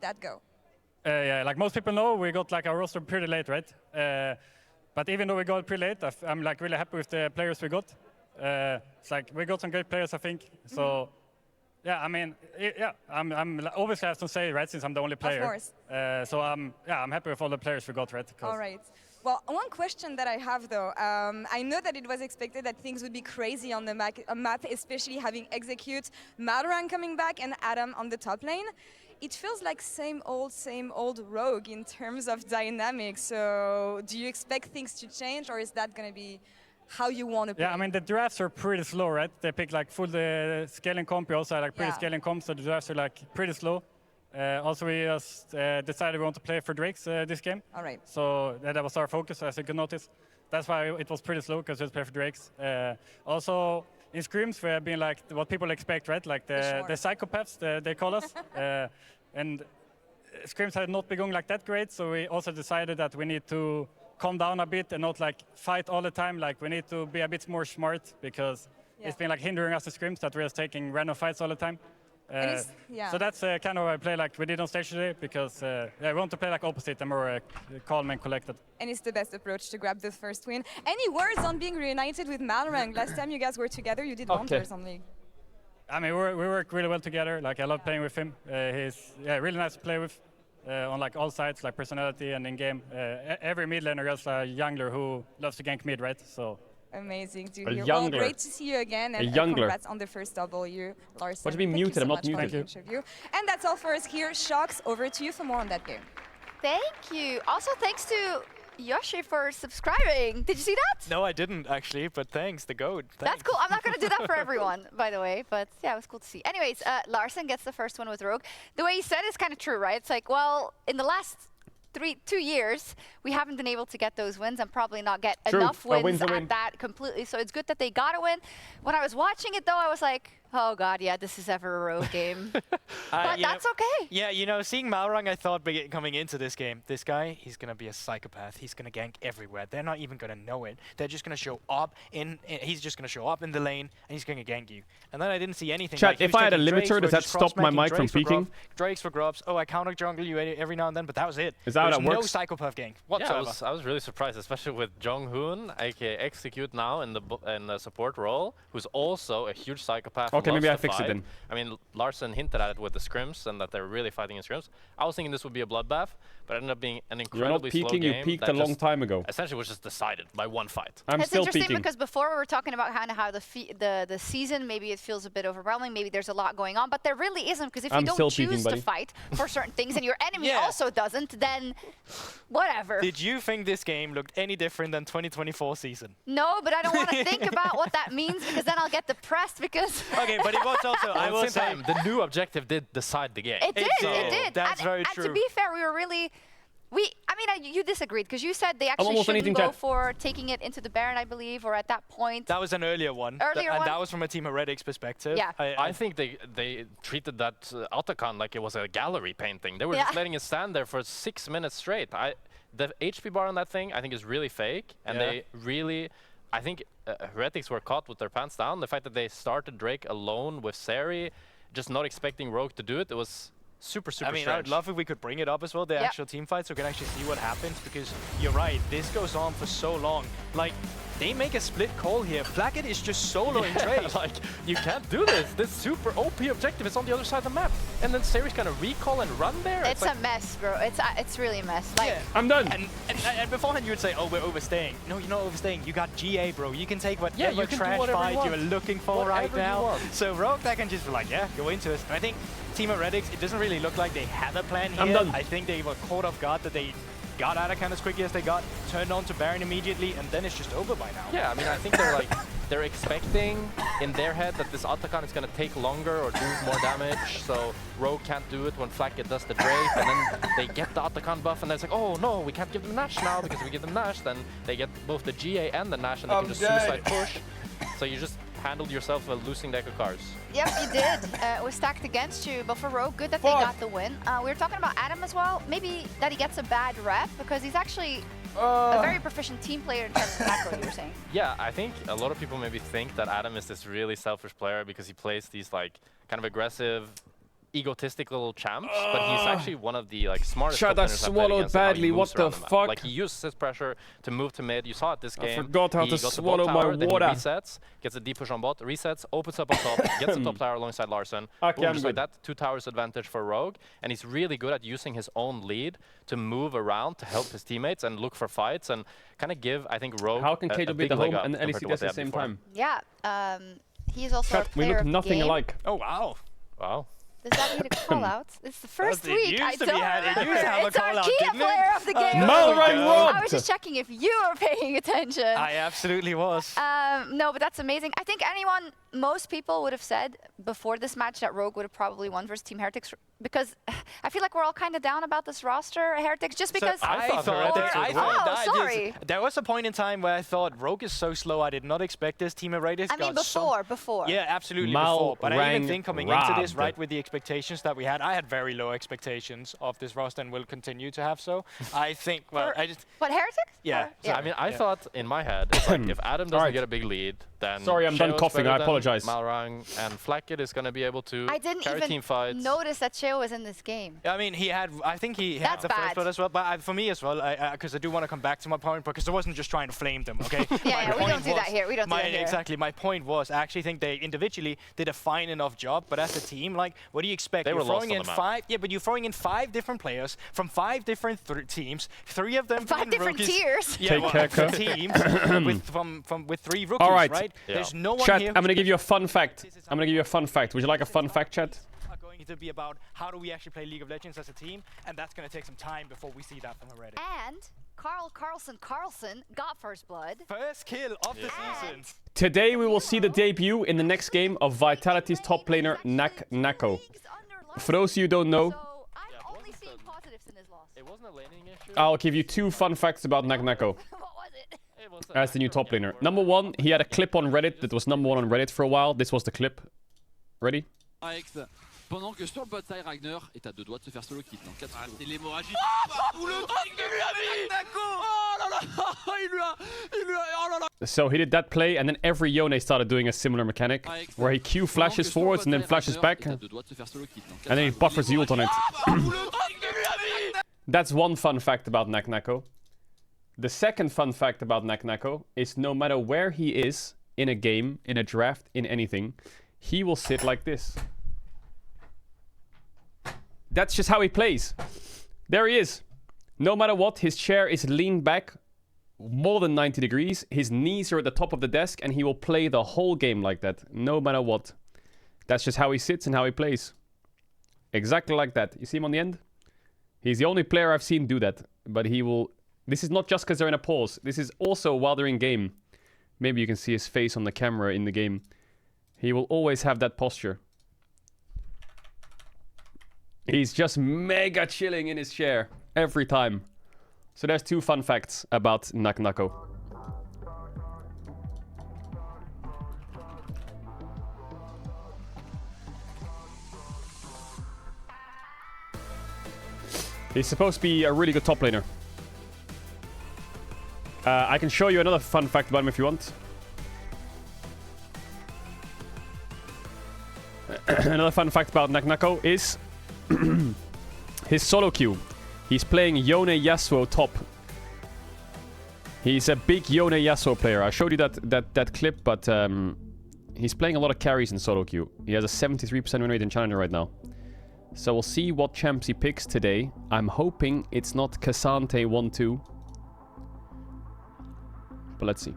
that go? Yeah, like most people know, we got like our roster pretty late, right? But even though we got pretty late, I'm like really happy with the players we got. It's like we got some great players, I think. So, yeah, I mean, yeah, I'm obviously I have to say, right, since I'm the only player. Of course. So I'm happy with all the players we got, right? All right. Well, one question that I have though, I know that it was expected that things would be crazy on the map, especially having Execute, Malrang coming back, and Adam on the top lane. It feels like same old Rogue in terms of dynamics. So do you expect things to change, or is that going to be how you want to play? Yeah, I mean, the drafts are pretty slow, right? They pick like full scaling comp. We also had like pretty scaling comp, so the drafts are like pretty slow. Also, we just decided we want to play for Drakes this game. All right. So that was our focus, as you can notice. That's why it was pretty slow, because we just play for Drakes. Also, in scrims, we have been like what people expect, right? Like the psychopaths, they call us. And scrims have not been going like that great, so we also decided that we need to calm down a bit and not like fight all the time. Like we need to be a bit more smart, because it's been like hindering us in scrims that we're just taking random fights all the time. So that's kind of what I play like we did on stage today, because we want to play like opposite and more calm and collected. And it's the best approach to grab the first win. Any words on being reunited with Malrang? Last time you guys were together, you did wonders on League. I mean, we work really well together. Like I love playing with him. He's really nice to play with on like all sides, like personality and in game. Every mid laner is a jungler who loves to gank mid, right? So. Amazing to hear. Well, great to see you again, and congrats on the first W, Larson. What to be muted? I'm not muted. Thank you. And that's all for us here. Shocks, over to you for more on that game. Thank you. Also, thanks to Yoshi for subscribing. Did you see that? No, I didn't actually, but thanks, the goat. Thanks. That's cool. I'm not going to do that for everyone, by the way, but yeah, it was cool to see. Anyways, Larson gets the first one with Rogue. The way he said is kind of true, right? It's like, well, in the last 2 years, we haven't been able to get those wins and probably not get enough wins at that completely. So it's good that they got a win. When I was watching it, though, I was like, oh god, yeah, this is ever a Rogue game. But that's okay. Yeah, you know, seeing Malrang, I thought coming into this game, this guy, he's going to be a psychopath. He's going to gank everywhere. They're not even going to know it. They're just going to show up he's just going to show up in the lane, and he's going to gank you. And then I didn't see anything. Chat, like, if I had a limiter, does that stop my mic from peaking? Drakes for grubs. Oh, I counter jungle you every now and then, but that was it. Is that how that works? No psychopath gank whatsoever. Yeah, I was really surprised, especially with Jong-hoon, aka Execute now in the support role, who's also a huge psychopath. Okay, maybe I fix it then. I mean, Larson hinted at it with the scrims and that they're really fighting in scrims. I was thinking this would be a bloodbath, but it ended up being an incredibly slow game. You're not peaking, you peaked a long time ago. Essentially was just decided by one fight. It's interesting because before we were talking about kind of how the season, maybe it feels a bit overwhelming, maybe there's a lot going on, but there really isn't, because if you don't choose to fight for certain things and your enemy also doesn't, then whatever. Did you think this game looked any different than 2024 season? No, but I don't want to think about what that means, because then I'll get depressed, because... Okay, but it was also... I will say the new objective did decide the game. It did. That's very true. And to be fair, we were really... I mean, you disagreed, because you said they actually shouldn't go for taking it into the Baron, I believe, or at that point. That was an earlier one. And that was from a Team Heretics perspective. Yeah. I think they treated that Autocon like it was a gallery painting. They were just letting it stand there for 6 minutes straight. The HP bar on that thing, I think, is really fake. And they really... I think Heretics were caught with their pants down. The fact that they started Drake alone with Seri, just not expecting Rogue to do it, it was super strange. I'd love if we could bring it up as well, the actual team fight, so we can actually see what happens, because you're right, this goes on for so long. Like, they make a split call here. Flacket is just soloing Drake. Like, you can't do this. This super OP objective is on the other side of the map. And then Seri's gonna recall and run there. It's like a mess, bro. It's really a mess. Like, I'm done. And beforehand you would say, oh, we're overstaying. No, you're not overstaying. You got GA, bro. You can take whatever trash fight you're looking for right now. So Rogue, that can just be like, yeah, go into it. And I think Team Heretics, it doesn't really look like they had a plan here. I'm done. I think they were caught off guard that they got out of camp as quickly as they got, turned on to Baron immediately, and then it's just over by now. Yeah, I mean, I think they're expecting in their head that this Autocon is going to take longer or do more damage, so Rogue can't do it when Flacket does the Drake, and then they get the Autocon buff, and then it's like, oh no, we can't give them Nash now, because if we give them Nash, then they get both the GA and the Nash, and they can just suicide push. So you just handled yourself a losing deck of cards. Yep, you did. It was stacked against you, but for Rogue, good that they got the win. We were talking about Adam as well. Maybe that he gets a bad rep, because he's actually a very proficient team player in terms of macro, you were saying. Yeah, I think a lot of people maybe think that Adam is this really selfish player because he plays these like kind of aggressive egotistical champs, but he's actually one of the like smartest. Shut, I top laners I've played swallowed against and how he badly. moves What the around map. fuck? Like he uses his pressure to move to mid. You saw it this game. I forgot how he to got the swallow bot my tower, then water. he resets, gets a deep push on bot, resets, opens up on top, gets the top tower alongside Larsen. Okay, Boom, I'm just good. like that, 2 towers advantage for Rogue, and he's really good at using his own lead to move around to help his teammates and look for fights and kind of give, I think, Rogue How can a Caedrel be big the leg home up and compared LEC to what at they the had same before. time? Yeah, he is also Chat, our we player look of the nothing game. alike. Oh, wow. Wow. Does that need a call out? It's the first It week. used I to be don't had- it remember. used to have a It's our call-out, Kia didn't it? player of the game. Malrang I robbed. was just checking if you were paying attention. I absolutely was. No, but that's amazing. I think most people would have said before this match that Rogue would have probably won versus Team Heretics, because I feel like we're all kind of down about this roster, Heretics, just because. So I thought thought Heretics would win. that sorry. there was a point in time where I thought Rogue is so slow. I did not expect this. Team Heretics I mean, got some- before. Yeah, absolutely before. But I even Malrang think coming into this, robbed. right, with the expectations that we had, I had very low expectations of this roster and will continue to have so. I think, well, I just, What, Heretics? yeah. Or- So, I mean, I thought in my head, it's like if Adam doesn't Alright. get a big lead, then Sorry, I'm done Sheo's coughing, better I than apologize. Malrang and Flackett is going to be able to I didn't carry team even fights. notice that Sheo was in this game. I mean, I think he had That's the first bad. blood as well, but for me as well, because I do want to come back to my point, because I wasn't just trying to flame them, okay? Yeah, we point don't do that here. We don't do my, that here. Exactly. My point was, I actually think they individually did a fine enough job, but as a team, like, what do you expect? They You're were lost throwing on in the map. 5, yeah, but you're throwing in 5 different players from 5 different teams, 3 of them 5 being different rookies. tiers. Yeah, Take well, care, Kurt. teams with 3 rookies, All right. right? Yeah. There's no one Chat, here. I'm gonna give you a fun fact. I'm gonna give you a fun fact. Would you like a fun fact, chat? Are going to be about how do we actually play League of Legends as a team, and that's going to take some time before we see that from Heretics. And Carlson got first blood. First kill of the season. And Today we will see the debut in the next game of Vitality's top laner, Nako. For those of you who don't know, So I'm only seeing positives in his loss. It wasn't a laning issue. I'll give you 2 fun facts about Nako What was it? It was as the new top laner. Number 1, he had a clip on Reddit that was number 1 on Reddit for a while. This was the clip. Ready? Axe, pendant que sur le bot side, Ragnar est à 2 doigts de se faire solo kill dans 4 secondes. C'est l'hémorragie. Ou le truc de lui a mis Nako. Oh là là. Il lui a. Oh là là. So he did that play, and then every Yone started doing a similar mechanic, where he Q flashes forwards and then flashes back, and then he buffers the ult on it. Ou le truc de lui a mis. That's one fun fact about Nako. The second fun fact about Nako is no matter where he is in a game, in a draft, in anything, he will sit like this. That's just how he plays. There he is. No matter what, his chair is leaned back more than 90 degrees. His knees are at the top of the desk, and he will play the whole game like that, no matter what. That's just how he sits and how he plays. Exactly like that. You see him on the end? He's the only player I've seen do that. But he will... This is not just because they're in a pause. This is also while they're in game. Maybe you can see his face on the camera in the game. He will always have that posture. He's just mega chilling in his chair every time. So there's 2 fun facts about Nako. He's supposed to be a really good top laner. I can show you another fun fact about him if you want. Another fun fact about Nako is his solo queue. He's playing Yone Yasuo top. He's a big Yone Yasuo player. I showed you that clip, but he's playing a lot of carries in solo queue. He has a 73% win rate in Challenger right now. So we'll see what champs he picks today. I'm hoping it's not Cassante 1-2. But let's see.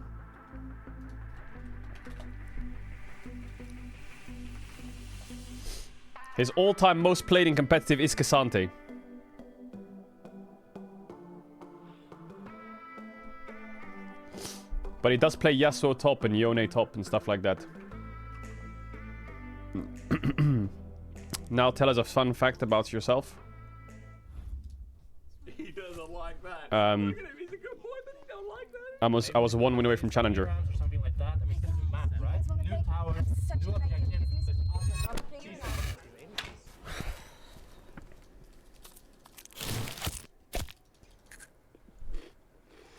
His all-time most played in competitive is Cassante. But he does play Yasuo top and Yone top and stuff like that. Now tell us a fun fact about yourself. He doesn't like that. Look at him, he's a good boy, but he don't like that. I was 1 win away from Challenger. Or something like that. I mean, it's a new map, right? New tower, new objectives.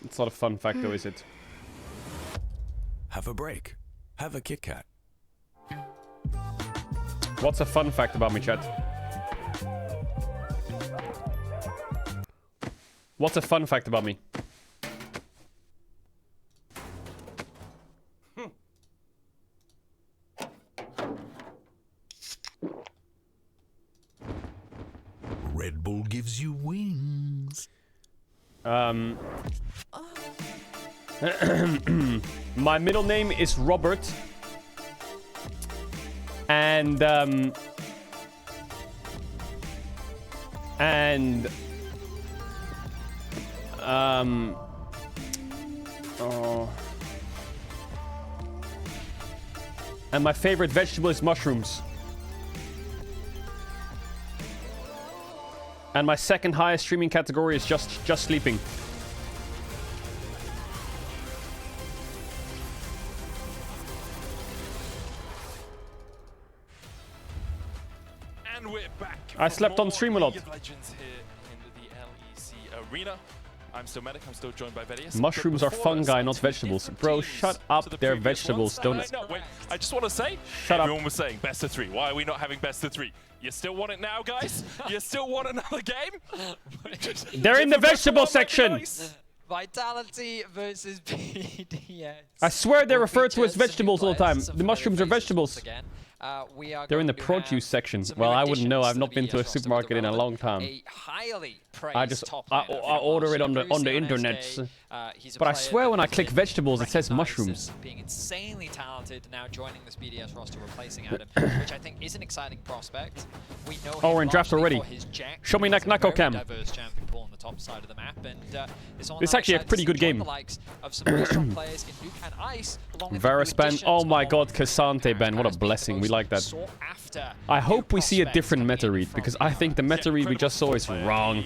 It's not a fun fact though, is it? Have a break. Have a Kit Kat. What's a fun fact about me, chat? What's a fun fact about me? Red Bull gives you wings. My middle name is Robert. And my favorite vegetable is mushrooms. And my second highest streaming category is just sleeping. And we're back. I slept on stream a lot. Legends here in the LEC arena. I'm still Medic. I'm still joined by Vedius. Mushrooms are fungi, not vegetables. Bro, shut up. They're vegetables. Don't. No, wait. I just want to say, Shut up. everyone was saying best of 3. Why are we not having best of 3? You still want it now, guys? You still want another game? They're in the vegetable section. Vitality versus BDS. I swear they're referred to as vegetables all the time. The mushrooms are vegetables. They're in the produce section. Well, I wouldn't know. I've not been to a supermarket in a long time. I order it on the internet. But I swear when I click vegetables, it says mushrooms. Being insanely talented, now joining this BDS roster, replacing Adam, which I think is an exciting prospect. We know Oh, we're in draft already. Show me Nako Cam. Diverse champion pool on the top side of the map, and this is actually a pretty good game. Varus ban. Oh my god, Cassante ban. What a blessing. We like that. I hope we see a different meta read, because I think the meta read we just saw is wrong.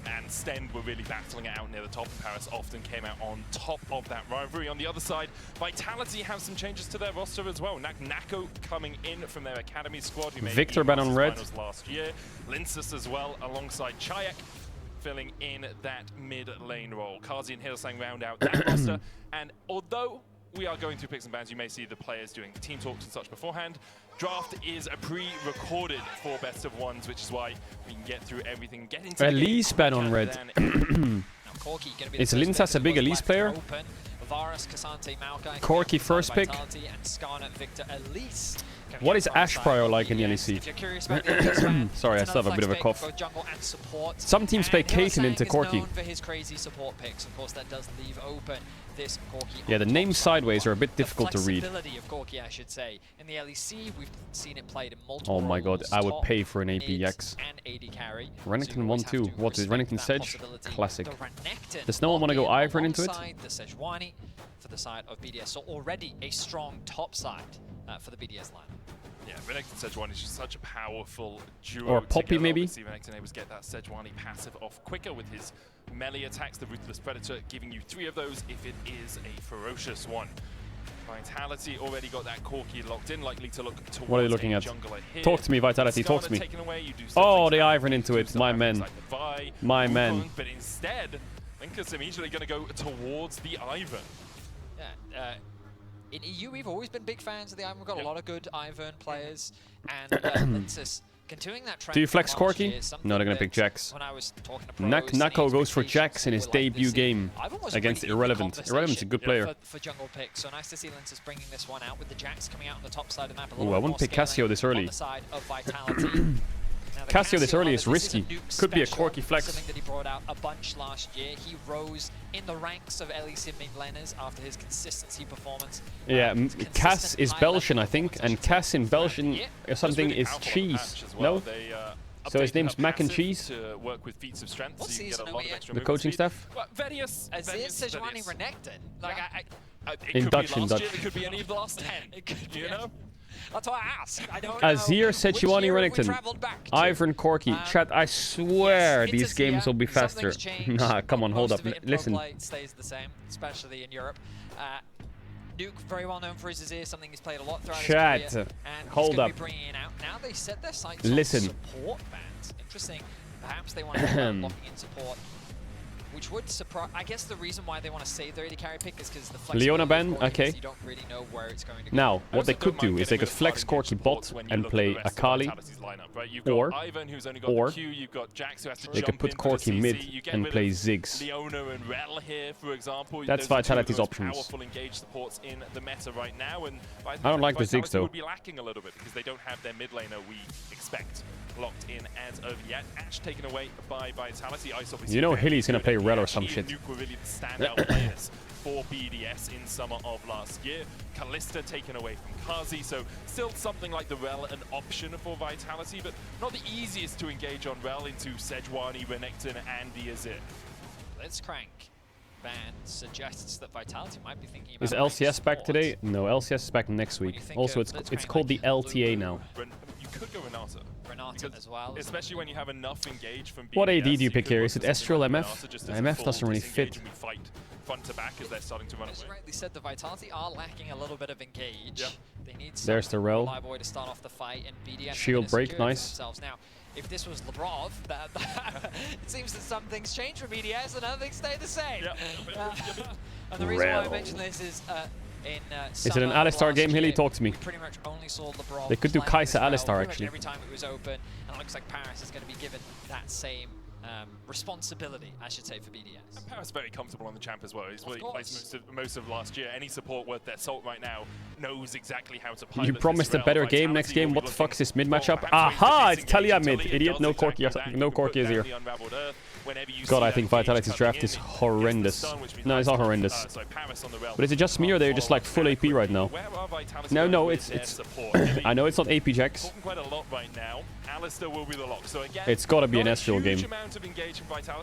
And Stend were really battling it out near the top, and Paris often came out on top of that rivalry. On the other side, Vitality have some changes to their roster as well. Nako coming in from their academy squad, who made Victor ban on red last year. Linsus as well, alongside Chayek, filling in that mid lane role. Kazi and Hillsang round out that roster, and although we are going through picks and bans, you may see the players doing team talks and such beforehand. Draft is a pre-recorded for best of ones, which is why we can get through everything. Get into Elise ban on red. Is Linsas a big Elise player? Corki first pick. What is Ash Prior like in the LEC? Sorry, I still have a bit of a cough. Some teams play Caitlyn into Corki. Yeah, the names sideways are a bit difficult to read. Oh my god, I would pay for an APX. Renekton 1-2. What is Renekton Sedge? Classic. Does no one want to go Ivern into it? For the side of BDS, so already a strong top side for the BDS line. Yeah, Renekton Sejuani is just such a powerful duo. Or Poppy, maybe? Renekton able to get that Sejuani passive off quicker with his melee attacks, the Ruthless Predator giving you 3 of those if it is a ferocious one. Vitality already got that Corki locked in, likely to look towards what are you looking at? here. Talk to me, Vitality, talk to me. Oh, they Ivern into it, my men. My men. But instead, Linkus immediately going to go towards the Ivern. Yeah, in EU, we've always been big fans of the Ivern. We've got a lot of good Ivern players, and Linsus continuing that trend. Do you flex Corki? No, they're gonna pick Jax. Nako goes for Jax in his debut game against Irrelevant. Irrelevant's a good player. For jungle pick, so nice to see Linsus bringing this one out with the Jax coming out on the top side of the map. Ooh, I wouldn't pick Cassio this early. Cassio this early is risky. Could be a Corki flex. Something that he brought out a bunch last year. He rose in the ranks of LEC mid laners after his consistency performance. Yeah, Cass is Belgian, I think, and Cass in Belgian or something is cheese. No? So his name's Mac and Cheese? To work with feats of strength, so you can get a lot of extra the coaching staff? Well, Vedius. Sejuani Renekton. Like, in Dutch, in Dutch. It could be any of the last 10. It could be, you know? That's why I asked. I don't Azir, know. Sejuani, Renekton, Ivern, Corki. Chat, I swear these games will be faster. Nah, come on, hold up. Listen. Stays the same, especially in Europe. Nuke, very well known for his Azir, something he's played a lot throughout his career. And hold up. Be bringing it out. Now they set their sights Listen. on support bans. Interesting. Perhaps they want to locking in support. which would surprise. I guess the reason why they want to save their AD carry pick is because the flexibility Leona of ban, Corki okay. means you don't really know where it's going to go. Now, what they could do is they could flex Corki bot and play Akali, or they could put Corki mid and play Ziggs. Leona and Rel here, for example. That's Vitality's options. Powerful engaged supports in the meta right now, and I don't like the Ziggs though. would be lacking a little bit because they don't have their mid laner we expect locked in as of yet. Ashe taken away by Vitality. Ice obviously. You know Hilly's gonna play Rel or some She shit. and Nuke were really the standout players for BDS in summer of last year. Kalista taken away from Kazi, so still something like the Rel an option for Vitality, but not the easiest to engage on Rel into Sejuani, Renekton, and Diazir. Let's crank. Ban suggests that Vitality might be thinking about. Is LCS back today? No, LCS is back next week. Also, it's called the LTA now. You could go Renata. Renata as well. Especially when you have enough engage from BDS. What AD do you pick here? Is it Estral MF? MF MF doesn't really fit. Front to back as they're starting to run As away. you rightly said, the Vitality are lacking a little bit of engage. Yeah. They need There's the Rel. live boy to start off the fight, and BDS Shield break, nice. themselves. Now, if this was Labrov, it seems that some things change for BDS and other things stay the same. And the reason why I mention this is is it an Alistar game, Hilly? Talk to me. we pretty much only saw Labrov They could do playing Kai'Sa this Alistar, pretty much actually. every time it was open, and it looks like Paris is going to be given that same responsibility, I should say, for BDS. And Paris very comfortable on the champ as well. He's really placed most of last year. Any support worth their salt right now knows exactly how to play. You promised a better game next game. What the fuck is this mid matchup? Aha! It's Talia mid. Idiot. No Corki. No Corki is here. God, I think Vitality's draft is horrendous. No, it's not horrendous. But is it just me or they're just like full AP right now? No, it's I know it's not AP Jacks. It's gotta be an Ezreal game.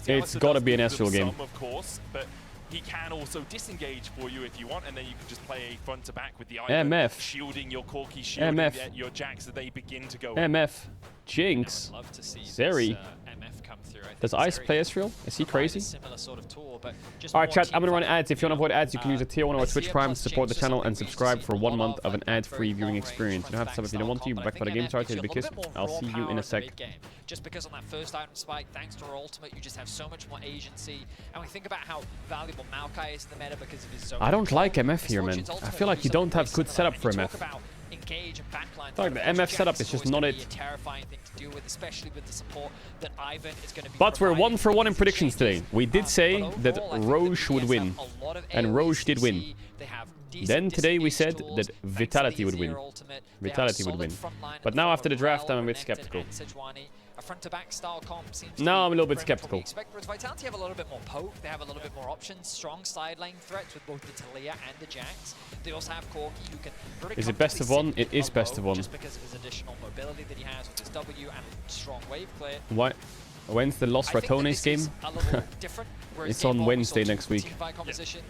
It's gotta be an Ezreal game. Of course, but he can also disengage for you if you want, and then you can just play front to back with the MF. shielding your Corki, shielding MF. your Jacks that they begin to go. MF. Jinx. Zeri. Does Ice play Ezreal? Is he crazy? Alright, chat, I'm gonna run ads. If you want to avoid ads, you can use a tier 1 or a Twitch Prime to support the channel and subscribe for 1 month of an ad-free viewing experience. You don't have to sub if you don't want to, but back by the game starts, it'll be kissed. I'll see you in a sec. Just because on that first item spike, thanks to her ultimate, you just have so much more agency. And we think about how valuable Maokai is in the meta because of his zone. I don't like MF here, man. I feel like you don't have good setup for MF. Engage and backline. Like the MF setup is just not it. Terrifying thing to deal with, especially with the support that Ivan is going to be. But we're 1 for 1 in predictions today. We did say that Roche would win, and Roche did win. Then today we said that Vitality would win. Vitality would win. But now after the draft, I'm a bit skeptical. A front-to-back style comp seems No, I'm a little bit skeptical. Vitality have a little bit more poke, they have a little bit more options, strong side lane threats with both the Talia and the Jax. They also have Corki who can very Is it best of 1? It is best of 1. just because of his additional mobility that he has with his W and strong wave clear. Why? When's the Lost Ratones game? It's on Wednesday next week.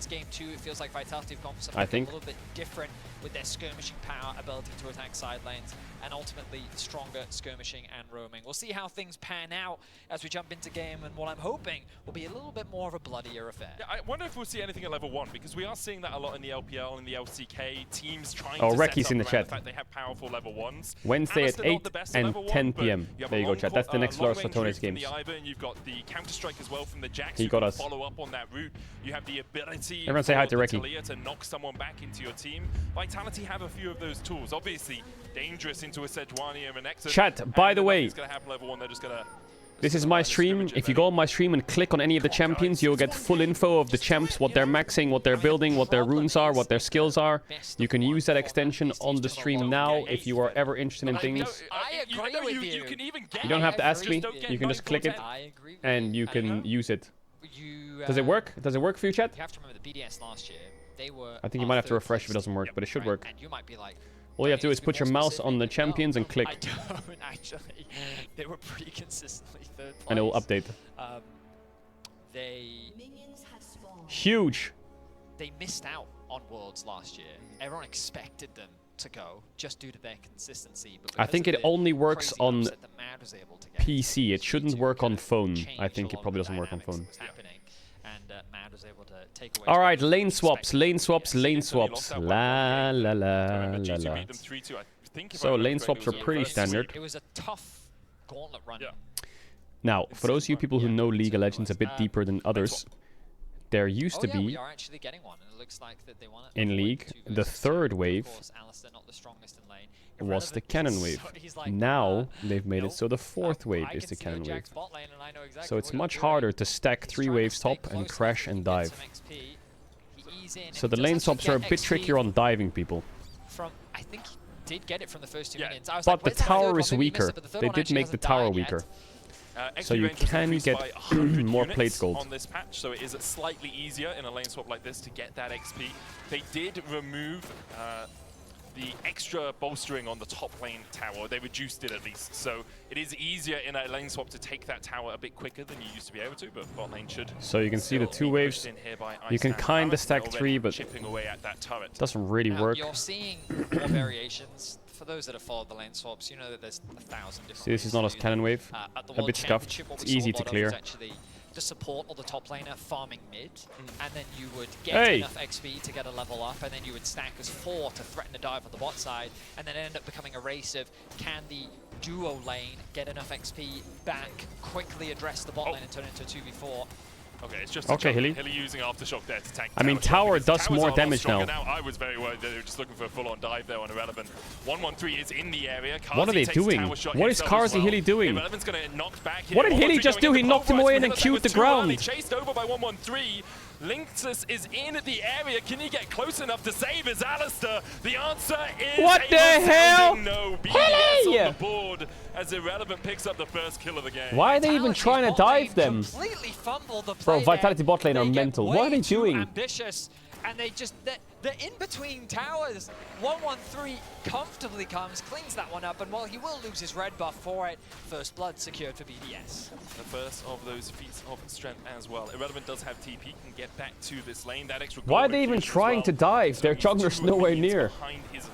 Game 2, it feels like Vitality have gone for I something think. a little bit different with their skirmishing power, ability to attack side lanes, and ultimately stronger skirmishing and roaming. We'll see how things pan out as we jump into game, and what I'm hoping will be a little bit more of a bloodier affair. Yeah, I wonder if we'll see anything at level 1, because we are seeing that a lot in the LPL and the LCK. Teams trying Oh, to Reki's set in up the around chat. the fact they have powerful level 1s. Wednesday at Alistair, not 8 the best at and level 10 1, but PM. you have There a you go, long chat. That's the next Lost long-range Ratones route from games. the Ivan, you've got the Counter-Strike as well from the Jax. He who got can us. follow up on that route. You have the ability Everyone say hi to for Reki. Talia to knock someone back into your team. Vitality have a few of those tools. Obviously, dangerous into a Sejuani and an Nexus. Chat, by the way, this is my stream. If you go on my stream and click on any of the champions, you'll get full info of the champs, what they're maxing, what they're building, what their runes are, what their skills are. You can use that extension on the stream now if you are ever interested in things. I agree with you. You don't have to ask me. You can just click it and you can use it. Does it work? Does it work for you, chat? You have to remember the BDS last year. They were I think you might have to refresh if it doesn't work, but it should work. And you might be like, All you have to do is put your mouse on the champions and click. I don't actually. They were pretty consistently third place. And it will update. They Huge. They missed out on Worlds last year. Everyone expected them to go just due to their consistency. But I think it only works on PC. It shouldn't work on phone. I think it probably doesn't work on phone. Alright, lane swaps, lane swaps, lane swaps. La la la la la. So lane swaps are pretty standard. It was a tough gauntlet run. Now, for those of you people who know League of Legends a bit deeper than others, there used to be, we are actually getting one, and it looks like that they want it in League, the third wave not the strongest in lane. was the cannon wave. Now, they've made it so the fourth wave is the cannon wave. So it's much harder to stack 3 waves top and crash and dive. So the lane swaps are a bit trickier on diving people. I think he did get it from the first 2 minions. But the tower is weaker. They did make the tower weaker. So you can get more plate gold. On this patch, so it is slightly easier in a lane swap like this to get that XP. They did remove the extra bolstering on the top lane tower. They reduced it at least, so it is easier in a lane swap to take that tower a bit quicker than you used to be able to, but bot lane should. So you can see the 2 waves. You can kind of stack 3, but doesn't really work. You're seeing more variations. For those that have followed the lane swaps, you know that there's 1,000 different. See, this is not as cannon wave. A bit scuffed. It's easy to clear. The support of the top laner farming mid, and then you would get enough XP to get a level up, and then you would stack as 4 to threaten a dive on the bot side, and then it end up becoming a race of can the duo lane get enough XP back, quickly address the bot lane and turn it into a 2v4. Okay, it's just Hilly using Aftershock there to tank. I mean, tower does more damage now. I was very worried that they were just looking for a full-on dive there on Irrelevant. 113 is in the area. What are they doing? What is Carzzy Hilly doing? Irrelevant's going to knock back here. What did Hilly just do? He knocked him away and then queued the ground. Chased over by 113. Lynxus is in the area. Can he get close enough to save his Alistar? The answer is what the hell? No. BDS on the board as Irrelevant picks up the first kill of the game. Why are they even trying to dive them? Completely fumbled the play. Bro, Vitality bot lane are mental. What are they doing? Ambitious, and they just the in between towers. 113 comfortably comes, cleans that one up, and while he will lose his red buff for it, first blood secured for BDS. The first of those feats of strength as well. Irrelevant does have TP, can get back to this lane. That extra. Why are they even trying to dive? Their jungler's nowhere near. Behind his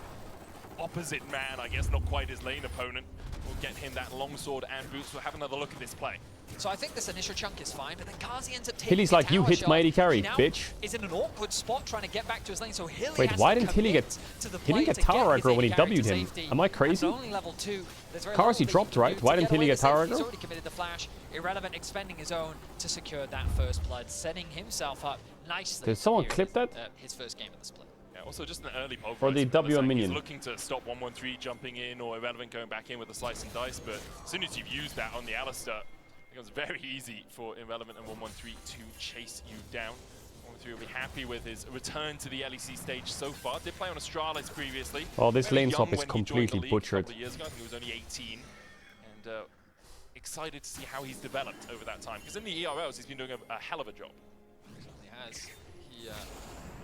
opposite man, I guess, not quite his lane opponent. Will get him that longsword and boots. We'll have another look at this play. So I think this initial chunk is fine, but then Carzzy ends up taking Hilly's like, you hit mighty carry, bitch. Is in an awkward spot trying to get back to his lane, so Hilly Wait, why didn't Hilly get tower aggro when he W'd him? Am I crazy? Carzzy dropped, right? Why didn't Hilly get tower aggro? He's already committed the flash. Irrelevant expending his own to secure that first blood, setting himself up nicely. Did someone clip that? His first game of the split. Also, just an early pulverize. For the WM minion. He's looking to stop 113 jumping in or Irrelevant going back in with a slice and dice, but as soon as you've used that on the Alistar, it becomes very easy for Irrelevant and 113 to chase you down. 113 will be happy with his return to the LEC stage so far. Did play on Astralis previously. Oh, this lane swap is completely butchered. A couple of years ago, I think he was only 18. And excited to see how he's developed over that time. Because in the ERLs, he's been doing a hell of a job. He certainly has.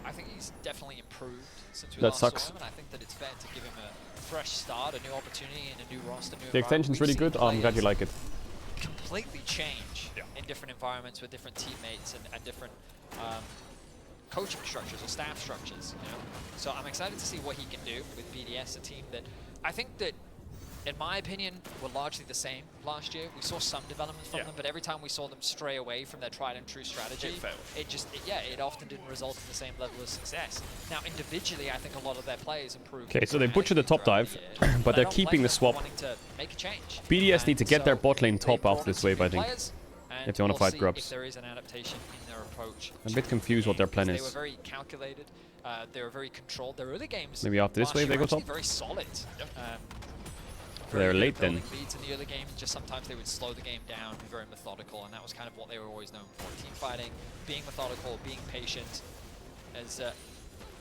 I think he's definitely improved since we last saw him, and I think that it's fair to give him a fresh start, a new opportunity, and a new roster. The extension's really good. Oh, I'm glad you like it. Completely change in different environments with different teammates and different coaching structures or staff structures. You know? So I'm excited to see what he can do with BDS, a team that I think that, in my opinion, were largely the same last year. We saw some development from them, but every time we saw them stray away from their tried and true strategy, it often didn't result in the same level of success. Now, individually, I think a lot of their players improved. Okay, so they butchered the top dive, but they're keeping the swap. BDS need to get their bot lane top after this wave, I think, if they want to fight grubs. There is an adaptation in their approach. I'm a bit confused what their plan is. They were very calculated. They were very controlled. Their early games. Maybe after this wave they go top. Very solid. They're late then. Leads in the early game, just sometimes they would slow the game down, be very methodical, and that was kind of what they were always known for. Team fighting, being methodical, being patient. As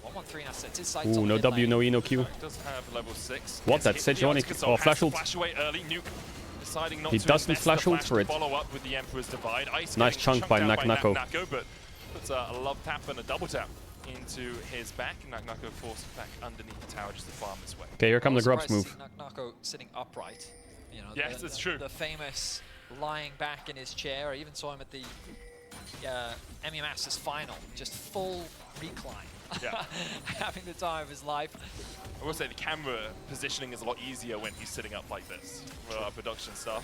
113 now sets his sights on no W, no E, no Q. Does have level 6. What? That's Sejuani. Oh, flash ult. He doesn't flash ult for it. Nice chunk by Naknako. But puts a love tap and a double tap into his back. Naknako forced back underneath the tower just to farm this way. Okay, here come the grubs move. Naknako sitting upright. You know, yes, it's true. The famous lying back in his chair. I even saw him at the Emmy Masters final, just full recline. Yeah. Having the time of his life. I will say the camera positioning is a lot easier when he's sitting up like this for our production staff.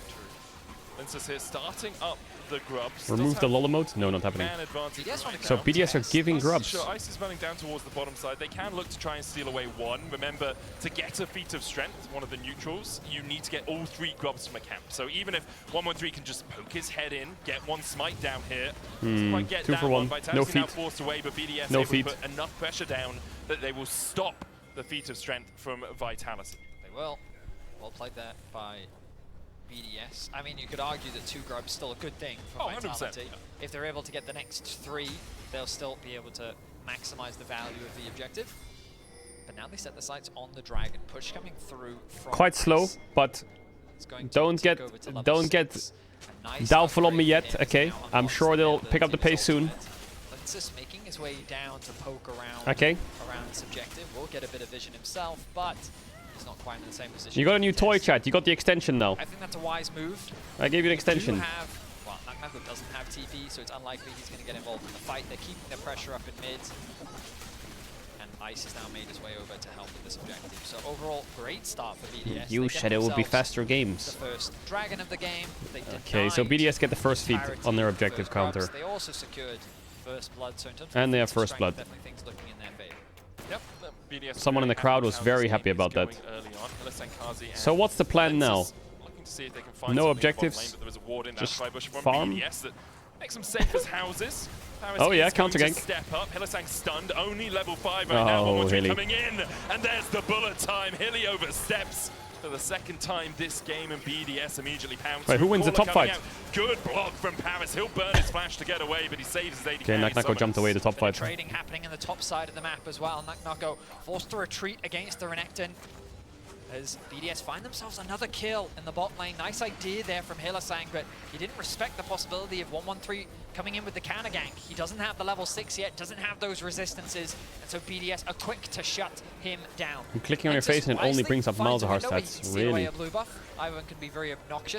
Linsus here starting up the grubs. Remove the Lola mode? No, not happening. So BDS are giving grubs. Sure, Ice is running down towards the bottom side. They can look to try and steal away one. Remember, to get a feat of strength, one of the neutrals, you need to get all 3 grubs from a camp. So even if 113 can just poke his head in, get one smite down here, quite get 2 that for 1. Vitality No now feat. forced away, but BDS No able feat. to put enough pressure down that they will stop the feat of strength from Vitality. They will. Well played there by BDS. I mean, you could argue that 2 grubs is still a good thing for Vitality. 100%. If they're able to get the next 3, they'll still be able to maximize the value of the objective. But now they set the sights on the dragon. Push coming through from Quite slow, Ice. but don't get doubtful on me yet. Okay, I'm sure they'll pick up the pace soon. Linsus making his way down to poke around around this objective. Will get a bit of vision himself, but he's not quite in the same position. You got a new toy, chat. You got the extension now. I think that's a wise move. I gave you an extension. Well, Nako doesn't have TP, so it's unlikely he's going to get involved in the fight. They're keeping the pressure up in mid. And Ice has now made his way over to help with this objective. So overall, great start for BDS. You said it would be faster games. The first dragon of the game. Okay, so BDS get the first feat on their objective counter. They also secured first blood, so in terms And they have of first blood. definitely things looking in their favor. Yep, BDS Someone in the crowd was very happy about that. So what's the plan now? No objectives, just farm? Makes them safe as houses. Oh yeah, counter gank. Step up. Hylissang stunned, only level 5 right now. Oh, Hilly. Coming in, and there's the bullet time. Hilly oversteps for the second time this game, and BDS immediately pounds. Wait, who wins the top fight? Out. Good block from Paris. He'll burn his flash to get away, but he saves his 80. Okay, Nako jumped away the top fight. Trading happening in the top side of the map as well. Nako forced to retreat against the Renekton. As BDS find themselves another kill in the bot lane. Nice idea there from Hylissang, but he didn't respect the possibility of 113 coming in with the counter gank. He doesn't have the level 6 yet, doesn't have those resistances, and so BDS are quick to shut him down. I'm clicking on your face and it only brings up Malzahar stats, really.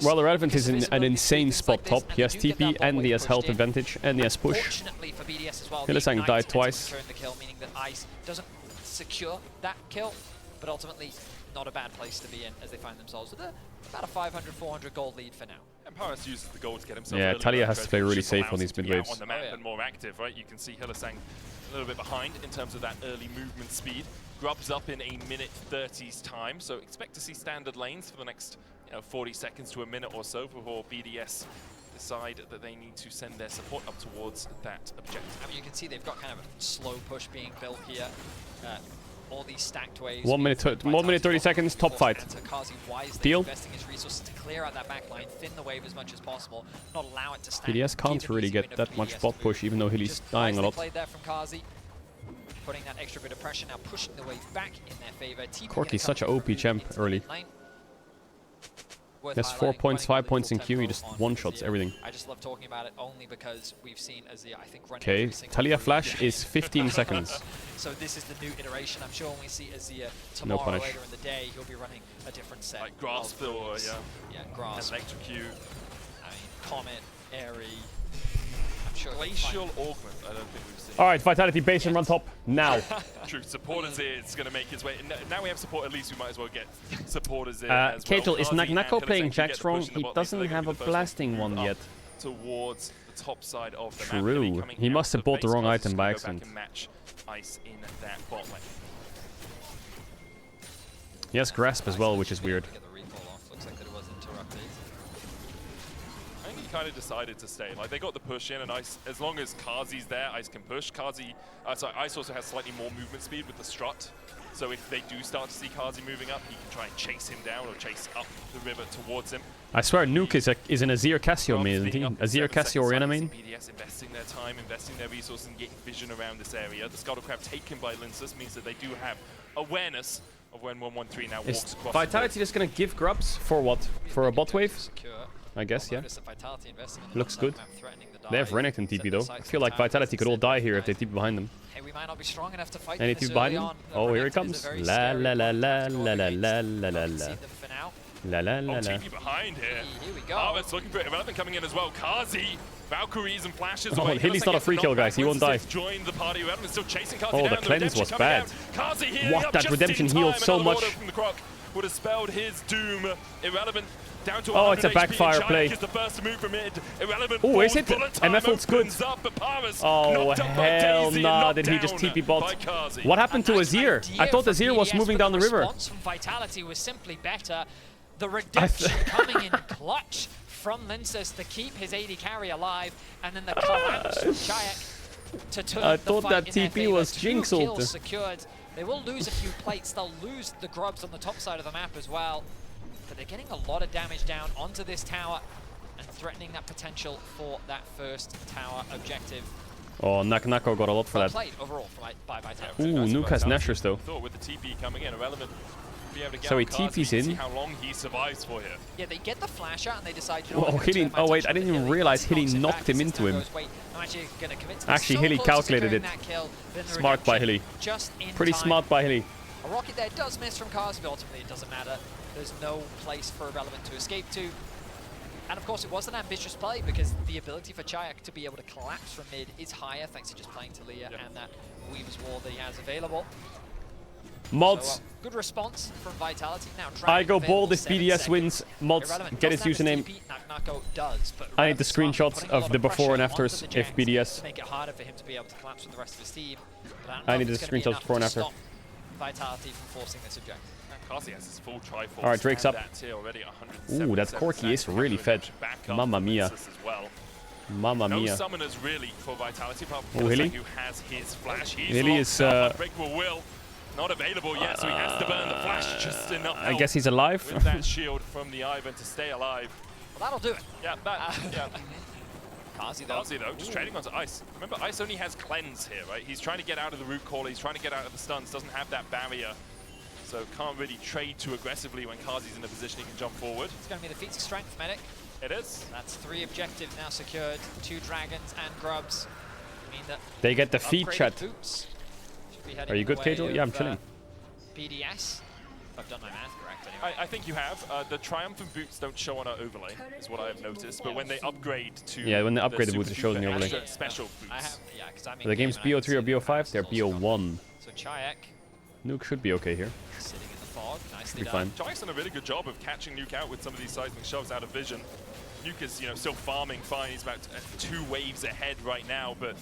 Well, Irrelevant is in an insane spot top. He has TP and he has health advantage and he has push. Hylissang died twice. Meaning that Ice doesn't secure that kill, but ultimately not a bad place to be in as they find themselves with about a 500-400 gold lead for now. And Paris uses the gold to get himself. Yeah, Talia has to play really safe on these mid waves. On the map and more active, right? You can see Hylissang a little bit behind in terms of that early movement speed. Grubs up in a minute 30's time, so expect to see standard lanes for the next 40 seconds to a minute or so before BDS decide that they need to send their support up towards that objective. I mean, you can see they've got kind of a slow push being built here. All these stacked waves. 1 minute 30 seconds, top fight. Deal. Investing his resources to clear out that back line, thin the wave as much as possible, not allow it to stand. BDS can't really get that much bot push, even though Hilly's dying a lot. Played there from Kazi, putting that extra bit of pressure, now pushing the wave back in their favor. Corki's such an OP champ early. That's 4 points, 5 points in Q, he just one-shots everything. I just love talking about it only because we've seen Azir, I think, running okay, Talia flash is 15 seconds. So this is the new iteration. I'm sure when we see Azir tomorrow later in the day, he'll be running a different set. Like Grasp or, yeah, Grasp. Electrocute. I mean, Comet, Airy. I'm sure Glacial Augment, I don't think we've seen. Alright, Vitality base and run top, now. True, supporters is going to make his way. Now we have support, at least we might as well get supporters in as Caedrel, well. is Nako playing Jax wrong? He doesn't have a blasting one yet. Towards the top side of the True, map. he must have bought the wrong item by accident. Match Ice in that bot lane. He has Grasp as well, which is weird. I think he kind of decided to stay. Like, they got the push in, and Ice, as long as Kazi's there, Ice can push. Ice also has slightly more movement speed with the strut. So if they do start to see Kazi moving up, he can try and chase him down or chase up the river towards him. I swear, Nuke is an Azir Cassio main, isn't he? Azir Cassio Oriana main? BDS investing their time, investing their resources, and getting vision around this area. The Scuttle Crab taken by Linsus means that they do have awareness of when 113 now walks across. Vitality just gonna give grubs for what? For a bot wave? I guess, yeah. Looks good. They have Renekton TP though. I feel like Vitality could all die here if they TP behind them. Hey, we might not be strong enough to fight. Any TP behind them? Oh, here it comes. La la la la la la la la la la. La la la la. TP behind here. Here we go. Harvest looking for Irrelevant coming in as well. Kazi, Valkyries and flashes away. Hilly's not a free kill, guys. He won't die. Joined the party. Irrelevant still chasing Kazi oh, down. the cleanse was bad. Kazi here. What? That redemption healed so much. Would have spelled his doom. Irrelevant down to Oh, it's a 100 HP, backfire and Chayak play. is the first to move from mid. Irrelevant Oh, is falls, it? bullet time MF ult's good. opens up, but Paris Oh, knocked up by hell Daisy and nah. knocked Did he just down TP bot? by Caedrel. What happened to Azir? I thought Azir was moving down the river. The response from Vitality was simply better. The redemption coming in clutch from Linces to keep his AD carry alive, and then the collapse from Chayak to turn I the thought fight that in their TP favor. was 2 Jinx kills ult. secured. They will lose a few plates. They'll lose the grubs on the top side of the map as well. But they're getting a lot of damage down onto this tower and threatening that potential for that first tower objective. Oh, Nako got a lot for that. Played overall by Vitality. Ooh, Nuke has Nashers though. Thought with the TP coming in, Irrelevant be able to get So he Caedrel, TP's see in. how long he survives for here. Yeah, they get the flash out and they decide, you know Oh, what, Hilly. Oh wait, I didn't even realize Hilly knocked him into him. Actually, Hilly calculated it. Smart by Hilly. Pretty smart by Hilly. A rocket there does miss from Cars, but ultimately it doesn't matter. There's no place for Irrelevant to escape to. And of course, it was an ambitious play because the ability for Chayak to be able to collapse from mid is higher thanks to just playing Talia and that Weaver's Wall that he has available. Mods. So, good response from Vitality. Now, I go bold if 7 BDS seconds. wins. Mods, Irrelevant get his doesn't have username. TP, Nako does, but I need the Irrelevant's screenshots putting a lot of the before and pressure afters onto the if Jax BDS. to make it harder for him to be able to collapse with the rest of his team. But I don't know need if the it's gonna be screenshots enough before and to after. stop Vitality from forcing this objective. Caedrel has his full Triforce. Alright, Drake's and up. that's here already, 177 Ooh, that Corki is really fed. Mamma mia. Mamma No mia. summoners really for Vitality, apart Oh, from Hilly? who has his flash. He's Hilly locked is, up. Unbreakable Will not available yet, so he has to burn the flash. Just enough I help guess he's alive. with that shield from the Ivan to stay alive. Well, that'll do it. Yeah, yeah. Kazi though. Kazi though, just trading onto Ice. Remember, Ice only has cleanse here, right? He's trying to get out of the root call. He's trying to get out of the stuns. Doesn't have that barrier. So can't really trade too aggressively when Kazi's in a position he can jump forward. It's going to be the feats of strength medic. It is. That's 3 objectives now secured. 2 dragons and grubs. I mean that They get the feed upgraded chat. boots should be Are heading you good, the way Caedrel? Yeah, I'm of, chilling. BDS. If I've done my math correct anyway. I think you have. The triumphant boots don't show on our overlay, is what I have noticed. But when they upgrade to Yeah, when they upgrade the boots, it super shows in the duper overlay. extra special boots. I have, yeah, because I'm The game's BO3 or BO5? They're BO1. So Chayak Nuke should be okay here. sitting in the fog, nicely Be done. fine. Chayak's done a really good job of catching Nuke out with some of these seismic shoves out of vision. Nuke is, still farming fine. He's about 2 waves ahead right now, but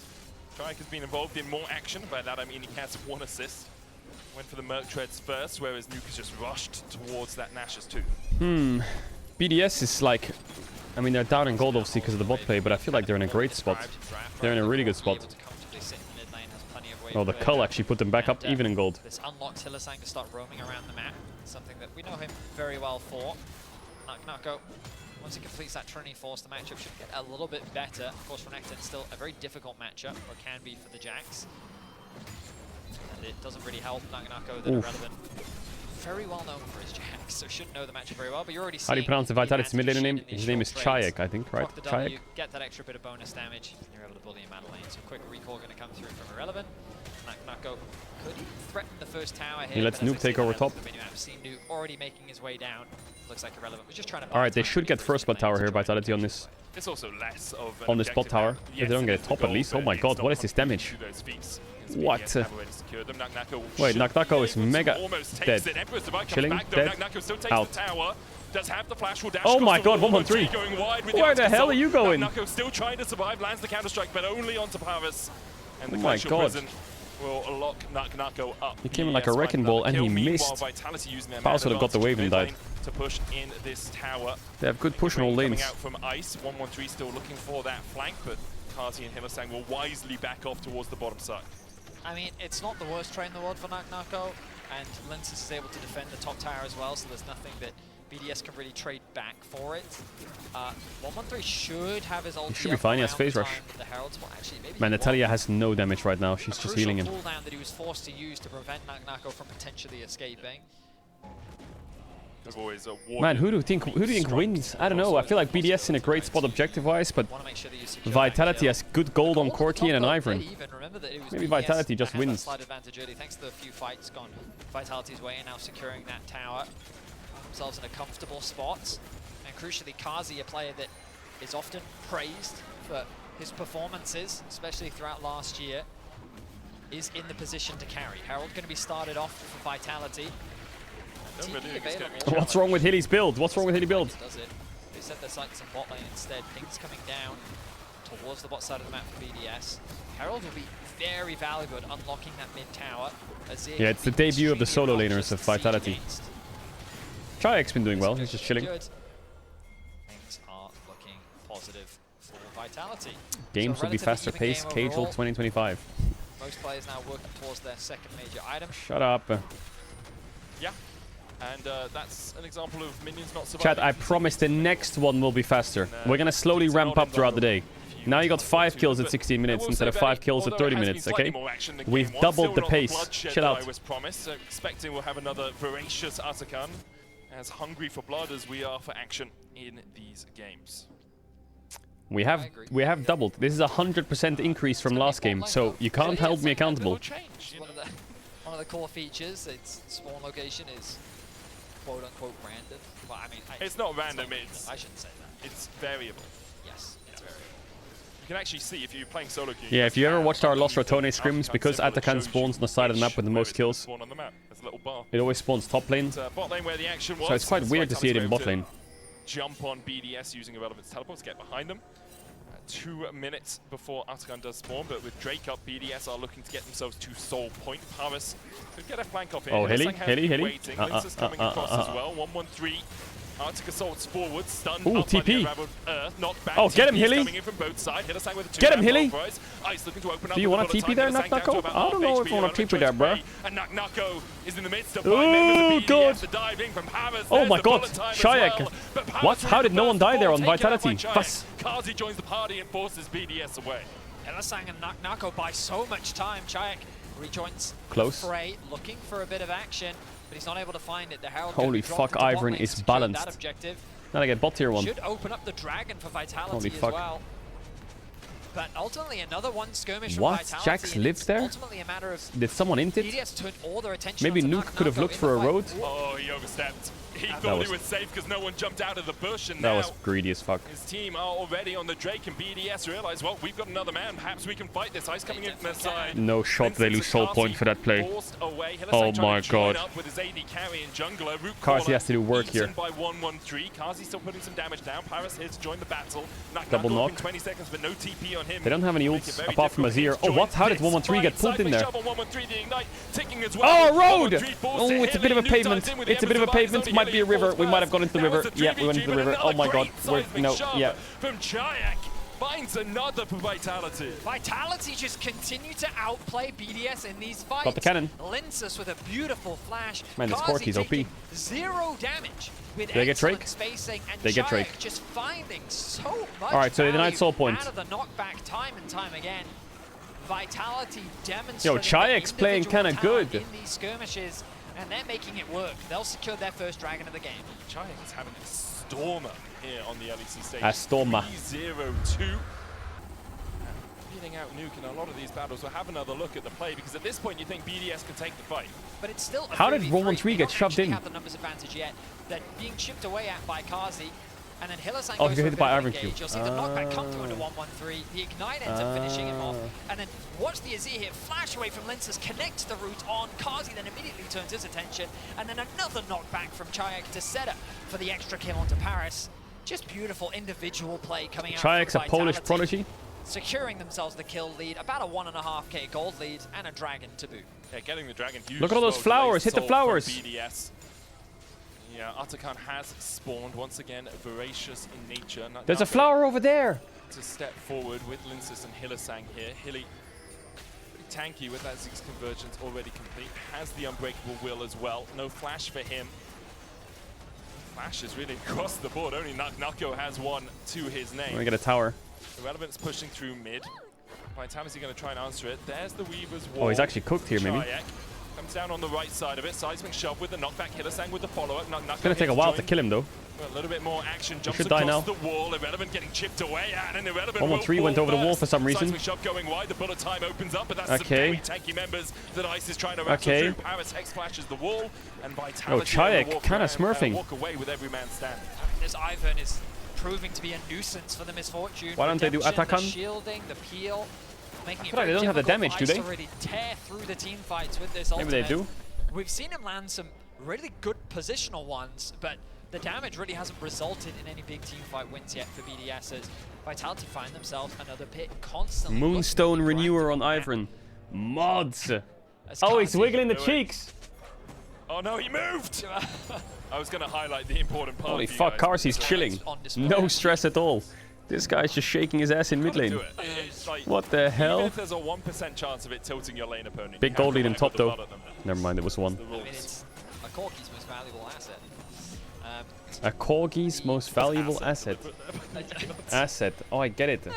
Chayak has been involved in more action. By that I mean he has 1 assist. Went for the Merc Treads first, whereas Nuke has just rushed towards that Nash's too. BDS is like... I mean, they're down in gold obviously because of the bot play, but I feel like they're in a great spot. They're in a really good spot. Oh, the cull actually put them back up even in gold. This unlocks Hylissang to start roaming around the map. Something that we know him very well for. Nako, once he completes that Trinity Force, the matchup should get a little bit better. Of course, Renekton's still a very difficult matchup, or can be for the Jax. And it doesn't really help Nako that Irrelevant. Very well known for his Jax, so should know the matchup very well, but you're already seeing... How do you pronounce the Vitality's mid laner name? His name is Chayak, Chayak, I think, right? Chayak? Get that extra bit of bonus damage, and you're able to bully him out of lane. So quick recall going to come through from Irrelevant. Nako could even threaten the first tower here. He lets Nuke take over top. Seen Nuke already making his way down. Looks like Irrelevant was just trying to... Alright, they should get first blood tower here, Vitality on this. It's also less of On this bot tower. If they don't get a top at least. Oh my god, what is this damage? What? Wait, Nako is mega dead. Chilling, dead, out. Oh my god, 113. Where the hell are you going? Nako still trying to survive, lands the counter-strike, but only onto Paris. And the Oh my god. will lock Nako up. He came in like a wrecking ball and he missed. Paris would have got the wave and died. To push in this tower. They have good push in all Coming lanes. out from Ice, 113 still looking for that flank, but Kazi and Hylissang will wisely back off towards the bottom side. I mean, it's not the worst trade in the world for Nako, and Linces is able to defend the top tower as well, so there's nothing that BDS can really trade back for it. 113 should have his ulti. He should be fine, he has phase rush. Man, Natalia has no damage right now, she's just healing him. Cooldown that he was forced to use to prevent Nako from potentially escaping. Man, who do you think wins? I don't know. I feel like BDS in a great spot objective-wise, but Vitality has good gold on Corki and an Ivern. Maybe Vitality just wins. Slight advantage early, thanks to the few fights gone Vitality's way, and now securing that tower. Themselves in a comfortable spot, and crucially, Kazi, a player that is often praised for his performances, especially throughout last year, is in the position to carry. Herald going to be started off for Vitality. TP available. What's wrong with Hilly's build? What's wrong with Hilly build? Does it? They set their sights on bot lane instead. Things coming down towards the bot side of the map for BDS. Herald will be very valuable at unlocking that mid tower. Yeah, it's the debut of the solo laners of Vitality. Chayek's been doing well. He's just chilling. Good. Things are looking positive for Vitality. Games will be faster paced. Caedrel 2025. Most players now working towards their second major item. Shut up. Yeah. And that's an example of minions not surviving. Chat, I promise the next one will be faster. We're gonna slowly ramp up throughout the day. Now you got 5 kills at 16 minutes instead of 5 kills at 30 minutes, okay? We've doubled the pace. Chill out. I was promised, so expecting we'll have another voracious Atakan, as hungry for blood as we are for action in these games. We have doubled. This is a 100% increase from last game, so you can't hold me accountable. One of the core features, its spawn location is quote-unquote random. Well, I mean, it's not random. I shouldn't say that. It's variable. Yes, it's variable. You can actually see if you're playing solo queue. Yeah, if you ever watched our Lost Rotone scrims, because Atakan spawns on the side of the map with the most kills, it always spawns top lane. Bot lane where the action was. So it's quite weird to see it in bot lane. Jump on BDS using Irrelevant's teleports, get behind them. 2 minutes before Atakan does spawn, but with Drake up, BDS are looking to get themselves to Soul Point. Paris could get a flank off here. Oh, Hilly. Links coming across as well. 1-1-3. Arctic Assault's forward, stunned ooh, up TP. by the unraveled Earth, not back. Oh, get him, Hilly. Coming in from both sides. Get him, Hilly. Ice looking to open up. Do you want a TP there, Naknako? I don't know if I want a TP there, bro. And Naknako is in the midst of oh, God. Oh my God. Chayek. Well. What? How did no one die there on Vitality? Kazi joins the party and forces BDS away. Hylissang and Naknako buy so much time. Chayek rejoins close. the fray, looking for a bit of action, but he's not able to find it. The Herald holy fuck, Ivern is balanced. Now I get bot tier 1. Should open up the dragon for Vitality holy as fuck. well. But ultimately another one skirmish what? from Vitality. Jax lived there? Ultimately a matter of did someone int it? BDS turned all their attention maybe Nuke could have looked for a road. Oh, he overstepped. He thought he was safe because no one jumped out of the bush, and that now was greedy as fuck. His team are already on the Drake, and BDS realize, well, we've got another man. Perhaps we can fight this. Ice coming in from their side. No shot, they lose Soul Point for that play. Oh my God. Kazi has to do work here. By 1-1-3. Kazi still putting some damage down. Paris here to join the battle. Double knock. 20 seconds, but no TP on him. They don't have any ults apart from Azir. Oh, what? How did 1-1-3 get pulled in there? Oh, road! Oh, it's a bit of a pavement. It's a bit of a pavement. Might be a river. We might have gone into the river. Yeah, we went into the river. Oh my God. No, yeah. From Chayek finds another for Vitality. Vitality just continue to outplay BDS in these fights. Got the cannon. Linsus with a beautiful flash. Man, this Corki's OP. 0 damage with they get Drake? Spacing, and they get Drake. Just finding so much. All right, so they denied Soul Point. Out of the knockback time and time again. Vitality demonstrating. Yo, Chayek's playing kind of good in these skirmishes, and they're making it work. They'll secure their first dragon of the game. Chayek is having a stormer here on the LEC stage. A stormer. 3-0-2. Beating out Nuke in a lot of these battles. We'll have another look at the play, because at this point you think BDS can take the fight. But it's still a how did 3v3 get shoved in? Have the numbers advantage yet. They're being chipped away at by Kazi. And then Hylissang oh, goes he for hit by Ivern. You'll see the knockback come through into 1-1-3. The Ignite ends up finishing him off. And then watch the Azir here flash away from Linsus, connects the route on. Kazi then immediately turns his attention. And then another knockback from Chayek to set up for the extra kill onto Paris. Just beautiful individual play coming out. Chayek's a Polish prodigy. Securing themselves the kill lead, about a 1.5k gold lead, and a dragon to boot. Yeah, getting the dragon huge. Look at all those flowers, hit the flowers. BDS. Yeah, Atakan has spawned once again, voracious in nature. There's a flower over there. To step forward with Linsus and Hylissang here. Hilly, pretty tanky with that Ziggs convergence already complete. Has the unbreakable will as well. No flash for him. Flash is really across the board. Only Naknako has one to his name. We're gonna get a tower. Irrelevant's pushing through mid. By the time is he going to try and answer it? There's the Weaver's wall. Oh, he's actually cooked here, maybe. Chayek comes down on the right side of it. Seismic shove with the knockback. Hylissang with the follow-up. It's going to take a while to kill him, though. Well, a little bit more action. Jumps should die now. the wall. Irrelevant getting chipped away at, and Irrelevant 1-1-3 went over the wall for some reason. Seismic shove going wide. The bullet time opens up, but that's some very tanky members that Ice is trying to wrestle through. Paris Hex flashes the wall, and Vitality Chayek kind of smurfing. Walk away with every man standing. I mean, this Ivern is proving to be a nuisance for the Misfortune. Why don't they do Atakan? The shielding, the peel, making I feel like they don't have the damage, do they? To really tear through the team fights with this maybe they do. We've seen him land some really good positional ones, but the damage really hasn't resulted in any big team fight wins yet for BDS, as Vitality find themselves another pit constantly. Moonstone Renewer on Ivern. Mods. Oh, he's wiggling the cheeks. Oh no, he moved! I was going to highlight the important part. Holy fuck, Carsey's chilling. No stress at all. This guy's just shaking his ass in mid lane. Like, what the hell? Even if there's a 1% chance of it tilting your lane opponent. Big gold lead in top though. Never mind, it was one. I mean, it's a Corki's most valuable asset. A Corgi's most valuable asset. Asset. Oh, I get it.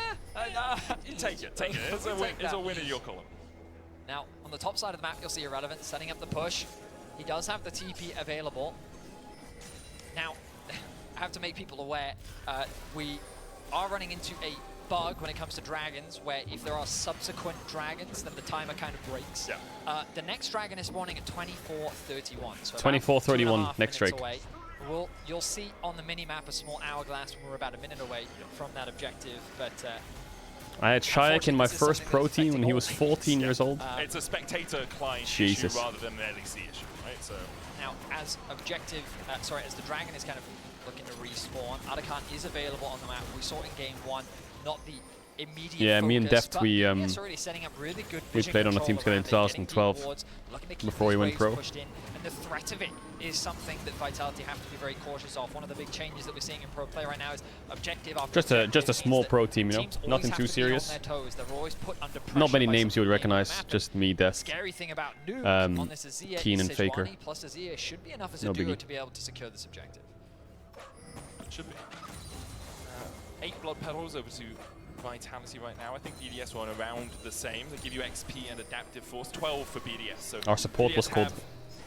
You take it, take it. It's a win in your column. Now, on the top side of the map, you'll see Irrelevant setting up the push. He does have the TP available. Now, I have to make people aware, we are running into a bug when it comes to dragons, where if there are subsequent dragons, then the timer kind of breaks. Yeah. The next dragon is spawning at 24:31. So 24:31, next Drake. You'll see on the mini-map a small hourglass when we're about a minute away from that objective, but I had Shayak in my first pro team when he was 14 years old. It's a spectator client issue rather than an LEC issue, right? So now, as objective, as the dragon is kind of looking to respawn, Atakan is available on the map. We saw in game 1, not the immediate focus, me and Deft, we setting up really good played on a team together in 2012 before we went pro. And the threat of it is something that Vitality have to be very cautious of. One of the big changes that we're seeing in pro play right now is objective after just a small pro team, you know, nothing too serious. Not many names you would recognize, just me, Deft, scary thing about Nuke on this Azir, Keen and Faker. Plus Azir should be enough as a duo to be able to secure this objective. Should be. 8 blood petals over to Vitality right now. I think BDS were around the same. They give you XP and adaptive force. 12 for BDS. So our support BDS was called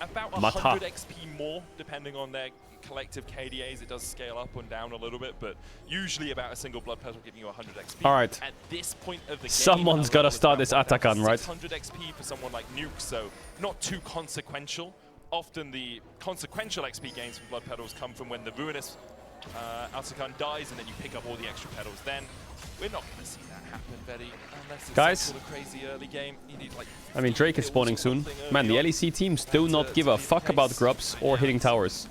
about 100 XP more, depending on their collective KDAs. It does scale up and down a little bit, but usually about a single blood petal giving you 100 XP. All right. At this point of the game, someone's got to start this Atakan, right? 600 XP for someone like Nuke, so not too consequential. Often the consequential XP gains from blood petals come from when the Ruinous Atakan dies and then you pick up all the extra petals. Then we're not going to see that happen, Betty, unless it's guys, sort of crazy early game. You need, like, I mean, Drake is spawning soon. Man, the LEC teams do not give a fuck about grubs or hitting towers.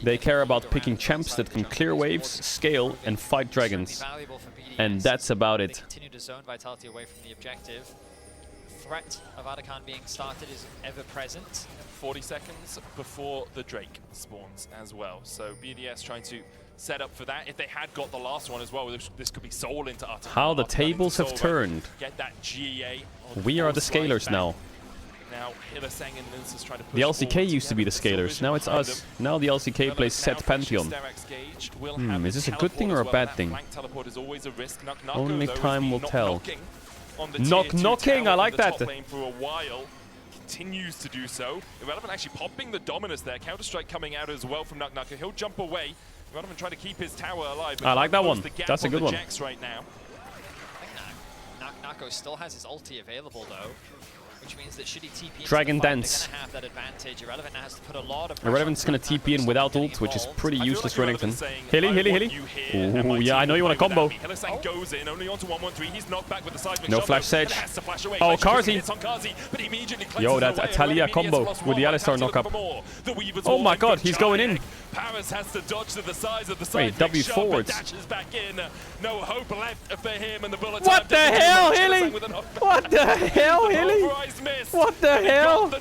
They care about picking champs that can clear waves, scale, and fight dragons. And that's about it. They continue to zone Vitality away from the objective. Threat of Atakan being started is ever present. 40 seconds before the Drake spawns as well. So BDS trying to set up for that. If they had got the last one as well, this could be soul into Atakan. How the tables have turned. Get that GA. We are the scalers now. Now Hillisang and Lince is trying to push the LCK used to be the scalers. Now it's us. Now the LCK plays set Pantheon. Is this a good thing or a bad thing? Only time will tell. Knock knocking, I like that. Continues to do so. Irrelevant actually popping the Dominus there. Counter-strike coming out as well from Nuck. He'll jump away. Irrelevant trying to keep his tower alive. I like that one. That's a good one. Right now. I think Nako still has his ulti available though, which means that should he TP into Dragon the fight, Dance. they're gonna have that advantage. Irrelevant now has to put a lot of Irrelevant's gonna TP in without ult, which is pretty useless for Renekton. Hilly. Ooh, yeah, I know you want a combo. Goes in, only onto 113. He's knocked back with the seismic no shot, flash Sage. Oh, Carzy. Yo, that Atalia combo with the Alistar knockup. Oh my god, he's going in. Paris has to dodge to the size of the wait, W forwards. Back in. No hope left for him, and the bullet what the hell, Hilly? What the hell, Hilly? What the hell?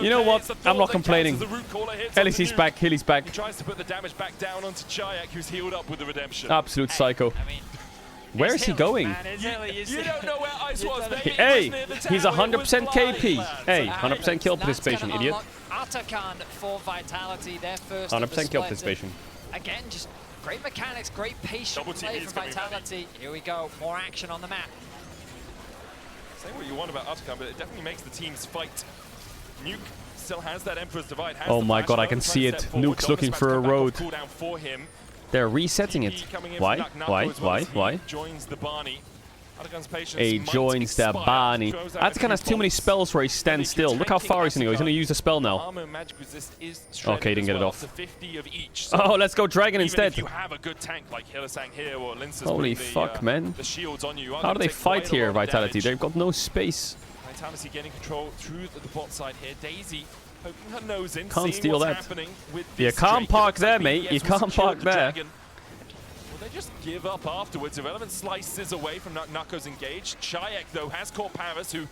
You know what? I'm not complaining. LEC's back, Hilly's back. He tries to put the damage back down onto Chayak, who's healed up with the redemption. Absolute psycho. I mean, where is he going? You don't know where Ice was, baby. Hey, he's 100% KP. Hey, 100% kill participation, idiot. Atakan for Vitality, their first 100% kill participation. Again, just great mechanics, great patient play for Vitality. Here we go, more action on the map. Say what you want about Atakan, but it definitely makes the teams fight. Nuke still has that Emperor's Divide. Oh my god, I can see it. Nuke's looking for a road. They're resetting it. Why? Joins the Barney. He joins the Barney. Atakan has too many spells where he stands still. Look how far he's going to go. He's going to use a spell now. Okay, he didn't get it off. Oh, let's go Dragon instead. Holy fuck, man. How do they fight here, Vitality? They've got no space. Vitality getting control through the bot side here. Daisy Poking her nose in, Can't seeing steal what's that. happening with You this can't Drake. park It looks there, like mate. BDS You will can't secure park the there. dragon. Will they just give up afterwards? Irrelevant slices away from Nako's engaged. Chayek, though, has caught Paris, who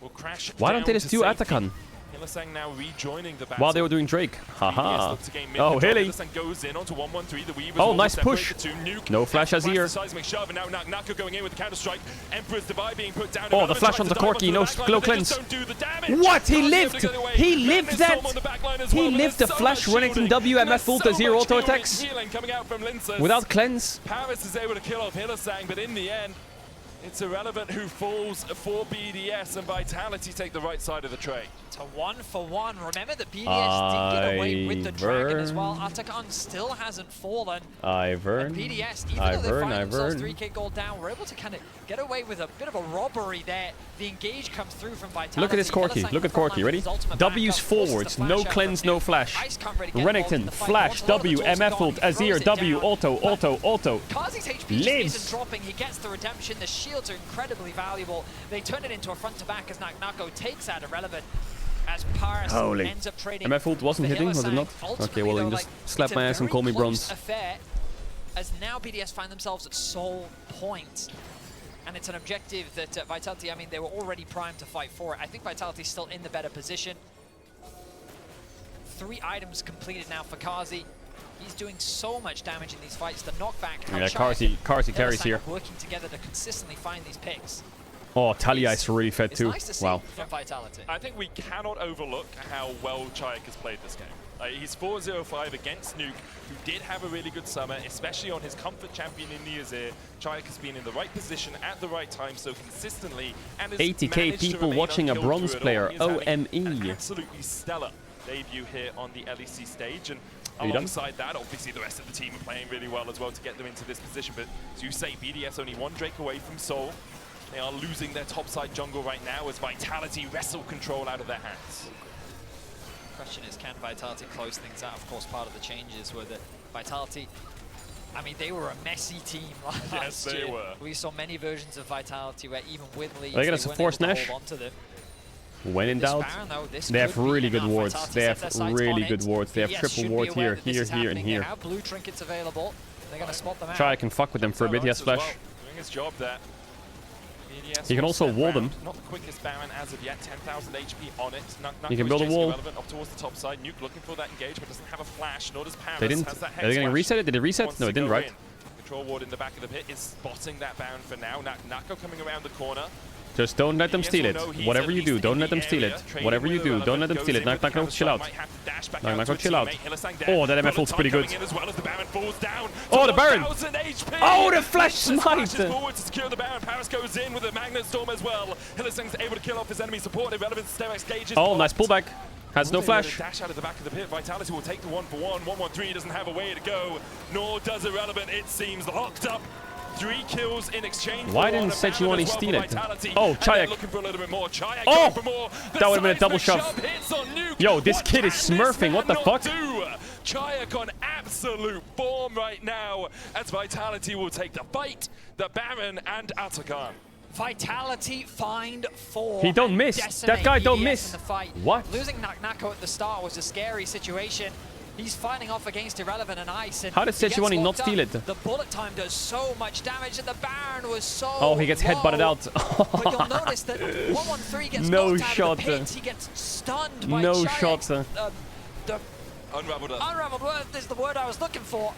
will crash. Why don't they down just to do safety. Atakan? Hylissang now rejoining the battle. While they were doing Drake. Haha. Oh, Hilly. Goes in onto 1-1-3. The Weavers Oh, will nice separate push. the two. Nuke No flash as here. seismic shove, and now Nako going in with the counter strike. Emperor's Divide being put down. Oh, the flash onto Corki. No glow cleanse. What? He lived! He lived that! He lived the flash Renekton WMF ult to 0 auto attacks. Without cleanse. Paris is able to kill off Hylissang, but in the end, it's Irrelevant who falls for BDS, and Vitality take the right side of the tray. To 1-for-1. Remember that BDS did get away with the dragon as well. Atakan still hasn't fallen. Ivern. BDS, even though they find themselves 3k gold down, were able to kind of get away with a bit of a robbery there. The engage comes through from Vitality. Look at this Corki. Look at Corki. Ready? W's forwards. No cleanse, no flash. Renekton, flash, W, MF ult, Azir, W, auto. Kazi's HP Lives. isn't dropping. He gets the redemption. The shields are incredibly valuable. They turn it into a front to back as Nako takes out Irrelevant. As Paris ends up trading. MF ult wasn't hitting, was it not? Okay, well, then just slap my ass and call me bronze. Affair, as now BDS find themselves at sole point. And it's an objective that Vitality, I mean, they were already primed to fight for it. I think Vitality's still in the better position. 3 items completed now for Kazi. He's doing so much damage in these fights. The knockback. Yeah, Kazi carries here. Working together to consistently find these picks. Oh, Talia is really fed too. Nice to see Wow. from Vitality. I think we cannot overlook how well Chayek has played this game. He's 4-0-5 against Nuke, who did have a really good summer, especially on his comfort champion in Niazir. Chayek has been in the right position at the right time so consistently, and has 80k people watching a bronze player. OME. An absolutely stellar debut here on the LEC stage, and alongside that, obviously the rest of the team are playing really well as well to get them into this position. But as you say, BDS only 1 Drake away from Seoul. They are losing their topside jungle right now as Vitality wrestle control out of their hands. Question is, can Vitality close things out? Of course, part of the changes were that Vitality, I mean, they were a messy team last year. Yes, they were. We saw many versions of Vitality where even with leads, Are they they gonna weren't force able to Nash? hold on to them. When in doubt, they have really good wards. They have really good wards. They have triple ward here, here, and here. They have blue trinkets available. They're going to spot them out. Try can fuck with them for a bit. He has flash. Doing his job there. He can also wall them. Not the quickest Baron as of yet. 10,000 HP on it. He can build a wall. Up towards the top side. Nuke looking for that engagement. Doesn't have a flash. Nor does Paris. They didn't. Are they going to reset it? Did it reset? No, it didn't. Right. Control ward in the back of the pit is spotting that Baron for now. Nako coming around the corner. Just don't let them steal it. Whatever you do, don't let them steal it. Whatever you do, don't let them steal it. Nako, chill out. Nako, chill out. Oh, that MF ult's pretty good. Oh, the Baron! Oh, the flash smite! Forward to secure the Baron. Paris goes in with a Magnet Storm as well. Hylissang's able to kill off his enemy support. Irrelevant Sterex gauges. Oh, nice pullback. Has no flash. Dash out of the back of the pit. Vitality will take the 1-for-1. 1-1-3 doesn't have a way to go. Nor does Irrelevant. It seems locked up. 3 kills in exchange. Why didn't Sejuani steal it? Oh, Chayek. Looking for a little bit more. Chayek oh, for more. That would have been a double shove. Yo, this kid is smurfing. What the fuck? Chayek on absolute form right now as Vitality will take the fight. The Baron and Atakan. Vitality find 4. He don't miss. That guy don't miss. What? Losing Nako at the start was a scary situation. He's fighting off against Irrelevant and Ice. And how did Sejuani not steal it? The bullet time does so much damage, and the Baron was so oh, he gets headbutted out. But you'll notice that 1-1-3 gets no knocked shot. Out of the pit. He gets stunned by no Chayek. shot. The unraveled word is the word I was looking for.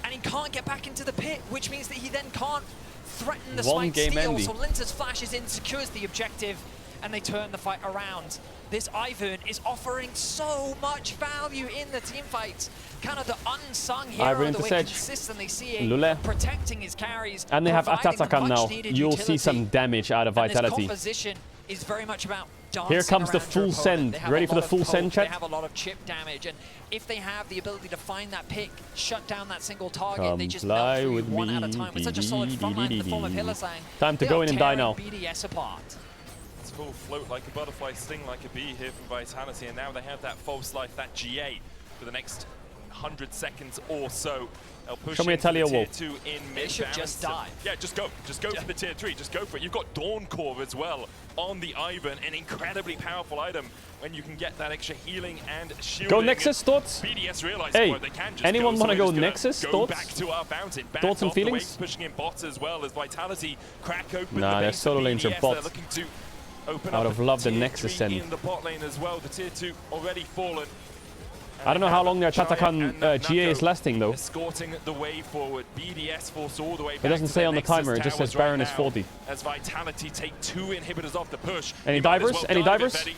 And he can't get back into the pit, which means that he then can't threaten the smite steal. So Linter's flashes in, secures the objective, and they turn the fight around. This Ivern is offering so much value in the team fights. Kind of the unsung hero that we're consistently seeing, protecting his carries. And they have Atakan now. You'll see some damage out of Vitality. This composition is very much about dancing. Here comes the full send. Ready for the full send, chat? They have a lot of chip damage, and if they have the ability to find that pick, shut down that single target, they just melt through one at a time. With such a solid frontline in the form of Hylissang, time to go in and die now. BDS apart. Full float like a butterfly, sting like a bee here from Vitality, and now they have that false life, that GA for the next 100 seconds or so. Show me a Talia wall. Tier 2 in mid. They should just die. Yeah, just go. Just go for the tier 3. Just go for it. You've got Dawn Core as well on the Ivan, an incredibly powerful item when you can get that extra healing and shielding. Go Nexus, thoughts? BDS realized Hey, they can just anyone go, want to so go just Nexus, go thoughts? back to our fountain. Back Thoughts and off the feelings? waves, pushing in bots as well as Vitality crack open Nah, the their base solo of lanes are BDS. bots. They're looking to open I would up have loved the tier Nexus 3 send. in the bot lane as well. The tier 2 already fallen. I don't know how long their Chatakan GA is lasting though. Escorting the way forward. BDS force all the way back. It doesn't to say their on the Nexus timer, it just says towers Baron right is now 40. As Vitality take 2 inhibitors off the push. Any You might as divers? well Any dive it, divers? Betty.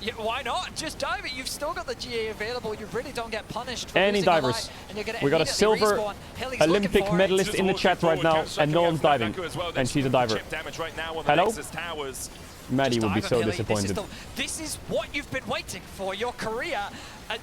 Yeah, why not? Just dive it. You've still got the GA available. You really don't get punished for Any losing a divers? life, and you're gonna We got a immediately silver respawn. Hilly's Olympic looking for it. medalist in the chat right now, and no one's diving. And she's a diver. Chip damage right now on the Hello? Nexus towers. Maddie Just would be dive so him, Hilly. disappointed. This is what you've been waiting for. Your career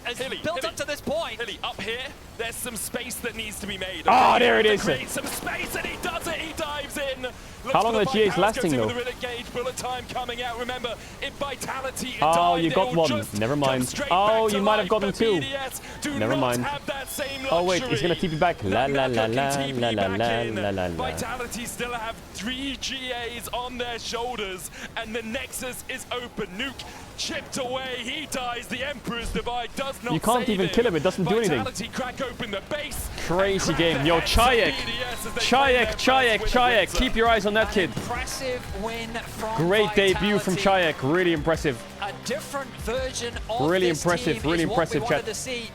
has Hilly, built Hilly. up to this point. Hilly, up here, there's some space that needs to be made. Ah, Okay, there you it have to is. create some space, and he does it. He dives in. Looks How long for are the the GAs fight. Powers lasting, goes in though? with the Riddick Gauge, bullet time coming out. Remember, if Vitality Oh, died, you they got will one. just Never come mind. straight Oh, back to you might have life, gotten but 2. BDS do Never not mind. have that same Oh wait, he's gonna luxury. TP back. La la la Naka la can TP la la back la in. la la la. Vitality still have 3 GAs on their shoulders, and the Nexus is open. Nuke chipped away. He dies. The Emperor's Divide does not You can't save even kill him. It doesn't do anything. Vitality crack open the base. Crazy and game. crack Yo, the Chayek. BDS as they Chayek, play their first Chayek, win of Chayek. Windsor. Keep your eyes on that kid. Impressive win from Great debut from Vitality. Chayek. Really impressive. A different version of Really this impressive, team really is impressive, what we wanted chat. to see,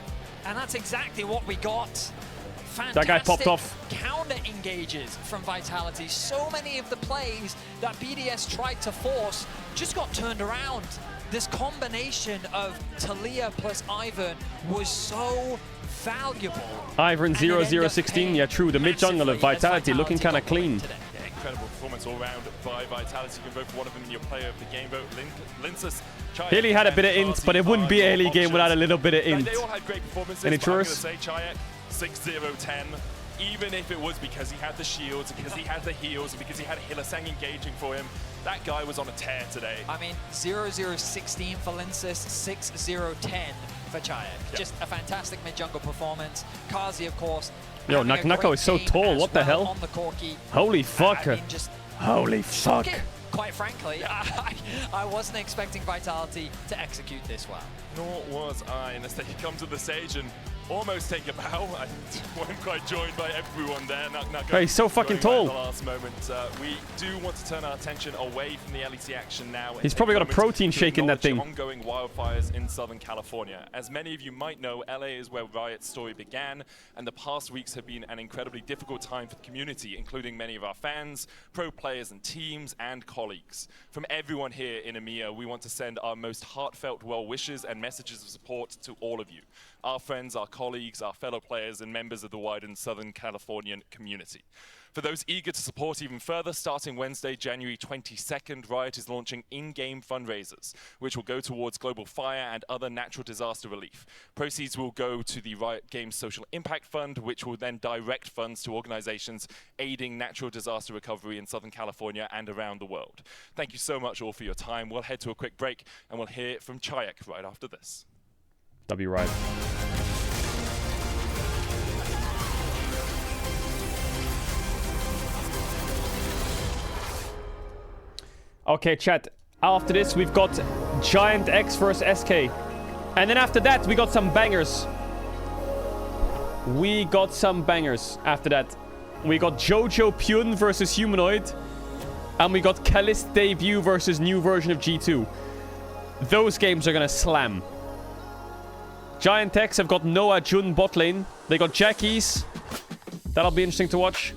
and that's exactly what we got. Fantastic That guy popped off. counter engages from Vitality. So many of the plays that BDS tried to force just got turned around. This combination of Talia plus Ivan was so valuable. Ivan And it ended 0016. up Yeah, true. The mid jungle of massively as Vitality looking kind of got played clean. today. Yeah, incredible performance all round by Vitality. You can vote for one of them in your player of the game vote. Linsus, Chayek, Hilly had a bit of and int, but it wouldn't be a Hilly game without a little bit of int. They all had great performances. Any but I'm going to churros? say Chayek 6-0-10. Even if it was because he had the shields, because he had the heals, and because he had Hillisang engaging for him, that guy was on a tear today. I mean, 0-0-16 for Linsus, 6-0-10 for Chayek. Yeah. Just a fantastic mid-jungle performance. Kazi, of course. Yo, having a Nako great is so game tall. as What the well hell? On the Corki. Holy fuck. I mean, just Holy fuck. shocking, quite frankly. I wasn't expecting Vitality to execute this well. Nor was I, unless they come to the stage and almost take a bow. I wasn't quite joined by everyone there. Hey, he's so fucking joining tall. right at the last moment. We do want to turn our attention away from the LEC action now. He's probably got a protein shake in that thing. Ongoing wildfires in Southern California. As many of you might know, LA is where Riot's story began, and the past weeks have been an incredibly difficult time for the community, including many of our fans, pro players and teams, and colleagues. From everyone here in EMEA, we want to send our most heartfelt well wishes and messages of support to all of you. Our friends, our colleagues, our fellow players, and members of the widened Southern Californian community. For those eager to support even further, starting Wednesday, January 22nd, Riot is launching in-game fundraisers, which will go towards global fire and other natural disaster relief. Proceeds will go to the Riot Games Social Impact Fund, which will then direct funds to organizations aiding natural disaster recovery in Southern California and around the world. Thank you so much all for your time. We'll head to a quick break, and we'll hear from Chayek right after this. W Riot. Okay, chat. After this, we've got Giant X versus SK. And then after that, we got some bangers. We got some bangers after that. We got Jojo Pyun versus Humanoid. And we got Calist Debut versus new version of G2. Those games are gonna slam. Giant X have got Noah Jun bot lane. They got Jackies. That'll be interesting to watch.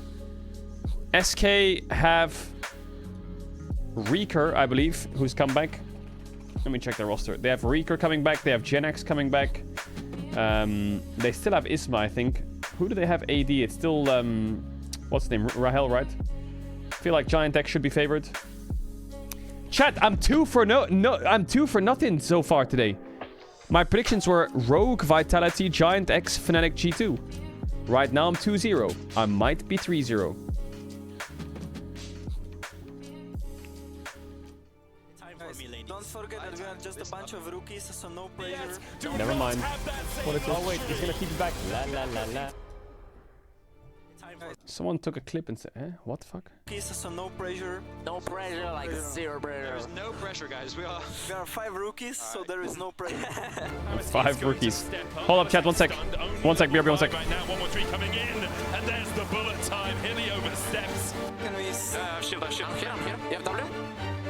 SK have Reeker, I believe, who's come back. Let me check their roster. They have Reeker coming back. They have Genex coming back. They still have Isma, I think. Who do they have AD? It's still, what's his name? Rahel, right? I feel like Giant X should be favored. Chat, I'm two for nothing so far today. My predictions were Rogue, Vitality, Giant X, Fnatic, G2. Right now I'm 2-0. I might be 3-0. Don't forget that we are just a bunch of rookies, so no pressure. Never mind. Oh wait, he's gonna keep it back. La la la la. Someone took a clip and said, what the fuck? So no pressure. No pressure, like zero pressure. There's no pressure, guys. We are 5 rookies, so there is no pressure. 5 rookies. Hold up, chat, 1 sec. 1 sec, BRB, 1 sec. Right now, 1 more 3 coming in, and there's the bullet time. Hilly oversteps. Can we... Shield. Here. You have W?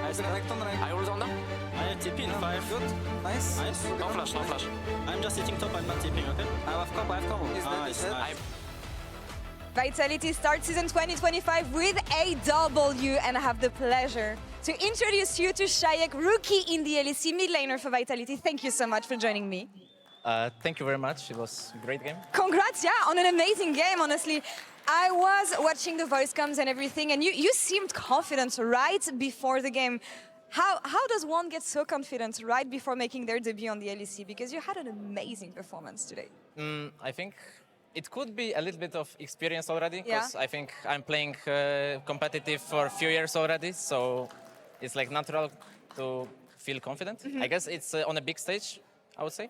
I connect on right. I hold on them. I have TP in 5. Good. Nice. No flash. I'm just hitting top, I'm not tipping, okay? I have combo. Is that? Vitality starts season 2025 with a W, and I have the pleasure to introduce you to Shayak, rookie in the LEC, mid laner for Vitality. Thank you so much for joining me. Thank you very much. It was a great game. Congrats, on an amazing game, honestly. I was watching the voice comms and everything, and you seemed confident right before the game. How does one get so confident right before making their debut on the LEC? Because you had an amazing performance today. I think it could be a little bit of experience already, because I think I'm playing competitive for a few years already, so it's like natural to feel confident. I guess it's on a big stage, I would say.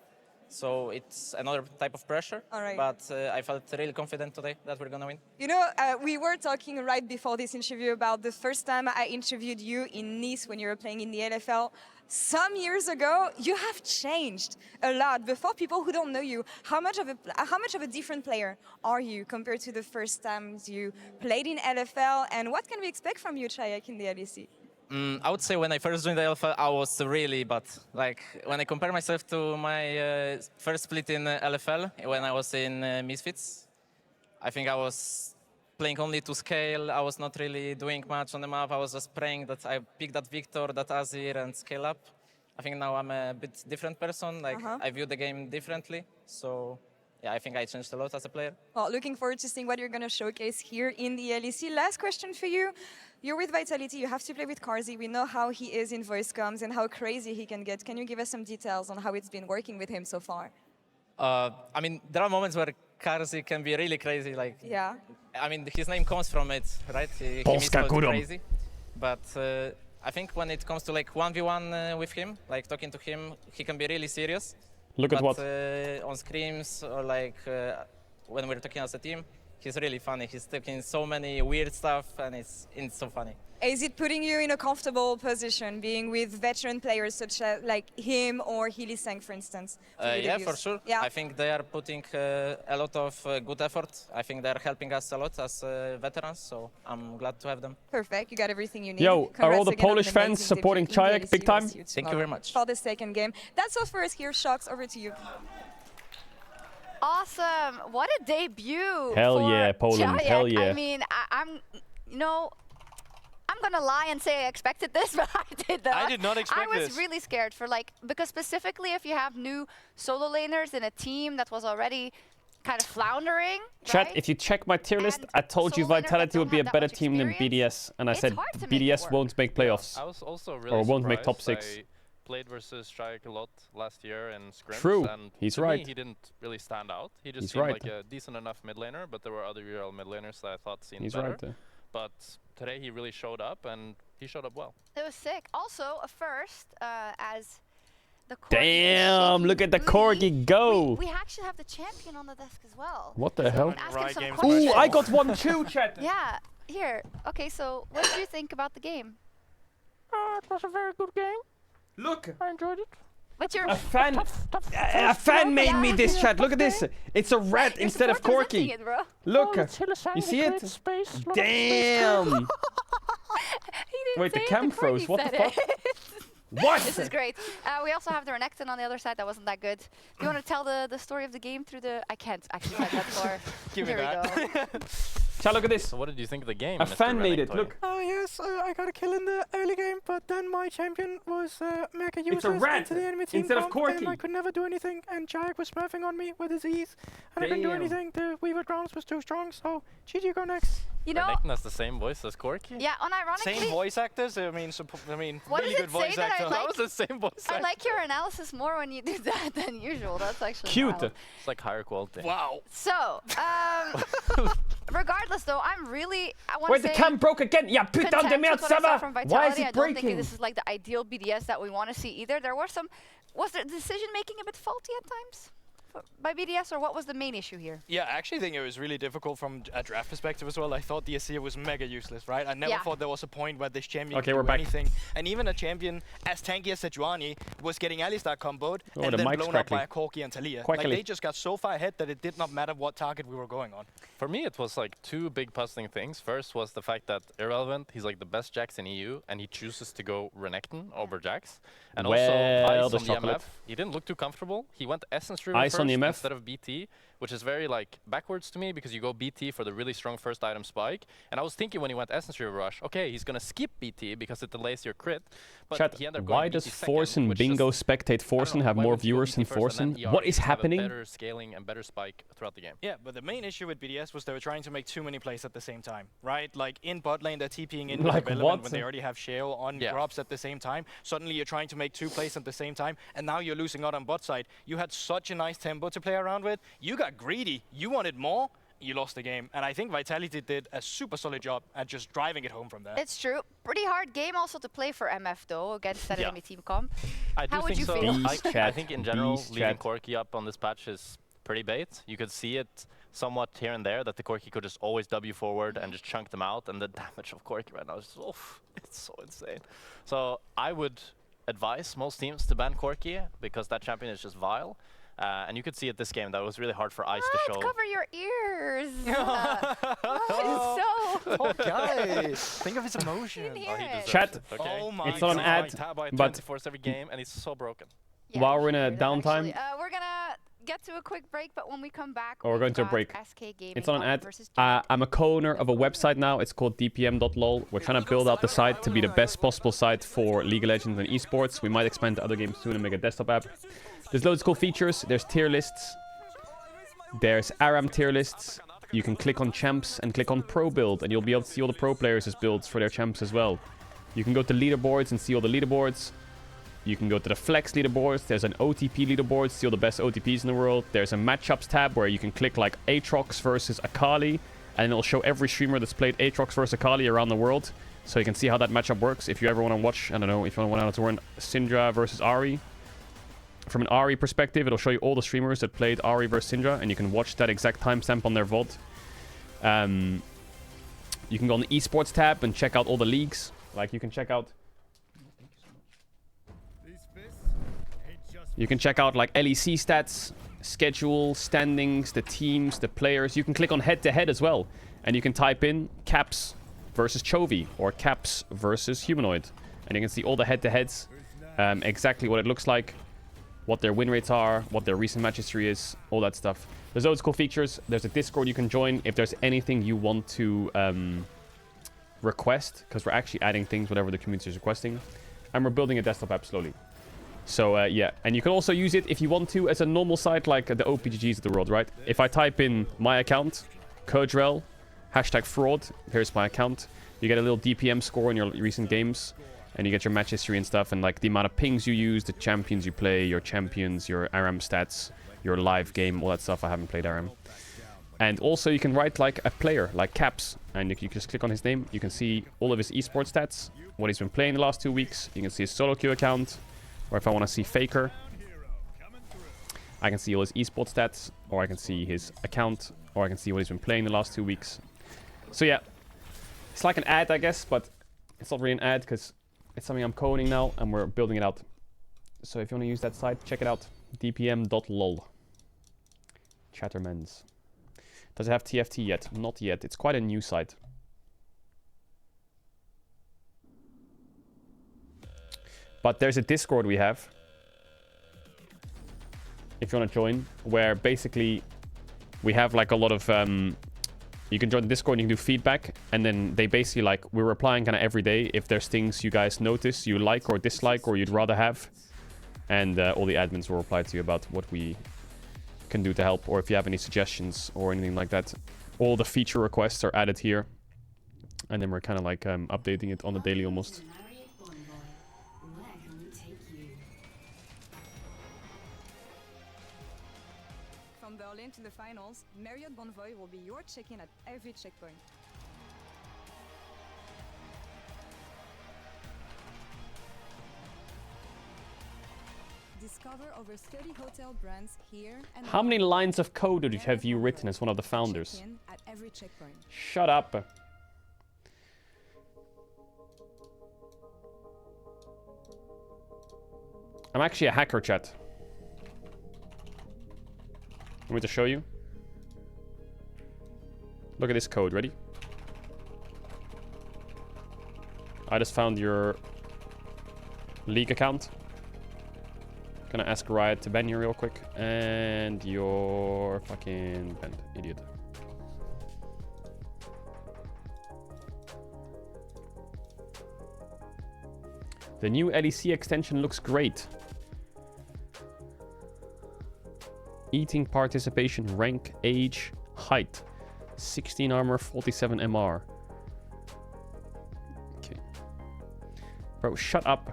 So it's another type of pressure, but I felt really confident today that we're gonna win. You know, we were talking right before this interview about the first time I interviewed you in Nice when you were playing in the LFL. Some years ago, you have changed a lot. But for people who don't know you, how much of a different player are you compared to the first times you played in LFL? And what can we expect from you, Shayak, in the LEC? I would say when I first joined the LFL, I was really bad. Like, when I compare myself to my first split in LFL, when I was in Misfits, I think I was playing only to scale. I was not really doing much on the map. I was just praying that I pick that Victor, that Azir, and scale up. I think now I'm a bit different person. Like, I view the game differently. So, yeah, I think I changed a lot as a player. Well, looking forward to seeing what you're going to showcase here in the LEC. Last question for you. You're with Vitality, you have to play with Caedrel. We know how he is in voice comms and how crazy he can get. Can you give us some details on how it's been working with him so far? I mean, there are moments where Caedrel can be really crazy. Like, I mean, his name comes from it, right? He is crazy. But I think when it comes to like 1v1 with him, like talking to him, he can be really serious. Look at what? On scrims or like when we're talking as a team, he's really funny. He's taking so many weird stuff, and it's so funny. Is it putting you in a comfortable position, being with veteran players such as like him or Hylissang, for instance? Yeah, for sure. Yeah. I think they are putting a lot of good effort. I think they're helping us a lot as veterans, so I'm glad to have them. Perfect. You got everything you need. Yo, Congrats are all the Polish fans supporting Shayak big time? Thank you very much. For the second game. That's all for us here. Shocks, over to you. Awesome. What a debut. Hell yeah, Poland. Shayak. Hell yeah. I mean, I'm gonna lie and say I expected this, but I did not. I did not expect this. I was really scared for because specifically if you have new solo laners in a team that was already kind of floundering. Chat, right? if you check my tier list, I told you Vitality would be a better team than BDS, and I said BDS won't make playoffs. I was also really or won't make top surprised. 6. I played versus Shayak a lot last year in scrims. True, and he's to right. Me, he didn't really stand out. He just seemed like a decent enough mid laner, but there were other real mid laners that I thought seemed better. Right. But today he really showed up, and he showed up well. It was sick. Also, a first as the Corgi. Damn, look at the Corgi go. We actually have the champion on the desk as well. What the hell? Ooh, I got 1-2, chat. Yeah, here. Okay, so what did you think about the game? It was a very good game. Look. I enjoyed it. What's your a fan made me this, chat. Look at this. It's a rat instead of Corki. Look. You see it? Damn. Wait, the cam froze. What the fuck? What? This is great. We also have the Renekton on the other side. That wasn't that good. Do you want to tell the story of the game through the... I can't actually type that for... Give me that. Chat, look at this. So what did you think of the game? A fan made it. Look. Oh yes, I got a kill in the early game, but then my champion was mega useless into the enemy team instead of Corki. and I could never do anything, and Shayak was smurfing on me with his E's, and I couldn't do anything. The Weaver Grounds was too strong, so GG, go next. You know, Renekton has the same voice as Corki. Yeah, unironically. Same voice actors. I mean, what really does good it say voice that actor. I like? That was the same voice actor. I like your analysis more when you do that than usual. That's actually cute. Wild. It's like higher quality. Wow. So, Regardless, though, I want Wait, to the say cam broke again. Yeah, putain de merde, ça va. Why is it I don't breaking? think this is like the ideal BDS that we want to see either. Was the decision making a bit faulty at times by BDS, or what was the main issue here? Yeah, I actually think it was really difficult from a draft perspective as well. I thought the Asir was mega useless, right? I never thought there was a point where this champion could do anything. And even a champion as tanky as Sejuani was getting Alistar comboed and then blown up by a Corki and Talia. Like, they just got so far ahead that it did not matter what target we were going on. For me, it was like two big puzzling things. First was the fact that Irrelevant, he's like the best Jax in EU, and he chooses to go Renekton over Jax. And also, Ice on the MF, he didn't look too comfortable. He went Essence River first instead of BT, which is very like backwards to me because you go BT for the really strong first item spike. And I was thinking when he went Essence River Rush, okay, he's gonna skip BT because it delays your crit. But Chat, he ended up going why does BT Forsen Bingo spectate Forsen have more viewers than Forsen? What is happening? Better scaling and better spike throughout the game. Yeah, but the main issue with BDS was they were trying to make too many plays at the same time, right? Like in bot lane, they're TPing in like when they already have Shale on drops at the same time. Suddenly you're trying to make 2 plays at the same time, and now you're losing out on bot side. You had such a nice tempo to play around with. You got greedy. You wanted more. You lost the game. And I think Vitality did a super solid job at just driving it home from there. It's true. Pretty hard game also to play for MF, though, against that enemy team comp. How would you feel? I think in general, leaving Corki up on this patch is pretty bait. You could see it somewhat here and there, that the Corki could just always W forward and just chunk them out, and the damage of Corki right now is just, it's so insane. So I would advise most teams to ban Corki, because that champion is just vile. And you could see it this game that it was really hard for Ice to show. Cover your ears! Poor guy! Think of his emotion. Chat, it's not an ad, but every game, and he's so broken. Yeah, while we're in a downtime, we're gonna get to a quick break, but when we come back, we're going to a break. It's not an ad. I'm a co-owner of a website now. It's called dpm.lol. We're trying to build out the site to be the best possible site for League of Legends and esports. We might expand to other games soon and make a desktop app. There's loads of cool features. There's tier lists. There's ARAM tier lists. You can click on champs and click on pro build, and you'll be able to see all the pro players' builds for their champs as well. You can go to leaderboards and see all the leaderboards. You can go to the flex leaderboards. There's an OTP leaderboard, see all the best OTPs in the world. There's a matchups tab where you can click like Aatrox versus Akali, and it'll show every streamer that's played Aatrox versus Akali around the world, so you can see how that matchup works. If you ever want to watch, I don't know, if you want to run Syndra versus Ahri, from an Ahri perspective, it'll show you all the streamers that played Ahri versus Syndra, and you can watch that exact timestamp on their VOD. You can go on the esports tab and check out all the leagues. Like you can check out like LEC stats, schedule, standings, the teams, the players. You can click on head-to-head as well, and you can type in Caps versus Chovy or Caps versus Humanoid, and you can see all the head-to-heads, exactly what it looks like, what their win rates are, what their recent match history is, all that stuff. There's loads of cool features. There's a Discord you can join if there's anything you want to request, because we're actually adding things whatever the community is requesting, and we're building a desktop app slowly. So yeah, and you can also use it if you want to as a normal site like the OPGGs of the world, right? If I type in my account, Caedrel, #fraud, here's my account. You get a little DPM score in your recent games, and you get your match history and stuff, and like the amount of pings you use, the champions you play, your champions, your ARAM stats, your live game, all that stuff. I haven't played ARAM. And also you can write like a player, like Caps, and you just click on his name. You can see all of his esports stats, what he's been playing the last 2 weeks. You can see his solo queue account, or if I want to see Faker, I can see all his esports stats, or I can see his account, or I can see what he's been playing the last 2 weeks. So yeah, it's like an ad, I guess, but it's not really an ad because it's something I'm coding now and we're building it out. So if you want to use that site, check it out. dpm.lol. Chattermans. Does it have TFT yet? Not yet. It's quite a new site. But there's a Discord we have, if you want to join, where basically we have like a lot of you can join the Discord and you can do feedback, and then they basically like, we're replying kind of every day if there's things you guys notice you like or dislike or you'd rather have, and all the admins will reply to you about what we can do to help, or if you have any suggestions or anything like that. All the feature requests are added here, and then we're kind of like updating it on the daily almost. from Berlin to the finals, Marriott Bonvoy will be your check-in at every checkpoint. Discover over 30 hotel brands here and How many lines of code have you written as one of the founders? at every checkpoint. Shut up. I'm actually a hacker, chat. Want me to show you? Look at this code. Ready? I just found your league account. Gonna ask Riot to ban you real quick. And you're fucking banned, idiot. The new LEC extension looks great. Eating, participation, rank, age, height. 16 armor, 47 MR. Okay. Bro, shut up.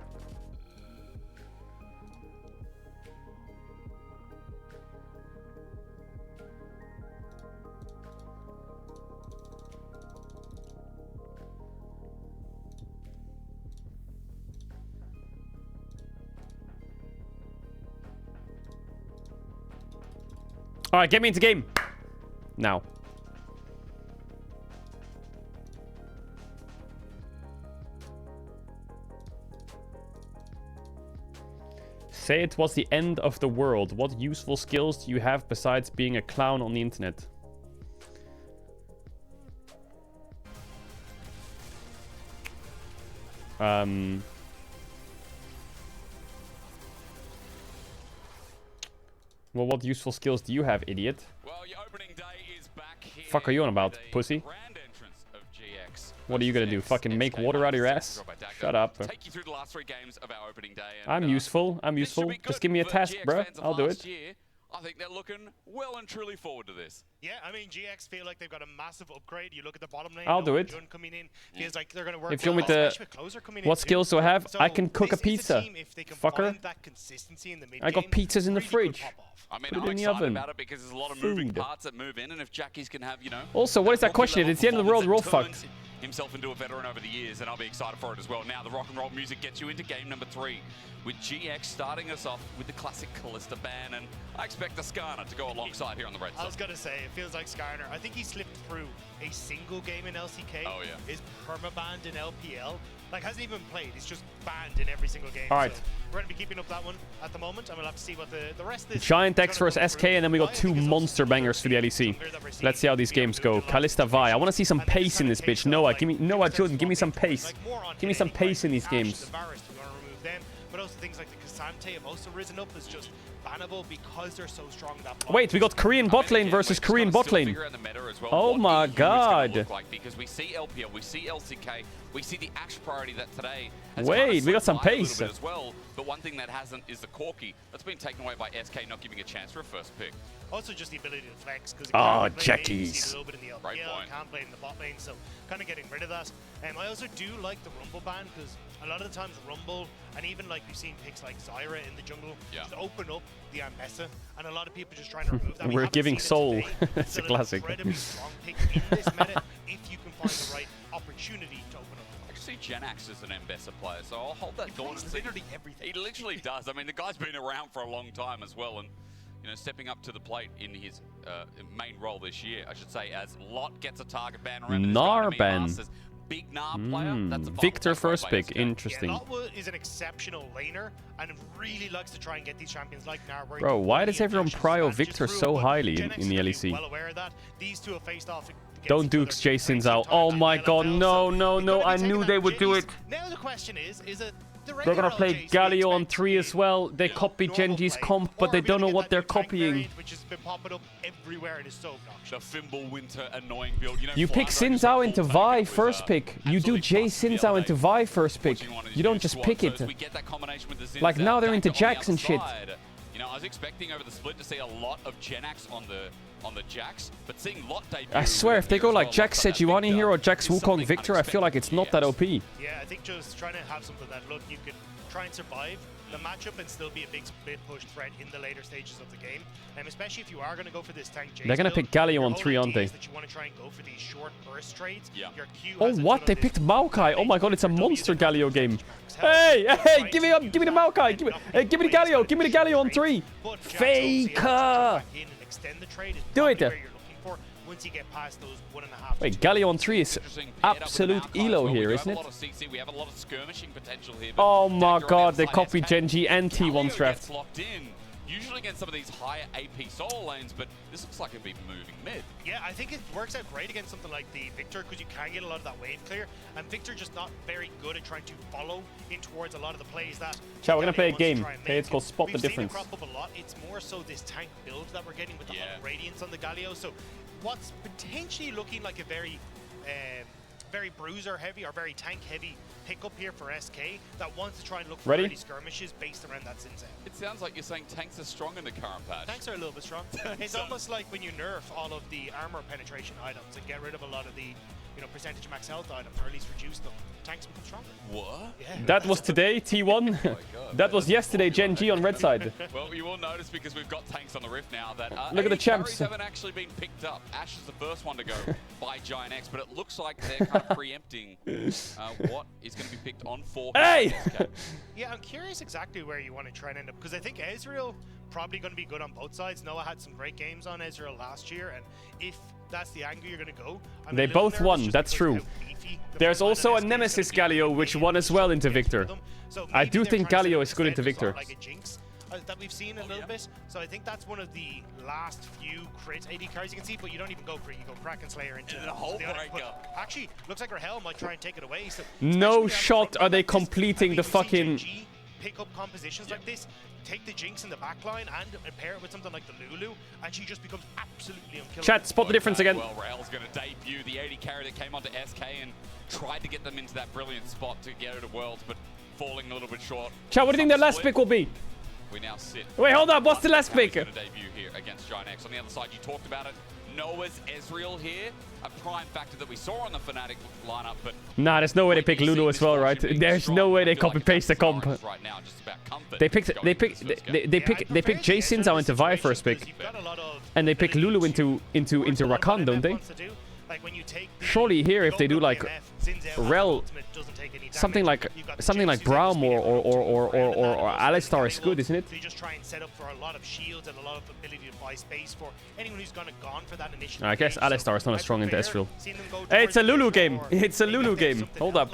Alright, get me into game. Now. Say it was the end of the world. What useful skills do you have besides being a clown on the internet? Well, what useful skills do you have, idiot? Well, your opening day is back here. Fuck are you on about, pussy? Of GX. What are you gonna do? Fucking make water out of your ass? Shut up. Take you through the last 3 games of our opening day. And, I'm useful. I'm useful. Just give me a task, bro. I'll do it. I think they're looking well and truly forward to this. Yeah, I mean, GX feel like they've got a massive upgrade. You look at the bottom lane. I'll do it. Jun coming in feels like they're going to work. If you want me to... What skills do I have? I can cook a pizza. Fucker. I got pizzas in the fridge. I mean, Put it I'm in the excited oven. about it because there's a lot of moving parts that move in, and if Jackie's can have, you know... Also, what is that question? It's the end of the world. We're all fucked. Himself into a veteran over the years, and I'll be excited for it as well. Now the rock and roll music gets you into game number 3, with GX starting us off with the classic Callista ban, and I expect the Skarner to go alongside here on the red side. I was gonna say, it feels like Skarner. I think he slipped through a single game in LCK. Oh yeah. Is perma-banned in LPL. Like, hasn't even played. He's just banned in every single game. All right. So we're gonna be keeping up that one at the moment, and we'll have to see what the rest of this... Giant X versus SK, and then we got 2 monster bangers for the LEC. Let's see how these games go. Kalista Vi. I want to see some pace in this bitch. Noah, Jordan, give me some pace. Give me some pace in these games. But also things like the Cassante have also risen up as just bannable because they're so strong. That Wait, we got Korean bot lane versus Korean bot lane. Oh my god. Because we see LPL, we see LCK, we see the Ash priority that today. Wait, we got some pace. As well, but one thing that hasn't is the Corki. That's been taken away by SK, not giving a chance for a first pick. Also just the ability to flex. Oh, Jackies. A little bit in the LPL, can't play in the bot lane, so kind of getting rid of that. I also do like the Rumble ban because a lot of the times Rumble, and even like we've seen picks like Zyra in the jungle, just open up the Ambessa, and a lot of people just trying to remove that. We're giving Soul. It's a classic. Incredibly strong pick in this meta if you can find the right opportunity to open up. I see Jenax as an Ambessa player, so I'll hold that door and see. Literally everything. He literally does. I mean, the guy's been around for a long time as well, and you know, stepping up to the plate in his main role this year, I should say, as Lot gets a target ban. Narban. Big Nar player. That's a Victor first pick. Interesting. Yeah, Lot is an exceptional laner and really likes to try and get these champions like Nar. Bro, why does everyone prio Victor so highly in the LEC? Well aware of that. These two have faced off. Don't do Jay Sinzao. Oh my god, no, no, no. I knew they would do it. Now the question is it they're gonna play Galio on 3 as well. They copy Genji's comp, but they don't know what they're copying. Which has been popping up everywhere and is so obnoxious. The Fimble Winter annoying build. You pick Sinzao into Vi first pick. You do Jay Sinzao into Vi first pick. You don't just pick it. Like now they're into Jax and shit. You know, I was expecting over the split to see a lot of Jenax on on the Jax, but seeing Lot debut. I swear, if they go like Jax Sejuani here or Jax Wukong Victor, I feel like it's not that OP. Yeah, I think just trying to have something that, look, you could try and survive the matchup and still be a big split push threat in the later stages of the game. And especially if you are going to go for this tank Jace They're going to pick Galio on 3, aren't they? That you want to try and go for these short burst trades. Yeah. Your Q Oh, what? They picked Maokai. Oh my god, it's a monster Galio game. Hey, hey, give me the Maokai. Give me the Galio. Give me the Galio on 3. Faker. Do it. Once you get past those 1.5. Wait, Galio on 3 is absolute elo here, isn't it? We have a lot of skirmishing potential here. Oh my god, they copied Gen G and T1's draft. Locked in. Usually against some of these higher AP solo lanes, but this looks like it'll be moving mid. Yeah, I think it works out great against something like the Victor because you can get a lot of that wave clear, and Victor just not very good at trying to follow in towards a lot of the plays that. Chat, we're gonna play a game. Okay, it's called Spot the Difference. We've seen it crop up a lot. It's more so this tank build that we're getting with the Hollow Radiance on the Galio. So what's potentially looking like a very bruiser heavy or very tank heavy pickup here for SK that wants to try and look for early skirmishes based around that Zinzan. It sounds like you're saying tanks are strong in the current patch. Tanks are a little bit strong. It's almost like when you nerf all of the armor penetration items and get rid of a lot of the percentage max health items, or at least reduce them. Tanks become stronger. What? Yeah. That was today, T1. That was yesterday, Gen G on red side. Well, you will notice because we've got tanks on the rift now that look at the champs. Haven't actually been picked up. Ash is the first one to go by Giant X, but it looks like they're kind of preempting what is going to be picked on for. Hey! Yeah, I'm curious exactly where you want to try and end up because I think Ezreal probably going to be good on both sides. Noah had some great games on Ezreal last year, and if that's the angle you're going to go, they both won. That's true. There's also a Nemesis Galio which won as well into Victor. I do think Galio is good into Victor. Like a Jinx that we've seen a little bit. So I think that's one of the last few crit AD carries you can see, but you don't even go crit. You go Kraken Slayer into the whole breaker. Actually, looks like Rahel might try and take it away. So no shot are they completing the fucking... Pick up compositions like this, take the Jinx in the backline and pair it with something like the Lulu, and she just becomes absolutely unkillable. Chat, spot the difference again. Well, Rael's going to debut the AD carry that came onto SK and tried to get them into that brilliant spot to get out of Worlds, but falling a little bit short. Chat, what do you think their last pick will be? We now sit. Wait, hold up. What's the last pick? Going to debut here against Giant X. On the other side, you talked about it. Noah's Ezreal here, a prime factor that we saw on the Fnatic lineup, but nah, there's no way they pick Lulu as well, right? There's no way they copy paste the comp. Right now, just about comfort. They pick Jason Zhao into Vi first pick, and they pick Lulu into Rakan, don't they? Surely here, if they do like Rel, something like Braum or Alistar is good, isn't it? So you just try and set up for a lot of shields and a lot of ability to buy space for anyone who's gone for that initiative. I guess Alistar is not as strong into Ezreal. Hey, it's a Lulu game. It's a Lulu game. Hold up.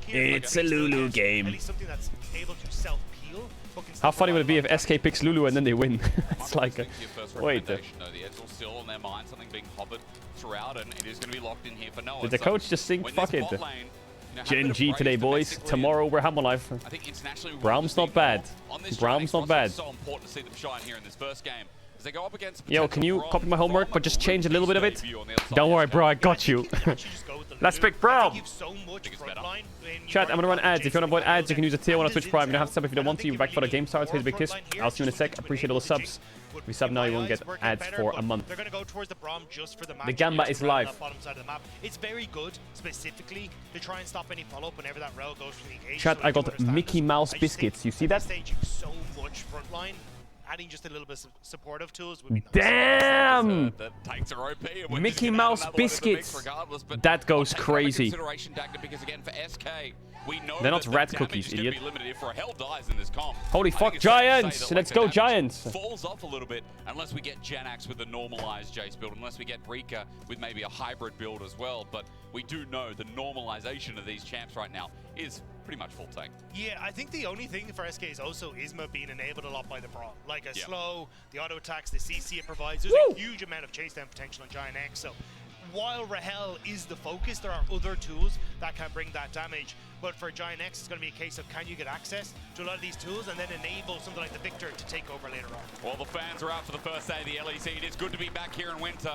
It's a Lulu game. How funny would it be if SK picks Lulu and then they win? It's like, wait. The Ezreal's still on their mind, something being hovered throughout, and it is going to be locked in here for Noah. Did the coach just think, fuck it? Gen G today, boys. Tomorrow we're Hammer Life. Braum's not bad. Braum's not bad. So important to see them shine here in this first game. As they go up against yo, can you copy my homework but just change a little bit of it? Don't worry, bro, I got you. Let's pick Braum. Chat, I'm gonna run ads. If you wanna avoid ads, you can use a tier 1 on Twitch Prime. You don't have to sub if you don't want to. You're back for the game starts. Here's a big kiss. I'll see you in a sec. Appreciate all the subs. If you sub now, you won't get ads for a month. They're gonna go towards the Braum just for the match. The Gamba is live. It's very good, specifically to try and stop any follow-up whenever that Rel goes for the engage. Chat, I got Mickey Mouse biscuits. You see that? So much frontline. Adding just a little bit of supportive tools would be nice. Damn! The tanks are OP. Mickey Mouse biscuits. That goes crazy. Because again, for SK, we know they're not rat cookies, idiot. Holy fuck, Giants! Let's go, Giants! Falls off a little bit unless we get Janax with a normalized Jace build, unless we get Rika with maybe a hybrid build as well. But we do know the normalization of these champs right now is pretty much full tank. Yeah, I think the only thing for SK is also Isma being enabled a lot by the Braum. Like a slow, the auto attacks, the CC it provides. There's a huge amount of chase down potential on Giant X. So while Rahel is the focus, there are other tools that can bring that damage. But for Giant X, it's going to be a case of can you get access to a lot of these tools and then enable something like the Victor to take over later on. Well, the fans are out for the first day of the LEC. It is good to be back here in winter.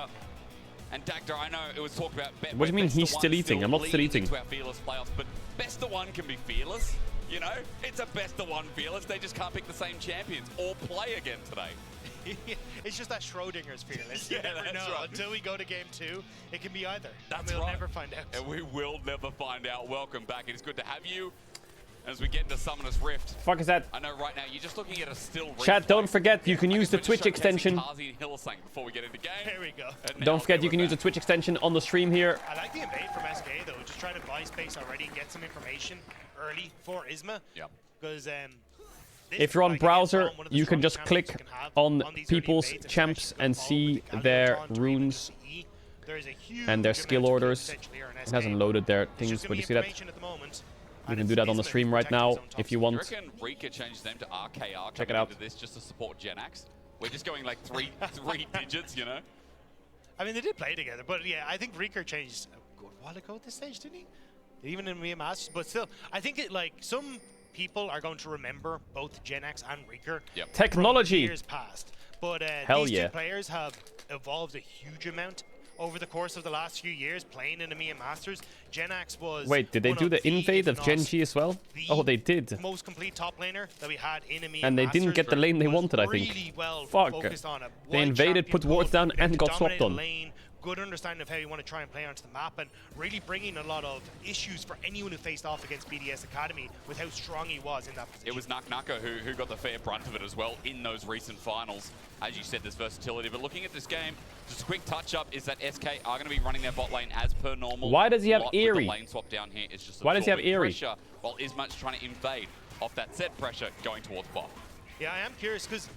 And Dagda, I know it was talked about. What do you mean he's still eating? I'm not still eating. Our fearless playoffs, but best of one can be fearless. You know, it's a best of one fearless. They just can't pick the same champions or play again today. It's just that Schrodinger's fearless. Yeah, You never that's know. right. Until we go to game 2, it can be either. That's and we'll right. never find out. And we will never find out. Welcome back. It is good to have you as we get into Summoner's Rift. Fuck is that? I know right now you're just looking at a still Chat, don't forget you can use the Twitch extension. Caedrel and Hylissang before we get into game. There we go. Don't forget you can use the Twitch extension on the stream here. I like the invade from SK though, just trying to buy space already and get some information early for Isma. Yeah. Because If you're on browser, you can just click on people's champs and see their runes and their skill orders. It hasn't loaded their things, but you see that? You can do that on the stream right now if you want. Do you reckon Rika changed them to RKR? Check it out. Into this just to support Genax? We're just going like three digits, you know? I mean, they did play together, but yeah, I think Rieker changed a good while ago at this stage, didn't he? Even in Mia Masters, but still, I think it like some people are going to remember both Genax and Rieker. Yep. Technology. Years past, but Hell these yeah. two players have evolved a huge amount over the course of the last few years playing in the Mia Masters. Genax was Wait, did they do the invade of Gen G as well? Oh, they did. Most complete top laner that we had in a Mia And they didn't get the lane they wanted, I think. really well Fuck. focused on a They wide invaded, champion put wards pool, down, and got swapped dominated on. lane, good understanding of how you want to try and play onto the map, and really bringing a lot of issues for anyone who faced off against BDS Academy with how strong he was in that position. It was Naka who got the fair brunt of it as well in those recent finals. As you said, there's versatility. But looking at this game, just a quick touch-up is that SK are going to be running their bot lane as per normal. Why does he have Lot with Eerie? The lane swap down here is just Why does he have absorbing Eerie? pressure, while Ismat's trying to invade off that set pressure going towards bot. Yeah, I am curious because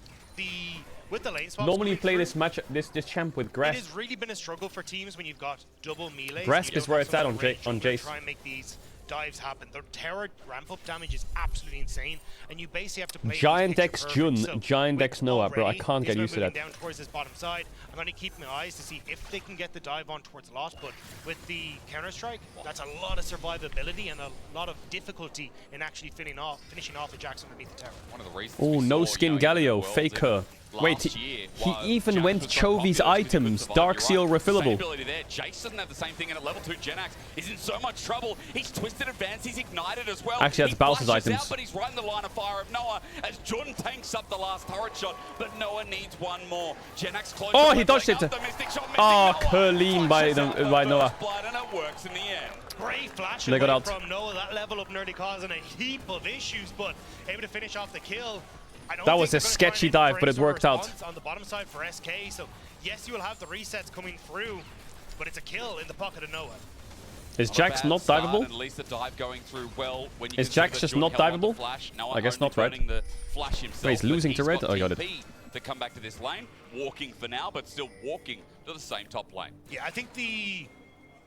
with the lane swaps Normally you coming play through, this match, this champ with it Grass. has really been a struggle for teams when you've got double melee. Grasp is where it's at on Jace. Try and make these dives happen. The terror ramp up damage is absolutely insane, and you basically have to play Giant X perfect. Jun, So Giant X Noah, bro. I already, can't get Isma used to that. moving down towards this bottom side. I'm going to keep my eyes to see if they can get the dive on towards Lot, but with the counter strike, that's a lot of survivability and a lot of difficulty in actually finishing off a Jax underneath the tower. One of the reasons Oh, no skin Galio, faker. Wait, he even went Chovy's items, Dark Seal refillable. There. Jace doesn't have the same thing, and at level 2, Genax is in so much trouble. He's twisted advance, he's ignited as well. Actually, that's Bowser's flashes items. Out, but he's right in the line of fire of Noah as Jun tanks up the last turret shot, but Noah needs one more. Genax close. Oh, he dodged it. Oh, clean by Noah. Blood, and it works in the end. Great flash They got away out. from Noah. That level up nearly causing a heap of issues, but able to finish off the kill. That was a sketchy dive, but it worked out. On the bottom side for SK, so yes, you will have the resets coming through, but it's a kill in the pocket of Noah. Is Jax not diveable? At least the dive going through well when you Is consider Jax that just Jun not held on to diveable? Flash. Noah I guess only not, right? turning the flash himself, Wait, he's losing but to red? got Oh, I got it. TP to come back to this lane, walking for now, but still walking to the same top lane. Yeah, I think the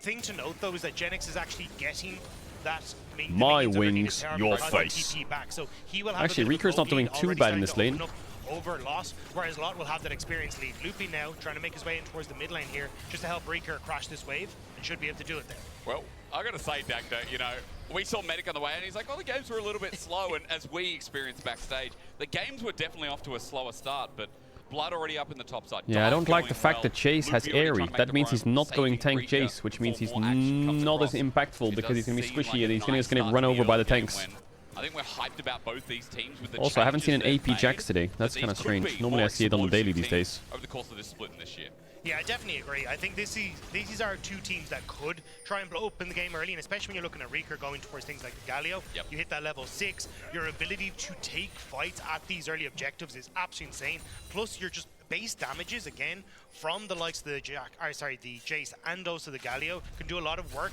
thing to note though is that Genix is actually getting that My wings, your face. back. So he will have Actually, a bit of a Reeker's not goal doing lead too already bad in starting this to lane. open up over Lot, whereas Lot will have that experience lead. Loopy now trying to make his way in towards the mid lane here just to help Reeker crash this wave and should be able to do it there. Well, I gotta say, Dagda, you know, we saw Medic on the way and he's like, well, the games were a little bit slow, and as we experienced backstage, the games were definitely off to a slower start, but Blood already up in the top side. Yeah, I don't like the fact well. that Jace has Loopy already Airy. trying to make That the means he's roam, not going saving tank Rika Jace, which means he's before more action comes not as across. impactful It because he's does going to be seem squishy like and a he's nice going to start run to over the by the early game tanks. when I think we're hyped about both these teams with the Also, I haven't seen an changes AP they've Jax made, today. that That's these kind of could strange. be Normally I more see it on the daily explosive these teams days. over the course of this split in this year. Yeah, I definitely agree. I think these are two teams that could try and blow open the game early, and especially when you're looking at Reeker going towards things like the Galio. Yep. You hit that level 6, your ability to take fights at these early objectives is absolutely insane. Plus, you're just base damages again from the likes of the Jace and also the Galio can do a lot of work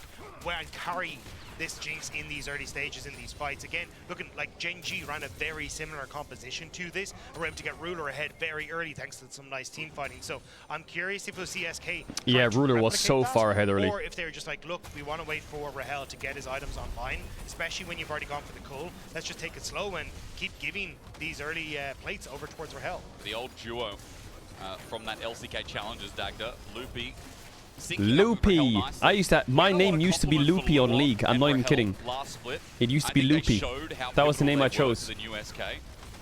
and carry this Jinx in these early stages in these fights. Again, looking like Gen G ran a very similar composition to this. We're able to get Ruler ahead very early thanks to some nice team fighting. So I'm curious if we'll see SK. Yeah, Ruler was replicate so that, far ahead early. Or if they're just like, look, we want to wait for Rahel to get his items online, especially when you've already gone for the cull. Let's just take it slow and keep giving these early plates over towards Rahel. The old duo from that LCK Challengers, Dagda, Loopy. Loopy! I used to. My name used to be Loopy on League. I'm not even kidding. Last split. It used to be Loopy. That was the name I chose. The new SK.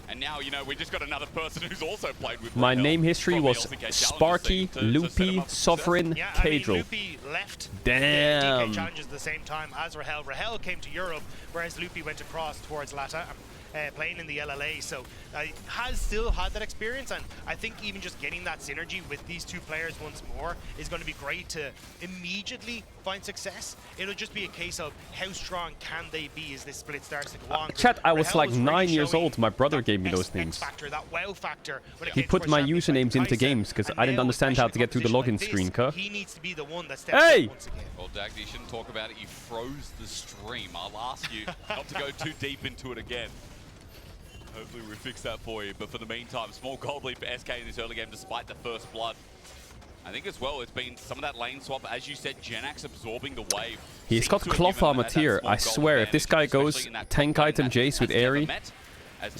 And now, you know, we just got another person who's also played with My Rahel name history from the was LCK Sparky, Challenges to set him Loopy, up for Sovereign, Yeah, Caedrel. I mean, Loopy left Damn. DK Challenges at the same time as Rahel. Rahel came to Europe, whereas Loopy went across towards LATAM. Playing in the LLA, so has still had that experience, and I think even just getting that synergy with these two players once more is going to be great to immediately find success. It'll just be a case of how strong can they be as this split starts to go on. Chat, I was Rahel like really 9 years showing old. My brother gave me X those names. factor, that wow factor when it He came put towards my champions like usernames into Kai'Sa, games because and I didn't now, understand how to especially get through the competition login like screen, this, Kerr. he needs to be the one that steps Hey! up once again. Well, Dagny, you shouldn't talk about it. You froze the stream. I'll ask you not to go too deep into it again. Hopefully we fix that for you. But for the meantime, small gold lead for SK in this early game despite the first blood. I think as well, it's been some of that lane swap. As you said, Jenax absorbing the wave. He's got cloth armor tier. I swear, if this guy goes tank item Jace with Airy,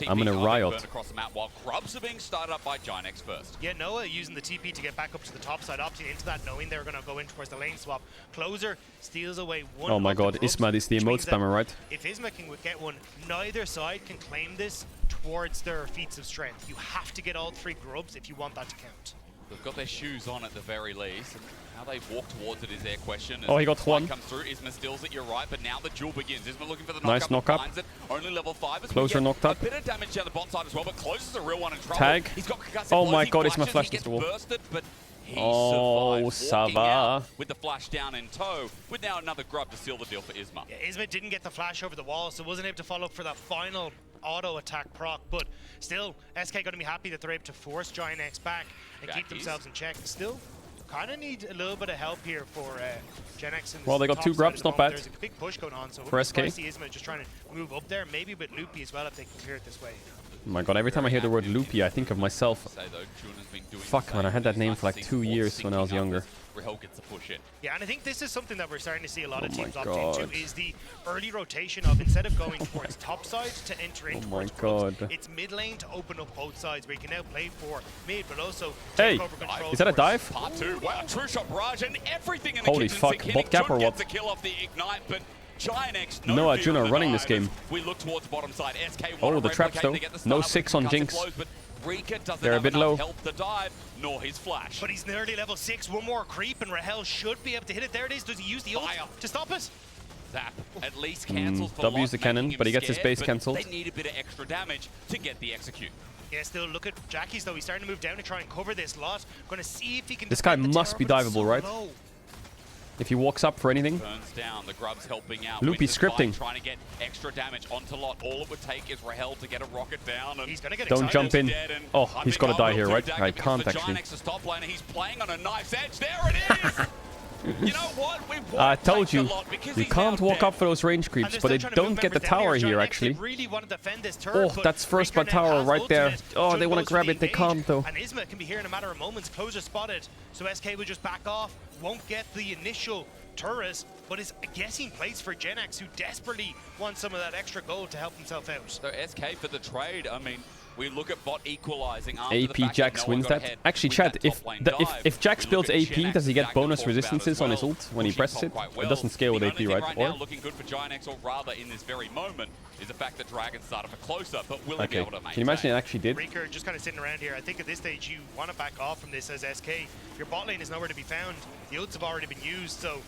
I'm gonna riot. Across the map while Grubs are being started up by Ginex first. Yeah, Noah using the TP to get back up to the top side, opting into that, knowing they're going to go in towards the lane swap. Closer steals away one. Oh my of the god, Grubs, Isma is the which emote means that spammer, right? If Isma can get one, neither side can claim this towards their feats of strength. You have to get all 3 Grubs if you want that to count. They've got their shoes on at the very least. And how they walk towards it is their question. Oh, he got one. Comes through. Isma steals it, you're right, but now the duel begins. Isma looking for the Nice knockup. knock-up. Finds it. Only level 5. As Closer we get knocked up. a bit of damage down the bot side as well, but Closer's a real one in trouble. Tag. He's got concussive Oh blows, my he god, Isma flashes, flashed he into gets the wall. bursted, but he Oh, survives, walking ça out va. with the flash down in tow, with now another Grub to seal the deal for Isma. Yeah, Isma didn't get the flash over the wall, so wasn't able to follow up for that final auto attack proc, but still, SK going to be happy that they're able to force Giant X back and keep themselves in check. Still, kind of need a little bit of help here for Gen X. Well, they got 2 Grubs, not bad. There's a big push going on, so for SK. I see Isma just trying to move up there, maybe with Loopy as well if they can clear it this way. Oh my god, every time I hear the word Loopy, I think of myself. Fuck man, I had that name for like 2 years when I was younger. Rahel gets the push in. Yeah, and I think this is something that we're starting to see a lot of Oh my teams opt God. into, is the early rotation of, instead of going towards top side to enter in Oh my towards Grubs, God. it's mid lane to open up both sides where you can now play for mid, but also Hey, take over control. is that a towards- dive? Part 2. Wow, true shot barrage and everything in the Holy kitchen fuck, sink. bot gap or Jun what? gets the kill off the ignite, but Giant X No, view Arjuna of the running this dive game. as We look towards bottom side. SK Oh, wanna the traps replicate though. to get the No start, 6 but on concussive Jinx. blows, but Rika doesn't They're a have bit enough low. help to dive, nor his flash. But he's nearly level 6, one more creep, and Rahel should be able to hit it. There it is. Does he use the ult to stop it? Zap at least cancels for W's loss, the cannon, making him but he gets his scared, base but cancelled. They need a bit of extra damage to get the execute. Yeah, still look at Jackie's though. He's starting to move down to try and cover this lot. Going to see if he can. This guy defend the must tower, be but it's diveable, so right? low. If he walks up for anything. Burns down, the Grub's helping out. Loopy Winter's scripting. trying to get extra damage onto Lot. All it would take is Rahel to get a rocket down. And he's gonna get Don't excited. jump in. Dead, and Oh, I he's think got to I die will here, too, right? Dagger, I because can't the actually. Giant X is top laner. He's playing on a knife's edge. There it is! You know what? We I won't told take the you, Lot because you he's can't now walk dead. up for those range creeps, And but they they're still trying to don't move get the members down tower Giant here, X, actually. They really want to defend this turret, Oh, but that's first by Rika now tower has right there. ultimate. Oh, Jun they want to goes for grab the it, they engage, can't though. And Isma can be here in a matter of moments. Closer spotted, so SK will just back off. Won't get the initial turret, but is a guessing place for Gen X, who desperately wants some of that extra gold to help himself out. So SK for the trade, I mean, we look at bot equalizing after the AP fact Jax that no one wins got that. ahead Actually, with chat, that if top lane the, dive. if Jax We builds look at AP, Gen does he X, get Dagger bonus talked about resistances as on his well, ult when he pushing presses top it? quite It well. doesn't scale with The AP, only thing right? right Or? now looking good for Giant X, or rather in this very moment, is the fact that Dragon started for Closer, but will he be Okay, able to maintain? can you imagine it actually did? Rika just kind of sitting around here. I think at this stage you want to back off from this as SK. Your bot lane is nowhere to be found. The ults have already been used, so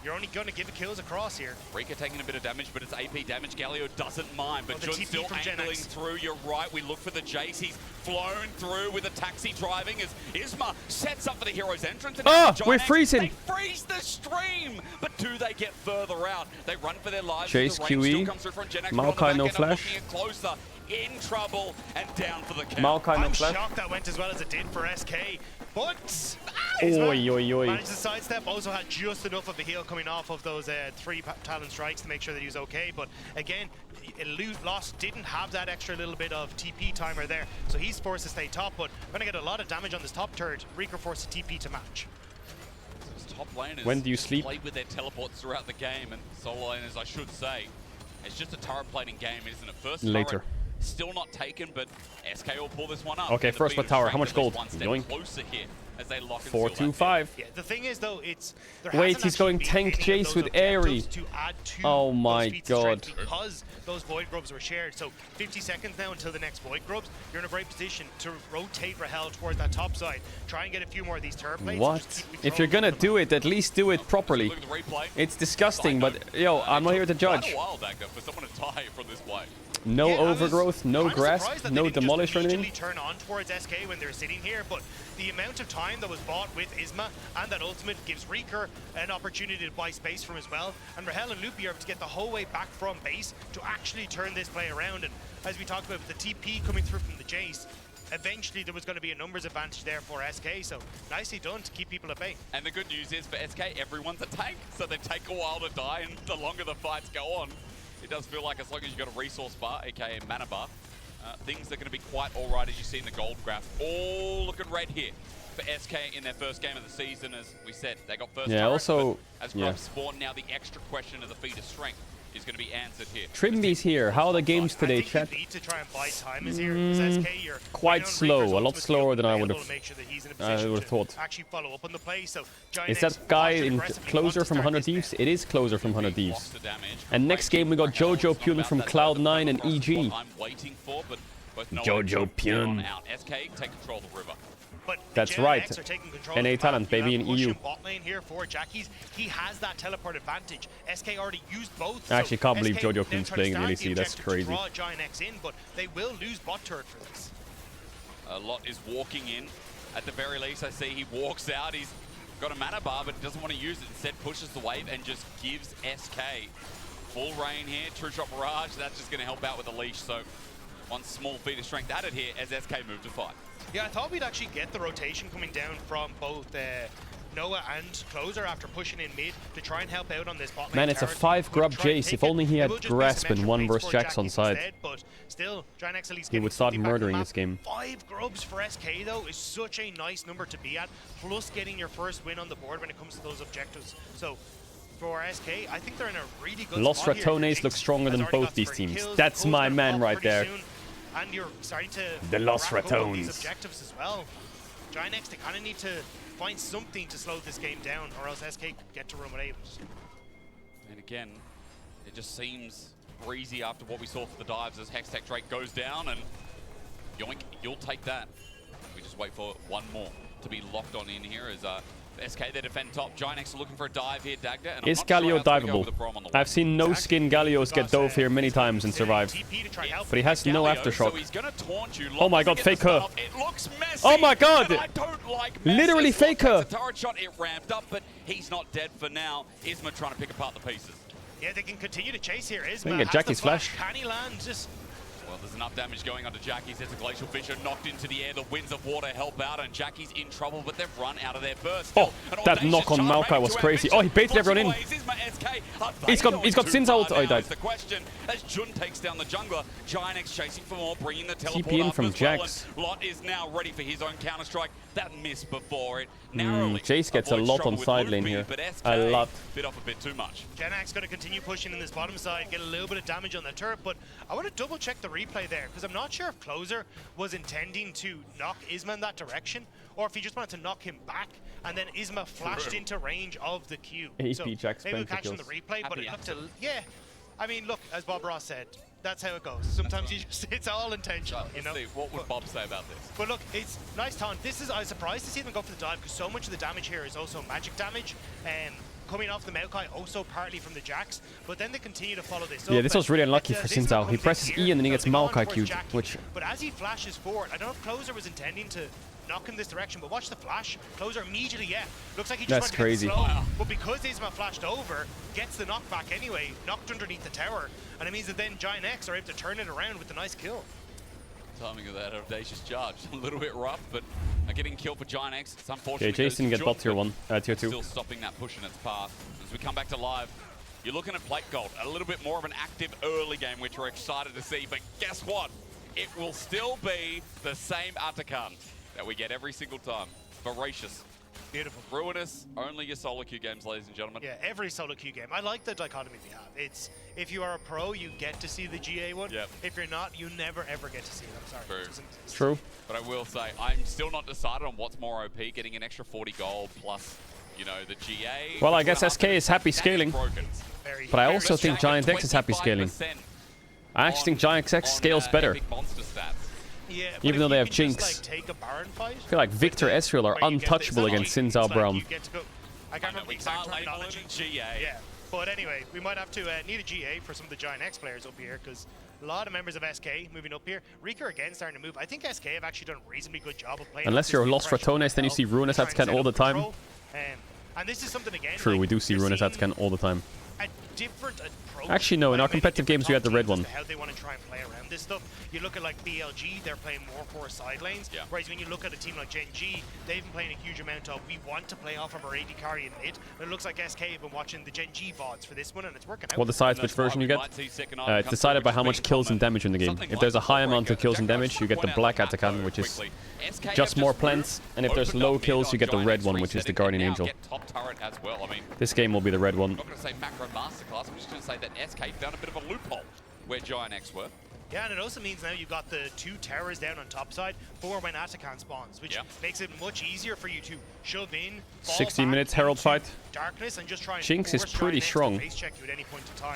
you're only going to give kills across here. Rika taking a bit of damage, but it's AP damage. Galio doesn't mind, but Oh, the Jun's TP still from Gen angling X. through. You're right, we look for the Jace. He's flown through with a taxi driving as Isma sets up for the hero's entrance. And Oh, Giant we're X, freezing. They freeze the stream, but do they get further out? They run for their lives. Chase the range QE. still comes through from Gen X, but on the Maokai back no end, flash. looking at Closer, in trouble and down for the count. Maokai no I'm flash. shocked that went as well as it did for SK, but Oi, oi, oi. managed to sidestep. Also had just enough of a heal coming off of those 3 Talon strikes to make sure that he was okay. But again, Lost didn't have that extra little bit of TP timer there, so he's forced to stay top. But going to get a lot of damage on this top turret. Rika forced to TP to match. Top laners When do you sleep? played with their teleports throughout the game, and solo laners, I should say, it's just a turret plating game, isn't it? First Later. turret Still not taken, but SK will pull this one up. Okay, first blood tower. How much gold? Going closer here as they lock 4-2-5. Yeah, the thing is though, it's wait, he's going tank Jace with Airy. Oh my god. Because those void grubs were shared. So 50 seconds now until the next void grubs. You're in a great position to rotate Rahel towards that top side. Try and get a few more of these turret plates. What? If you're gonna do it, at least do it properly. It's disgusting, but yo, I'm not here to judge. For someone to die from this play. No overgrowth, no grasp, no demolish or anything. Turn on towards SK when they're sitting here, but the amount of time that was bought with Isma and that ultimate gives Reeker an opportunity to buy space from as well. And Rahel and Loopy are able to get the whole way back from base to actually turn this play around. And as we talked about with the TP coming through from the Jace, eventually there was going to be a numbers advantage there for SK, so nicely done to keep people at bay. And the good news is for SK, everyone's a tank, so they take a while to die, and the longer the fights go on, it does feel like as long as you've got a resource bar, aka mana bar, things are going to be quite alright as you see in the gold graph. All looking red here for SK in their first game of the season. As we said, they got first turret, also, as grubs spawn, now the extra question of the feeder strength is going to be answered here. Trimby's here. How are the games today, chat? Quite slow. A lot slower than I would have thought. Is that guy in closer from 100 Thieves? It is closer from 100 Thieves. And next game we got Jojo Pyun from Cloud9 and EG. Jojo Pyun. SK take control of the river. That's right. NA talent, baby, in EU. Bot lane here for Jackies. He has that teleport advantage. SK already used both. I actually can't believe Jojo Pyun's playing in the LEC. That's crazy. Draw Giant X in, but they will lose bot turret for this. A lot is walking in. At the very least, I see he walks out. He's got a mana bar, but doesn't want to use it. Instead, pushes the wave and just gives SK full reign here. True Shot Barrage. That's just going to help out with the leash. So one small feat of strength added here as SK move to fight. Yeah, I thought we'd actually get the rotation coming down from both Noah and Closer after pushing in mid to try and help out on this bot lane. Man, it's a 5 grub Jace. If only he had grasp and 1 burst Jax on side. But still, he would start murdering this game. 5 grubs for SK though is such a nice number to be at, plus getting your first win on the board when it comes to those objectives. So for SK, I think they're in a really good Lost spot Ratones look stronger than both these teams. That's my man right there. And you're starting to the Lost Ratones. These objectives as well. Giant X, they kind of need to find something to slow this game down, or else SK could get to run with Aves. And again, it just seems breezy after what we saw for the dives as Hextech Drake goes down, and yoink, you'll take that. We just wait for one more to be locked on in here as SK, they defend top. Giant X are looking for a dive here, Dagda. And is Galio diveable? I've seen no skin Galios get dove here many times and survive. But he has no aftershock. Oh my god, fake her. Oh my god! Literally fake her! Turret shot, it ramped up, but he's not dead for now. Isma trying to pick apart the pieces. Yeah, they can continue to chase here. Isma get Jackie's flash. Can he land? Just well, there's enough damage going onto Jackie's. There's a Glacial Fissure knocked into the air. The winds of water help out, and Jackie's in trouble, but they've run out of their burst. Oh, that knock on Maokai was crazy. Oh, he baited everyone in. He's got Sin's ult. Oh, he died. The question as Jun takes down the jungler. Giant X chasing for more, bringing the teleport TP in from Jax. Lot is now ready for his own counter strike. That missed before it. Narrowly. Jace gets a lot on side lane here. A lot. Bit off a bit too much. Genax going to continue pushing in this bottom side, get a little bit of damage on the turret, but I want to double check the replay there because I'm not sure if Closer was intending to knock Isma in that direction or if he just wanted to knock him back and then Isma flashed into range of the Q. So maybe we'll catch on the replay, but it looked yeah. I mean, look, as Bob Ross said, that's how it goes. Sometimes it's all intentional, you know? What would Bob say about this? But look, it's nice taunt. I was surprised to see them go for the dive because so much of the damage here is also magic damage. Coming off the Maokai, also partly from the Jax, but then they continue to follow this up. Yeah, this was really unlucky for Xin Zhao. He presses E and then he gets Maokai queued, which... But as he flashes forward, I don't know if Closer was intending to knock in this direction, but watch the flash. Closer immediately, looks like he just wanted to get slow, but because Isma flashed over, gets the knockback anyway, knocked underneath the tower, and it means that then Giant X are able to turn it around with the nice kill. Timing of that audacious charge, a little bit rough, but getting killed for Giant X, it's unfortunate. Okay, Jason get bot tier 1, tier 2. Still stopping that push in its path. As we come back to live, you're looking at Plate Gold, a little bit more of an active early game, which we're excited to see, but guess what? It will still be the same Atakan that we get every single time. Voracious, Beautiful. Ruinous, only your solo queue games, ladies and gentlemen. Yeah, every solo queue game. I like the dichotomy we have. It's if you are a pro, you get to see the GA one. Yep. If you're not, you never ever get to see it. I'm sorry. True. It doesn't exist. True. But I will say, I'm still not decided on what's more OP, getting an extra 40 gold plus, you know, the GA. Well, I guess SK is happy scaling. But I also think Giant X is happy scaling. I actually think Giant X scales better. Yeah, even though they have Jinx. Just, like, take a Baron fight, I feel like Victor Ezreal are untouchable against Xin Zhao Braum. I can't remember the exact terminology. Yeah, but anyway, we might have to need a GA for some of the Giant X players up here because a lot of members of SK moving up here. Rika again starting to move. I think SK have actually done a reasonably good job of playing. Unless you're Lost Ratones, then you see Ruinous Atscan all the time. And this is something again. True, like, we do see Ruinous Atscan all the time. A different approach. Actually, no. In our competitive games, we had the red one. How they want to try and play around this stuff. You look at like BLG, they're playing more for side lanes. Yeah. Whereas when you look at a team like Gen G, they've been playing a huge amount of we want to play off of our AD carry in mid. And it looks like SK have been watching the Gen G VODs for this one, and it's working out. What decides which version you get? It's decided by how much kills and damage in the game. If there's a high amount of kills and damage, you get the black Atakan, which is just more plants. And if there's low kills, you get the red one, which is the Guardian Angel. This game will be the red one. I'm not going to say macro masterclass, I'm just going to say that SK found a bit of a loophole where Giant X were. Yeah, and it also means now you've got the 2 towers down on top side for when Atakan spawns, which makes it much easier for you to shove in, 60 minutes Herald fight. Darkness and just try and Jinx is pretty strong.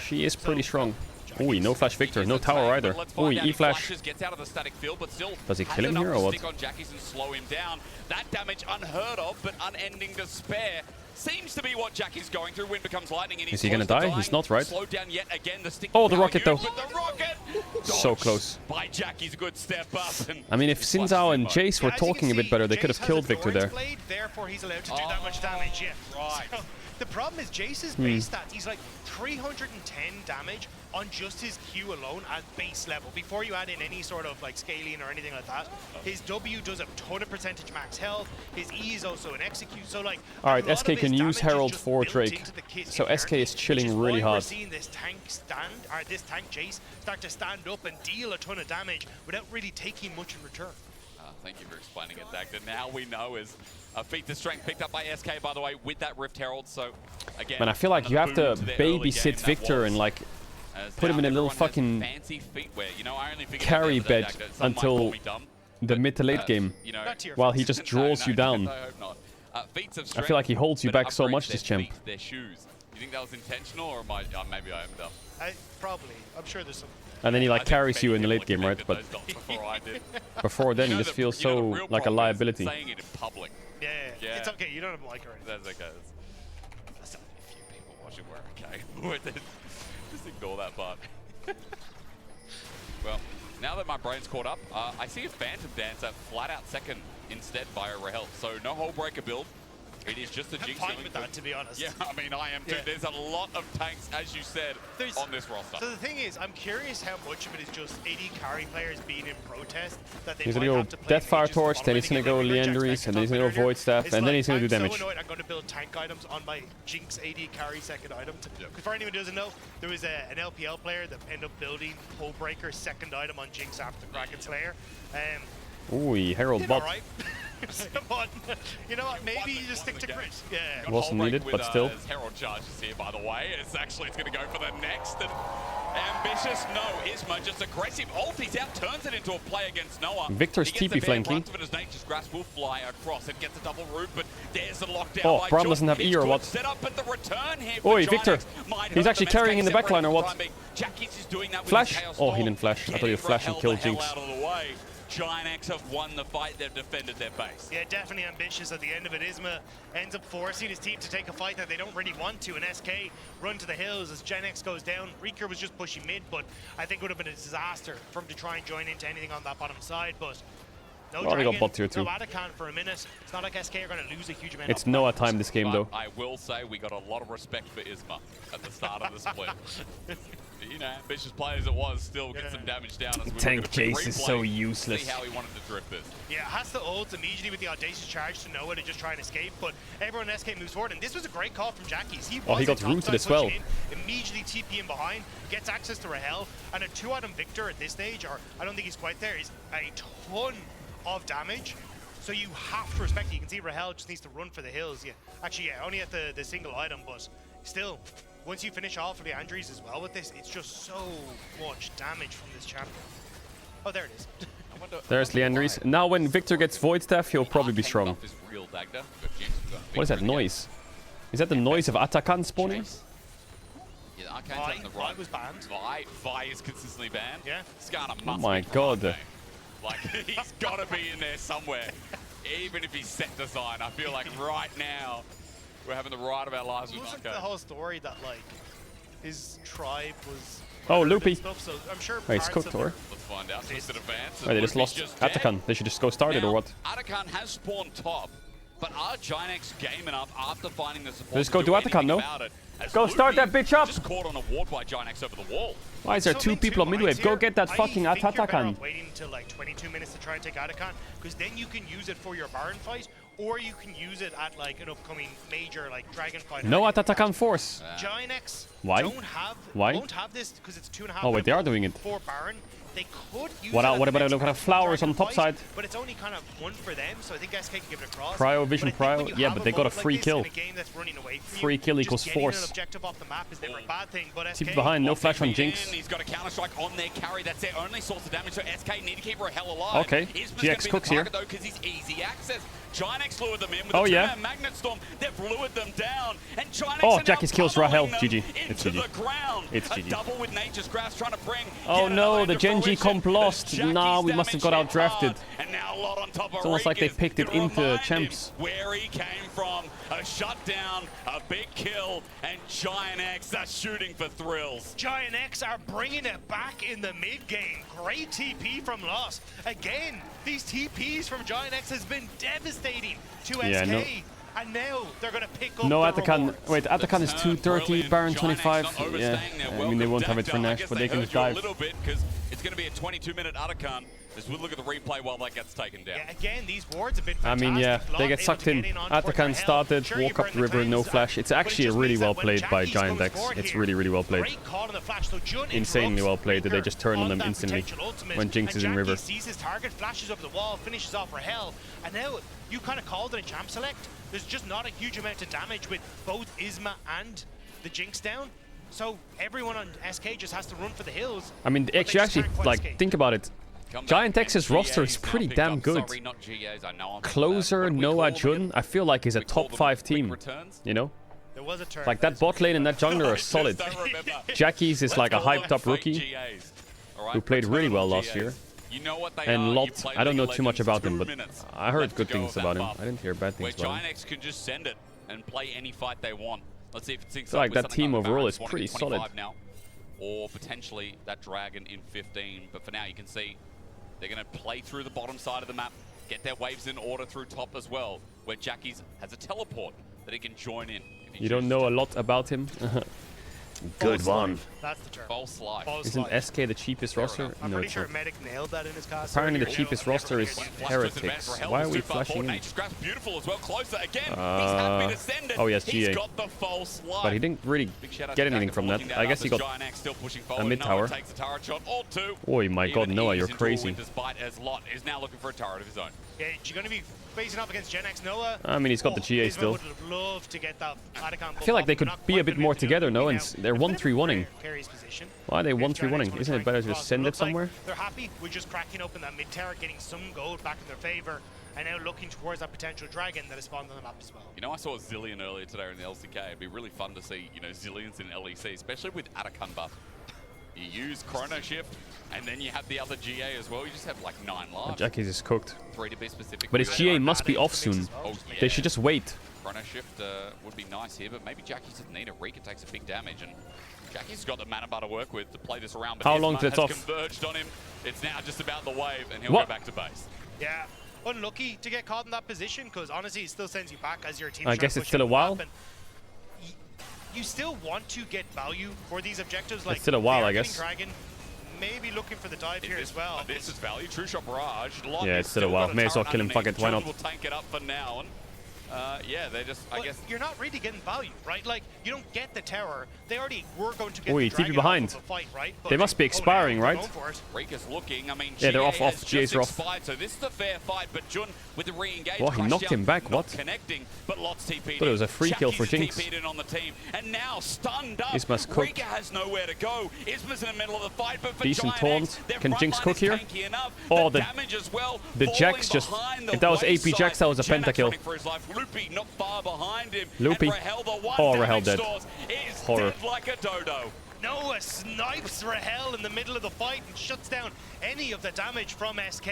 She is pretty strong. Ooh, no flash Victor, no tower either. Ooh, E-flash. Does he kill him here or what? Slow him down. That damage unheard of, but unending despair seems to be what Jackie's going through. Wind becomes lightning, and is he gonna die? He's not, right? Down yet again, the oh, the rocket though. The rocket so close. By Jackie's good step up. I mean, if Xin Zhao and Jace were talking a bit better, they could have killed Victor there. Blade, therefore he's allowed to do that much damage. Yeah, right. So, the problem is Jace's base stats. He's like 310 damage on just his Q alone at base level. Before you add in any sort of like scaling or anything like that, his W does a ton of percentage max health. His E is also an execute. So like, all right, SK can use Herald for Drake. So SK is chilling really hard. We're seeing this tank this tank Jace start to stand up and deal a ton of damage without really taking much in return. Thank you for explaining it, Dagda. Now we know is a feat to strength picked up by SK, by the way, with that Rift Herald. So again, man, I feel like you have to babysit Victor and like put him in a little fucking carry bed until the mid to late game, while he just draws you down. I feel like he holds you back so much, this champ. You think that was intentional, or maybe I am dumb? Probably. I'm sure there's some. And then he like carries you in the late game, right? But before then, he just feels so like a liability. Yeah, it's okay. You don't have to like her. That's okay. That's only a few people watching. We're okay. Just ignore that part. Well, now that my brain's caught up, I see a Phantom Dancer flat out second instead via Rahel. So no whole breaker build. It is just a Jinx. I'm fine with that, to be honest. Yeah, I mean, I am too. Yeah. There's a lot of tanks, as you said, on this roster. So the thing is, I'm curious how much of it is just AD carry players being in protest. That they he's going to go Deathfire Torch, then he's going to go Leanderies, and then he's going to go Void Staff, and then he's going to do damage. So annoyed I'm going to build tank items on my Jinx AD carry second item. Because for anyone who doesn't know, there was an LPL player that ended up building Hullbreaker second item on Jinx after the Kraken Slayer. Ooh, Herald bot. Right. You know what? Maybe you just stick to crit. Yeah. Wasn't needed, but still. Herald charges here, by the way. It's going to go for the next. And ambitious, no. Isma just aggressive. Ultis out, turns it into a play against Noah. Victor's TP flanking. His Nature's Grasp will fly across. It gets a double root, but there's a lockdown. Oh, Braum doesn't have E or what? Set up at the return here. Oi, Victor. He's actually carrying in the backline or what? Jackie's is doing that with flash? Oh, he didn't flash. I thought he would flash and kill Jinx. Giant X have won the fight. They've defended their base. Yeah, definitely ambitious. At the end of it, Isma ends up forcing his team to take a fight that they don't really want to, and SK run to the hills as Gen X goes down. Rieker was just pushing mid, but I think it would have been a disaster for him to try and join into anything on that bottom side, but no Dragon, got bot tier 2. no Atakan for a minute. It's not like SK are going to lose a huge amount. It's Noah time this game, though. I will say we got a lot of respect for Isma at the start of the split. You know, ambitious play as it was, still get some damage down. As we Tank Jace is so useless. See how he wanted to drift this. Yeah, has to ult immediately with the audacious charge to Noah to just try and escape, but everyone in SK moves forward, and this was a great call from Jackie's. He got rooted as well. Immediately TP in behind, gets access to Rahel, and a 2-item Victor at this stage, or I don't think he's quite there, is a ton of damage. So you have to respect it. You can see Rahel just needs to run for the hills. Yeah, actually, yeah, only at the single item, but still, once you finish off for the Andrews as well with this, it's just so much damage from this champion. Oh, there it is. There's Leandries. Now when Victor gets Void Staff, he'll probably be strong. What is that noise? Is that the noise of Atakan spawning? Yeah, Arcane's on the right. Was banned. Vi is consistently banned. Yeah. Skarner must Oh my god. Like, he's got to be in there somewhere. Even if he's set design, I feel like right now we're having the ride of our lives with Arcane. The whole story that like his tribe was. Oh, Loopy. Stuff, so I'm sure wait, it's cooked, or? Let's find out. Twisted advance. Wait, they just lost Atakan. They should just go start it, or what? Atakan has spawned top, but are Ginex game enough after finding the support? Let's go to Atakan, no? Go start that bitch up! Just caught on a ward by Ginex over the wall. Why is there two people on midwave? Go get that fucking Atakan. Waiting until like 22 minutes to try and take Atakan, because then you can use it for your Baron fight, or you can use it at like an upcoming major like Dragon fight. No Atakan force. Ginex won't have this because it's 2.5. Oh wait, they are doing it. For Baron. They could use what about the kind of flowers on the top side? But it's only kind of one for them, so I think SK can give it across. Cryo, Vision, Cryo. Yeah, but they got a free kill. Free kill equals force. An objective off the map is never a bad thing, but SK keep behind, no flash on Jinx. He's got a counter strike on their carry. That's their only source of damage, so SK need to keep Rahel alive. Okay, GX cooks here. Though, because he's easy access. Ginex lured them in with a two-man Magnet Storm. They've lured them down, and Ginex Jackie's kills Rahel. GG. It's GG. It's GG. Double with Nature's Grasp trying to bring. Oh no, the Genji comp lost. Nah, we must have got out drafted. And now a lot on top of it's almost like they picked it into champs. Where he came from, a shutdown, a big kill, and Ginex are shooting for thrills. Ginex are bringing it back in the mid game. Great TP from Lost. Again, these TPs from Ginex has been devastating to SK. No. And now they're going to pick up no Atakan. Wait, Atakan is 230, Baron 25. Yeah, I mean they won't have it for Nash, but they can dive. A little bit because it's going to be a 22-minute Atakan. Just we'll look at the replay while that gets taken down. Yeah, again, these wards have been fantastic. I mean, yeah, they get sucked in. Atakan started, walk up the river, no flash. It's actually really well played by Giant X. It's really, really well played. Insanely well played that they just turn on them instantly when Jinx is in river. Sees his target, flashes over the wall, finishes off Rahel, and now you kind of called it in champ select. There's just not a huge amount of damage with both Isma and the Jinx down. So everyone on SK just has to run for the hills. I mean, actually, like, think about it. Giant X's roster is pretty damn good. Closer, Noah, Jun, I feel like is a top 5 team, you know? Like that bot lane and that jungler are solid. Jackie's is like a hyped up rookie who played really well last year. And Lot, I don't know too much about him, but I heard good things about him. I didn't hear bad things about him. Ginex can just send it and play any fight they want. Let's see if it syncs up with that team overall is pretty solid. Now, or potentially that Dragon in 15, but for now you can see they're going to play through the bottom side of the map, get their waves in order through top as well, where Jackie's has a teleport that he can join in. You don't know a lot about him? Good one. That's the term. False life. Isn't SK the cheapest roster? I'm no, pretty sure Medic nailed that in his cast. Apparently the cheapest roster is Heretics. Why are we flashing in? Beautiful as well. Closer again. He's happy to send it. Oh yes, GA. He's got the false life. But he didn't really get anything from that. I guess he got a mid tower. Oh my god, Noah, you're crazy. Despite as Lot is now looking for a turret of his own. Yeah, you're going to be facing off against Gen X Noah. I mean, he's got the GA still. Would love to get that I feel like they could be a bit more together, no? And they're 1-3-1-ing. Why are they 1-3-1-ing? Isn't it better to just send it somewhere? They're happy with just cracking open that mid tower, getting some gold back in their favor, and now looking towards that potential dragon that is spawned on the map as well. You know, I saw a Zillion earlier today in the LCK. It'd be really fun to see, you know, Zillions in LEC, especially with Atakan buff. You use Chrono Shift, and then you have the other GA as well. You just have like 9 lives. Jackie's is cooked. 3 to be specific. But his GA must be off soon. Oh, yeah. They should just wait. Chrono Shift would be nice here, but maybe Jackie doesn't need it. Rika takes a big damage, and Jackie's got the mana bar to work with to play this around. But how long till it's off? Converged on him. It's now just about the wave, and he'll go back to base. Yeah, unlucky to get caught in that position, because honestly, it still sends you back as your team. I guess it's still a while. You still want to get value for these objectives. Like it's still a while, I guess. Dragon, maybe looking for the dive here as well. This is value. True Shot Barrage. Yeah, it's still a while. May as well kill him. Fuck it. Why not? We'll tank it up for now. Yeah, they just, I guess... You're not really getting value, right? Like, you don't get the tower. They already were going to get Oi, the dragon TP behind. off of the fight, right? They must be expiring, right? Rika's looking, I mean, Yeah, they're GA off. has GA's just are off. expired, so this is a fair fight, but Jun with the re-engage. Well, he knocked him back, what? Connecting, but Lots TP'd Thought it was a free kill for Jackie's Jinx. TP'd in on the team, and now stunned up. Isma's cooked. Rika has nowhere to go. Isma's in the middle of the fight, but for Decent Giant X, taunt. their Can front Jinx line cook is here? tanky enough. Oh, the damage as well, the Jax just... If that was AP Jax, that was a pentakill. Loopy not far behind him. Loopy. Oh, Rahel dead. Horror. Dead like a dodo. Noah snipes Rahel in the middle of the fight and shuts down any of the damage from SK.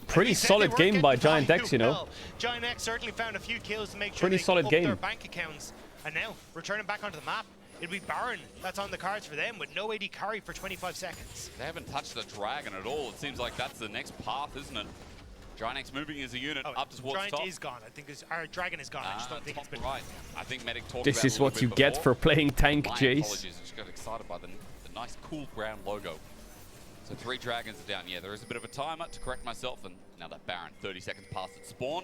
Pretty solid game by Giant X, you know. Giant X certainly found a few kills to make sure Pretty they solid up game. their bank accounts. And now, returning back onto the map, it'll be Baron that's on the cards for them with no AD carry for 25 seconds. They haven't touched the dragon at all. It seems like that's the next path, isn't it? Giant X moving as a unit up towards Giant top. is gone. I think our dragon is gone. I just don't think it's been right. I think Medic talked This about is what you bit get before. for playing tank, My Jace. apologies, I just got excited by the nice cool ground logo. So 3 dragons are down. Yeah, there is a bit of a timer to correct myself, and now that Baron 30 seconds past its spawn.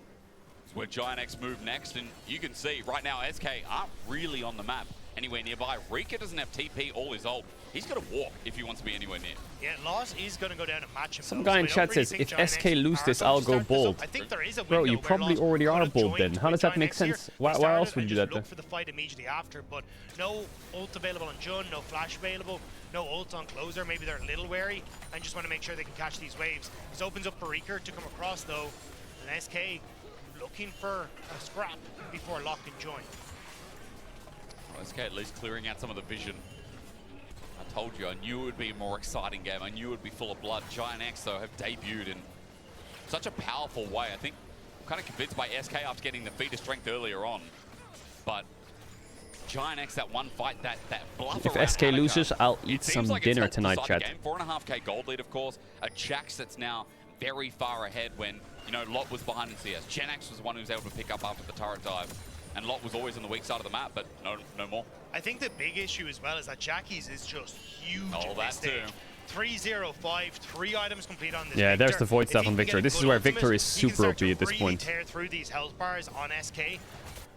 It's where Giant X move next, and you can see right now SK aren't really on the map anywhere nearby. Rika doesn't have TP or his ult. He's got to walk if he wants to be anywhere near. Yeah, Loss is going to go down and match him. Some guy in chat says, if SK lose this, I'll go bold. I think there is a Bro, you window probably where already Loss are could have bold then. joined How does with that Giant make X here. sense? He Why started else would and you do just that then? looked for the fight immediately after, but no ult available on Jun, no flash available, no ult on Closer. Maybe they're a little wary and just want to make sure they can catch these waves. This opens up for Reeker to come across though, and SK looking for a scrap before Lock can join. Well, SK at least clearing out some of the vision. I told you, I knew it would be a more exciting game. I knew it would be full of blood. Giant X, though, have debuted in such a powerful way. I think I'm kind of convinced by SK after getting the feat of strength earlier on. But Giant X, that one fight, that bluff If around SK Hanukkah, loses, I'll eat some like dinner tonight, chat. 4.5k gold lead, of course. A Jax that's now very far ahead when, you know, Lot was behind in CS. Gen X was the one who was able to pick up after the turret dive. And Lot was always on the weak side of the map, but no more. I think the big issue as well is that Jackie's is just huge Oh, at that this stage. 305, 3 items complete on this Yeah, Victor. there's the void If staff he on can Victor. get a This is good where ultimate, Victor is he can super start OP to at this really point. tear through these health bars on SK.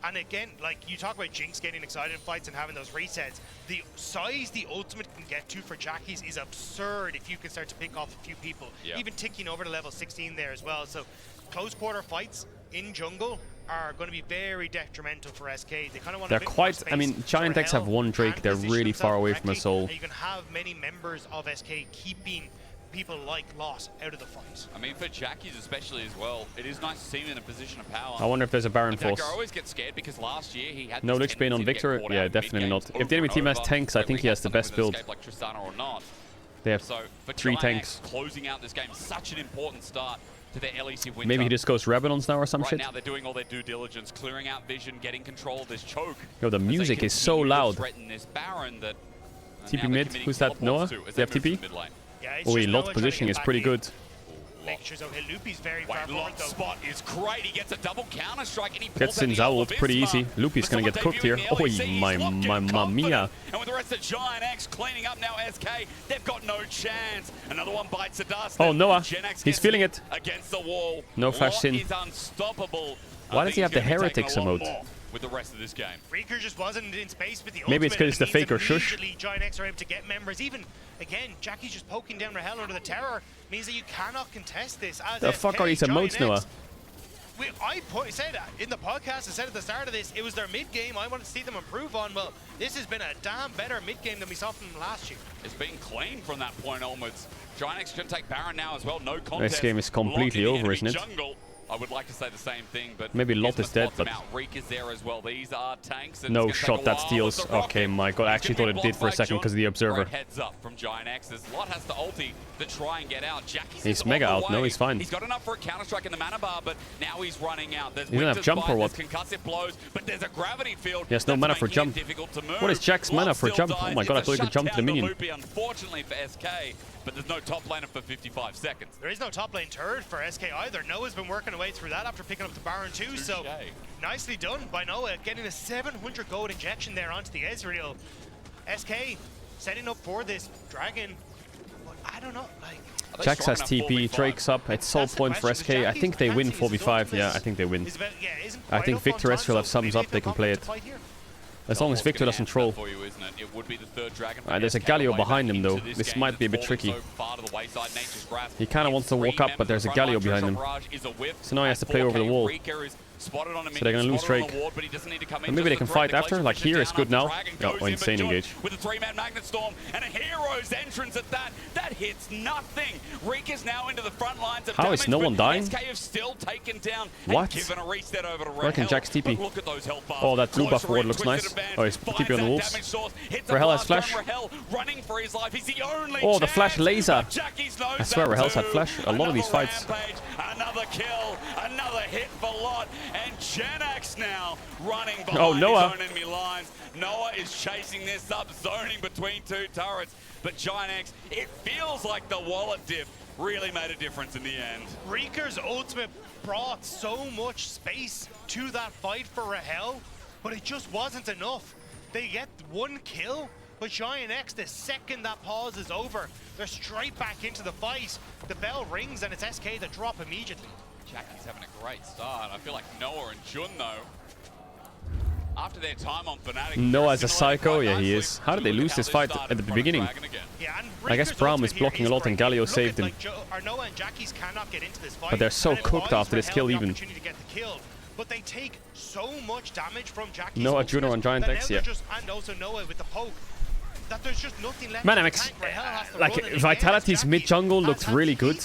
And again, like you talk about Jinx getting excited in fights and having those resets, the size the ultimate can get to for Jackie's is absurd if you can start to pick off a few people. Yeah. Even ticking over to level 16 there as well. So close quarter fights in jungle are going to be very detrimental for SK. They kind of want They're a bit more quite... space I mean, Giant for X have Hell one Drake. and They're position really far themselves away from a correctly, soul. and you can have many members of SK keeping people like Loss out of the fight. I mean, for Jackie's especially as well, it is nice to see him in a position of power. I wonder if there's a Baron Attacker force. always gets scared because last year he had No this Lich Bane on tendency to get Victor? caught Yeah, out in definitely mid-games not. If the enemy team has over tanks, I whether think he has the something best with build. escape like Tristana or not. They have So for 3 Giant tanks. X, closing out this game, such an important start to their LEC winter. Maybe he just goes Rebellions now or some right shit. now they're doing all their due diligence, clearing out vision, getting control of this choke. Yo, the as they music is so continue to loud. threaten this Baron that TP now mid, they're committing who's that? Noah? teleports to as They have they move TP? to the mid lane. Yeah, it's Oh, just lot Noah positioning trying is to get pretty back in. good. Make sure so Lupi's very Wait, far forward Lot's though. spot is great. He gets a double counter strike and he Gets pulls out Sin's the ult ult of pretty Isma. easy. Loopy's gonna For get someone cooked here. debuting in the Oh, LEC, he's my locked in mia. confident. And with the rest of Giant X cleaning up now SK, they've got no chance. Another one bites the dust. Oh, Noah. Gen X He's gets feeling hit it. against the wall. No flash Lot Sin. is unstoppable. Why I does think he have he's the gonna be taking Heretics a lot emote? more with the rest of this game. Reeker just wasn't in space with the Maybe it's ultimate, 'cause it's the and it means faker shush. immediately Giant X are able to get members. Even, again, Jackie's just poking down Rahel under the tower means that you cannot contest this. As The SK, fuck are these Giant emotes, X, Noah? I said in the podcast, I said at the start of this, it was their mid-game I wanted to see them improve on. Well, this has been a damn better mid-game than we saw from them last year. It's been clean from that point onwards. Giant X can take Baron now as well. No contest. This game is completely Lock in the over, enemy isn't it? Jungle. I would like to say the same thing, but Maybe Lot is dead, but... Reek is there as well. These are tanks. And No it's gonna shot, take a that while steals. with the rocket. Okay, my god, I actually It's gonna thought be it did for a blocked by second because of the Jun. observer. Great heads up from Giant X. As Lot has the ulti to try and get out. Jackie's He's is mega on the out. No, way. he's fine. He's got enough for a counter strike in the mana bar, but now he's running out. There's He doesn't have Winter's jump Bite, or what? there's concussive blows, but there's a gravity field. He has no that's mana for making it jump. difficult to move. What is Jack's Lot mana for still jump? dies. Oh my god, I It's thought a he could jump to the shutdown minion. Loopy, unfortunately for SK, but there's no top laner for 55 seconds. There is no top lane turret for SK either. Noah's been working away through that after picking up the Baron too, so nicely done by Noah, getting a 700 gold injection there onto the Ezreal. SK setting up for this dragon, but I don't know, like... Jax has TP, Drake's up. It's sole point for SK. I think they win 4v5. Yeah, I think they win. I think Victor Ezreal have sums up. They can play it. As long as Victor doesn't troll. There's a Galio behind him though. This might be a bit tricky. He kind of wants to walk up, but there's a Galio behind him. So now he has to play over the wall. So they're gonna lose Drake. But maybe they can fight after. Like here is good now. Oh, insane engage. With a 3-man Magnet Storm and a Hero's entrance at that hits nothing. Reek is now into the front lines of How is no one dying? SK have still taken down what? given a reset over to Where can Jax TP? Look at those health bars. Oh, that blue buff ward looks nice. Oh, he's TP on the wolves. Rahel has flash. Running for his life. He's the only oh, the flash laser. I swear Rahel's had flash a lot of these fights. Another kill, another hit for Lot, and Genax now running behind Noah. his own enemy lines. Noah is chasing this up, zoning between two turrets, but Giant it feels like the wallet diff really made a difference in the end. Reeker's ultimate brought so much space to that fight for Rahel, but it just wasn't enough. They get one kill, but Giant X, the second that pause is over, they're straight back into the fight. The bell rings and it's SK that drop immediately. Jackie's having a great start. I feel like Noah and Jun, though, after their time on Fnatic... Noah's a psycho? Yeah, he is. How did they lose this fight at the beginning? I guess Braum is blocking a lot and Galio saved him. But they're so cooked after this kill even. But they take so much damage from Jackie's Noah Junior on Giant X, yeah. And also Noah with the poke. That there's just nothing left. Man, like Vitality's mid jungle looks really good.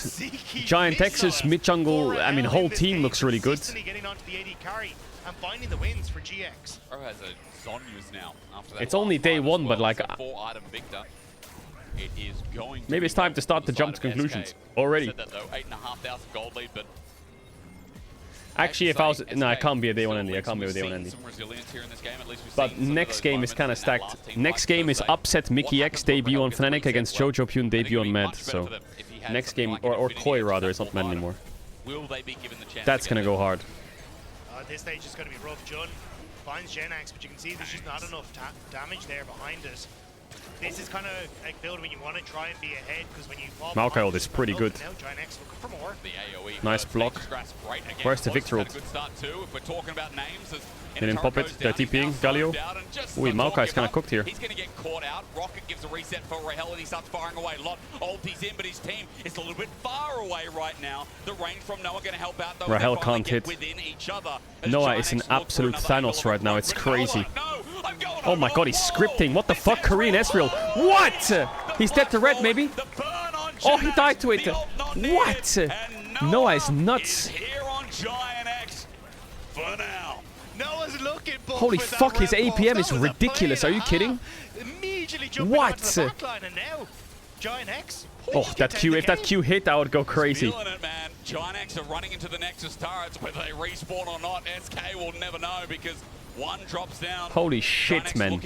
Giant X's mid jungle, I mean, whole team looks really good. And finding the wins for GX. Has a Zonyas now after that. It's only day one, but like, Four-item Victor. It is going maybe it's time to start to jump to conclusions already. Said that, though, 8,500 gold lead, but actually, if I was... No, I can't be a day one ending. I can't be a day one ending. But next game is kind of stacked. Next game is Upset Mickey X debut on Fnatic against Jojo Pune debut on Mad. So next game, or Koi rather, it's not Mad anymore. That's gonna go hard. This stage is going to be rough. Jun finds Genax, but you can see there's just not enough damage there behind it. This is kind of a build when you want to try and be ahead, because when you fall Maokai ult is pretty good. Now Giant X looking for more. Nice block. Where's the Victor ult? They didn't pop it. They're TPing. Galio. Ooh, Maokai's kind of cooked here. He's going to get caught out. Rocket gives a reset for Rahel and he starts firing away. Lot ulti's in, but his team is a little bit far away right now. The range from Noah going to help out, though. Rahel can't hit. Noah is an absolute Thanos right now. It's crazy. Oh my god, he's scripting. What the fuck, Korean Ezreal? What? He's dead to red, maybe? Oh, he died to it. What? Noah is nuts. Here on Giant X for now. Noah's looking holy fuck, his APM is ridiculous. Are you kidding? What? Giant X. Oh, that Q, if that Q hit, I would go crazy. Giant X are running into the Nexus turrets. Whether they respawn or not, SK will never know because one drops down. Holy shit, man.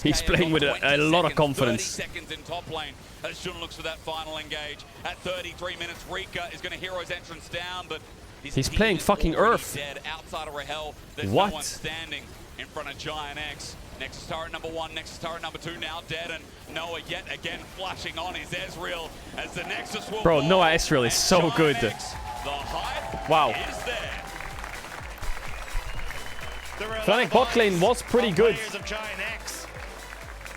He's playing with a lot of confidence. 30 seconds in top lane as Jun looks for that final engage. At 33 minutes, Rika is going to Hero's entrance down, but he's playing fucking Earth. Dead outside of Rahel. There's what? No one standing in front of Giant X. Nexus turret number 1, Nexus turret number 2 now dead, and Noah yet again flashing on his Ezreal as the Nexus will bro, Noah Ezreal is so good. The hype wow. is there. Fnatic bot lane was pretty good.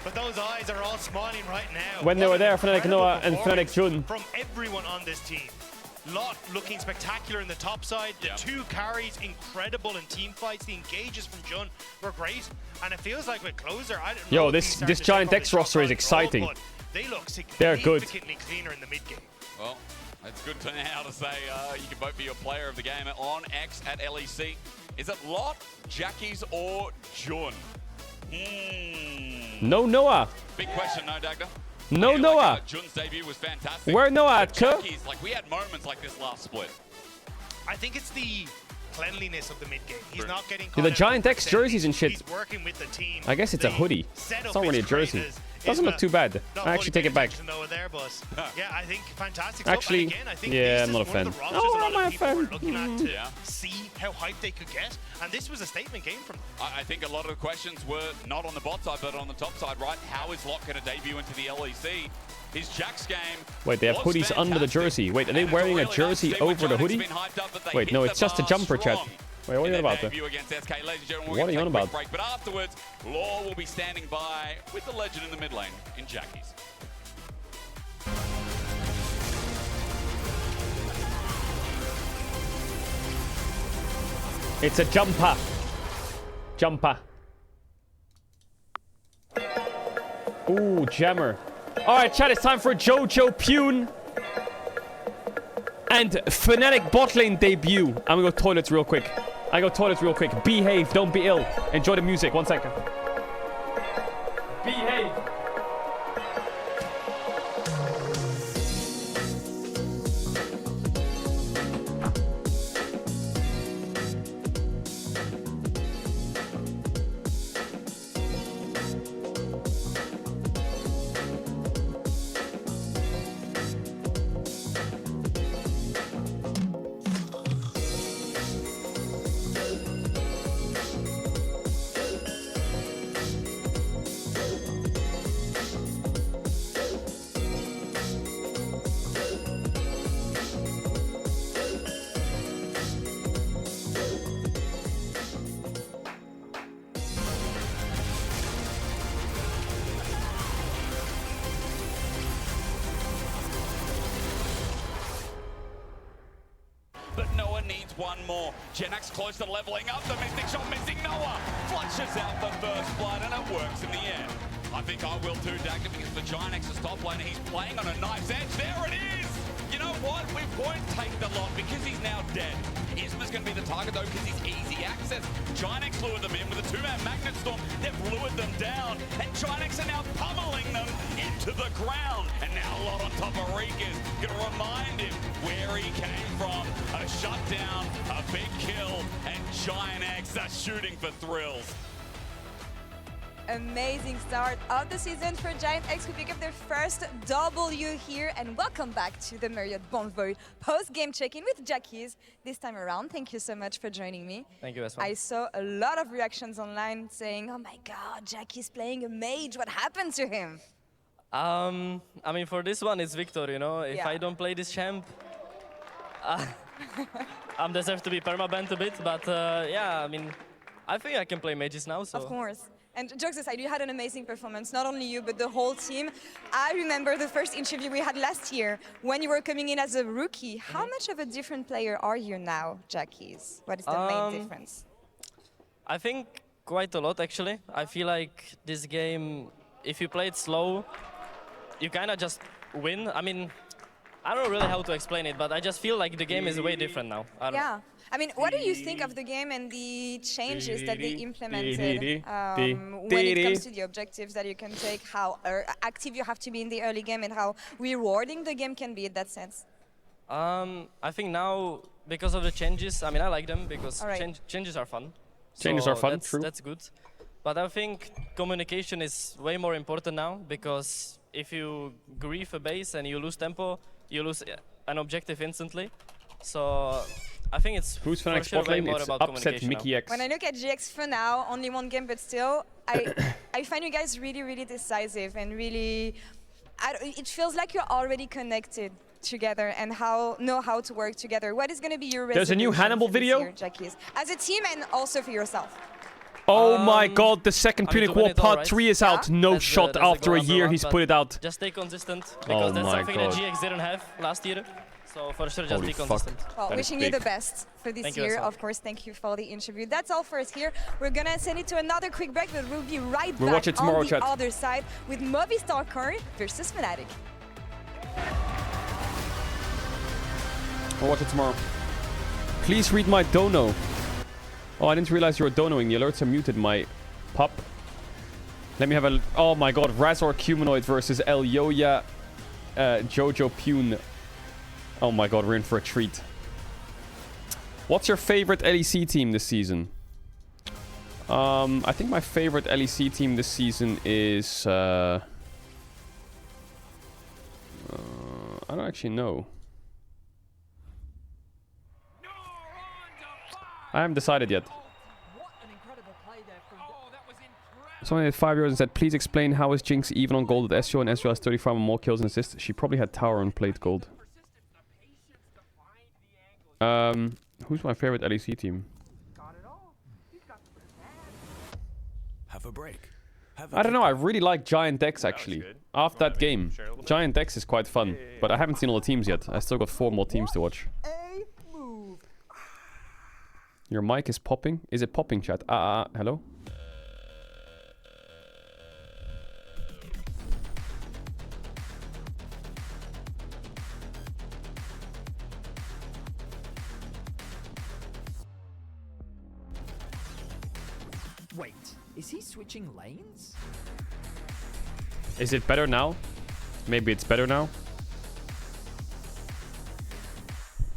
But those eyes are all smiling right now. When they were there, Fnatic Noah and Fnatic Jun. From everyone on this team. Lot looking spectacular in the top side. The two carries incredible in team fights. The engages from Jun were great. And it feels like with Closer, I don't know. Yo, this Giant X roster is exciting. They look they're good. Significantly cleaner in the mid game. Well, it's good to now to say you can vote for your player of the game on X at LEC. Is it Lot, Jackie's, or Jun? No Noah. Big question, no, Dagda? No Noah. Jun's debut was fantastic. Where Noah at, Jackie's, like, we had moments like this last split. I think it's the cleanliness of the mid game. He's not getting the Giant X jerseys and shit. He's working with the team. I guess it's a hoodie. It's not really a jersey. Doesn't look too bad. I actually take it back. Yeah, I think fantastic. Actually, again, I think yeah, I'm not a fan. Oh, I'm a fan. Looking at to see how hyped they could get, and this was a statement game from them. I think a lot of the questions were not on the bot side, but on the top side, right? How is Lot going to debut into the LEC? His Jack's game. Wait, they have hoodies under the jersey. Wait, are they wearing a jersey over the hoodie? Wait, no, it's just a jumper, chat. Wait, what are you on about? What are you on about? But afterwards, Law will be standing by with the legend in the mid lane in Jackies. It's a jumper. Jumper. Ooh, jammer. Alright, chat, it's time for Jojo Pune and Fnatic bot lane debut. I'm gonna go toilets real quick. Behave, don't be ill. Enjoy the music, 1 second. Behave. But Noah needs one more. Genax close to leveling up. The Mystic Shot missing Noah. Flushes out the first blood and it works in the end. I think I will too, Dagger, because the Giant is top laner. He's playing on a knife's edge. There it is! You know what? We won't take the lot because he's now dead. Isma's going to be the target though because he's easy access. Giant lured them in with a 2-man Magnet Storm. They've lured them down. And Giant are now pummeling them into the ground. And now a lot on top of Rika's going to remind him where he came from. A shutdown, a big kill, and Giant X are shooting for thrills. Amazing start of the season for Giant X, who pick up their first W here. And welcome back to the Marriott Bonvoy post-game check-in with Jackies this time around. Thank you so much for joining me. Thank you as well. I saw a lot of reactions online saying, oh my god, Jackie's playing a mage. What happened to him? I mean, for this one, it's Victor, you know? If I don't play this champ, I'm deserved to be permabanned a bit. But yeah, I mean, I think I can play mages now, so... Of course. And jokes aside, you had an amazing performance, not only you, but the whole team. I remember the first interview we had last year when you were coming in as a rookie. How much of a different player are you now, Jackies? What is the main difference? I think quite a lot, actually. I feel like this game, if you play it slow, you kind of just win. I mean, I don't know really how to explain it, but I just feel like the game is way different now. Yeah. I mean, what do you think of the game and the changes that they implemented when it comes to the objectives that you can take, how active you have to be in the early game and how rewarding the game can be in that sense? I think now, because of the changes, I mean, I like them because changes are fun. Changes are fun, true. That's good. But I think communication is way more important now because if you grief a base and you lose tempo, you lose an objective instantly. So I think it's Who's Fnatic's bot lane? It's upset Mickey X. When I look at GX for now, only one game, but still, I find you guys really, really decisive and really, it feels like you're already connected together and know how to work together. What is going to be your resolution? There's a new Hannibal video? Year, Jackies, as a team and also for yourself? Oh my god, the second Punic War Part 3 is out. No shot after a year he's put it out. Just stay consistent, because that's something that GX didn't have last year. So for sure, just be consistent. Well, wishing you the best for this year. Of course, thank you for the interview. That's all for us here. We're going to send it to another quick break, but we'll be right back watch it tomorrow, on the other side with Movistar Curry versus Fnatic. We'll watch it tomorrow. Please read my dono. Oh, I didn't realize you were donoing. The alerts are muted, my pup. Let me have a... Oh my god, Razor Humanoid versus El Yoya Jojo Pune. Oh my god, we're in for a treat. What's your favorite LEC team this season? I think my favorite LEC team this season is... I don't actually know. I haven't decided yet. What an incredible play there from Someone at €5 and said, please explain how is Jinx even on gold with Ezreal and Ezreal has 35 and more kills and assists. She probably had tower and played gold. Who's my favorite LEC team? Have a break. I don't know, I really like Giant X actually. After that game, Giant X is quite fun. But I haven't seen all the teams yet. I still got 4 more teams to watch. Your mic is popping? Is it popping, chat? Hello? Wait, is he switching lanes? Is it better now? Maybe it's better now?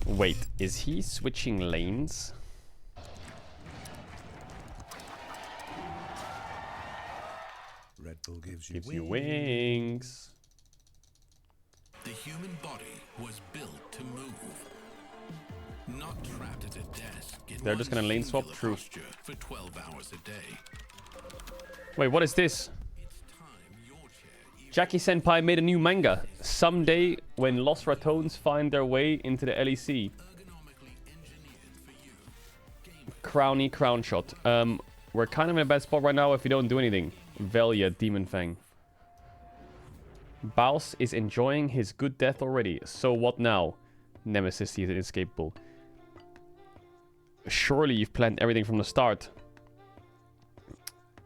Wait, is he switching lanes? Red Bull gives you wings. The human body was built to move. Not trapped at a desk. They're just gonna lane swap? True. For 12 hours a day. Wait, what is this? Jackie Senpai made a new manga. Someday, when Lost Ratones find their way into the LEC. Crowny crown shot. We're kind of in a bad spot right now if we don't do anything. Velia, Demon Fang. Baus is enjoying his good death already. So what now? Nemesis, he is inescapable. Surely you've planned everything from the start.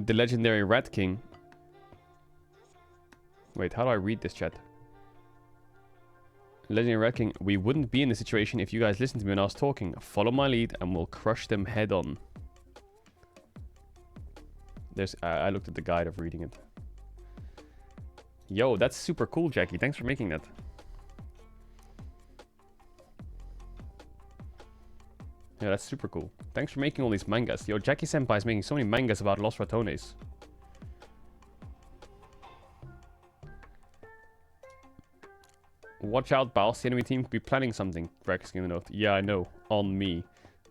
The legendary Rat King. Wait, how do I read this, chat? Legendary Rat King, we wouldn't be in this situation if you guys listened to me when I was talking. Follow my lead and we'll crush them head on. There's, I looked at the guide of reading it. Yo, that's super cool, Jackie. Thanks for making that. Yeah, that's super cool. Thanks for making all these mangas. Yo, Jackie Senpai is making so many mangas about Los Ratones. Watch out, Baus. The enemy team could be planning something. Brex in the note. Yeah, I know. On me.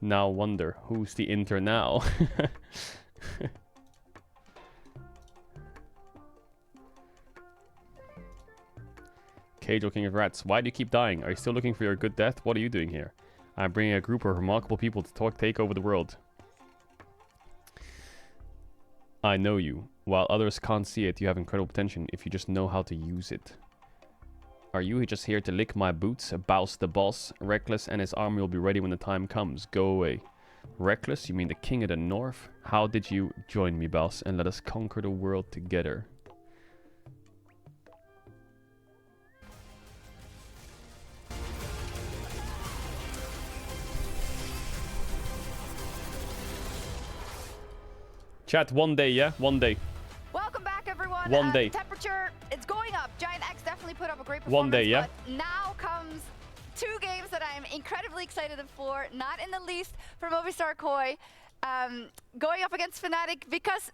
Now wonder, who's the inter now? Caedrel, King of Rats. Why do you keep dying? Are you still looking for your good death? What are you doing here? I'm bringing a group of remarkable people to take over the world. I know you. While others can't see it, you have incredible potential if you just know how to use it. Are you just here to lick my boots? Baus the boss. Reckless and his army will be ready when the time comes. Go away. Reckless? You mean the king of the north? How did you join me, Baus, and let us conquer the world together? Chat, one day, yeah? One day. Welcome back, everyone. One day. Temperature, it's going up. Giant X definitely put up a great performance. One day, yeah? But now comes 2 games that I'm incredibly excited for, not in the least for Movistar Koi. Going up against Fnatic because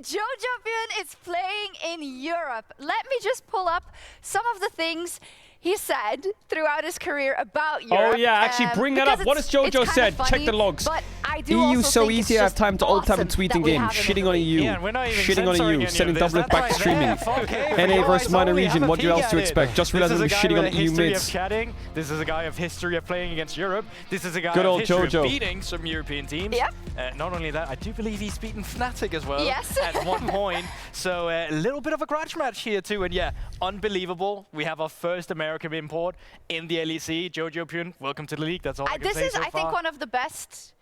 Jojo is playing in Europe. Let me just pull up some of the things he said throughout his career about Europe. Oh yeah, actually bring that up. What has Jojo said? Check the logs. EU so easy, I have time to alt tab and tweet in game. Shitting on EU. Shitting on EU. Sending double back to streaming. NA versus minor region. What else to expect? Just realized I'm shitting on EU mids. This is a guy of history of playing against Europe. This is a guy Good of old history Jojo. of beating some European teams. Not only that, I do believe he's beaten Fnatic as well at one point. So a little bit of a grudge match here too. And yeah, unbelievable. We have our first American import in the LEC. Jojo Pyun, welcome to the league. That's all I can say so far. This is, I think, one of the best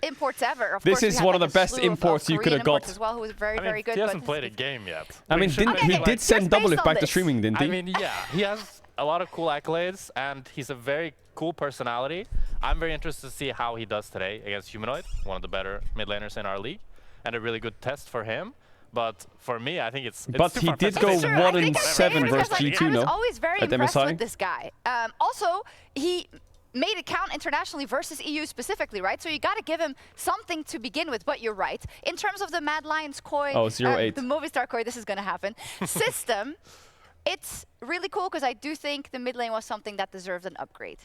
imports ever. Of this course, is one of the best imports you could have got. As well, who was very, very good. He hasn't played a game yet. I mean, he did send double back to streaming, didn't he? I mean, yeah, he has a lot of cool accolades, and he's a very cool personality. I'm very interested to see how he does today against Humanoid, one of the better mid laners in our league, and a really good test for him. But for me, I think it's but he did go 1-7 versus G2, no? I was always very at impressed MSI. with this guy. Also, he made it count internationally versus EU specifically, right? So you got to give him something to begin with. But you're right. In terms of the Mad Lions Koi, the Movistar Koi, this is going to happen. System, it's really cool because I do think the mid lane was something that deserved an upgrade.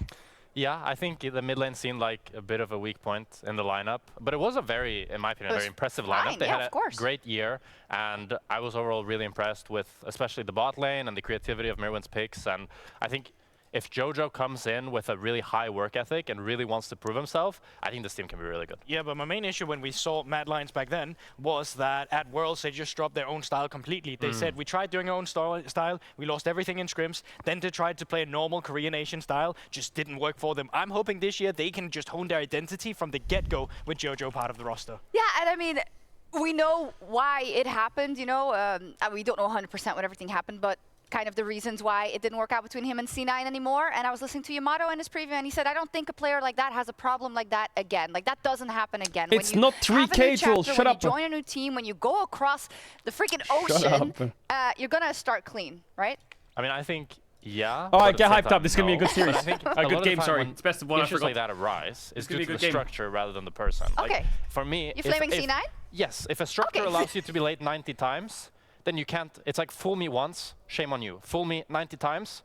Yeah, I think the mid lane seemed like a bit of a weak point in the lineup, but it was a very, in my opinion, a very impressive lineup. They had a great year, and I was overall really impressed with especially the bot lane and the creativity of Mirwin's picks. And I think if Jojo comes in with a really high work ethic and really wants to prove himself, I think this team can be really good. Yeah, but my main issue when we saw Mad Lions back then was that at Worlds they just dropped their own style completely. They said, we tried doing our own style, we lost everything in scrims, then they tried to play a normal Korean Asian style, just didn't work for them. I'm hoping this year they can just hone their identity from the get-go with Jojo part of the roster. Yeah, and I mean, we know why it happened, you know, we don't know 100% what everything happened, but kind of the reasons why it didn't work out between him and C9 anymore. And I was listening to Yamato in his preview, and he said, I don't think a player like that has a problem like that again. Like, that doesn't happen again. It's not 3 Caedrel, shut up. When you join a new team, when you go across the freaking ocean, you're going to start clean, right? I mean, I think, yeah. Oh, I get hyped up. This is going to be a good series. I think a good game, sorry. It's best of one. Issues like that arise. It's due to the structure rather than the person. Okay. Like, for me, you flaming C9? Yes. If a structure allows you to be late 90 times, then you can't. It's like fool me once, shame on you. Fool me 90 times,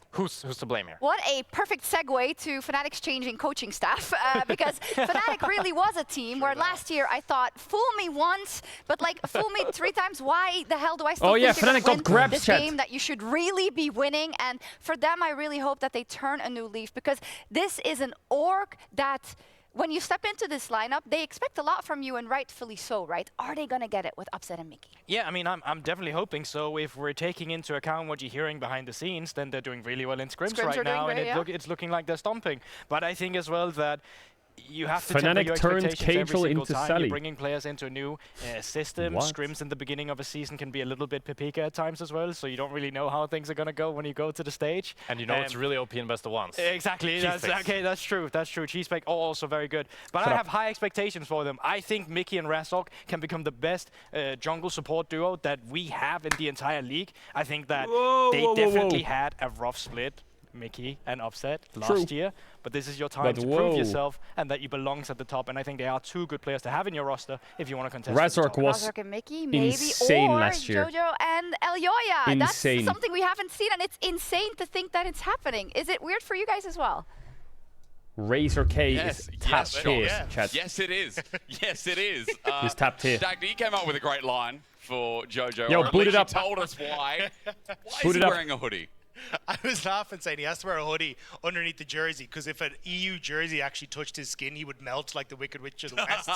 who's to blame here? What a perfect segue to Fnatic's changing coaching staff, because Fnatic really was a team where last year I thought, fool me once, but like fool me 3 times. Why the hell do I still think Fnatic got grabs, this game that you should really be winning? And for them, I really hope that they turn a new leaf, because this is an org that, when you step into this lineup, they expect a lot from you, and rightfully so, right? Are they going to get it with Upset and Mickey? Yeah, I mean, I'm definitely hoping so. If we're taking into account what you're hearing behind the scenes, then they're doing really well in scrims right now, and it's looking like they're stomping. But I think as well that you have to temper your expectations every single time. You're bringing players into a new system. Scrims in the beginning of a season can be a little bit paprika at times as well, so you don't really know how things are going to go when you go to the stage. And you know it's really OP in best of ones. Exactly. That's true. That's true. Cheesepak also very good. But I have high expectations for them. I think Mickey and Razok can become the best jungle support duo that we have in the entire league. I think that they definitely had a rough split, Mickey and Upset, last year. But this is your time to prove yourself and that you belong at the top. And I think they are 2 good players to have in your roster if you want to contest. Razork was and Mickey, maybe, insane or last year. Jojo and Elyoya. Insane. That's something we haven't seen, and it's insane to think that it's happening. Is it weird for you guys as well? Razor K is tapped here, chat. Yes, it is. Yes, it is. He's tapped here. Dagny, you came up with a great line for Jojo. Yo, boot it up. Told us why. Why boot is he wearing a hoodie? I was laughing saying he has to wear a hoodie underneath the jersey, because if an EU jersey actually touched his skin, he would melt like the Wicked Witch of the West.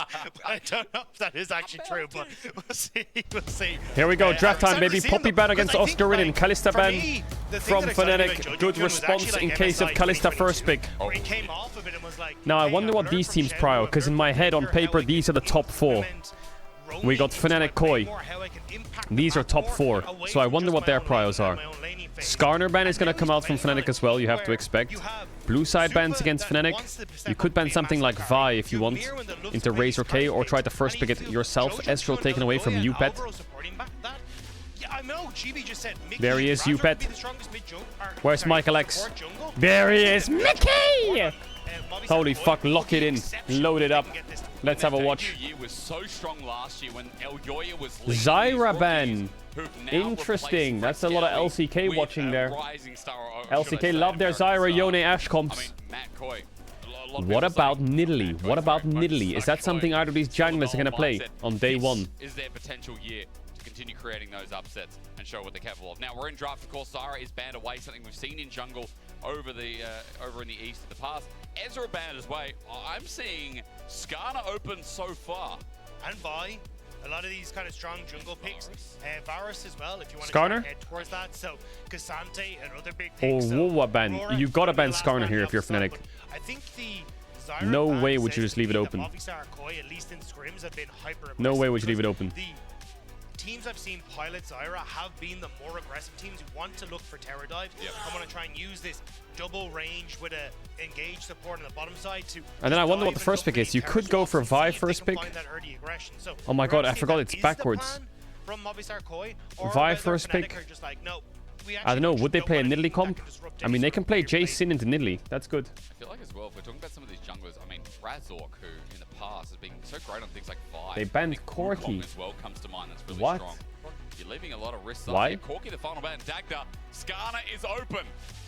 I don't know if that is actually true, but we'll see. We'll see. Here we go, draft time, baby. Poppy ban against Oscar Ridden. Kalista ban from Fnatic. Good response in case of Kalista first pick. Now, I wonder what these teams prio, because in my head, on paper, these are the top 4. We got Fnatic Koi. These are top 4. So I wonder what their prios are. Skarner ban is going to come out from Fnatic as well, you have to expect. Blue side bans against Fnatic. You could ban something like Vi if you want into Razor K, or try to first pick it yourself. Ezreal taken away from UPET. There he is, UPET. Where's Michael X? There he is, Mickey! Holy fuck, lock it in. Load it up. Let's have a watch. Zyra ban. Interesting. That's a lot of LCK watching there. LCK love their Zyra Yone Ash comps. What about Nidalee? What about Nidalee? Is that something either of these junglers are going to play on day 1? Is their potential year to continue creating those upsets and show what they're capable of. Now, we're in draft, of course. Zyra is banned away, something we've seen in jungle over in the east in the past. Ezra banned his way. I'm seeing Skarner open so far. And Vi. A lot of these kind of strong jungle picks. Varus as well, if you want Skarner? to head towards that. So, Cassante, another big pick. Oh, ban. You gotta ban Skarner here if you're Fnatic. I think the no way would you just leave it open. No way would you leave it open. Teams I've seen pilot Zyra have been the more aggressive teams who want to look for terror dive. I want to try and use this double range with a engage support on the bottom side to. And then I wonder what the first pick is. You could go for Vi first pick. Oh my god, I forgot it's backwards. Vi first pick. I don't know, would they play a Nidalee comp? I mean, they can play Sin into Nidalee. That's good. I feel like as well, if we're talking about some of these junglers, I mean, Razork, who in the past has been so great on things like Vi. They banned Corki. As well comes to mind. That's really What? strong. You're leaving a lot of risks Why? up here. Corki, the final ban. Dagda. Skarner is open.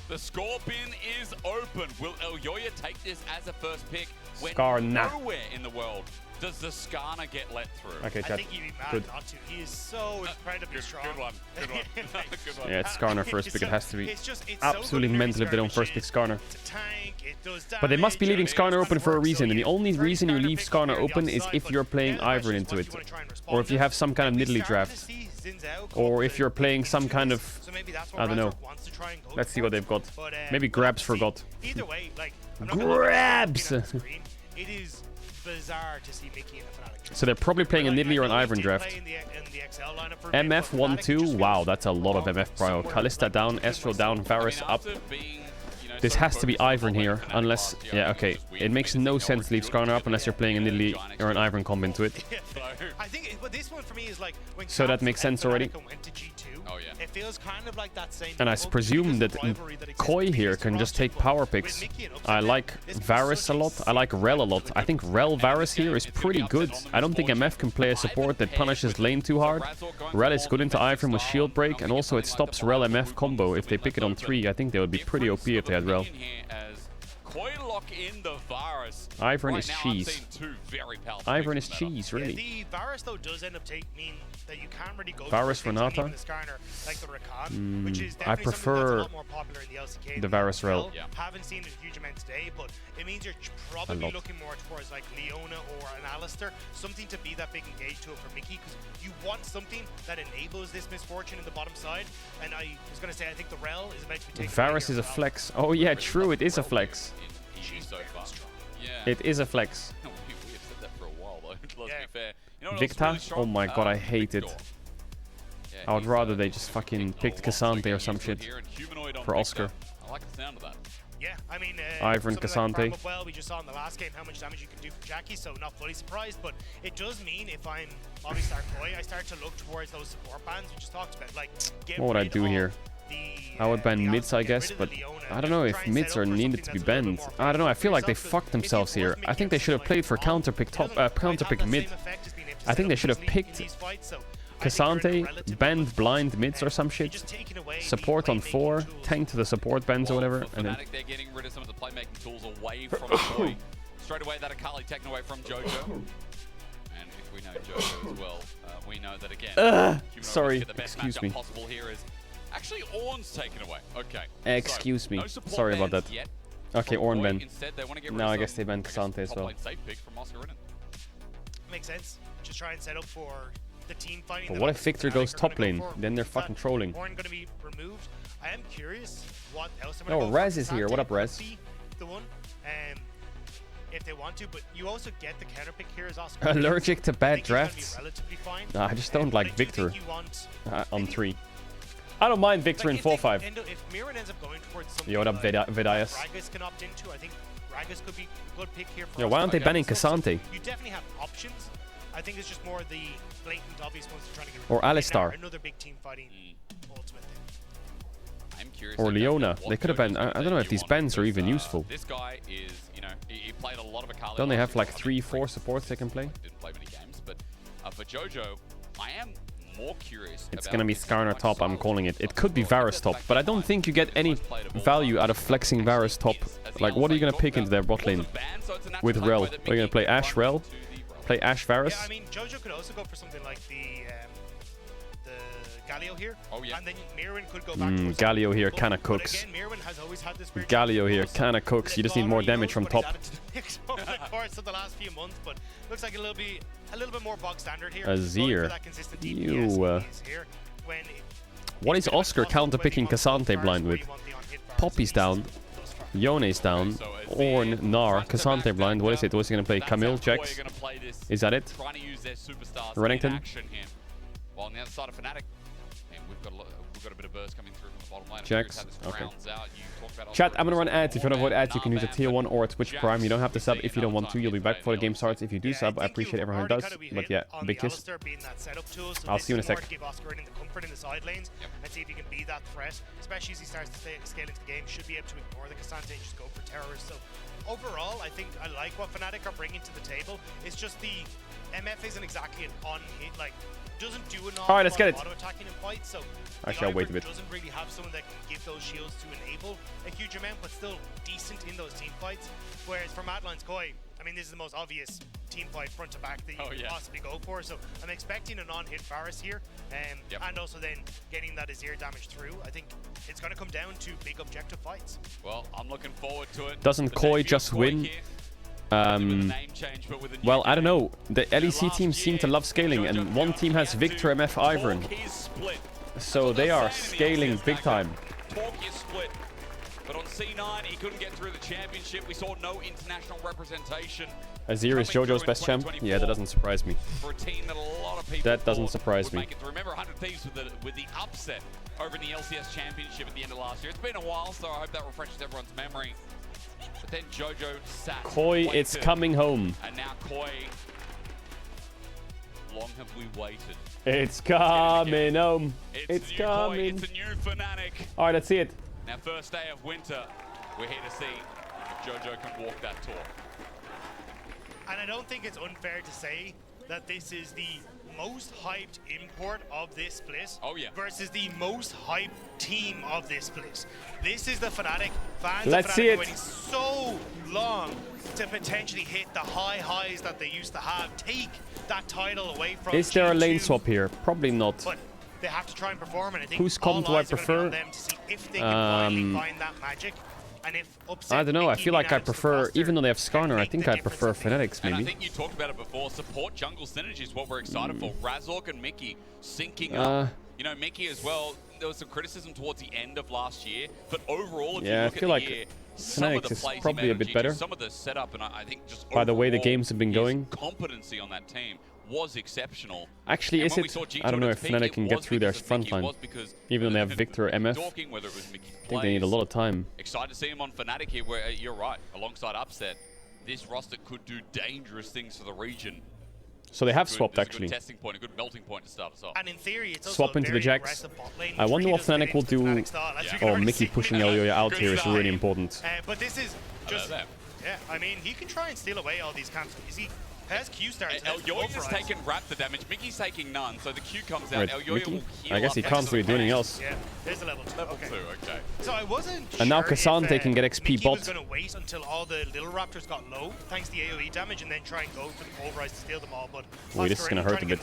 The Scorpion is open. Will Elyoya take this as a first pick when Skarner. nowhere in the world does the Skarner get let through? Okay, I chat. think he'd be mad Good. not to. He is so incredibly strong. Good one. Good one. Good one. Yeah, it's Skarner first pick. It has to be It's absolutely so good mental if they don't first pick Skarner. It's a tank, it does But they must be damage, leaving Skarner open for a works, reason, so and the only reason you leave Skarner on the open is outside, if but you're playing yeah, the Ivern question into is it. what you wanna try and Or if you have some kind of If we Nidalee start to draft. see Zinzao come Or up if to you're playing some into kind it, of... so maybe that's what I don't know. Razork wants to try and go Let's see for. what they've got. But, Maybe Grabs forgot. Either way, like, I'm not gonna lie, Grabs! looking at the screen, it is bizarre to see Mickey in a Fnatic draft. So they're probably playing a Nidalee or an Ivern draft. In the XL lineup for MF 1-2, wow, that's a lot of MF prio. Kalista down, Estral down, Varus up. This has to be Ivern here, unless... Yeah, okay. It makes no sense to leave Skarner up unless you're playing a Nidalee or an Ivern comp into it. I think but this one for me is like when So that makes sense already. went to G2, it feels kind of like that same And I level presume because that of the rivalry that exists Koi between here these can just rosters, take but power with picks. Mickey and I Upset, like Varus a lot. I like Rel a lot. I think Rel Varus here is pretty good. I don't think MF can play a support that punishes lane too hard. Rel is good into Ivern with shield break, and also it stops Rel MF combo if they pick it on 3. I think they would be pretty OP if they had Rel. Koi lock in the Varus. Ivern Right is now, I'm cheese. seeing two very powerful Ivern picks is from meta. cheese, really. The Varus though does end up mean that you can't really go Varus for things on Renata? even the Skarner, like the Rakan, which is I definitely something that's a prefer lot more popular in the LCK. the Varus Rel. Haven't seen it a huge amount today, but it means you're A probably lot. looking more towards like Leona or an Alistar, something to be that big engage tool for Mickey, because you want something that enables this misfortune in the bottom side. And I was going to say, I think the Rel is about to be taken. Varus is a flex. Oh yeah, true, it is a flex. So far. Yeah. It is a flex. We have said that for a while though, let's be fair. You know what else is Victor? really strong? Oh my god, I hate it. Yeah, I would he's, rather they just fucking picked Cassante or some shit here and Humanoid on for Oscar. Victor. I like the sound of that. Yeah, I mean, Ivern, something like Cassante. well, we just saw in the last game how much damage you can do for Jackie, so not fully surprised, but it does mean if I'm Movistar Koi, I start to look towards those support bans we just talked about. Like, get What would I rid do of here? I would ban mids, I guess, but I don't know if mids are needed to be banned. I don't know, I feel like they fucked themselves here. I think they should have played for counter pick mid. I think they should have picked Cassante, banned blind mids or some shit. Support on 4, tank to the support bans or whatever, and then... They're getting rid of some of the playmaking tools away from Koi. Straight away that Akali taken away from Jojo. And if we know Jojo as well, we know that again, sorry, get the best excuse matchup me. possible here is actually Ornn's taken away. Okay. Excuse so, me, no support sorry about bans that. yet Okay, from Ornn Koi. ban. Instead, they want to get rid Now of I guess some, they banned Cassante as top well. lane safe pick from Oscar Ridden. Makes sense. Just try and set up for the team fighting. But what if Victor goes top lane? Then they're fucking trolling. Ornn going to be removed. I am curious what else. Oh, Rez is here. What up, Rez? The one, if they want to, but you also get the counter pick here as Oscar. Allergic to bad I think he's gonna be drafts? relatively fine. Nah, I just don't like but I do Victor think you want- on 3. I don't mind Victor in 4-5. If Mirren ends up going towards something Yo, what up, like Vidias? Ragus can opt into, I think Ragus could be a good pick here for Yo, us. why aren't they banning Cassante? You definitely have options. I think it's just more the blatant, obvious ones they're trying to get rid Or of. And now Alistar. Another big team fighting ultimate thing. I'm curious. Or exactly Leona. what They could have banned... I don't know if these bans are even useful. This guy is, you know, he played a lot of Akali. Don't they last have like season. 3-4 supports they can play? Didn't play many games, but for Jojo, I am more curious. It's about gonna be Skarner top, I'm calling it. It could be Varus top, but I don't think you get any value out of flexing Varus top. Like, what are you gonna pick into their bot lane? With Rel. Are you gonna play Ashe Rel? Play Ashe Varus? Yeah, I mean, Jojo could also go for something like the Galio here. Oh, yeah. And then Mirren could go back towards Galio here but- kinda but cooks. again, Mirren has always had this weird Galio here kinda cooks. You just need more damage from top. over the course of the last few months, but looks like a little bit more bog standard here. Azir. Going for that consistent DPS You, is here when it- What is Oscar counterpicking Cassante blind with? Poppy's down. Yone's down. Ornn, Gnar, Cassante blind. What is it? What's he gonna play? Camille, Jax? Is that it? Trying to use their superstars Renekton? in action here. While on the other side of Fnatic, and we've got got a bit of burst coming through from the bottom lane. Jax. Okay. Out. Chat, I'm gonna run ads. If you don't avoid ads, you can use a tier 1 or a Twitch Prime. You don't have to sub if you don't want to. You'll be back before the game starts if you do sub. I appreciate everyone who does. But yeah, big kiss. I'll see you in a sec. Give Oscar in the comfort in the side lanes and see if he can be that threat, especially as he starts to scale into the game. Should be able to ignore the Cassandra and just go for terrorists. So overall, I think I like what Fnatic are bringing to the table. It's just the MF isn't exactly an on-hit, like, doesn't do an Alright, let's get it. auto-attacking in fights, so Actually, I'll wait a bit. doesn't really have someone that can give those shields to enable a huge amount, but still decent in those team fights. Whereas for Mad-Lions Koi, I mean, this is the most obvious team fight front to back that you could possibly go for. So I'm expecting a non-hit Varus here, and also then getting that Azir damage through. I think it's going to come down to big objective fights. Well, I'm looking forward to it. Doesn't Koi just win? Well, I don't know. The LEC teams seem to love scaling, and one team has Victor, MF, Ivern. So they are scaling big time. Torque is split. But on C9, he couldn't get through the championship. We saw no international representation. Azir is JoJo's best champ? Yeah, that doesn't surprise me. For a team that a lot of people that doesn't surprise me. Remember 100 Thieves with the upset over in the LCS championship at the end of last year. It's been a while, so I hope that refreshes everyone's memory. But then JoJo sat. Koi, it's coming home. And now Koi. Long have we waited. It's coming home. It's coming. It's a new Fnatic. Alright, let's see it. Now, first day of winter, we're here to see if JoJo can walk that tour. And I don't think it's unfair to say that this is the most hyped import of this split versus the most hyped team of this split. This is the Fnatic. Fans Let's of Fnatic see it. waiting so long to potentially hit the high highs that they used to have. Take that title away from Is there a lane G2. swap here? Probably not. But they have to try and perform, and I think Whose comp do I prefer? them to see if they can finally find that magic. And if I don't know. I feel like I prefer, even though they have Skarner, I think I prefer Fnatic's maybe. And I think you talked about it before. Support jungle synergy is what we're excited for. Razork and Mickey syncing up. You know, Mickey as well. There was some criticism towards the end of last year, but overall, if you look I feel at like the year, Fnatic's is probably a bit better. Some of the setup, and I think just by the way the games have been going. Competency on that team was exceptional. Actually, is it? I don't know if Fnatic can get through their front line, even though they have Victor, MF. I think they need a lot of time. Excited to see him on Fnatic here, where you're right, alongside Upset. This roster could do dangerous things for the region. So they have swapped, actually. A good testing point, a good melting point to start us off. And in theory, it's swap into the Jax. I wonder what Fnatic will do. Oh, Mickey pushing Elyoya out here is really important. But this is just... Yeah, I mean, he can try and steal away all these camps. Is he... Has Q starts. Elyoya's taken Raptor damage. Mickey's taking none, so the Q comes out. Elyoya will heal. I guess he can't really do anything else. Yeah, there's a level 2. Level 2, okay. So I wasn't and now Cassandra can get XP bot. Mickey was going to wait until all the little Raptors got low, thanks to the AoE damage, and then try and go for the Pulverize to steal them all. But wait, this is going to hurt a bit.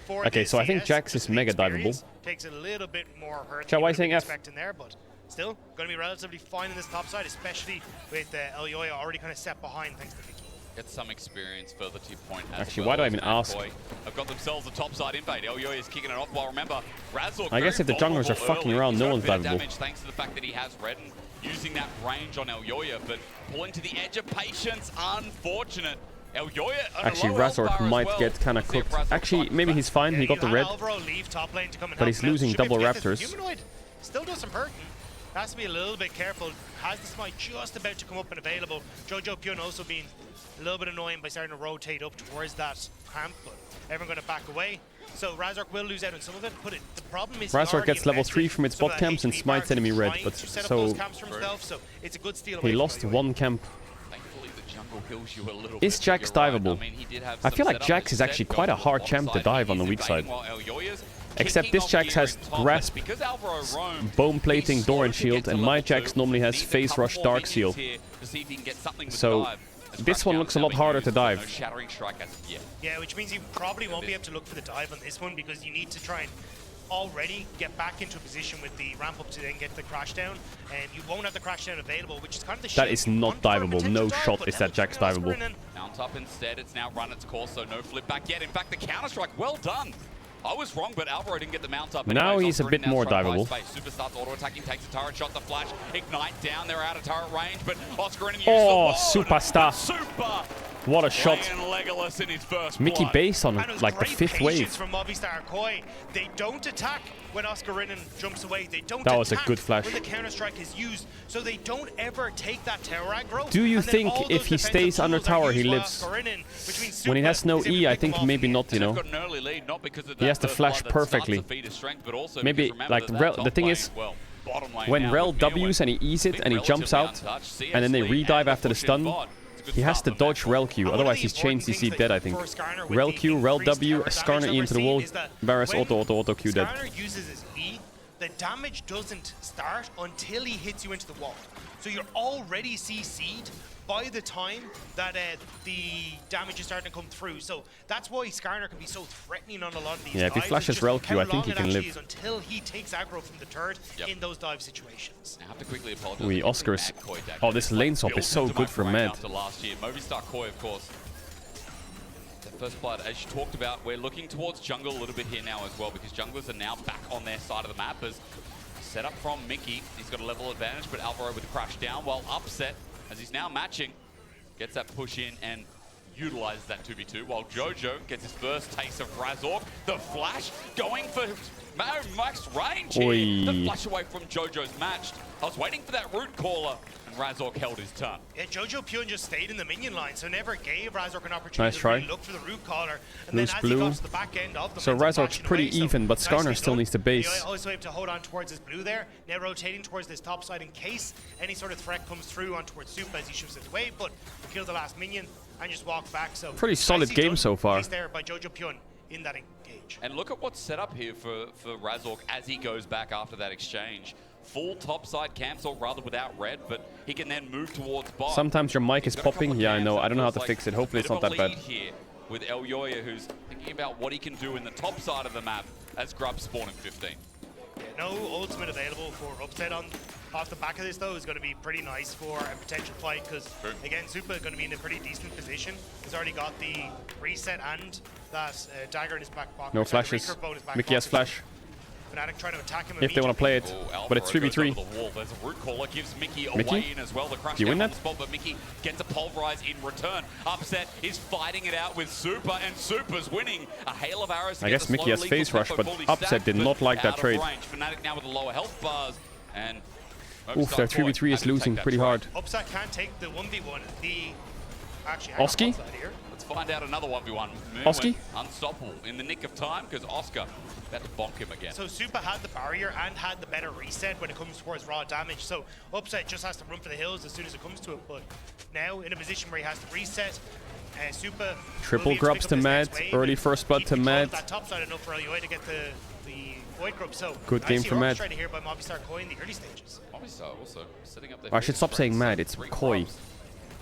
Okay, so I think Jax is mega diveable. Takes a little bit more hurt than saying F. expecting there, but still going to be relatively fine in this top side, especially with Elyoya already kind of set behind thanks to Mickey. Get some experience further to your point. Actually, why do I even ask? Have got themselves a topside invade. Elyoya is kicking it off. While remember, Razork. I guess if the junglers are fucking around, no one's diveable. Thanks to the fact that he has Redden using that range on Elyoya, but pulling to the edge of patience. Unfortunate. Elyoya. Actually, Razork might get kind of cooked. Actually, maybe he's fine. He got the red, but he's losing double Raptors. Humanoid still does some hurting. Has to be a little bit careful. Has the smite just about to come up and available. JoJo Pyun also being a little bit annoying by starting to rotate up towards that camp, but everyone going to back away. So Razork will lose out on some of it, but the problem is Razork gets level 3 from its bot camps and smites enemy red, but so it's a good steal he lost one camp. Is Jax diveable? I feel like Jax is actually quite a hard champ to dive on the weak side. Except this Jax has Grasp, Bone Plating, Door and Shield, and my Jax normally has Phase Rush, Dark Seal. So this one looks a lot harder to dive. Yeah, which means you probably won't be able to look for the dive on this one because you need to try and already get back into a position with the ramp up to then get the crash down, and you won't have the crash down available, which is kind of the that is not diveable. No shot is that Jax diveable. Mount up instead. It's now run its course, so no flip back yet. In fact, the counter strike, well done. I was wrong, but Alvaro didn't get the mount up. Now he's a bit more diveable. Super starts auto-attacking, takes a turret shot, the flash, ignite down, they're out of turret range, but Oscar and oh, Superstar. Super What a shot. Legolas in his first Mickey blood. based on And it was like the great 5th wave. patience from Movistar Koi. They don't attack when Oscarinen jumps away. They don't That was a attack good flash. when the counter-strike is used. So they don't ever take that tower aggro. Do you And then think all if those he stays defensive under tools are tower, he used by lives? Oscarinen, which means When he Super has no is able E, to I pick think him off. maybe not, you know. Got an early lead, not because of He has that the first flash blood that starts perfectly. to feed his strength, but also Maybe because remember like that the top thing lane, is, well, bottom lane when now Rel with Mirwin W's and he E's it being and he jumps relatively out, untouched, and then they CSLE redive and after the push in stun, VOD. he has to dodge Rel Q, otherwise he's chain CC dead, I think. Rel Q, Rel W, Skarner E into the wall, Varus auto Q dead. Skarner uses his E, the damage doesn't start until he hits you into the wall. So you're already CC'd by the time that the damage is starting to come through. So that's why Skarner can be so threatening on a lot of these Yeah, if he dives. flashes It's just Rel Q, how I think long he it can actually live. is until he takes aggro from the turret in those dive situations. I have to quickly apologize. Ui, Oscars. Oh, this lane swap is so good for Mad. After last year, Movistar Koi, of course. The first blood, as you talked about, we're looking towards jungle a little bit here now as well, because junglers are now back on their side of the map. As set up from Mickey, he's got a level advantage, but Alvaro with the crash down, while Upset, as he's now matching, gets that push in and utilizes that 2v2, while Jojo gets his first taste of Razork. The flash going for max range here. The flash away from Jojo's matched. I was waiting for that root caller, and Razork held his turn. Yeah, Jojo Pyun just stayed in the minion line, so never gave Razork an opportunity Nice to try. really look for the root caller. And Loose then as he blue. got to the back end of the So Razork's pretty even, but Skarner still needs to base. Also able to hold on towards his blue there, now rotating towards this top side in case any sort of threat comes through on towards Super as he shifts his way, but we kill the last minion and just walk back. So Pretty solid game so far. He's there by Jojo Pyun in that engage. And look at what's set up here for Razork as he goes back after that exchange. Full topside camps, or rather without red, but he can then move towards bot. Sometimes your mic is popping. Yeah, I know. I don't know how to fix it. Hopefully it's not that bad. Here with El Yoya, who's thinking about what he can do in the top side of the map as Grub spawn in 15. Yeah, no ultimate available for Upset off the back of this, though, is going to be pretty nice for a potential fight, because again, Super is going to be in a pretty decent position. He's already got the reset and that dagger in his back pocket. No flashes. Mickey has flash. Fnatic trying to attack him If they want to play it, but it's 3v3. There's a root caller, gives Mickey a Mickey? way in as well. The crash Do you win down that? on the spot, but Mickey gets a pulverize in return. Upset is fighting it out with Super, and Super's winning. A hail of arrows. I guess Mickey has phase rush, but Upset did not like that trade. Fnatic now with the lower health bars, and Oof, their 3v3 is losing pretty hard. Upset can't take the 1v1. Actually, Oski? Let's find out another 1v1. Oski? Unstoppable in the nick of time, because Oscar about to bonk him again. So Super had the barrier and had the better reset when it comes towards raw damage. So Upset just has to run for the hills as soon as it comes to it. But now in a position where he has to reset, Super Triple grubs to Mad. Early first blood to Mad. That top side enough for LUI to get the void grub. So Good game for Mad. Right here by Movistar Koi in the early stages. Movistar also setting up their I should stop saying Mad. It's Koi. We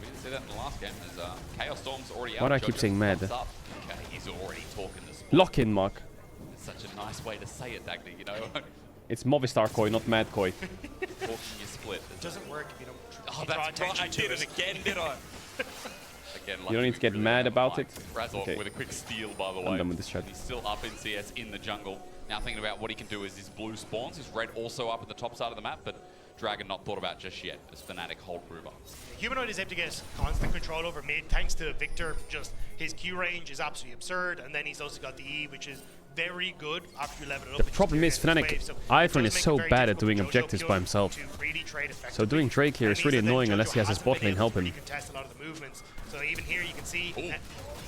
didn't see that in the last game, as Chaos Storm's already out. Why do I keep Jojo saying Mad? pops up. Okay, he's already talking the sport. Lock in, Mark. It's such a nice way to say it, Dagny, you know? It's Movistar Koi, not Mad Koi. Talking your split. It doesn't work if you don't Oh, draw that's right. attention I to did it. it again, did I? Again, You don't need to get mad about it. Razork Okay. with a quick steal, by the way. I'm done with this chat. He's still up in CS in the jungle. Now thinking about what he can do is his blue spawns. His red also up at the top side of the map, but Dragon not thought about just yet as Fnatic hold Ruba. Humanoid is able to get constant control over mid thanks to Victor. Just his Q range is absolutely absurd, and then he's also got the E, which is very good after you level it up. The problem is Fnatic, Ivern is so bad at doing objectives by himself. So doing Drake here is really annoying unless he has his bot lane help him. Contest a lot of the movements. So even here you can see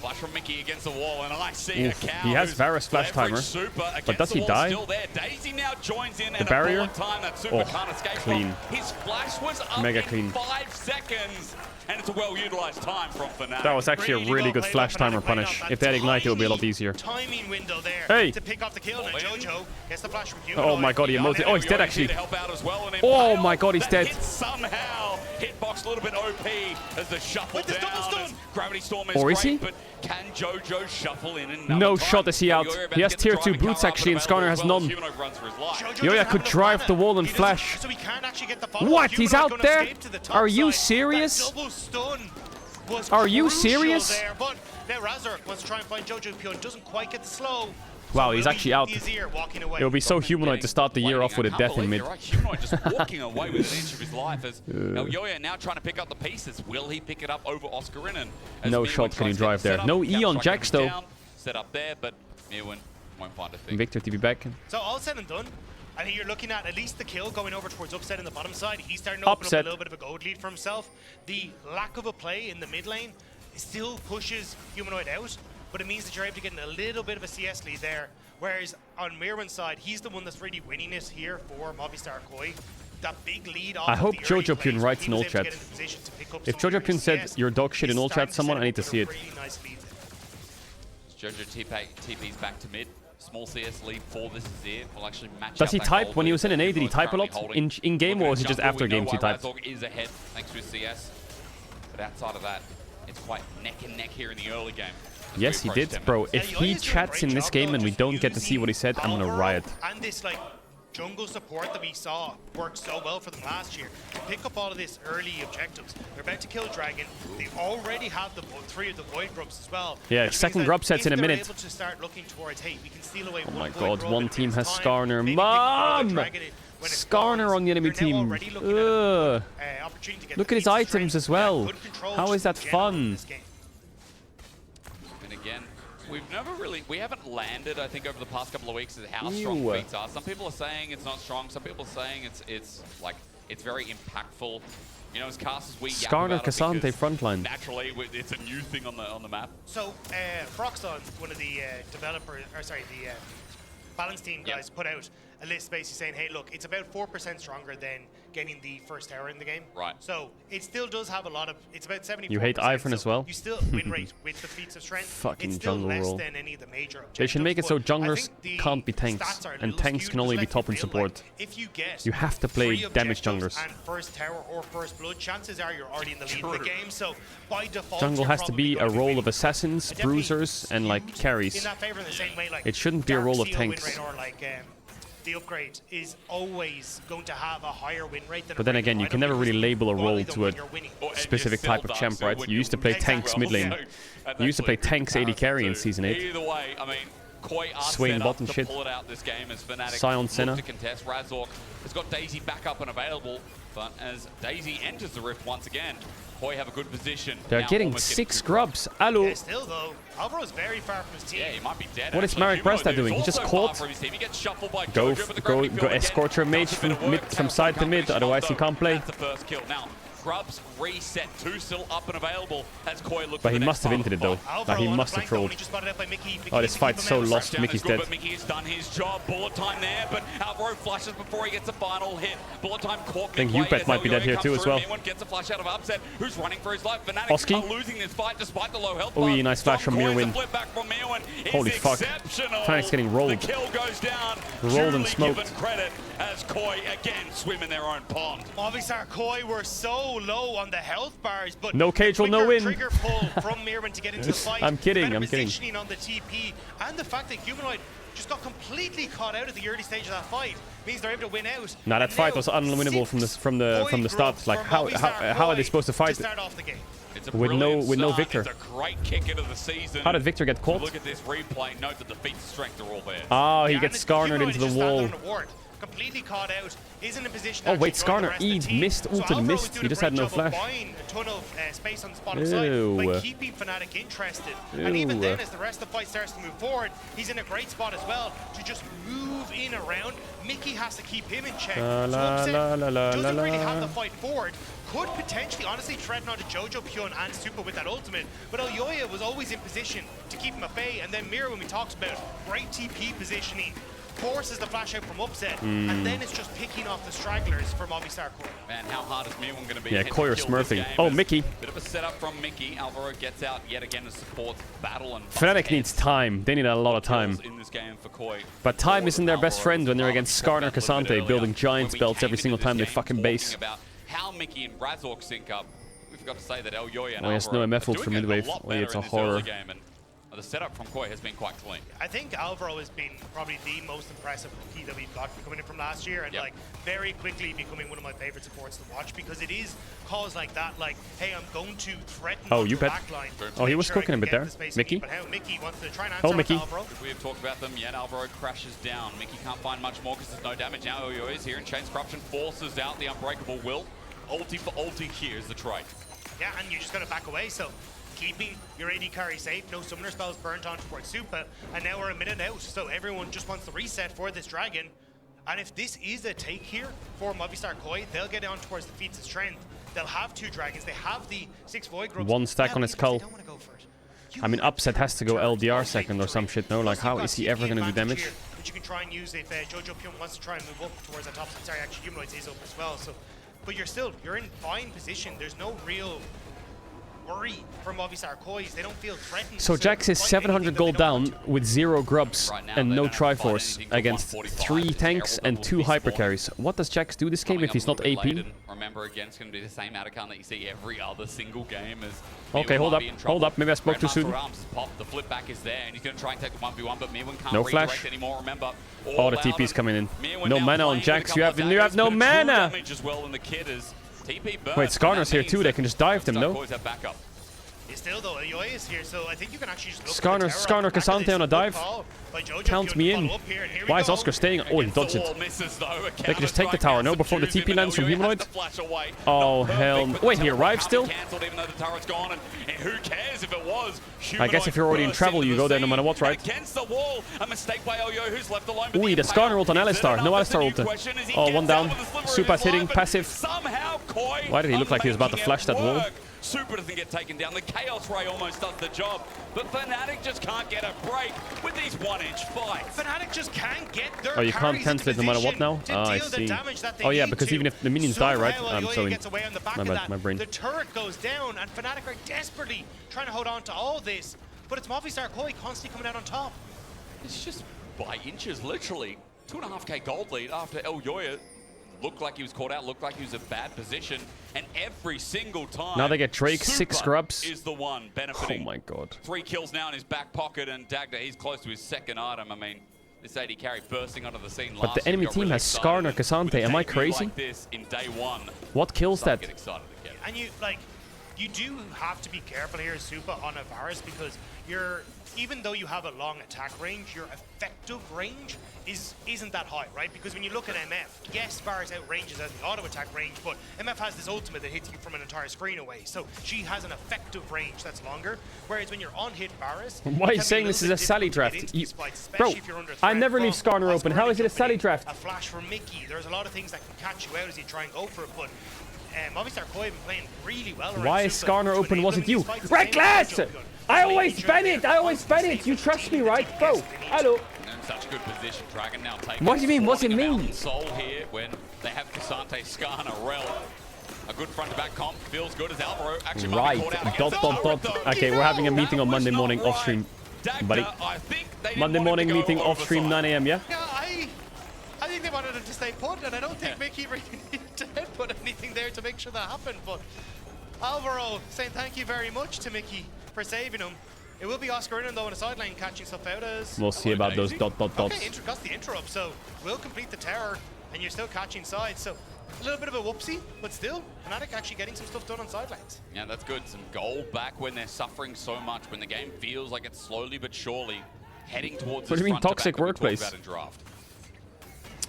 Flash from Mickey against the wall, and I see a cow. He has Varus flash timer, but does he die? Daisy now joins in, The and barrier? a bullet time that Super can't escape clean. from. His flash was up Mega in clean. 5 seconds, and it's a well-utilized time from Fnatic. That was actually a really good flash timer punish. If they had Ignite, it would be a lot easier. timing window there Hey! to pick off the kill. Now Jojo gets the flash from Q. Oh my god, he emoted. Oh, he's dead actually. Well, Oh my god, he's dead. Somehow, hitbox a little bit OP as the shuffle down. As Gravity Storm is Or is great, he? but can Jojo shuffle in another No time? shot is he out. He has tier 2 boots actually, and Skarner has none. Yoya could drive the wall and flash. So he can't actually get the follow-up. What? He's Humanoid out gonna there? escape to the top Are you side. serious? That double stun was Are you crucial serious? there, but now Razork wants to try and find Jojo Pyun. Doesn't quite get the slow. Wow, he's actually out. It would be so humanoid to start the year off with a death in mid. Right. Humanoid just walking away with an inch of his life as Elyoya now trying to pick up the pieces. Will he pick it up over Oscarinen? No shot can he drive there. No E on Jax though. Set up there, but Mirwin won't find a thing. Victor TV back. So all said and done, I think you're looking at least the kill going over towards Upset in the bottom side. He's starting to open up a little bit of a gold lead for himself. The lack of a play in the mid lane still pushes Humanoid out, but it means that you're able to get a little bit of a CS lead there. Whereas on Mirwin's side, he's the one that's really winning it here for Movistar Koi. That big lead off I of hope the early Jojo plays, Pyun writes in all chat. If Jojo Pyun said you're dog shit in all chat, someone, I need to see it. Jojo TP's back to mid. Small CS lead for this Azir. Will actually match. Does he type when he was in an A? Did he type a lot in game, or was it just after games he typed? Razork is ahead thanks to his CS, but outside of that, it's quite neck and neck here in the early game. Yes, he did, bro. If he chats in this game and we don't get to see what he said, I'm gonna riot. And this like jungle support that we saw worked so well for them last year to pick up all of this early objectives. They're about to kill Dragon. They already have the 3 of the Void Grubs as well. Yeah, second grub sets in a minute. Able to start looking towards, hey, we can steal away Oh one my Void god, Grub one team has time, Skarner. maybe Mom! Skarner on the enemy team. Ugh. Look at his items as well. How is that fun? And again, we haven't landed, I think, over the past couple of weeks as how strong feats are. Some people are saying it's not strong. Some people are saying it's very impactful. You know, as casters we Skarner Cassante frontline. Naturally, it's a new thing on the map. So, Froxon, one of the the balance team guys, put out a list basically saying, hey, look, it's about 4% stronger than getting the first tower in the game. Right. So it still does have a lot of. It's about 74%. You hate Ivern as well? You still win rate with the feats of strength. Fucking it's still jungle less roll. than any of the major objectives. They should make it so junglers can't be tanks, and tanks can only be top and support. If you get You have to play damage junglers. and first tower or first blood, chances are you're already in the lead of the game. So by default, Jungle you're has to be probably a role of assassins, bruisers, and like in carries. that favor in the same way, like It shouldn't be a role of Dark Seal win tanks. rate or like the upgrade is always going to have a higher win rate than But then again, you can never really label a role to a specific type of champ, right? You used to play tanks mid lane. You used to play tanks AD carry in Season 8. Either way, I mean, Koi are Swain set up bot and to shit. pull it out this game as Fnatic Sion look Senna. to contest. Razork has got Daisy back up and available, but as Daisy enters the rift once again, Koi have a good position. They're Now getting almost 6 grubs. Hello. Yeah, still though, Alvaro's very far from his team. Yeah, he might be dead. What is Marek Bresta doing? He just caught. He gets shuffled by Go Jojo, but the gravity field again escort your mage from side to mid, otherwise he can't play. That's the first kill. Now, Grubs reset, 2 still up and available as Koi looks But for he the must next have part ended it though. Like he must have trolled. Oh, this fight's so lost. Mickey's dead. But Mickey has done his job. Bullet time there, but Alvaro flashes before he gets a final hit. Bullet time caught. I think Upet might be dead here too as well. Mirwin gets a flash out of Upset, who's running for his life. Fnatic Oski. are losing this fight despite the low health. Oh, nice flash from Mirwin. Holy fuck. Fnatic's getting rolled. The kill goes down. Rolled and smoked. Given credit as Koi again swim in their own pond. Movistar Koi were so low on the health bars, but no Caedrel, no win. Trigger pull from Mirwin to get into the fight. I'm kidding, Better I'm kidding. Positioning on the TP and the fact that Humanoid just got completely caught out at the early stage of that fight means they're able to win out. Nah, that fight was unwinnable from the start. Like how are they supposed to fight with no Victor? It's a great kick into the season. How did Victor get caught? Look at this replay. Note that the feats of strength are all there. Oh, he gets Skarnered into the wall. Completely caught out, isn't in position. Oh wait, Skarner missed, ulted missed. He just had no flash. A ton of space on the bottom side by keeping Fnatic interested. And even then, as the rest of the fight starts to move forward, he's in a great spot as well to just move in around. Mickey has to keep him in check. So doesn't really have the fight forward. Could potentially, honestly, threaten onto Jojo, Pyun, and Super with that ultimate. But Elyoya was always in position to keep him at bay. And then Mira, when we talked about great TP positioning, forces the flash out from Upset, and then it's just picking off the stragglers from Movistar Koi. Man, how hard is Mirwin going to be? Yeah, Koi are smurfing. Oh, Mickey. Bit of a setup from Mickey. Alvaro gets out yet again to support battle. And Fnatic needs time. They need a lot of time. In this game for Koi. But time isn't their best friend when they're against Skarner Cassante, building giant spells every single time they fucking base. About how Mickey and Razork sync up. We forgot to say that Elyoya and he has no MF ult for midwave. Oh, it's a horror. But the setup from Koi has been quite clean. I think Alvaro has been probably the most impressive rookie that we've got coming in from last year, and like very quickly becoming one of my favorite supports to watch, because it is calls like that, like, hey, I'm going to threaten you bet. backline. Oh, he was cooking a bit there. Mickey. But how Mickey wants to try and answer Mickey. Alvaro. We have talked about them, yet Alvaro crashes down. Mickey can't find much more because there's no damage. Now Oyo is here, and Chain's Corruption forces out the Unbreakable Will. Ulti for ulti here is the trade. Yeah, and you just got to back away, so keeping your AD carry safe, no summoner spells burnt on towards Super, and now we're a minute out, so everyone just wants the reset for this dragon. And if this is a take here for Movistar Koi, they'll get on towards the feats of strength. They'll have 2 dragons, they have the 6 Void Grubs. 1 stack on his skull. I mean, Upset has to go LDR second or some shit, no? Like, how is he ever gonna do damage? Here, which you can try and use if Jojo Pyong wants to try and move up towards the top. Sorry, actually, Humanoids is up as well, so. But you're in fine position. There's no real worry for Movistar Kois. They don't feel threatened. So Jax is 700 gold down with 0 grubs and no Triforce against 3 tanks and 2 hyper carries. What does Jax do this game if he's not AP? Remember, again, it's going to be the same Atacant that you see every other single game. As okay, hold up. Maybe I spoke too soon. The flip back is there, and he's going to try and take the 1v1, but Mirwin can't no redirect flash anymore. Remember, oh, the TP's coming in. No mana on Jax. You have no mana. Wait, Skarner's here too. They can just dive them, no? Still though, Ayoy is here, so I think you can actually just look Skarner Cassante on a dive. Count me in. Why is Oscar staying? Oh, he dodged it. They can just take the tower, no? Before the TP lands from Humanoid. Oh, hell. Wait, he arrives still? I guess if you're already in travel, you go there no matter what, right? Ooh, the Skarner ult on Alistar. No Alistar ult. Oh, 1 down. Super's hitting. Passive. Why did he look like he was about to flash that wall? Super doesn't get taken down. The Chaos Ray almost does the job. But Fnatic just can't get a break with these 1-inch fights. Fnatic just can't get their Oh, you can't cancel it no matter what now? Ah, I see. Oh yeah, because even if the minions die, right? I'm so in. My brain. The turret goes down, and Fnatic are desperately trying to hold on to all this. But it's Movistar Koi constantly coming out on top. It's just by inches, literally. 2.5k gold lead after El Yoya looked like he was caught out, looked like he was in a bad position, and every single time now they get Drake, 6 scrubs. Is the one benefiting. Oh my god. 3 kills now in his back pocket, and Dagda, he's close to his 2nd item. I mean, this AD carry bursting onto the scene last. But the enemy team has Skarner, Cassante. Am I crazy? Like this in day 1, what kills that? get excited again. And you do have to be careful here, Super, on a Varus, because even though you have a long attack range, your effective range isn't that high, right? Because when you look at MF, yes, Varus outranges as the auto attack range, but MF has this ultimate that hits you from an entire screen away, so she has an effective range that's longer. Whereas when you're on hit Varus, why are you saying this is a Sally draft? Bro, I never leave Skarner open. How is it a Sally draft? A flash from Mickey. There's a lot of things that can catch you out as you try and go for it, but Movistar Koi have been playing really well. Why is Skarner open? Was it you? Reckless! I always ban it! You trust me, right? Bro, hello. In such a good position, Dragon now taking. What do you mean? What's it mean? Soul here when they have Cassante, Skarner, Rel. A good front-to-back comp feels good as Alvaro actually might be caught out. Dot. Okay, we're having a meeting on Monday morning off stream, buddy. Monday morning meeting off stream 9 AM, yeah? Yeah, I think they wanted him to stay put, and I don't think Mickey really needed to put anything there to make sure that happened. But Alvaro saying thank you very much to Mickey for saving him. It will be Oscar in though on the sideline catching stuff out as. We'll see about those dots. Okay, got the interrupt, so we'll complete the tower, and you're still catching sides. So a little bit of a whoopsie, but still, Fnatic actually getting some stuff done on side lanes. Yeah, that's good. Some gold back when they're suffering so much, when the game feels like it's slowly but surely heading towards. What do you mean toxic workplace?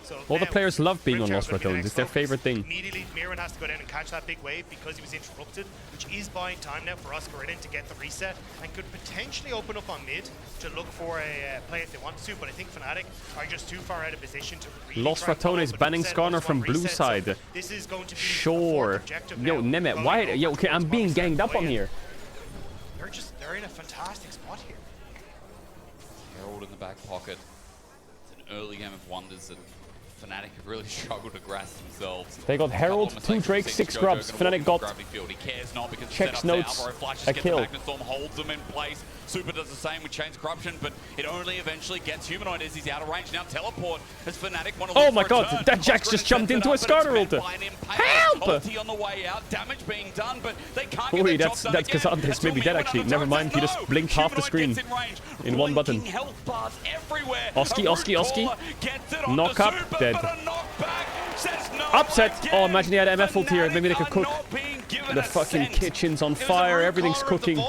So all the players love being on Lost Ratones. It's their favorite thing. Immediately, Mirwin has to go down and catch that big wave because he was interrupted, which is buying time now for Oscar to get the reset and could potentially open up on mid to look for a play if they want to, but I think Fnatic are just too far out of position to really Lost Ratones banning Skarner from blue side. So this is going to be sure. Yo, Nemeth, why? Yo, okay, I'm being ganged up on here. They're in a fantastic spot here. Herald in the back pocket. It's an early game of wonders that Fnatic have really struggled to grasp themselves. They got Herald, 2 Drakes, 6 Grubs. Fnatic got checks notes, a kill. Magnustorm holds them in place. Super does the same with Chain's Corruption, but it only eventually gets Humanoid as he's out of range. Now Teleport as Fnatic want to Oh my god, that Jax just jumped into a Skarner ulti. Help! Ulti on the way out, damage being done, but they can't get Ooh, the job that's done Cassandre's maybe dead actually. Never mind, he just blinked half the screen in one button. Oski. Knock up, dead. Upset! Oh, imagine he had MF ult here. Maybe they could cook. The fucking kitchen's on fire, everything's cooking.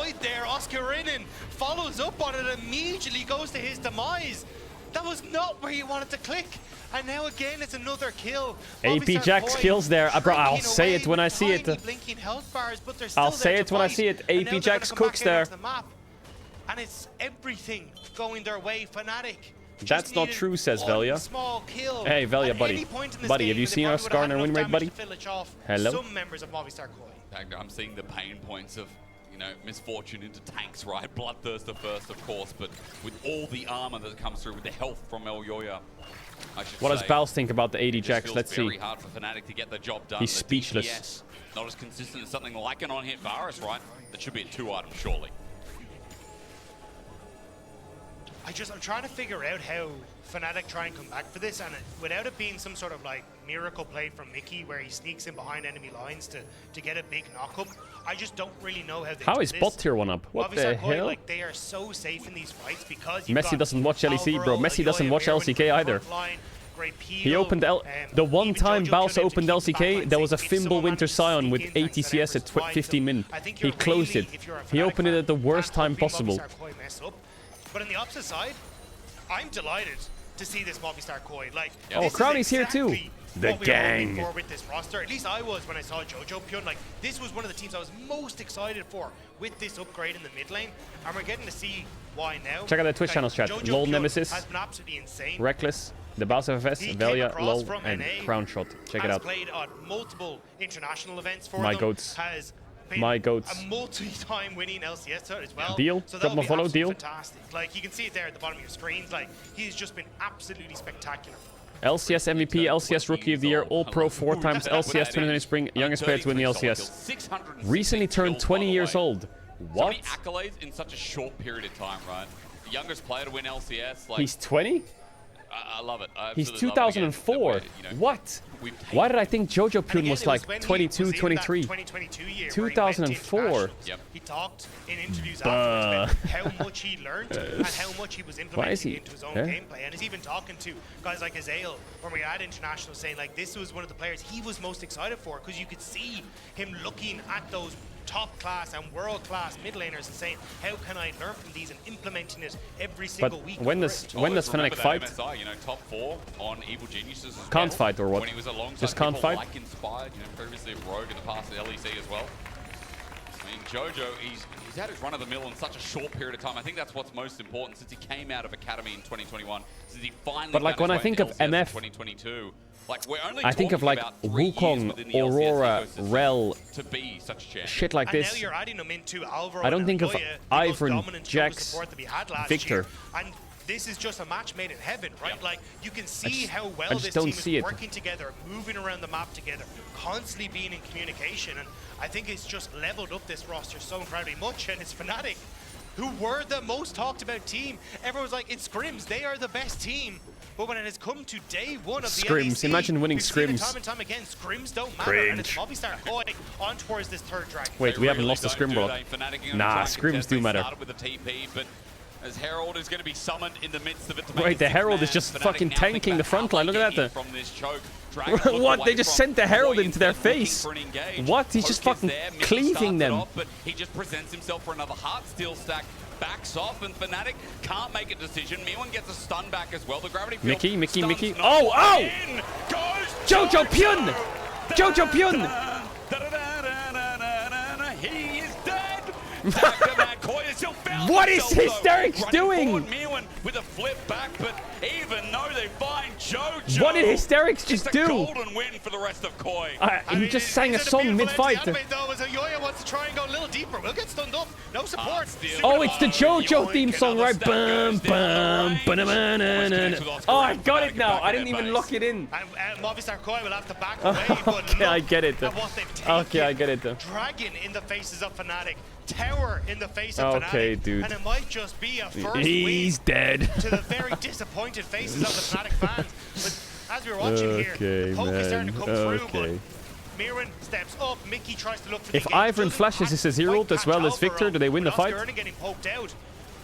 Follows up on it, immediately goes to his demise. That was not where he wanted to click. And now again, it's another kill. AP Jax kills there. Bro, I'll say it when I see it. I'll say it when I see it. AP Jax cooks there. And it's everything going their way. Fnatic. That's not true, says Velia. Hey, Velia, buddy. Buddy, have you seen our Skarner win rate, buddy? Hello? Some members of Movistar Koi. I'm seeing the pain points of, you know, misfortune into tanks, right? Bloodthirster first, of course, but with all the armor that comes through, with the health from El Yoya, what does Baus think about the 80 Jax? Let's see. Very hard for Fnatic to get the job done. He's speechless. DPS, not as consistent as something like an on-hit Varus, right? That should be a 2-item, surely. I'm trying to figure out how Fnatic try and come back for this, and without it being some sort of like miracle play from Mickey where he sneaks in behind enemy lines to get a big knock-up. I just don't really know how they How do is this. bot tier 1 up? What the hell? Like, they are so safe in these fights because Messi doesn't watch LEC, bro. Messi doesn't watch LCK either. He opened the one time Baus opened LCK, there was a Fimble Winter Scion with 80 CS at 15 min. He closed it. He opened it at the worst time possible. But on the opposite side, I'm delighted to see this Movistar Koi. Like, oh, Crownie's here too. The gang. With this roster, at least I was when I saw Jojo Pyun. Like, this was one of the teams I was most excited for with this upgrade in the mid lane, and we're getting to see why now. Check out the Twitch channels chat. LOL Nemesis, has been absolutely insane. Reckless, the Baus FFS, Velia, LOL, and Crown Shot. Check it out. Played on multiple international events for My them. goats. Has My goats. A multi-time winning LCS as well. Deal. So Drop my follow. Deal. Fantastic. Like, you can see it there at the bottom of your screens. Like, he's just been absolutely spectacular. LCS MVP, LCS Rookie of the Year, All-Pro 4 times, LCS 2020 Spring, youngest player to win the LCS. Recently turned 20 years old. What? So many accolades in such a short period of time, right? The youngest player to win LCS. Like, he's 20? I love it. He's 2004. What? Why did I think Jojo Pyun was like 22, 23? 2004. Yep. He talked in interviews afterwards about how much he learned and how much he was implementing into his own gameplay. And he's even talking to guys like Caedrel when we had international, saying like this was one of the players he was most excited for, because you could see him looking at those top-class and world-class mid laners and saying, how can I learn from these and implementing it every single week? When does Fnatic fight? MSI, you know, top 4 on Evil Geniuses. Can't fight or what? When he was alongside just can't fight. Like Inspired, you know, previously Rogue in the past at LEC as well. I mean, Jojo, he's had his run of the mill in such a short period of time. I think that's what's most important since he came out of Academy in 2021. Since he finally. But like when I think of MF, 2022. Like, we're only I think of like Wukong, Aurora, Rel, to be such a champion. Shit like this. And now you're adding them into Alvaro. I don't think of Ivern, Jax, Victor. And this is just a match made in heaven, right? Yep. Like, you can see how well this team is working together, moving around the map together, constantly being in communication. And I think it's just leveled up this roster so incredibly much. And it's Fnatic, who were the most talked about team. Everyone's like, it's Scrims, they are the best team. But when it has come to day one of the Scrims, LEC, imagine winning Scrims. Time and time again, Scrims don't matter. And it's Movistar going on towards this third dragon. Wait, we haven't lost the Scrim block. Nah, Scrims do matter. With a TP, but as Herald is going to be summoned in the midst of it. Wait, the Herald is just fucking tanking the front line. Look at that. What? They just sent the Herald into their face. What? He's just fucking cleaving them. But he just presents himself for another Heartsteel stack. Backs off, and Fnatic can't make a decision. Miwon gets a stun back as well. The gravity field. Mickey. Oh! Jojo Pyun! Jojo Pyun! He is dead! What is Hysterics doing? With a flip back, but even though they find Jojo, what did Hysterics just do? Golden win for the rest of Koi. He just sang a song mid-fight. So Yoya wants to try and go a little deeper. We'll get stunned up. No support. Oh, it's the JoJo theme song, right? Bum, bum, ba-na-na-na-na-na. Oh, I got it now. I didn't even lock it in. And Movistar Koi will have to back away. But Okay, I get it. what they've taken. Okay, I get it. Dragon in the faces of Fnatic. Tower in the face of Fnatic. Okay, dude. And it might just be a first He's win dead. to the very disappointed faces of the Fnatic fans. But as we were watching here, the poke is starting to come through. But Mirren steps up. Mickey tries to look for the If Ivern flashes this as Herald as well as Victor, do they win the fight?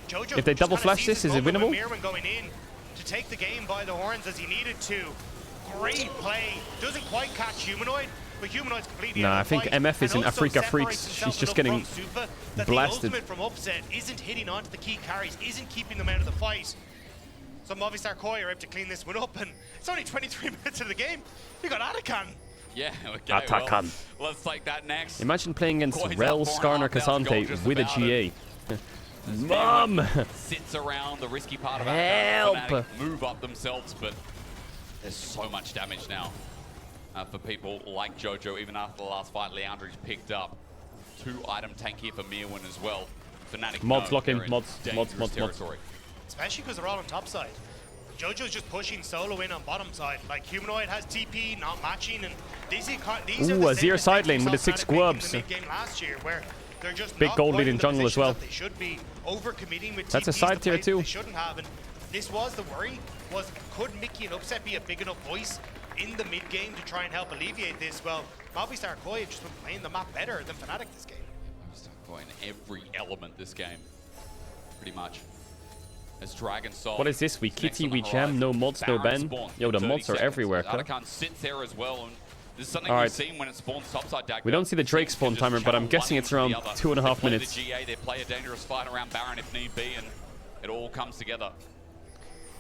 If they double flash this, is it winnable? Mirren going in to take the game by the horns as he needed to. Great play. Doesn't quite catch Humanoid. But Humanoid's completely Nah, I think MF is in Africa Freaks. She's just getting blasted. The ultimate from upset isn't hitting onto the key carries, isn't keeping them out of the fight. So Movistar Koi are able to clean this one up, and it's only 23 minutes of the game. You got Atakan. Yeah, okay. Atakan. Well, let's take that next. Imagine playing against Rel, Skarner, Cassante with a GA. Mom! Sits around the risky part of Help! Fnatic move up themselves, but there's so much damage now. For people like JoJo, even after the last fight, Leandri's picked up 2-item tank here for Mirwin as well. Fnatic Mods lock in, they're mods. territory. Especially because they're all on top side. JoJo's just pushing solo in on bottom side. Like Humanoid has TP, not matching, and these are Ooh, a Zero side lane with the 6 squabs. Last year, where they're just big gold lead in jungle as well. They should be overcommitting with That's a side tier too. They shouldn't have, and this was the worry. Was could Mickey and Upset be a big enough voice in the mid game to try and help alleviate this? Well, Movistar Koi have just been playing the map better than Fnatic this game. Movistar Koi in every element this game, pretty much. As Dragon Soul. What is this? We kitty, we jam, no mods, no ban. Yo, the mods are everywhere. Atakan sits there as well, and this is something All right. we've seen when it spawns topside. We don't see the Drake spawn timer, but I'm guessing it's around 2.5 minutes. The GA, they play a dangerous fight around Baron if need be, and it all comes together.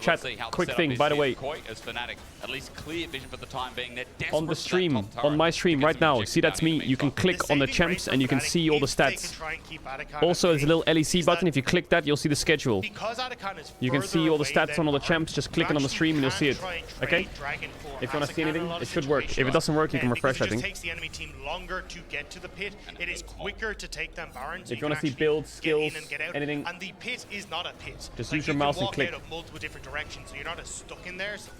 Chat, quick thing, by the way. Koi as Fnatic, at least clear vision for the time being. They're On the stream, on my stream right now, see that's me, you can click on the champs and you can see all the stats. Also, there's a little LEC button, if you click that, you'll see the schedule. You can see all the stats on all the champs, just click it on the stream and you'll see it. Okay? If you want to see anything, it should work. If it doesn't work, you can refresh, I think. It takes the enemy team longer to get to the pit. It is quicker to take them Baron. If you want to see builds, skills, anything, and the pit is not a pit. Just use your mouse and click. You can walk out of multiple different directions, so you're not as stuck in there. So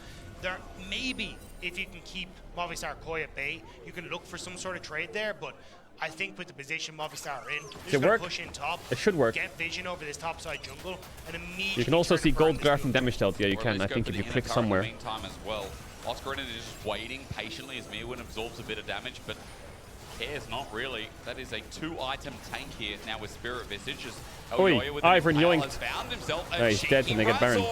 there maybe if you can keep Movistar Koi at bay, you can look for some sort of trade there. But I think with the position Movistar are in, should work. Push in top, it should work. Get vision over this top side jungle, and immediately you can also see gold graph and damage dealt. Yeah, you can. I think if you click somewhere. Meantime as well, Oscar is just waiting patiently as Mirwin absorbs a bit of damage, but cares not really. That is a 2-item tank here now with Spirit Visage. Oi, Ivern yoinked. Found himself no, he's dead and they get Baron.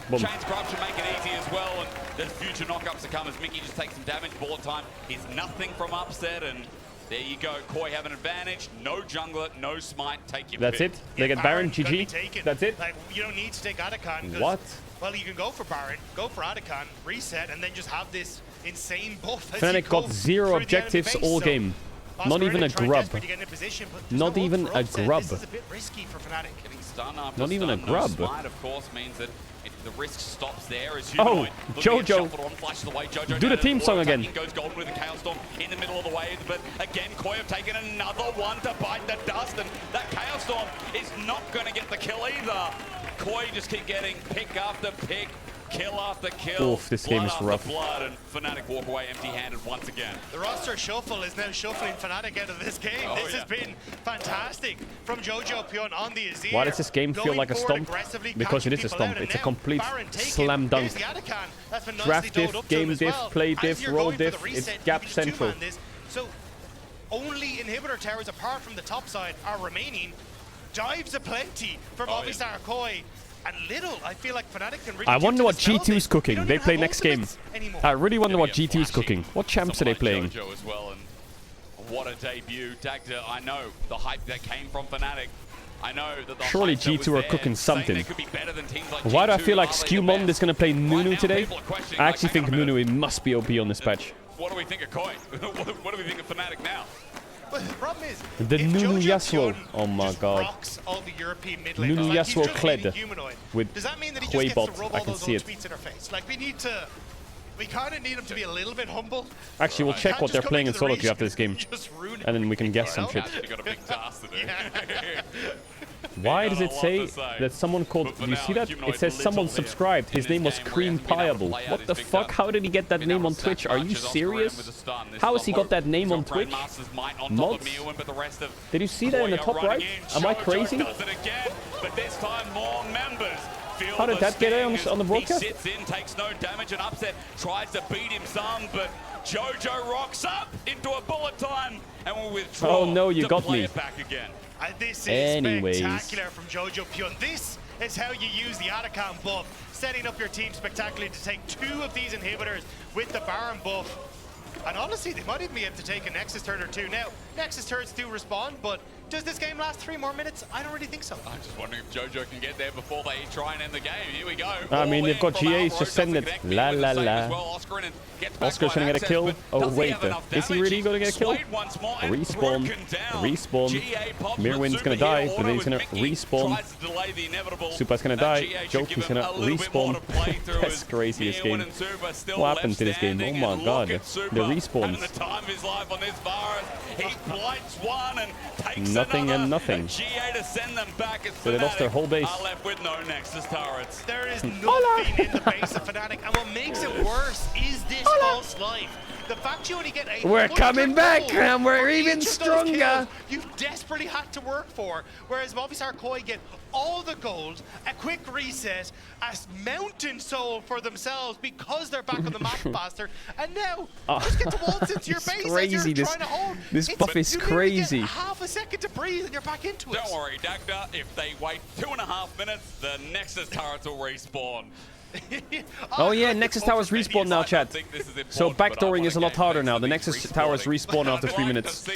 Boom. Chains corruption make it easy as well, and there's future knockups to come as Mickey just takes some damage. Bullet time is nothing from Upset, and there you go. Koi have an advantage. No jungler, no smite. Take your That's pick. it? They get Baron, GG? That's it? Like, you don't need to take Atakan. What? Well, you can go for Baron, go for Atakan, reset, and then just have this insane buff. Fnatic got 0 objectives all game. Not even a grub. Not even a grub. This is a bit risky for Fnatic. Getting stun after Not even a stun, grub. No smite, of course, means that the risk stops there as oh, JoJo. JoJo. Do the team song again. Goes golden with a Chaos Storm in the middle of the wave, but again, Koi have taken another one to bite the dust, and that Chaos Storm is not going to get the kill either. Koi just keep getting pick after pick, kill after kill. Oof, this game is rough. Blood, and Fnatic walk away empty-handed once again. The roster shuffle is now shuffling Fnatic out of this game. This has been fantastic from JoJo Pion on the Azir. Why does this game feel like a stomp? Because it is a stomp. It's a complete slam dunk. Draft diff, game diff, play diff, roll diff. It's gap central. So only inhibitor towers apart from the top side are remaining. Dives aplenty from Movistar Koi. And little, I feel like Fnatic can really. I wonder what G2's cooking. They play next game. I really wonder what G2's cooking. What champs are they playing? JoJo as well, and what a debut. Dagda, I know the hype that came from Fnatic. I know that the surely G2 are cooking something. Why do I feel like Skewmond is going to play Nunu today? I actually think Nunu must be OP on this patch. What do we think of Koi? What do we think of Fnatic now? But the problem is, the Nunu Yasuo. Oh my god. Nunu Yasuo Kled with Koi bot. I can see it. Like, we need to We kind of need him to be a little bit humble. Actually, we'll check what they're playing in solo queue after this game. And then we can guess some shit. Got a big task to do. Why does it say that someone called... Do you see that? It says someone subscribed. His name was Cream Pieable. What the fuck? How did he get that name on Twitch? Are you serious? How has he got that name on Twitch? Mods? Did you see that in the top right? Am I crazy? How did that get on the broadcast? He sits in, takes no damage, and Upset tries to beat him some, but Jojo rocks up into a bullet time and will withdraw. Oh no, you got me. It back again. And this is spectacular from Jojo Pyun. This is how you use the Atacam buff, setting up your team spectacularly to take 2 of these inhibitors with the Baron buff. And honestly, they might even be able to take a Nexus turret or 2. Now, Nexus turrets do respond, but does this game last 3 more minutes? I don't really think so. I'm just wondering if Jojo can get there before they try and end the game. Here we go. I mean, they've got GAs, just send it. La la la. Oscar's gonna get a kill. Oh wait, is he really gonna get a kill? Respawn. Respawn. Mirwin's gonna die, but then he's gonna respawn. Super's gonna die. Joker's gonna respawn. That's crazy, this game. What happened to this game? Oh my god. The respawns. Nothing and nothing. So they lost their whole base. There is nothing in the base of Fnatic, and what makes it worse is this false life. The fact you only get a... We're coming back, and we're even stronger. You desperately had to work for, whereas Movistar Koi get all the gold, a quick reset, a mountain soul for themselves because they're back on the map faster, and now just get to waltz into your base crazy. as you're trying to hold. This buff is crazy. Get half a second to breathe and you're back into it. Don't worry, Dagda. If they wait 2.5 minutes, the Nexus turrets will respawn. Oh yeah, Nexus towers respawn now, chat. So backdooring is a lot harder now. The Nexus towers respawn after 3 minutes.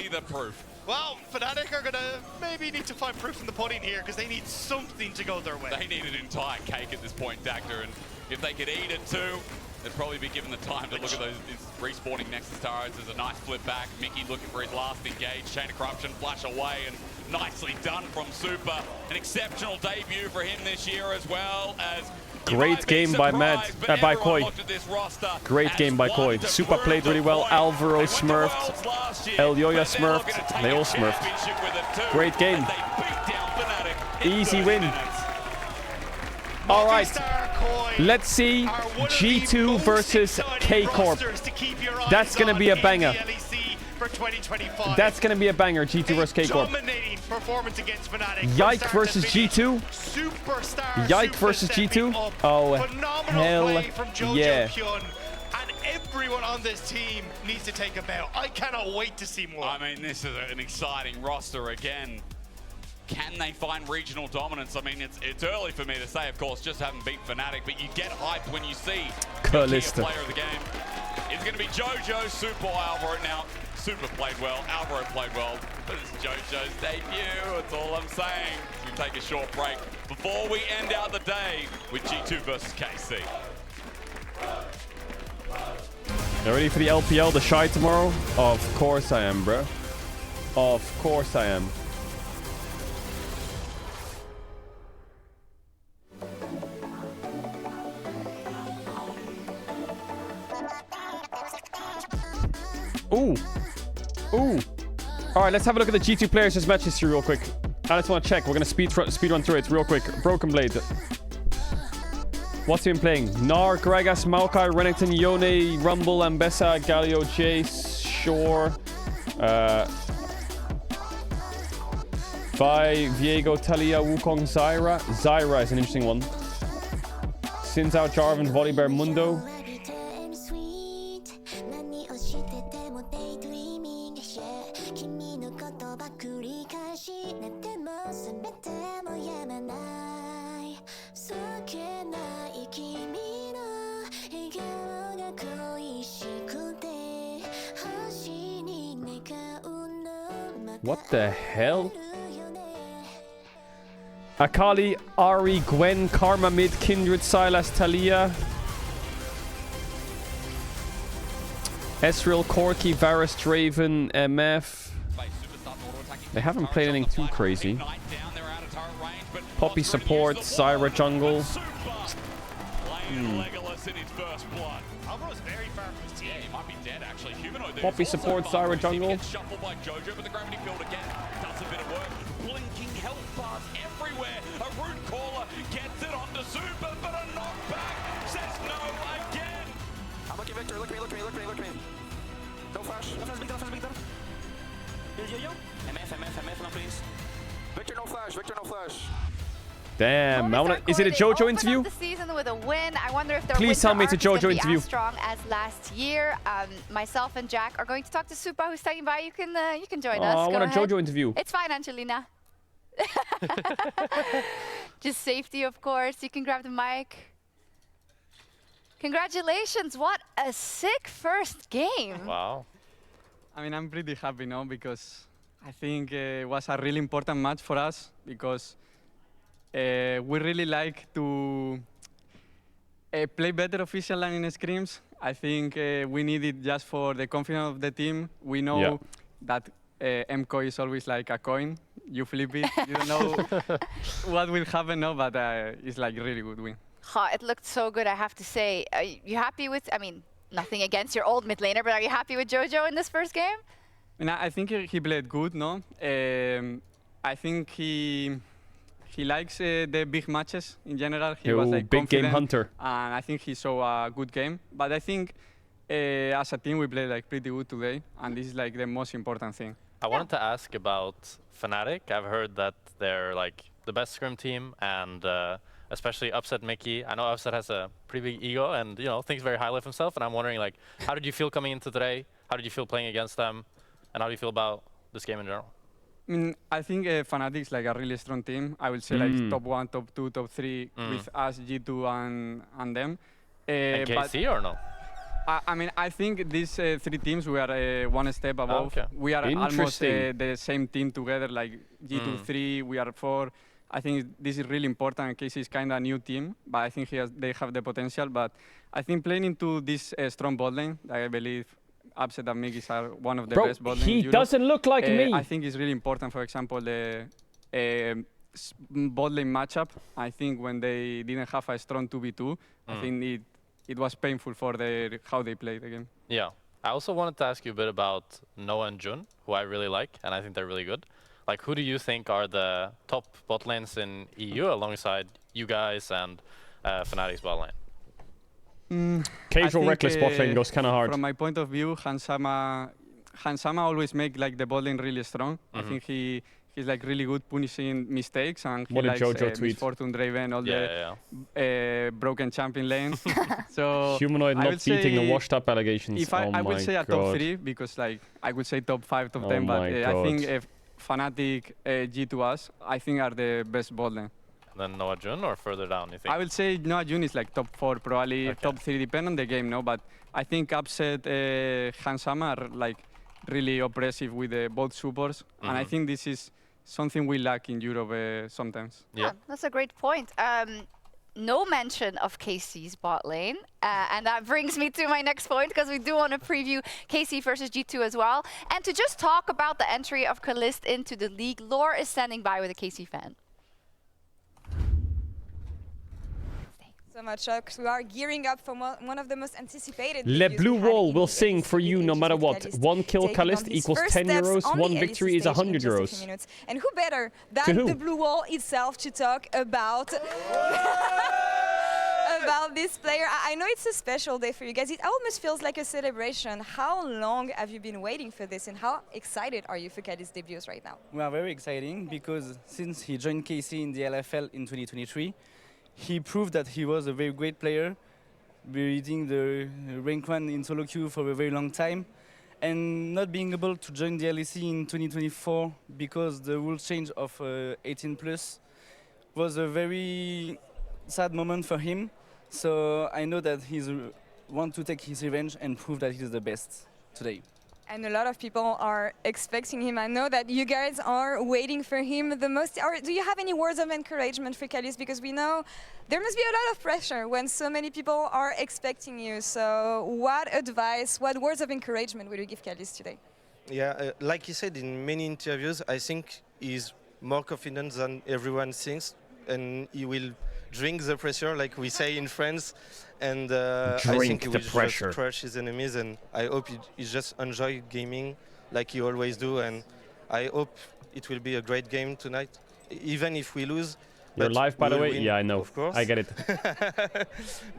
Well, Fnatic are gonna maybe need to find proof in the pudding here because they need something to go their way. They need an entire cake at this point, Dagda, and if they could eat it too, they'd probably be given the time to look at those respawning Nexus turrets. There's a nice flip back. Mickey looking for his last engage. Chain of Corruption, flash away, and nicely done from Super. An exceptional debut for him this year as well as... Great game by by Koi. Great game by Koi. Super played really well. Alvaro smurfed. El Yoya smurfed. They all smurfed. Great game. Easy win. All right. Let's see G2 versus K Corp. That's going to be a banger. For 2025. That's going to be a banger, G2 versus K Corp. Performance against Fnatic. Yike versus G2. Yike versus G2. Oh, hell yeah. And everyone on this team needs to take a bow. I cannot wait to see more. I mean, this is an exciting roster again. Can they find regional dominance? I mean, it's early for me to say, of course, just haven't beat Fnatic, but you get hyped when you see the key player of the game. It's going to be Jojo, Super, Alvaro. Now, Super played well, Alvaro played well, but it's Jojo's debut, that's all I'm saying. We take a short break before we end out the day with G2 versus KC. You ready for the LPL, the Shy tomorrow? Of course I am, bro. Of course I am. Ooh. Ooh. All right, let's have a look at the G2 players' just match history real quick. I just want to check. We're going to speed run through it real quick. Broken Blade. What's he been playing? Gnar, Gragas, Maokai, Renekton, Yone, Rumble, Ambessa, Galio, Jace, Shore. Vi, Viego, Talia, Wukong, Zyra. Zyra is an interesting one. Sinzao, Jarvan, Volibear, Mundo. What the hell? Akali, Ari, Gwen, Karma mid, Kindred, Sylas, Talia. Ezreal, Corki, Varus, Draven, MF. They haven't played anything too crazy. Poppy support, Zyra jungle. Alvaro's very far from his team. Yeah, he might be dead actually. Humanoid there. Poppy supports Zyra jungle. Shuffled by Jojo, but the gravity field again does a bit of work. Blinking health bars everywhere. A root caller gets it onto Super, but a knockback says no again. I'm looking Victor, look at me, look at me, look at me, look at me. No flash, no flash, Victor, no flash, Victor. Yo. MF, no please. Victor, no flash, Victor, no flash. Damn, is it a JoJo interview? The season with a win. I wonder if their Please tell me it's a JoJo interview. As strong as last year. Myself and Jack are going to talk to Supa, who's standing by. You can join us. I want a ahead. JoJo interview. It's fine, Angelina. Just safety, of course. You can grab the mic. Congratulations! What a sick first game. Wow. I mean, I'm pretty happy now because I think it was a really important match for us because we really like to play better official line in scrims. I think we need it just for the confidence of the team. We know that MCO is always like a coin. You flip it, you don't know what will happen now, but it's like really good win. It looked so good, I have to say. Are you happy with, I mean, nothing against your old mid laner, but are you happy with JoJo in this first game? And I think he played good, no? I think he likes the big matches in general. He was like big game hunter. And I think he saw a good game. But I think as a team we played like pretty good today, and this is like the most important thing. I wanted to ask about Fnatic. I've heard that they're like the best scrim team, and especially Upset Mickey. I know Upset has a pretty big ego and thinks very highly of himself, and I'm wondering like, how did you feel coming into today? How did you feel playing against them? And how do you feel about this game in general? I think Fnatic is like a really strong team. I would say like top 1, top 2, top 3 with us, G2 and them. And KC or no? I mean, I think these 3 teams, we are one step above. Okay. We are almost the same team together, like G2, 3, we are 4. I think this is really important. KC is kind of a new team, but I think they have the potential. But I think playing into this strong bot lane, I believe Upset and Migis are one of the best bot lanes in Europe. He doesn't look like me. I think it's really important, for example, the bot lane matchup. I think when they didn't have a strong 2v2, I think it was painful for how they played the game. Yeah. I also wanted to ask you a bit about Noah and Jun, who I really like, and I think they're really good. Like, who do you think are the top bot lanes in EU alongside you guys and Fnatic's bot lane? Caedrel Reckless bot lane goes kind of hard. From my point of view, Hansama always make like the bot lane really strong. I think he's like really good punishing mistakes, and he likes Misfortune Draven, all the broken champion lane. So Humanoid not beating the washed up allegations. If I would say a top 3, because like I would say top 5, top 10, but I think if Fnatic, G2 us, I think are the best bot lane. Then Noah Jun or further down, you think? I would say Noah Jun is like top 4, probably top 3, depending on the game, no? But I think Upset, Hansama are like really oppressive with both supports, and I think this is something we lack in Europe sometimes. Yeah, that's a great point. No mention of KC's bot lane, and that brings me to my next point, because we do want to preview KC versus G2 as well. And to just talk about the entry of Kalist into the league, Lore is standing by with a KC fan. So much, we are gearing up for one of the most anticipated. Le Blue Wall will sing for you no matter what. 1 kill Kalist equals 10 euros, 1 victory is 100 euros. And who better than the Blue Wall itself to talk about about this player? I know it's a special day for you guys. It almost feels like a celebration. How long have you been waiting for this, and how excited are you for Kalist's debuts right now? We are very exciting because since he joined KC in the LFL in 2023, he proved that he was a very great player, beating the rank 1 in solo queue for a very long time, and not being able to join the LEC in 2024 because the rules change of 18+ was a very sad moment for him. So I know that he wants to take his revenge and prove that he's the best today. And a lot of people are expecting him. I know that you guys are waiting for him the most. Do you have any words of encouragement for Kalist? Because we know there must be a lot of pressure when so many people are expecting you. So what advice, what words of encouragement will you give Kalist today? Yeah, like he said in many interviews, I think he's more confident than everyone thinks, and he will drink the pressure, like we say in France, and I Drink think he the will pressure. just crush his enemies. And I hope he just enjoy gaming like he always do. And I hope it will be a great game tonight, even if we lose. You're but live, by we the will way? win, Yeah, I know. Of course. I get it.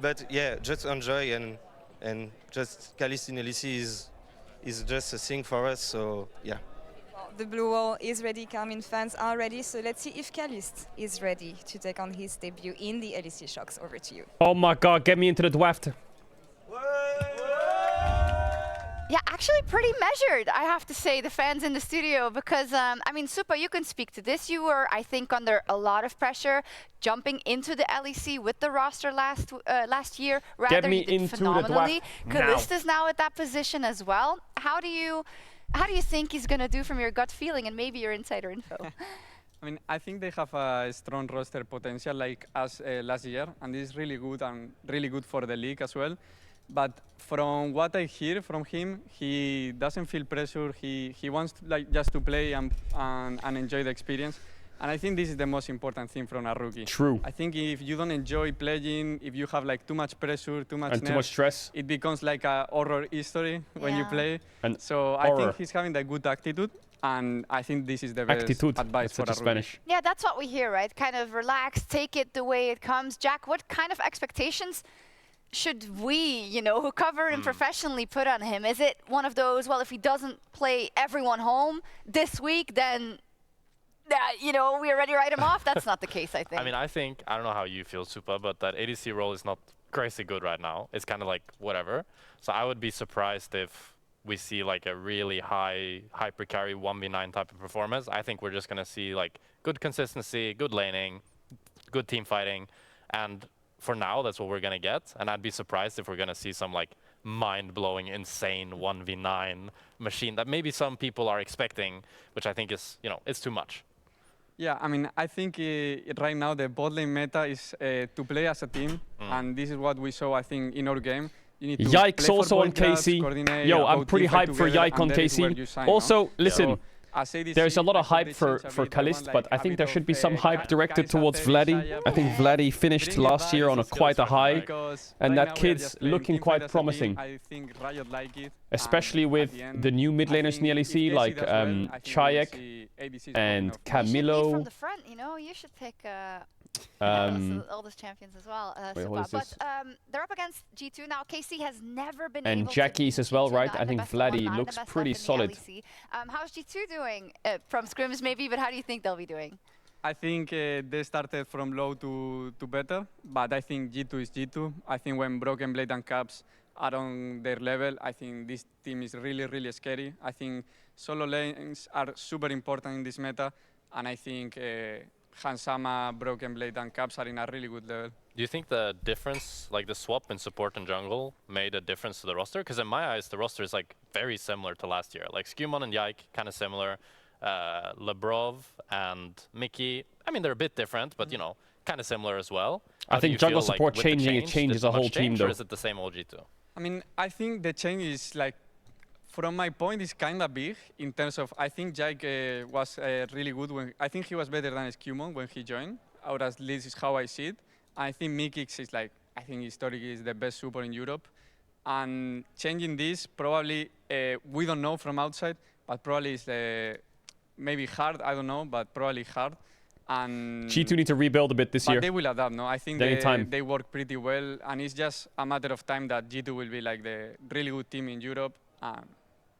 But yeah, just enjoy and just Caliste in LEC is just a thing for us. So yeah. The blue wall is ready, Carmine fans are ready, so let's see if Caliste is ready to take on his debut in the LEC Shocks. Over to you. Oh my god, get me into the draft. Yeah, actually pretty measured, I have to say, the fans in the studio, because, I mean, Supa, you can speak to this. You were, I think, under a lot of pressure jumping into the LEC with the roster last year. Rather, me you did into the phenomenally. draft Caliste is now at that position as well. How do you think he's going to do from your gut feeling and maybe your insider info? I mean, I think they have a strong roster potential like us last year, and this is really good and really good for the league as well. But from what I hear from him, he doesn't feel pressure. He wants just to play and enjoy the experience. And I think this is the most important thing from a rookie. True. I think if you don't enjoy playing, if you have like too much pressure, too much And too much stress, it becomes like a horror history when you play. And so horror. I think he's having a good attitude, and I think this is the best advice for a rookie. Spanish. Yeah, that's what we hear, right? Kind of relax, take it the way it comes. Jack, what kind of expectations should we, you know, who cover him professionally, put on him? Is it one of those, well, if he doesn't play everyone home this week, then, you know, we already write him off? That's not the case, I think. I mean, I don't know how you feel, Supa, but that ADC role is not crazy good right now. It's kind of like whatever. So I would be surprised if we see like a really high hyper carry 1v9 type of performance. I think we're just going to see like good consistency, good laning, good team fighting, and for now, that's what we're going to get. And I'd be surprised if we're going to see some like mind-blowing, insane 1v9 machine that maybe some people are expecting, which I think is, you know, it's too much. Yeah, I mean, I think right now the bot lane meta is to play as a team. And this is what we saw, I think, in our game. You need to Yikes play for also on both guards, KC. coordinate, Yo, I'm both pretty team fight hyped for together, Yike on and that is where KC. you shine, Also, no? listen, So, there's a lot of I hope hype they for change a bit. I Caliste, want, but like, I a think bit there of, should be some hype directed guys towards out there, Vladdy. Shaya, I think Vladdy finished bring last year on a quite a high, because and right that now we are kid's just playing looking team quite fight as a promising. team. I think Riot like it. Especially And with at the end, the new mid I laners in the think if LEC, KC like does well, I think we will Chayek see ADCs and popping off. You should lead Camilo. from the front, you know. You should pick all those champions as well. wait, what is this? But they're up against G2 now. KC has never been And able Jackie's to as well, G2 right? not I in the think best of one, Vladdy not in the looks best pretty left in solid. the LEC. How's G2 doing? From scrims maybe, but how do you think they'll be doing? I think they started from low to better, but I think G2 is G2. I think when Broken Blade and Caps are on their level, I think this team is really, really scary. I think solo lanes are super important in this meta, and I think Hansama, Broken Blade, and Caps are in a really good level. Do you think the difference, like the swap in support and jungle, made a difference to the roster? Because in my eyes, the roster is like very similar to last year. Like Skewmon and Yike, kind of similar. Lebrov and Mickey, I mean, they're a bit different, but you know, kind of similar as well. I think jungle support changing, it changes the whole team though. Or is it the same old G2? I mean, I think the change is like, from my point, is kind of big in terms of, I think Jake was really good when, I think he was better than Skewmon when he joined, or at least is how I see it. I think Mikix is like, I think historically is the best support in Europe. And changing this, probably, we don't know from outside, but probably is maybe hard, I don't know, but probably hard. And G2 need to rebuild a bit this year. But they will adapt, no? I think they work pretty well, and it's just a matter of time that G2 will be like the really good team in Europe.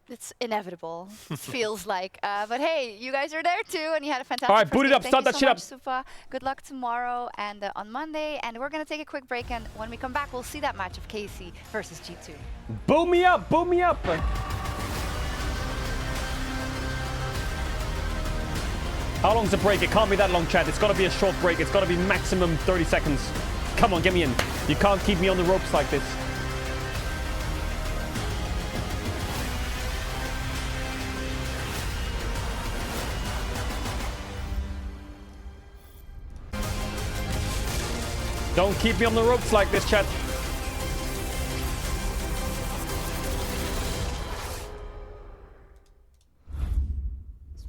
It's inevitable, it feels like. But hey, you guys are there too, and you had a fantastic All right, boot it up, start that shit up. Supa. Good luck tomorrow and on Monday. And we're going to take a quick break, and when we come back, we'll see that match of KC versus G2. Boom me up, boom me up. How long's the break? It can't be that long, chat. It's got to be a short break. It's got to be maximum 30 seconds. Come on, get me in. You can't keep me on the ropes like this. Don't keep me on the ropes like this, chat.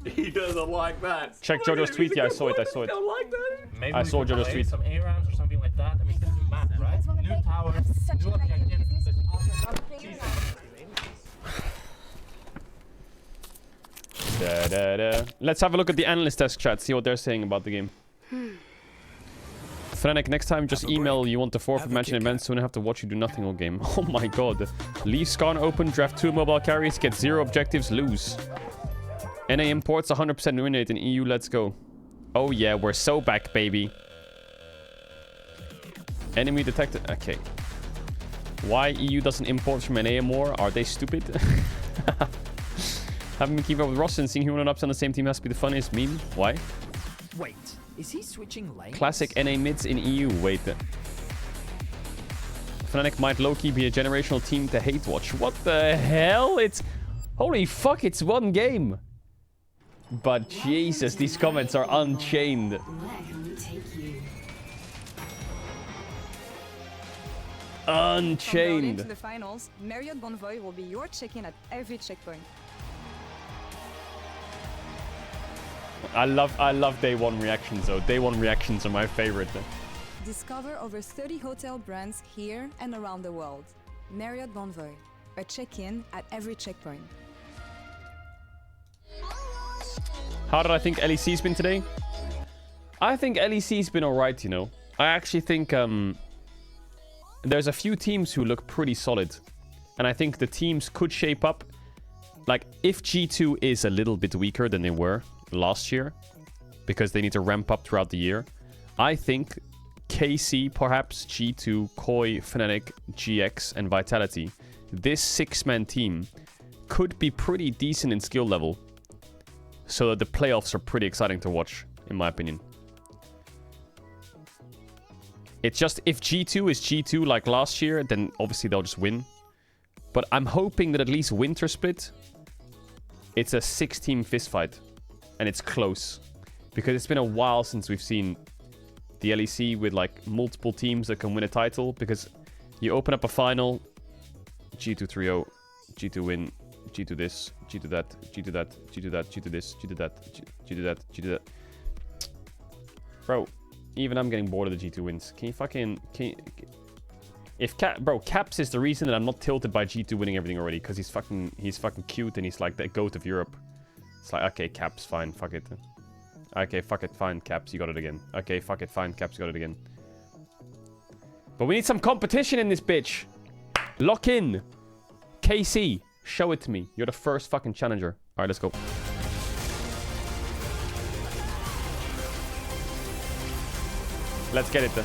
He doesn't like that. Check JoJo's tweet. Yeah, I saw it. I saw it. Don't like that. I saw JoJo's tweet. Some A rounds or something Let's have a look at the analyst desk chat, see what they're saying about the game. Fnatic, next time just email you want to forfeit match in advance, so I have to watch you do nothing all game. Oh my god. Leave Skarn open, draft 2 mobile carries, get 0 objectives, lose. NA imports 100% win rate in EU, let's go. Oh yeah, we're so back, baby. Enemy detected. Okay. Why EU doesn't import from NA more? Are they stupid? Having me keep up with Ross and seeing human ups on the same team has to be the funniest meme. Why? Wait, is he switching lanes? Classic NA mids in EU. Wait. Fnatic might low-key be a generational team to hate watch. What the hell? It's... Holy fuck, it's one game. But Jesus, these comments are unchained. Unchained. To the finals, Marriott Bonvoy will be your check-in at every checkpoint. I love day one reactions though. Day one reactions are my favorite. Discover over 30 hotel brands here and around the world. Marriott Bonvoy, a check-in at every checkpoint. How did I think LEC's been today? I think LEC's been alright, you know. I actually think there's a few teams who look pretty solid. And I think the teams could shape up. Like, if G2 is a little bit weaker than they were last year, because they need to ramp up throughout the year, I think KC, perhaps G2, Koi, Fnatic, GX, and Vitality, this 6-man team could be pretty decent in skill level. So that the playoffs are pretty exciting to watch, in my opinion. It's just, if G2 is G2 like last year, then obviously they'll just win. But I'm hoping that at least Winter Split, it's a 6-team fistfight. And it's close. Because it's been a while since we've seen the LEC with like multiple teams that can win a title. Because you open up a final, G2 3-0, G2 win, G2 this, G2 that, G2 that, G2 that, G2 this, G2 that, G2 that, G2 that. Bro, even I'm getting bored of the G2 wins. Can you fucking... If Caps is the reason that I'm not tilted by G2 winning everything already, because he's fucking cute and he's like the GOAT of Europe. It's like, okay, Caps, fine, fuck it. Okay, fuck it, fine, Caps, you got it again. Okay, fuck it, fine, Caps, you got it again. But we need some competition in this bitch. Lock in. KC, show it to me. You're the first fucking challenger. Alright, let's go. Let's get it then.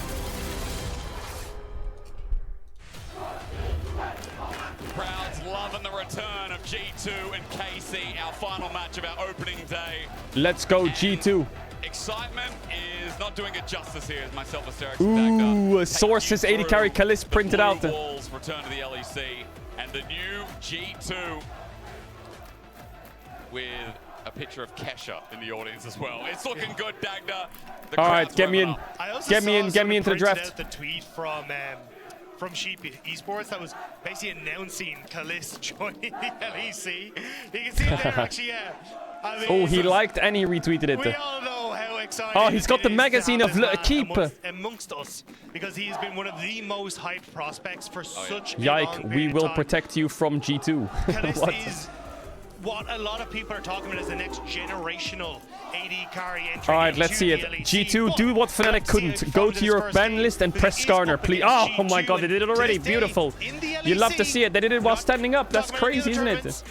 Crowds loving the return of G2 and KC, our final match of our opening day. Let's go, G2. Excitement is not doing it justice here, as myself as Derek Ooh, Sources 80 carry Kalist printed out. The Wolves return to the LEC, and the new G2 with a picture of Kesha in the audience as well. It's looking good, Dagda. All right, get me in. Get me into the draft. Out the tweet from Sheep Esports that was basically announcing Kalist joining the LEC. You can see there actually, I mean, oh, he liked and he retweeted it. We all know how exciting. Oh, he's got the magazine of Keep. Amongst us, because he has been one of the most hyped prospects for such a long Yike, we period will of time. protect you from G2. Kalist is what a lot of people are talking about as the next generational AD carry entry. All right, let's see it. G2, do what Fnatic couldn't. Go to your ban list and press Skarner, please. Oh my god, they did it already. Beautiful. You love to see it. They did it while standing up. That's crazy, isn't it?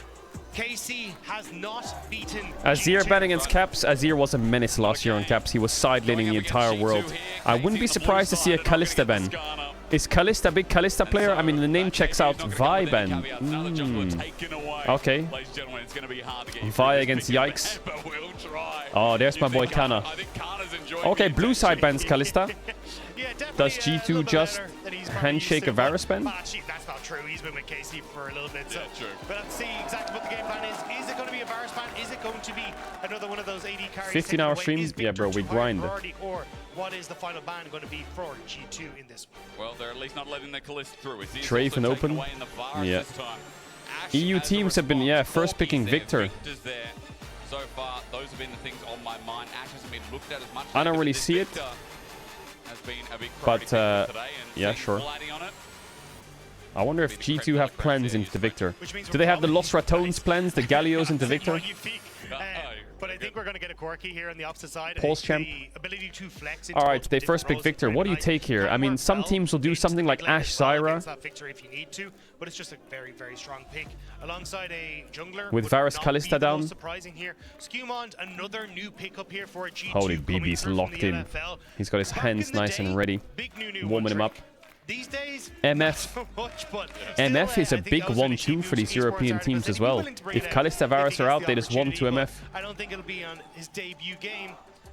KC has not beaten Azir ban against Caps. Azir was a menace last year on Caps. He was sidelining the entire world. I wouldn't be surprised to see a Kalista ban. Is Kalista a big Kalista player? I mean, the name checks out. Vi ban. Okay. Vi against Yikes. Oh, there's my boy Kana. Okay, blue side bans Kalista. Does G2 just handshake a Varus ban? That's not true. He's been with KC for a little bit. So. But let's see exactly what the game plan is. Is it going to be a Varus ban? Is it going to be another one of those AD carries? 15-hour stream? Yeah, bro, we grind. Or what is the final ban going to be for G2 in this one? Well, they're at least not letting the Kalist through. Trafe and open. Yeah. EU teams have been, first picking Victor. So far, those have been the things on my mind. Ash hasn't been looked at as much. I don't really see it. Has been a big But, yeah, sure. I wonder if G2 have plans into the Victor. Do they have the Los Ratones plans, the Gallios into Victor? But I think we're going to get a quirky here on the opposite side. Pulse champ. Alright, they first pick Victor. What do you take here? I mean, some teams will do something like Ashe Zyra. Victor if you need to, but it's just a very, very strong pick. Alongside a jungler. With Varus Kalista down. Surprising here. Skewmond, another new pickup here for a G2. Holy BB's locked in. He's got his hands nice and ready. Warming him up. These days, MF. so much, but MF is a big 1-2 for these European teams as well. If Kalista Varus are out, they just 1 to MF. I don't think it'll be on his debut game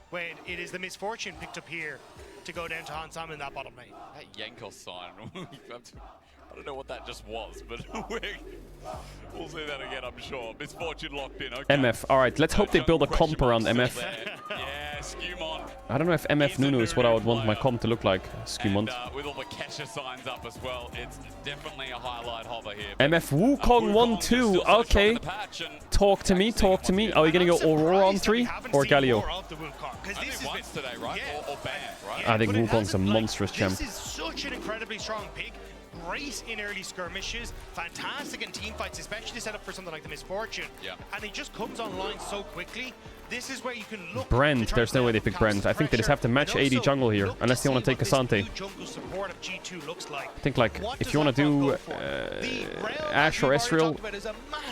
when it is the misfortune picked up here to go down to Hansam in that bottom lane. That Yankos sign. I don't know what that just was, but we'll see that again, I'm sure. Misfortune locked in. Okay. MF. Alright, let's hope they build a comp around MF. Yeah, Skewmon. I don't know if MF Nunu is what I would want my comp to look like. Skewmon. With all the Kesha signs up as well, it's definitely a highlight hover here. MF Wukong 1-2. Okay. Talk to me, talk to me. Are we going to go Aurora on 3 or Galio? I think once today, right? Or banned, right? I think Wukong's a monstrous champ. This is such an incredibly strong pick. Great in early skirmishes, fantastic in team fights, especially set up for something like the Misfortune. Yeah. And it just comes online so quickly. This is where you can look. Brand, there's no way they pick Brand. I think they just have to match AD jungle here, unless they want to take Asante. I think like if you want to do Ashe or Ezreal,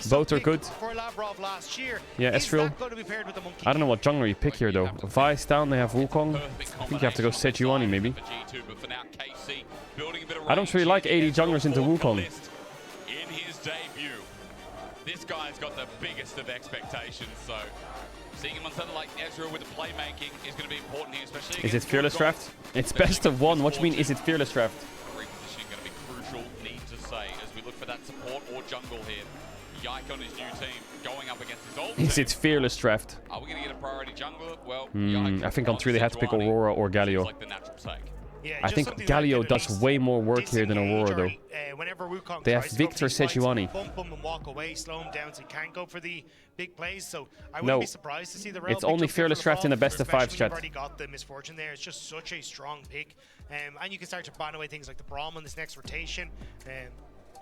both are good. Yeah, Ezreal. I don't know what jungler you pick here though. Vice down, they have Wukong. I think you have to go Sejuani maybe. I don't really like AD junglers into Wukong. In his debut, this guy's got the biggest of expectations, so seeing him on something like Ezreal with the playmaking is going to be important here, especially. Is it Fearless Draft? It's best of 1. What do you mean, is it Fearless Draft? Repositioning going to be crucial, need to say, as we look for that support or jungle here. Yike on his new team, going up against his old team. Is it Fearless Draft? Are we going to get a priority jungler? Well, I think on 3 they had to pick Aurora or Galio. Like the natural take. Yeah, I think Galio does way more work here than Aurora though. They have Victor Sejuani. Bump him and walk away, slow him down so he can't go for the big plays. So I wouldn't be surprised to see the Rel it's only Fearless Draft in the best of 5 chat. Already got the Misfortune there. It's just such a strong pick, and you can start to ban away things like the Braum on this next rotation.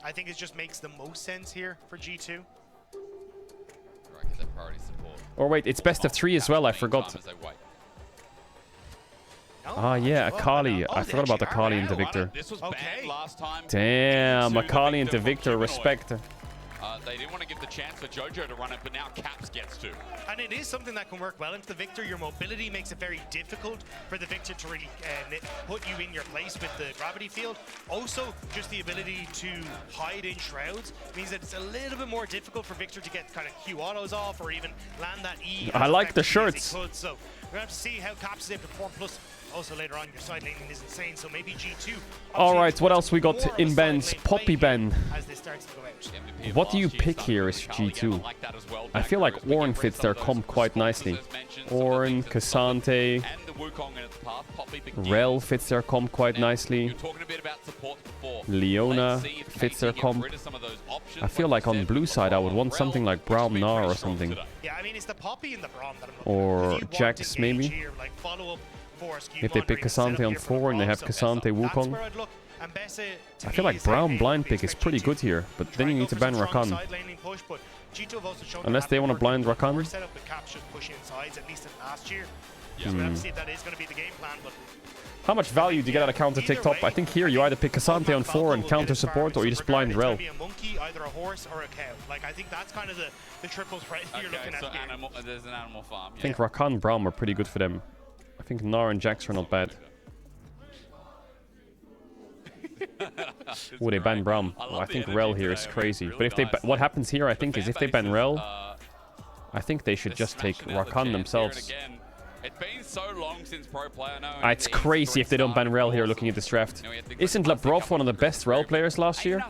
I think it just makes the most sense here for G2. Or wait, it's best of 3 as well. I forgot. Ah, yeah, Akali. I forgot about Akali into Victor. This was banned last time. Damn, Akali into Victor. Respect. They didn't want to give the chance for Jojo to run it, but now Caps gets to. And it is something that can work well into the Victor. Your mobility makes it very difficult for the Victor to really put you in your place with the gravity field. Also, just the ability to hide in shrouds means that it's a little bit more difficult for Victor to get kind of Q autos off or even land that E. I like the shirts. So we're going to have to see how Caps is able to perform. Plus, also later on, your side laning is insane, so maybe G2. Alright, what else we got in bans? Poppy ban. As this starts to go out. What do you pick here as G2? I feel like Ornn fits their comp quite nicely. Ornn, Cassante, Rel fits their comp quite nicely. Leona fits their comp. I feel like on blue side I would want something like Braum Gnar or something. Yeah, I mean, it's the Poppy and the Braum that Or Jax maybe. Here, like follow up If they pick Cassante on 4 and they have Cassante Wukong. I feel like Braum blind pick is pretty good here, but then you need to ban Rakan. Unless they want to blind Rakan. How much value do you get out of counter tick top? I think here you either pick Cassante on 4 and counter support, or you just blind Rel. Either a horse or a cow. Like, I think that's kind of the triple threat you're looking at here. There's an animal farm. I think Rakan and Braum are pretty good for them. I think Gnar and Jax are not bad. Ooh, they ban Braum. Well, I think Rel here is crazy. But if they what happens here, I think, is if they ban Rel, I think they should just take Rakan themselves. It's been so long since pro player. It's crazy if they don't ban Rel here looking at this draft. Isn't Labrov one of the best Rel players last year?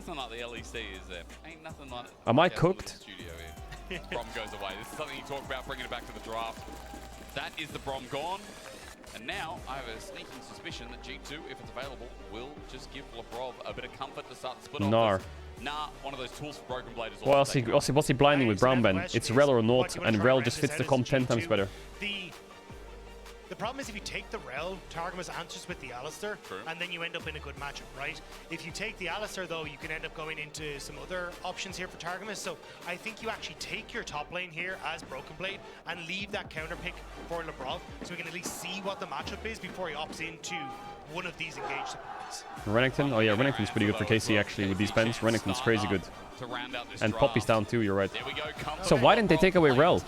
Am I cooked? Braum goes away. This is something you talk about, bringing it back to the draft. That is the Braum gone. And now I have a sneaking suspicion that G2, if it's available, will just give Labrov a bit of comfort to start the split off. Nah, one of those tools for Broken Blade is well, what's he blinding with Braum Ben? It's Rel or not, and Rel just fits the comp 10 times better. The problem is if you take the Rel, Targamas answers with the Alistar, and then you end up in a good matchup, right? If you take the Alistar, though, you can end up going into some other options here for Targamas. So I think you actually take your top lane here as Broken Blade and leave that counter pick for LeBron, so we can at least see what the matchup is before he opts into one of these engaged supports. Renekton? Oh yeah, Renekton's pretty good for KC actually with these pens. Renekton's crazy good. And Poppy's down too, you're right. So why didn't they take away Rel?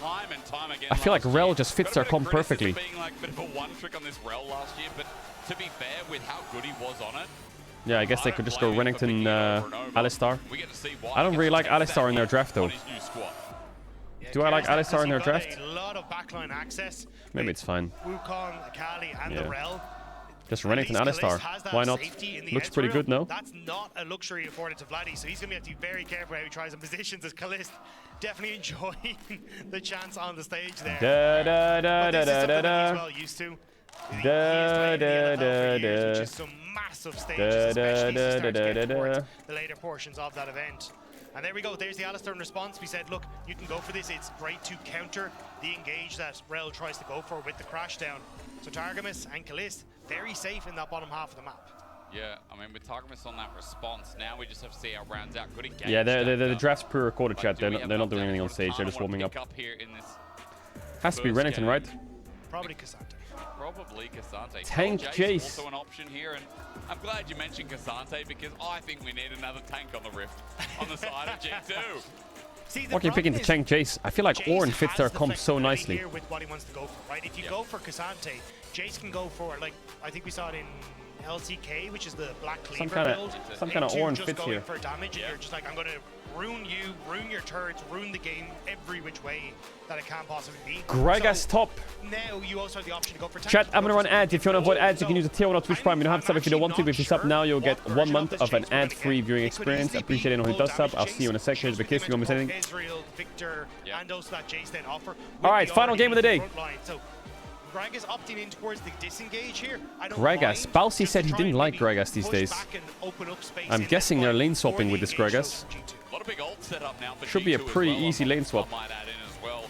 I feel like Rel just fits their comp perfectly. Being like a bit of a one trick on this Rel last year, but to be fair, with how good he was on it, Yeah, I guess they could just go Renekton, Alistar. I don't really like Alistar in their draft though. Do I like Alistar in their draft? A lot of backline access. Maybe it's fine. Wukong, Akali, and the Rel. Just Renekton Alistar. Why not? Looks pretty good, no? That's not a luxury afforded to Vladdy, so he's going to have to be very careful how he tries and positions as Kalist. Definitely enjoying the chance on the stage there. But this is something that he's well used to. He is playing the NFL for years, which is some massive stages, especially as he starts to get towards the later portions of that event. And there we go, there's the Alistar in response. We said, look, you can go for this. It's great to counter the engage that Rel tries to go for with the crash down. So Targamas and Kalist, very safe in that bottom half of the map. Yeah, I mean, with Targamas on that response, now we just have to see how it rounds out. Good engage. Yeah, the draft's pre-recorded chat. They're not doing anything on stage. They're just warming up. Has to be Renekton, right? Probably Cassante. Probably Cassante. Tank Jace. Also an option here, and I'm glad you mentioned Cassante because I think we need another tank on the Rift on the side of G2. Why are you picking the Tank Jace? I feel like Ornn fits their comp so nicely. Here with what he wants to go for, right? If you go for Cassante, Jace can go for, like, I think we saw it in LCK, which is the Black Cleaver build. Some kind of Ornn just fits going here. for damage, and you're just like, I'm going to ruin you, ruin your turrets, ruin the game every which way that it can possibly be. Gragas top. Now you also have the option to go for Chat, I'm gonna run ads. If you want to avoid ads, you can use a tier 1 on Twitch Prime. You don't have to sub if you don't want to, but if you sub now, you'll get 1 month of an ad-free viewing experience. Appreciate anyone who does sub. I'll see you in a sec. Here's the kiss. You want to miss anything? Alright, final game of the day. Gragas opting in towards the disengage here. Gragas. Balsi said he didn't like Gragas these days. I'm guessing they're lane swapping with this Gragas. A lot of big ult set up now for Should be a G2 as pretty well. easy lane swap. I might add in as well.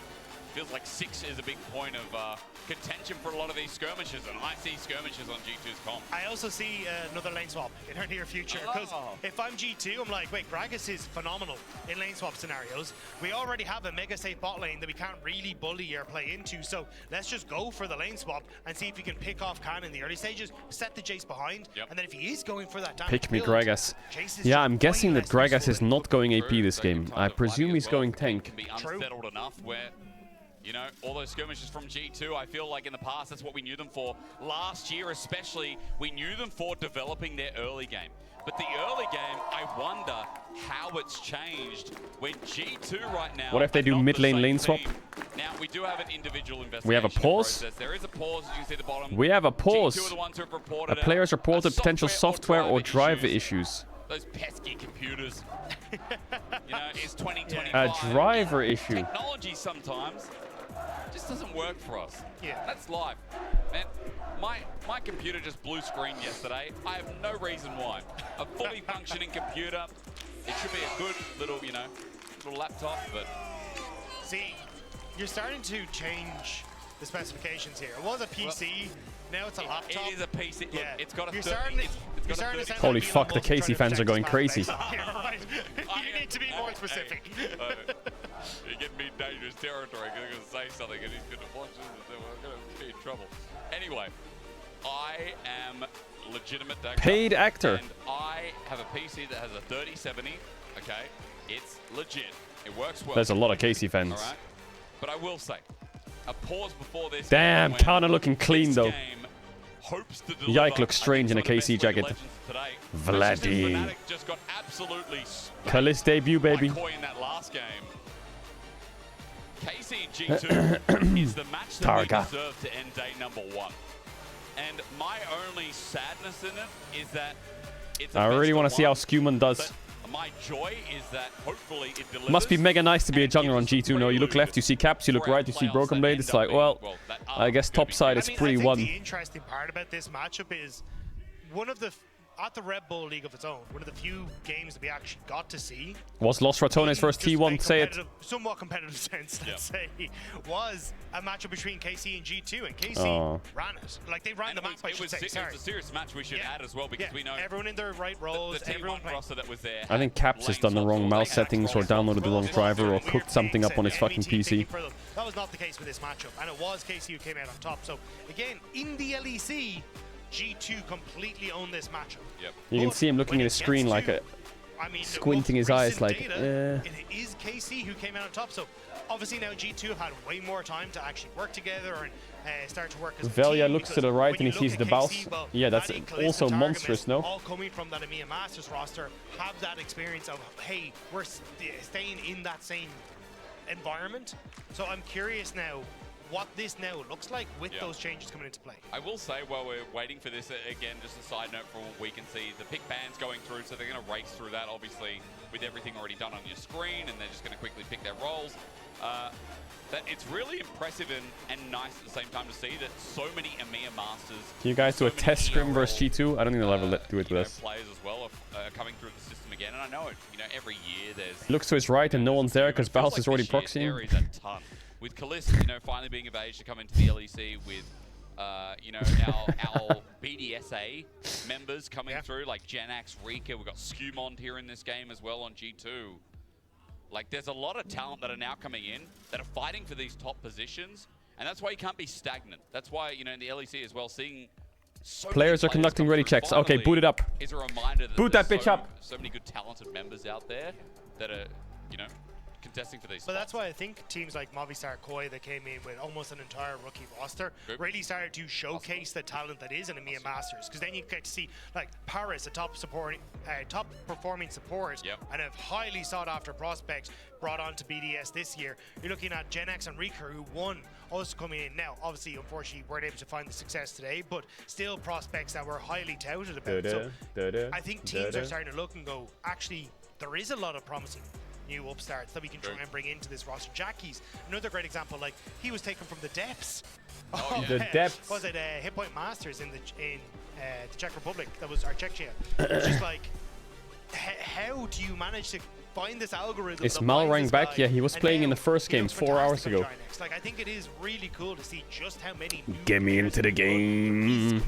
Feels like 6 is a big point of contention for a lot of these skirmishes, and I see skirmishes on G2's comp. I also see another lane swap in our near future, because if I'm G2, I'm like, wait, Gragas is phenomenal in lane swap scenarios. We already have a mega safe bot lane that we can't really bully or play into, so let's just go for the lane swap and see if we can pick off Khan in the early stages, set the Jace behind, and then if he is going for that damage Pick me build, Gragas. Yeah, I'm guessing that Gragas is not going AP this game. I presume he's going tank. Can be unsettled enough where, you know, all those skirmishes from G2, I feel like in the past, that's what we knew them for. Last year especially, we knew them for developing their early game. But the early game, I wonder how it's changed when G2 right now... What if they do mid lane swap? Now, we do have an individual investigation. We have a pause. Process. There is a pause, as you can see at the bottom. We have a pause. G2 are the ones who have reported A player's reported potential software or driver issues. Those pesky computers. You know, it's 2025. A driver issue. Technology sometimes just doesn't work for us. Yeah. That's life. Man, my computer just blue screened yesterday. I have no reason why. A fully functioning computer. It should be a good little, you know, little laptop, but... See, you're starting to change the specifications here. It was a PC, now it's a laptop. It is a PC. Look, Yeah. it's got a... You're starting to sound Holy like fuck, the Elon Musk trying Casey to fans are protect going his fan crazy. base. Yeah, right. You need to be more specific. You're getting me in dangerous territory. I'm going to say something and he's going to watch it and then we're going to be in trouble. Anyway, I am legitimate actor. Paid actor. And I have a PC that has a 3070. Okay, it's legit. It works well. There's a lot of Casey fans. All right? But I will say, a pause before this. Damn, Kana looking clean though. Yike looks strange in a KC jacket. Vladdy. Just got absolutely Kalist debut, baby. in that last game. KC G2 is the match that we Targa. deserve to end day number 1. And my only sadness in it is that it's I really want to see how Scuman does. my joy is that hopefully it delivers. Must be mega nice to be a jungler on G2. No, you look left, you see Caps, you look right, you see Broken Blade. It's like, well, I guess top side is pretty I think one. the interesting part about this matchup is one of the at the Red Bull League of its own, one of the few games that we actually got to see Was Los Ratones versus T1, say it. Somewhat competitive sense, let's say, was a matchup between KC and G2, and KC ran it. Like, they ran the match, it was a serious match we should add as well, because we know everyone in their right roles, the everyone T1 roster that was there. I think Caps has done the wrong mouse settings or downloaded the wrong driver or cooked something up on his fucking PC. That was not the case with this matchup, and it was KC who came out on top. So, again, in the LEC, G2 completely owned this matchup. Yep. You can see him looking at his screen like squinting his eyes like, It is KC who came out on top. So obviously now G2 have had way more time to actually work together and start to work as a Velia team, looks to the right and he sees the boss. well, Yeah, that's Maddie, Callis, also and Targamas, monstrous, no? all coming from that EMEA Masters roster, have that experience of, hey, we're staying in that same environment. So I'm curious now what this now looks like with those changes coming into play. I will say, while we're waiting for this, again, just a side note from what we can see, the pick bands going through, so they're going to race through that, obviously, with everything already done on your screen, and they're just going to quickly pick their roles. That it's really impressive and nice at the same time to see that so many EMEA Masters. Can you guys do a test scrim versus G2? I don't think they'll ever do it with us. Players as well are coming through the system again, and I know it. Every year there's. Looks to his right and no one's there because Baus is already proxying. There is a ton. With Callis, finally being of age to come into the LEC with, our BDSA members coming through, like Janax, Rika. We've got Skumond here in this game as well on G2. Like, there's a lot of talent that are now coming in that are fighting for these top positions, and that's why you can't be stagnant. That's why, in the LEC as well, seeing so Players are conducting ready checks. Okay, boot it up. Is a reminder that boot that bitch up. So many good talented members out there that are, contesting for these. But that's why I think teams like Movistar Koi that came in with almost an entire rookie roster really started to showcase the talent that is in EMEA Masters, because then you get to see like Paris, a top performing support, and have highly sought after prospects brought on to BDS this year. You're looking at Genex and Rika, who won, also coming in now. Obviously, unfortunately, weren't able to find the success today, but still prospects that were highly touted about. So I think teams are starting to look and go, actually, there is a lot of promising new upstarts that we can try and bring into this roster. Jackie's another great example. Like, he was taken from the depths. The depths. Was it Hit Point Masters in the Czech Republic? That was Czechia. It's just like, how do you manage to find this algorithm? Is Malrang back? Yeah, he was playing in the first games 4 hours ago. Like, I think it is really cool to see just how many. Get me into the game.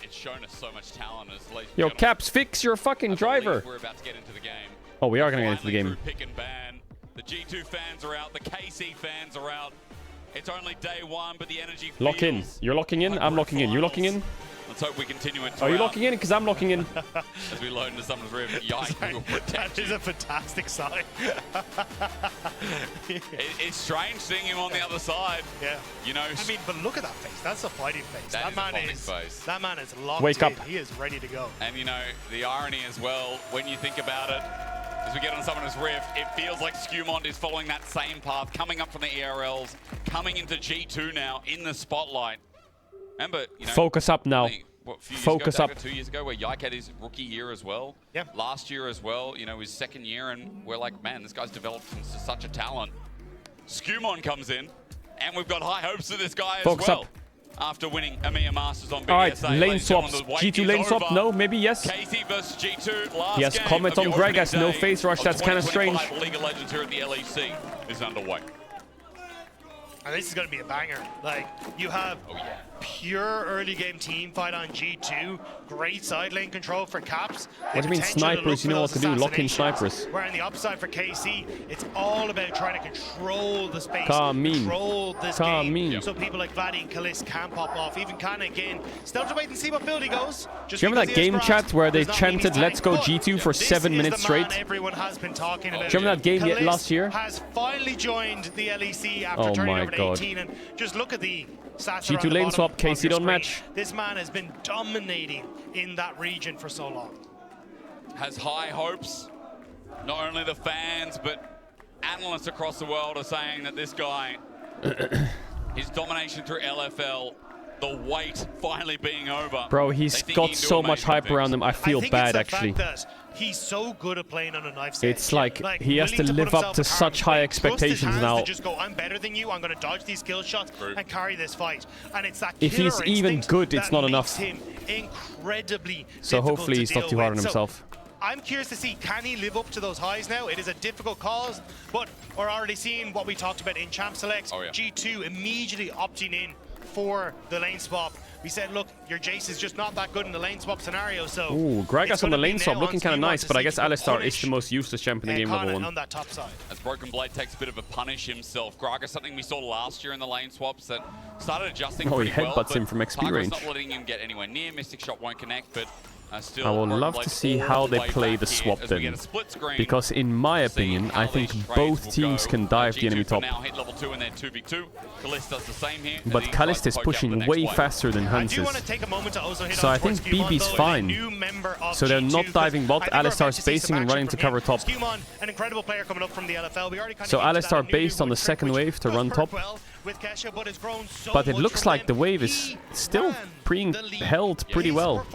It's shown us so much talent. Yo, Caps, fix your fucking driver. We're about to get into the game. Oh, we are going to get into the game. Pick and ban. The G2 fans are out. The KC fans are out. It's only day one, but the energy. Lock in. You're locking in. I'm locking in. You locking in? Let's hope we continue it. Are you locking in? Because I'm locking in. As we load into someone's rift, Yike will protect That is a fantastic sign. It's strange seeing him on the other side. Yeah. I mean, but look at that face. That's a fighting face. That man is locked Wake up. in. He is ready to go. And the irony as well, when you think about it, as we get on someone's rift, it feels like Skumond is following that same path, coming up from the ERLs, coming into G2 now in the spotlight. Remember, focus up now. Focus up. 2 years ago, where Yike had his rookie year as well. Yeah. Last year as well, his second year, and we're like, man, this guy's developed into such a talent. Skumond comes in, and we've got high hopes for this guy Focus as well. Up. After winning EMEA Masters on BDSA. All right, lane swaps. G2 lane swap? No, maybe yes. KC versus G2. Last Yes, game comment on Greg as no face rush. That's kind of strange. League of Legends here at the LEC is underway. And this is going to be a banger. Like, you have pure early game team fight on G2. Great side lane control for Caps. What do you mean snipers? You know what to do. Lock in snipers. Where on the upside for KC, it's all about trying to control the space. Control this game. So people like Vladdy and Callis can pop off. Even Kana again. Still have to wait and see what build he goes. Do you remember that game chat where they chanted "Let's go G2" for 7 minutes straight? Everyone has been talking about. Do you remember that game last year? Has finally joined the LEC after turning over to 18, and just look at the stats. G2 lane swap, KC don't match. This man has been dominating in that region for so long. Has high hopes. Not only the fans, but analysts across the world are saying that this guy, his domination through LFL, the wait finally being over. Bro, he's got so much hype around him. I feel bad, actually. He's so good at playing on a knife It's like he has to live up to such high expectations now. Just go, I'm better than you. I'm going to dodge these skill shots and carry this fight. And it's that if he's even good, it's not enough. Him incredibly So hopefully he's not too hard on himself. I'm curious to see, can he live up to those highs now? It is a difficult cause, but we're already seeing what we talked about in Champ Selects. G2 immediately opting in for the lane swap. We said, look, your Jace is just not that good in the lane swap scenario, so... Ooh, Gragas on the lane swap looking kind of nice, but I guess Alistar is the most useless champ in the game level 1. On that top side. As Broken Blade takes a bit of a punish himself. Gragas, something we saw last year in the lane swaps that started adjusting pretty well. He headbutts him from XP range. not letting him get anywhere near. Mystic Shot won't connect, but still... I would love to see how they play the swap then. Because in my opinion, I think both teams can dive the enemy top. Now hit level 2 and then 2v2. Kalist does the same here. But Kalist is pushing way faster than Hans is. So I think BB's fine. So they're not diving bot. Alistar spacing and running to cover top. An incredible player coming up from the LFL. We already So Alistar based on the second wave to run top. But it looks like the wave is still being held pretty well.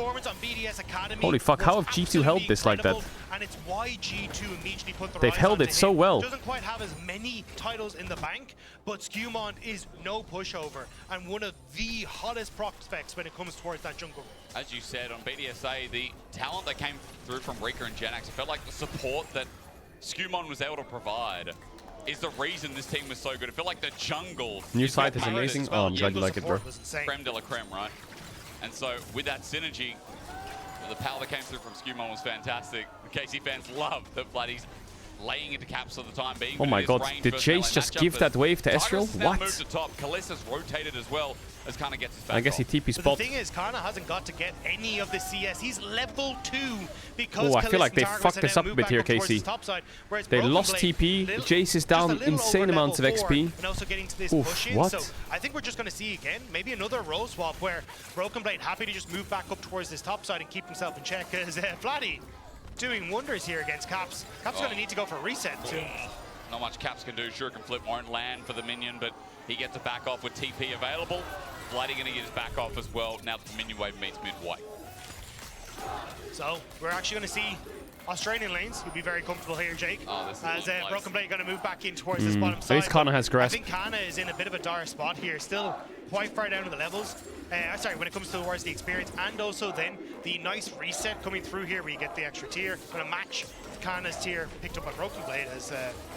Holy fuck, how have G2 held this like that? And it's why G2 immediately put the They've held it so well. Doesn't quite have as many titles in the bank, but Skewmont is no pushover and one of the hottest prospects when it comes towards that jungle. As you said, on BDSA, the talent that came through from Rika and Genax, it felt like the support that Skewmont was able to provide is the reason this team was so good. It felt like the jungle. New site is amazing. Oh, I'm glad you like it, bro. Creme de la creme, right? And so with that synergy, the power that came through from Skewmon was fantastic. The KC fans love that Vladdy's laying into caps for the time being. Oh my god, did Jace just give that wave to Ezreal? What? Moved to top. Kalista's rotated as well as Kana gets his back I guess he TP spot. The thing is, Kana hasn't got to get any of the CS. He's level 2 because I feel like they fucked this up a bit here, KC. They lost TP. Jace is down insane amounts of XP. And also getting to this push-in. What? So I think we're just going to see again maybe another role swap where Broken Blade happy to just move back up towards this top side and keep himself in check. Because Vladdy doing wonders here against Caps. Caps going to need to go for a reset soon. Not much Caps can do. Shuriken Flip won't land for the minion, but he gets a back off with TP available. Vladdy going to get his back off as well now that the minion wave meets midway. So we're actually going to see Australian lanes. You'll be very comfortable here, Jake. As Broken Blade going to move back in towards this bottom side. At least Kana has grasp. I think Kana is in a bit of a dire spot here. Still quite far down in the levels. Sorry, when it comes towards the experience, and also then the nice reset coming through here where you get the extra tier. Going to match Kana's tier picked up by Broken Blade as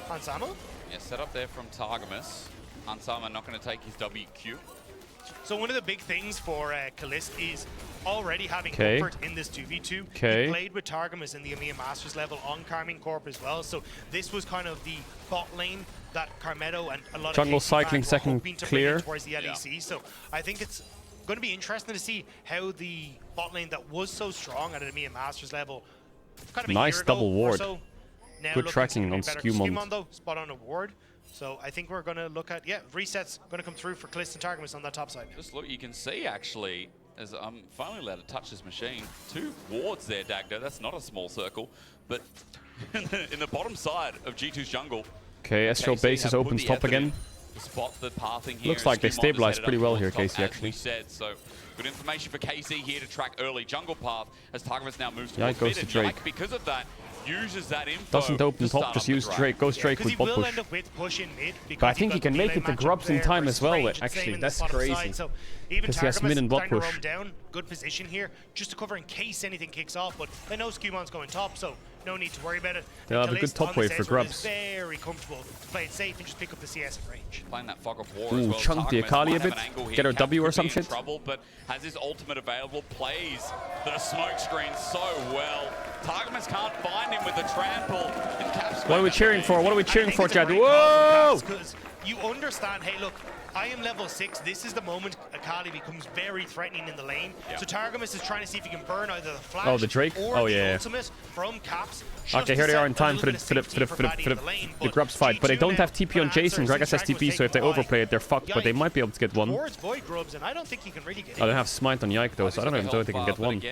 Hansama. Yeah, set up there from Targamas. Hansama not going to take his WQ. So one of the big things for Kalist is already having comfort in this 2v2. He played with Targamas in the EMEA Masters level on Carmine Corp as well. So this was kind of the bot lane that Carmetto and a lot Jungle of cycling second clear towards the LEC. So I think it's going to be interesting to see how the bot lane that was so strong at an EMEA Masters level, kind of a nice year ago double ward. or so, now good tracking on Skewmon. Skewmon though, spot on a ward. So I think we're going to look at, resets going to come through for Kalist and Targamas on that top side. Just look, you can see actually, as I'm finally allowed to touch this machine, 2 wards there, Dagdo. That's not a small circle, but in the bottom side of G2's jungle. Okay, Ezreal base is open top again. Spot the pathing here. Looks like they stabilized pretty well here, KC, actually. We said, so good information for KC here to track early jungle path as Targamas now moves Yeah, towards goes mid, to and Drake. Yike, because of that, uses that info. Doesn't open top, just use Drake. Goes Drake with bot push. But I think he can make it to Grubs in time as well, actually. That's crazy. Because he has mid and bot push. Good position here, just to cover in case anything kicks off, but they know Skewmon's going top, so no need to worry about it. They'll have a good top wave for Grubs. Very comfortable to play it safe and just pick up the CS at range. Playing that fog of war Ooh, as well. chunk the Akali a bit. Get her W or some shit. Trouble, but has his ultimate available, plays the smoke screen so well. Targamas can't find him with the trample. What are we cheering for? What are we cheering for, Chad? Whoa! You understand, hey, look, I am level 6. This is the moment Akali becomes very threatening in the lane. So Targamas is trying to see if he can burn either the flash the Drake? or the ultimate from Caps. Okay, here they are in time for the Grubs fight, but they don't have TP on Jason. Gragas has TP, so if they overplay it, they're fucked, but they might be able to get one. I don't have Smite on Yike though, so I don't even know if they can get one.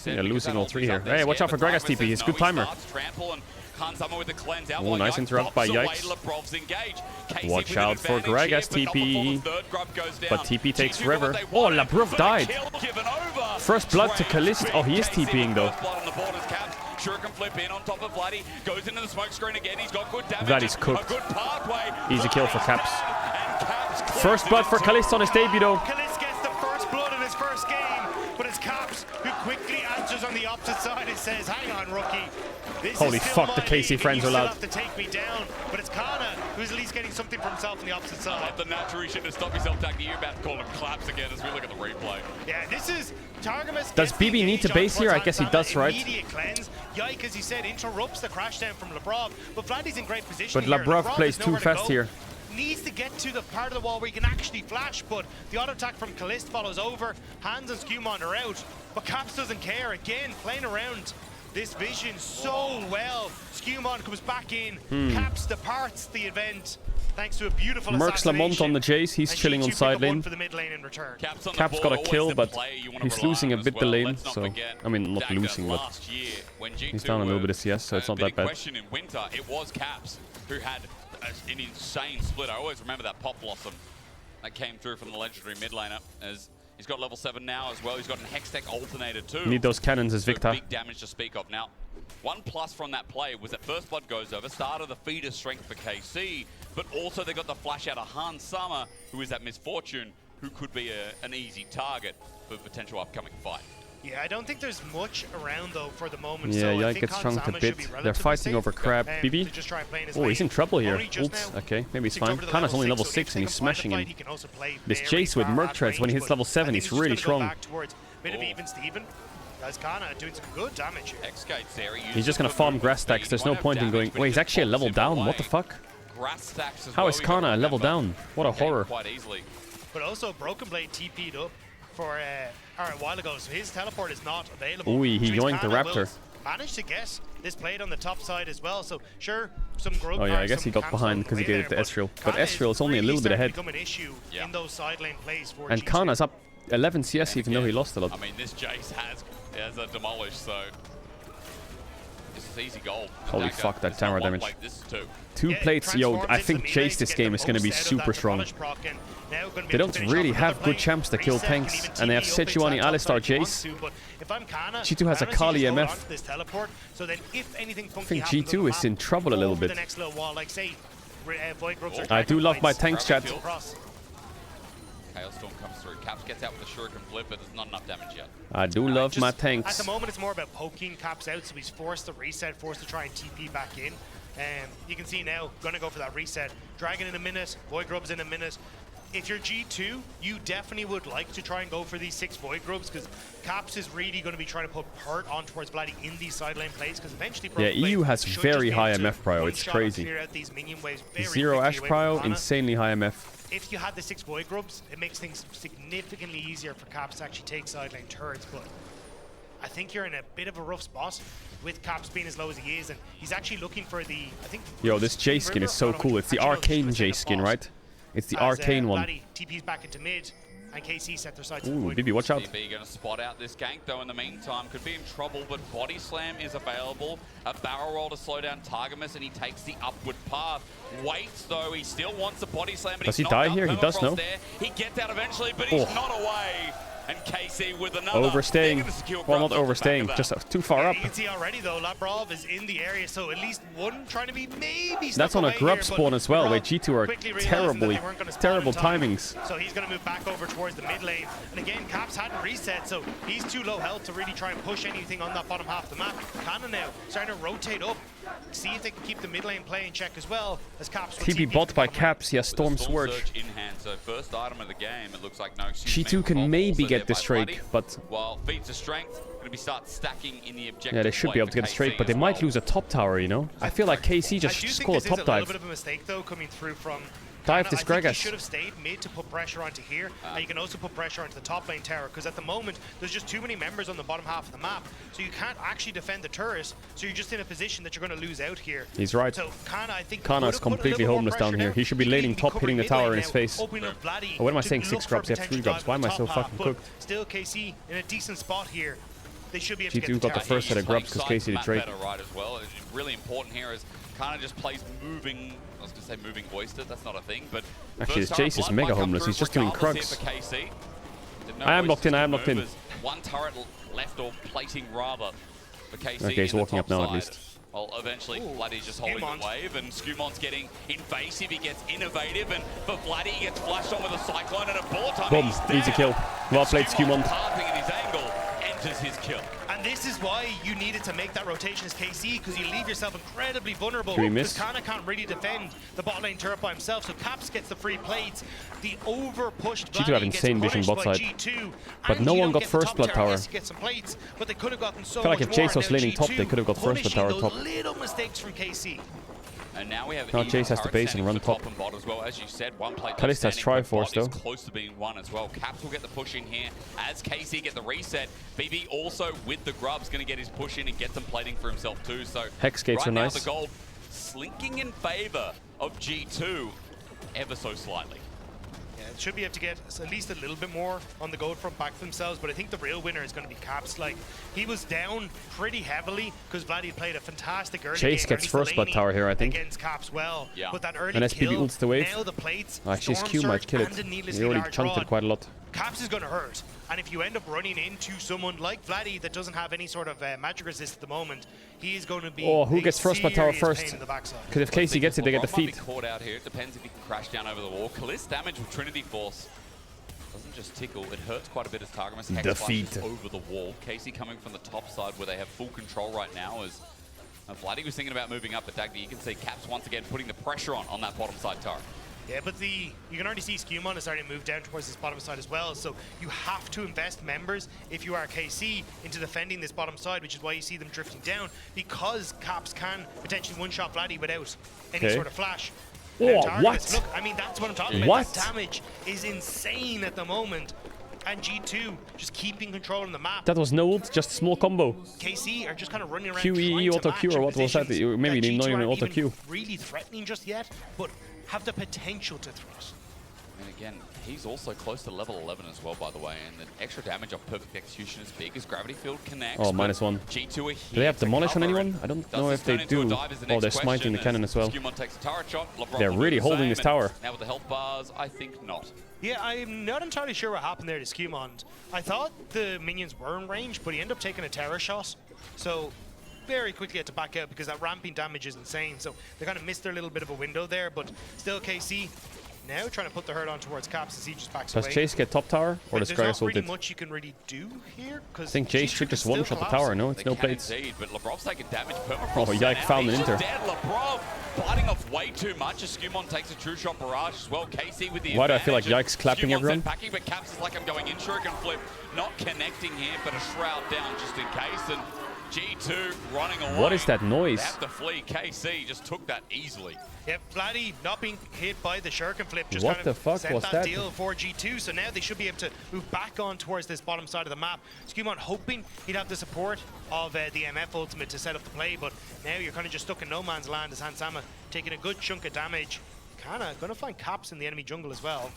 They're losing all 3 here. Hey, watch out for Gragas TP, he's a good timer. Oh, nice interrupt by Yikes. Watch out for Gragas TP. But TP takes forever. Oh, Labrov died. First blood to Kalist. Oh, he is TPing though. Shuriken Flip in on top of Vladdy, goes into the smoke screen again, he's got good damage. Vladdy's cooked. Easy kill for Caps. First blood for Kalist on his debut though. Kalist gets the first blood in his first game. but it's Caps who quickly answers on the opposite side and says, hang on, rookie. This Holy is still fuck, the my KC league, friends and are you loud. still have to take me down. But it's Kana who's at least getting something for himself on the opposite side. The natural should have stopped yourself tagging. You're about to call him claps again as we look at the replay. Yeah, this is Targamas. Does BB need to base here? I guess he does, right? Immediate cleanse. Yike, as he said, interrupts the crash down from Labrov. But Vladdy's in great position But here. Labrov plays has too nowhere to fast go. here. Needs to get to the part of the wall where he can actually flash, but the auto attack from Kalist follows over. Hands and Skewmon are out, but Caps doesn't care. Again, playing around this vision so well. Skewmon comes back in. Caps departs the event thanks to a beautiful Mercs Lamont on the Jace. He's chilling on side lane. Caps got a kill, but he's losing a bit the lane. So I mean, not losing, but he's down a little bit of CS, so it's not that bad. Question in winter, it was Caps who had an insane split. I always remember that Pop Blossom that came through from the legendary mid laner. As he's got level 7 now as well. He's got an Hextech alternator too. Need those cannons as Victor. Big damage to speak of. Now, 1+ from that play was that First Blood goes over, start of the feeder strength for KC, but also they got the flash out of Hans Summer, who is that Misfortune, who could be an easy target for a potential upcoming fight. Yeah, I don't think there's much around though for the moment. Yeah, so Yike gets chunked a bit. They're fighting over Crab. BB. Oh, he's in trouble here. Oops. Okay, maybe he's fine. Kana's only level 6 and he's smashing him. This Jace with Merc Treads, when he hits level 7, he's really strong. Bit of even Steven. As Kana doing some good damage here. He's just gonna farm grass stacks. There's no point in going. Wait, he's actually a level down. What the fuck? How is Kana a level down? What a horror. But also Broken Blade TP'd up for a while ago, so his teleport is not available. Ooh, he yoinked the Raptor. Managed to get this blade on the top side as well, so sure, some growth. Oh yeah, I guess he got behind because he gave it to Ezreal. But Ezreal is only a little bit ahead. In those side lane plays for And Kana's up 11 CS even though he lost a lot. I mean, this Jace has a demolish, so this is easy gold. Holy fuck, that tower damage. Like this too. 2 plates, yo, I think Jace this game is going to be super strong. They don't really have good champs that kill tanks, and they have Sejuani, Alistar, Jace. G2 has a Kali MF. I think G2 is in trouble a little bit. I do love my tanks, chat. Chaos Storm comes through. Caps gets out with a Shuriken flip, but there's not enough damage yet. I do love my tanks. At the moment, it's more about poking Caps out, so he's forced to reset, forced to try and TP back in. You can see now, gonna go for that reset. Dragon in a minute, Void Grubs in a minute. If you're G2, you definitely would like to try and go for these 6 Void Grubs, because Caps is really going to be trying to put hurt on towards Vladdy in these side lane plays, because eventually... Yeah, EU has very high MF prio, it's crazy. 0 Ash prio, insanely high MF. If you had the 6 Void Grubs, it makes things significantly easier for Caps to actually take side lane turrets, but I think you're in a bit of a rough spot with Caps being as low as he is, and he's actually looking for the, I think... Yo, this Jace skin is so cool. It's the Arcane Jace skin, right? It's the Arcane one. TP's back into mid, and KC set their sights. Ooh, BB, watch out. BB going to spot out this gank, though, in the meantime. Could be in trouble, but Body Slam is available. A barrel roll to slow down Targamas, and he takes the upward path. Waits, though. He still wants a Body Slam, but does he's he die here? He does, no? There. He gets out eventually, but he's not away. And KC with another. Overstaying. Well, not overstaying, just too far up. You can see already, though, Labrov is in the area, so at least one trying to be maybe... That's on a grub spawn as well, where G2 are terrible timings. So he's going to move back over towards the mid lane. And again, Caps hadn't reset, so he's too low health to really try and push anything on that bottom half of the map. Kana now starting to rotate up, see if they can keep the mid lane play in check as well, as Caps... TP bot by Caps, he has Storm Surge. In hand, so first item of the game, it looks like no... G2 can maybe get this Drake, but... Well, feats of strength, going to be start stacking in the objective. Yeah, they should be able to get a straight, but they might lose a top tower, you know? I feel like KC just scored a top dive. I do think this is a little bit of a mistake, though, coming through from... Dive this Gragas. You should have stayed mid to put pressure onto here, and you can also put pressure onto the top lane tower, because at the moment, there's just too many members on the bottom half of the map, so you can't actually defend the turret, so you're just in a position that you're going to lose out here. He's right. So Kana, I think, Kana is completely homeless down here. He should be laning top, hitting the tower in his face. Oh, what am I saying? 6 grubs, he has 3 grubs. Why am I so fucking cooked? Still KC in a decent spot here. They should be able to G2 got the first set of grubs because KC did trade. Right as well. It's really important here is Kana just plays moving. I was going to say moving oyster. That's not a thing, but actually, this Jace is mega homeless. He's just doing Krugs. I am locked in. I am locked in. One turret left, or plating rather, for KC. Okay, he's walking up now at least. Well, eventually, Vladdy's just holding the wave, and Skewmon's getting invasive. He gets innovative, and for Vladdy, he gets flashed on with a Cyclone and a bullet time. Boom, easy kill. Well played, Skewmon. Parting in his angle. enters his kill. And this is why you needed to make that rotation as KC, because you leave yourself incredibly vulnerable. Can we miss? Because Kana can't really defend the bot lane turret by himself, so Caps gets the free plates. The over-pushed G2 have insane vision bot side. G2, but no one got first blood tower. Yes, you get some plates, but they could have gotten so I feel like much if Jace more, was laning top, they could have got first blood tower top. Little mistakes from KC. And now we have now Jace has to base and run top. And bot as well. As you said, one plate Kalista has Triforce though. Close to being won as well. Caps will get the push in here as KC get the reset. BB also with the grubs going to get his push in and get some plating for himself too. So Hex gates right are now nice. The gold slinking in favor of G2 ever so slightly. Should be able to get at least a little bit more on the gold front back for themselves, but I think the real winner is going to be Caps. Like, he was down pretty heavily because Vladdy played a fantastic early game. Jace gets first blood tower here, I think. Against Caps well. Yeah. But that early and SPB kill, ults the wave. now the plates, Actually, his Q might kill it. He already chunked it quite a lot. Caps is going to hurt. And if you end up running into someone like Vladdy that doesn't have any sort of magic resist at the moment, he is going to be who gets first blood tower first? Because if KC gets it, they get the feed. Caught out here. It depends if he can crash down over the wall. Kalist damage with Trinity Force. Doesn't just tickle, it hurts quite a bit as Targamas Hex flashes over the wall. KC coming from the top side where they have full control right now as Vladdy was thinking about moving up, but Dagny, you can see Caps once again putting the pressure on that bottom side tower. Yeah, but you can already see Skewmon is starting to move down towards this bottom side as well, so you have to invest members, if you are KC, into defending this bottom side, which is why you see them drifting down, because Caps can potentially one-shot Vladdy without any sort of flash. Oh, what? Look, I mean, that's what I'm talking about. That damage is insane at the moment. And G2 just keeping control on the map. That was no ult, just a small combo. KC are just kind of running around QE auto Q or what was that? Maybe not even auto Q. Really threatening just yet, but have the potential to threat. And again, he's also close to level 11 as well, by the way, and the extra damage off perfect execution is big as Gravity Field connects. Oh, -1. G2 are here. Do they have demolish on anyone? I don't know if they do. Oh, they're smiting the cannon as well. Takes a turret shot. They're really holding this tower. Now with the health bars, I think not. Yeah, I'm not entirely sure what happened there to Skewmon. I thought the minions were in range, but he ended up taking a terror shot. So very quickly had to back out because that ramping damage is insane. So they kind of missed their little bit of a window there, but still KC now trying to put the hurt on towards Caps as he just backs away. Does Jace get top tower or does Gragas ult it? There's not really much you can really do here. I think Jace should just one-shot the tower, no? It's no plates. Indeed, but Labrov's taking damage. Oh, Yike found an inter. Dead. Labrov biting off way too much as Skewmon takes a true shot barrage as well. KC with the Why do I feel like Yike's clapping everyone? Packing, but Caps is like, I'm going in, shuriken flip, not connecting here, but a shroud down just in case. And G2 running away. What is that noise? They have to flee. KC just took that easily. Yep, Vladdy not being hit by the shuriken flip just what kind the of fuck sent was that deal for G2. So now they should be able to move back on towards this bottom side of the map. Skewmon hoping he'd have the support of the MF ultimate to set up the play, but now you're kind of just stuck in no man's land as Hansama taking a good chunk of damage. Kinda gonna find Caps in the enemy jungle as well.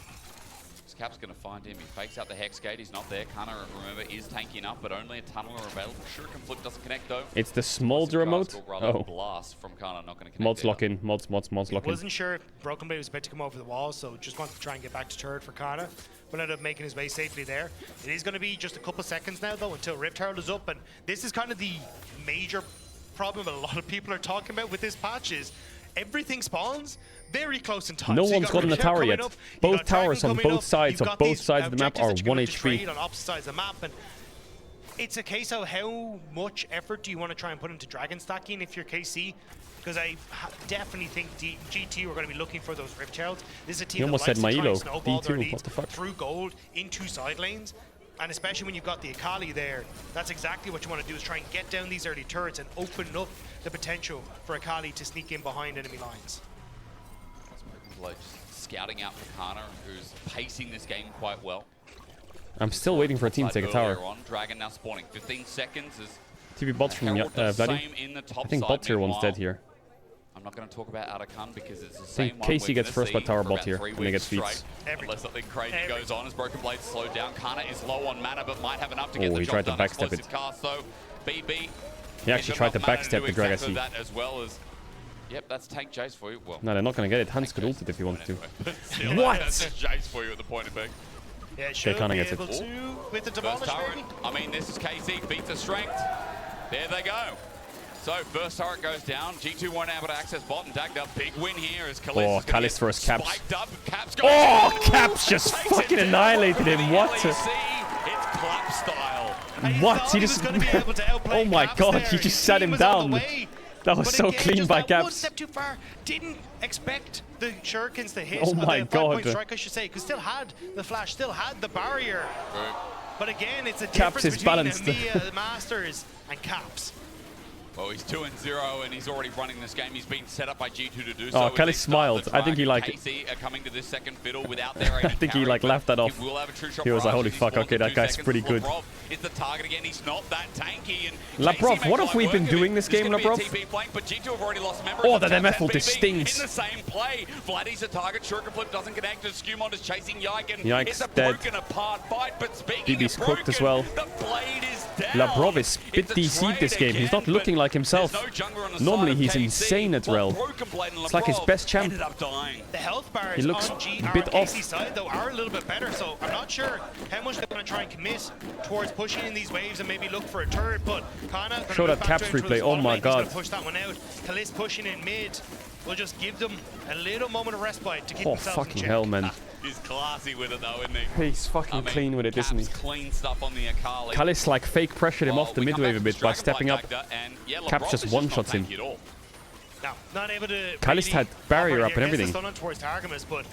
Cap's going to find him. He fakes out the Hex Gate. He's not there. Kana, remember, is tanking up, but only a tunneler available. Shuriken Flip doesn't connect, though. It's the Smolder remote? Oh. Blast from Kana, not going to connect. Mods lock in. Mods lock in. Wasn't sure if Broken Blade was about to come over the wall, so just wanted to try and get back to turret for Kana. But ended up making his way safely there. It is going to be just a couple seconds now, though, until Rift Herald is up, and this is kind of the major problem that a lot of people are talking about with this patch is everything spawns very close in time. No so one's gotten a tower yet. Both towers on both sides of both sides of the map are 1 HP. On opposite sides of the map, and it's a case of how much effort do you want to try and put into dragon stacking if you're KC? Because I definitely think GT are going to be looking for those Rift Heralds. This is a team you almost that said likes to try and Milo. snowball their D2. leads What the fuck? through gold into side lanes. And especially when you've got the Akali there, that's exactly what you want to do, is try and get down these early turrets and open up the potential for Akali to sneak in behind enemy lines. Like scouting out for Kana, who's pacing this game quite well. I'm still waiting for a team to take a tower. On. Dragon now spawning. 15 seconds as TP bots from Vladdy. I think bot tier 1's dead here. I'm not going to talk about Atakan because it's the same one. I think KC gets first by tower bot here when he gets feats. Unless something crazy goes on as Broken Blade slowed down. Kana is low on mana but might have enough to get the job done. He tried to backstep it. Cast, though. BB. He actually tried to backstep the Gragasy. That as well as. Yep, that's tank Jace for you. Well, no, they're not going to get it. Hans could ult it if he wanted to. What? That's Jace for you at the point of pick. Yeah, should Kana be gets able it. to with the demolish maybe. I mean, this is KC beats the strength. There they go. So first turret goes down. G2 weren't able to access bot and dagged up. Big win here as Kalist. Oh, Kalist versus Caps. Spiked up. Caps oh, Caps just fucking annihilated him. What? It's clap style. What? He just... oh my god, he just sat him down. That was so clean by Caps. One step too far. Didn't expect the shurikens to hit. Oh my god. 5-point strike, I should say, because still had the flash, still had the barrier. But again, it's a Caps difference is between balanced. EMEA Masters and Caps. Well, he's 2-0 and he's already running this game. He's been set up by G2 to do so. Oh, Kelly smiled. I think he like... KC are coming to this second fiddle without their I think he like laughed that off. He was like, holy fuck, okay, that guy's pretty good. It's the target again. He's not that tanky. And Labrov, what have we been doing this game, Labrov? But G2 have already lost members. Oh, that MF ult stings. In the same play, Vladdy's a target. Shuriken Flip doesn't connect. Skewmon is chasing Yike. And Yike's it's a dead. broken apart fight. But speaking BB's of broken, cooked as well. the blade is down. Labrov is bit DC'd this game. He's not looking like himself. Normally he's insane at Rel. It's like his best champ. The health bars He looks on G a bit off. KC side though are a little bit better, so I'm not sure how much they're going to try and commit towards pushing in these waves and maybe look for a turret. But Kana Show that Caps replay. Oh my god. Push that one out. Kalis pushing in mid will just give them a little moment of respite to keep Oh themselves in fucking check. hell, man. He's classy with it though, isn't he? He's fucking clean with it, isn't he? Clean stuff on the Akali. Kalis like fake pressured him off the mid wave a bit by stepping up. Caps just one-shots him. No, not able to Kalis had barrier up and everything. Towards Targamas, but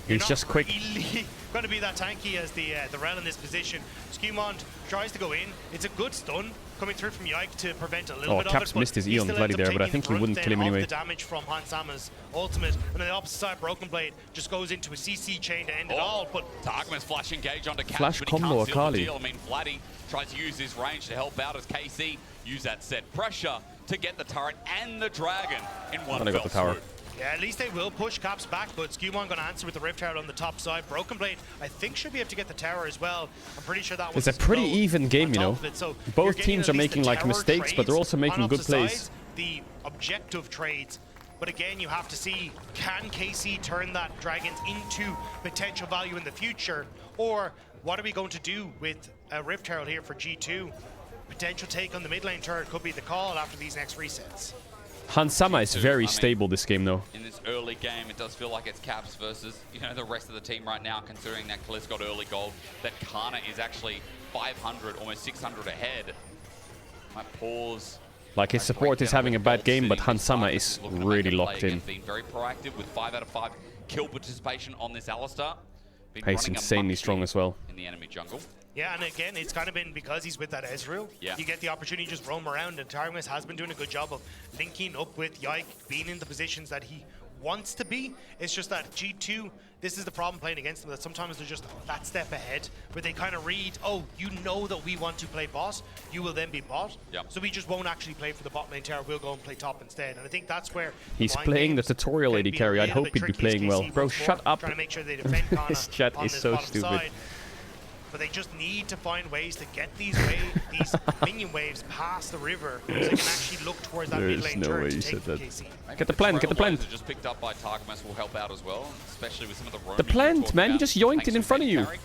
He's just quick. Really going to be that tanky as the Rel in this position. Skewmon tries to go in. It's a good stun coming through from Yike to prevent a little bit Caps of it. missed his E on Vladdy there, but I think he wouldn't kill him anyway. The damage from Hansama's ultimate, and on the opposite side, Broken Blade just goes into a CC chain to end it all. But Targamas flash engage onto Caps, Flash but he combo can't seal the Akali. deal. I mean, Vladdy tries to use his range to help out as KC use that set pressure to get the turret and the dragon in one And I got the tower. swoop. yeah, at least they will push Caps back, but Skewmon going to answer with the Rift Tower on the top side. Broken Blade, I think, should be able to get the tower as well. I'm pretty sure that was It's a pretty even game, you know. So Both teams are making like mistakes, but they're also making good plays. The objective trades. But again, you have to see, can KC turn that Dragons into potential value in the future? Or what are we going to do with a Rift Herald here for G2? Potential take on the mid lane turret could be the call after these next resets. Hansama is very stable this game, though. In this early game, it does feel like it's Caps versus, you know, the rest of the team right now, considering that Kalis got early gold, that Kana is actually 500, almost 600 ahead. Might pause. Like his support is having a bad game, but Hansama is really locked in. Been very proactive with 5 out of 5 kill participation on this Alistar. He's insanely strong as well. In the enemy jungle. Yeah, and again, it's kind of been because he's with that Ezreal. Yeah. You get the opportunity to just roam around, and Targamas has been doing a good job of linking up with Yike, being in the positions that he wants to be. It's just that G2, this is the problem playing against them, that sometimes they're just that step ahead, where they kind of read, oh, you know that we want to play bot, you will then be bot. Yep. So we just won't actually play for the bot lane tower, we'll go and play top instead. And I think that's where He's playing the tutorial AD carry. I'd hope he'd be playing well. Bro, shut up. Trying to make sure they defend Kana This chat on is this so bottom stupid. side. But they just need to find ways to get these these minion waves past the river so they can actually look towards that mid There's lane no turret way to you take said the that. KC. Get the plant, get the plant. Trailblazers just picked up by Targamas will help out as well, especially with some of the roaming The plant, man, you just yoinked it in front of you. carry.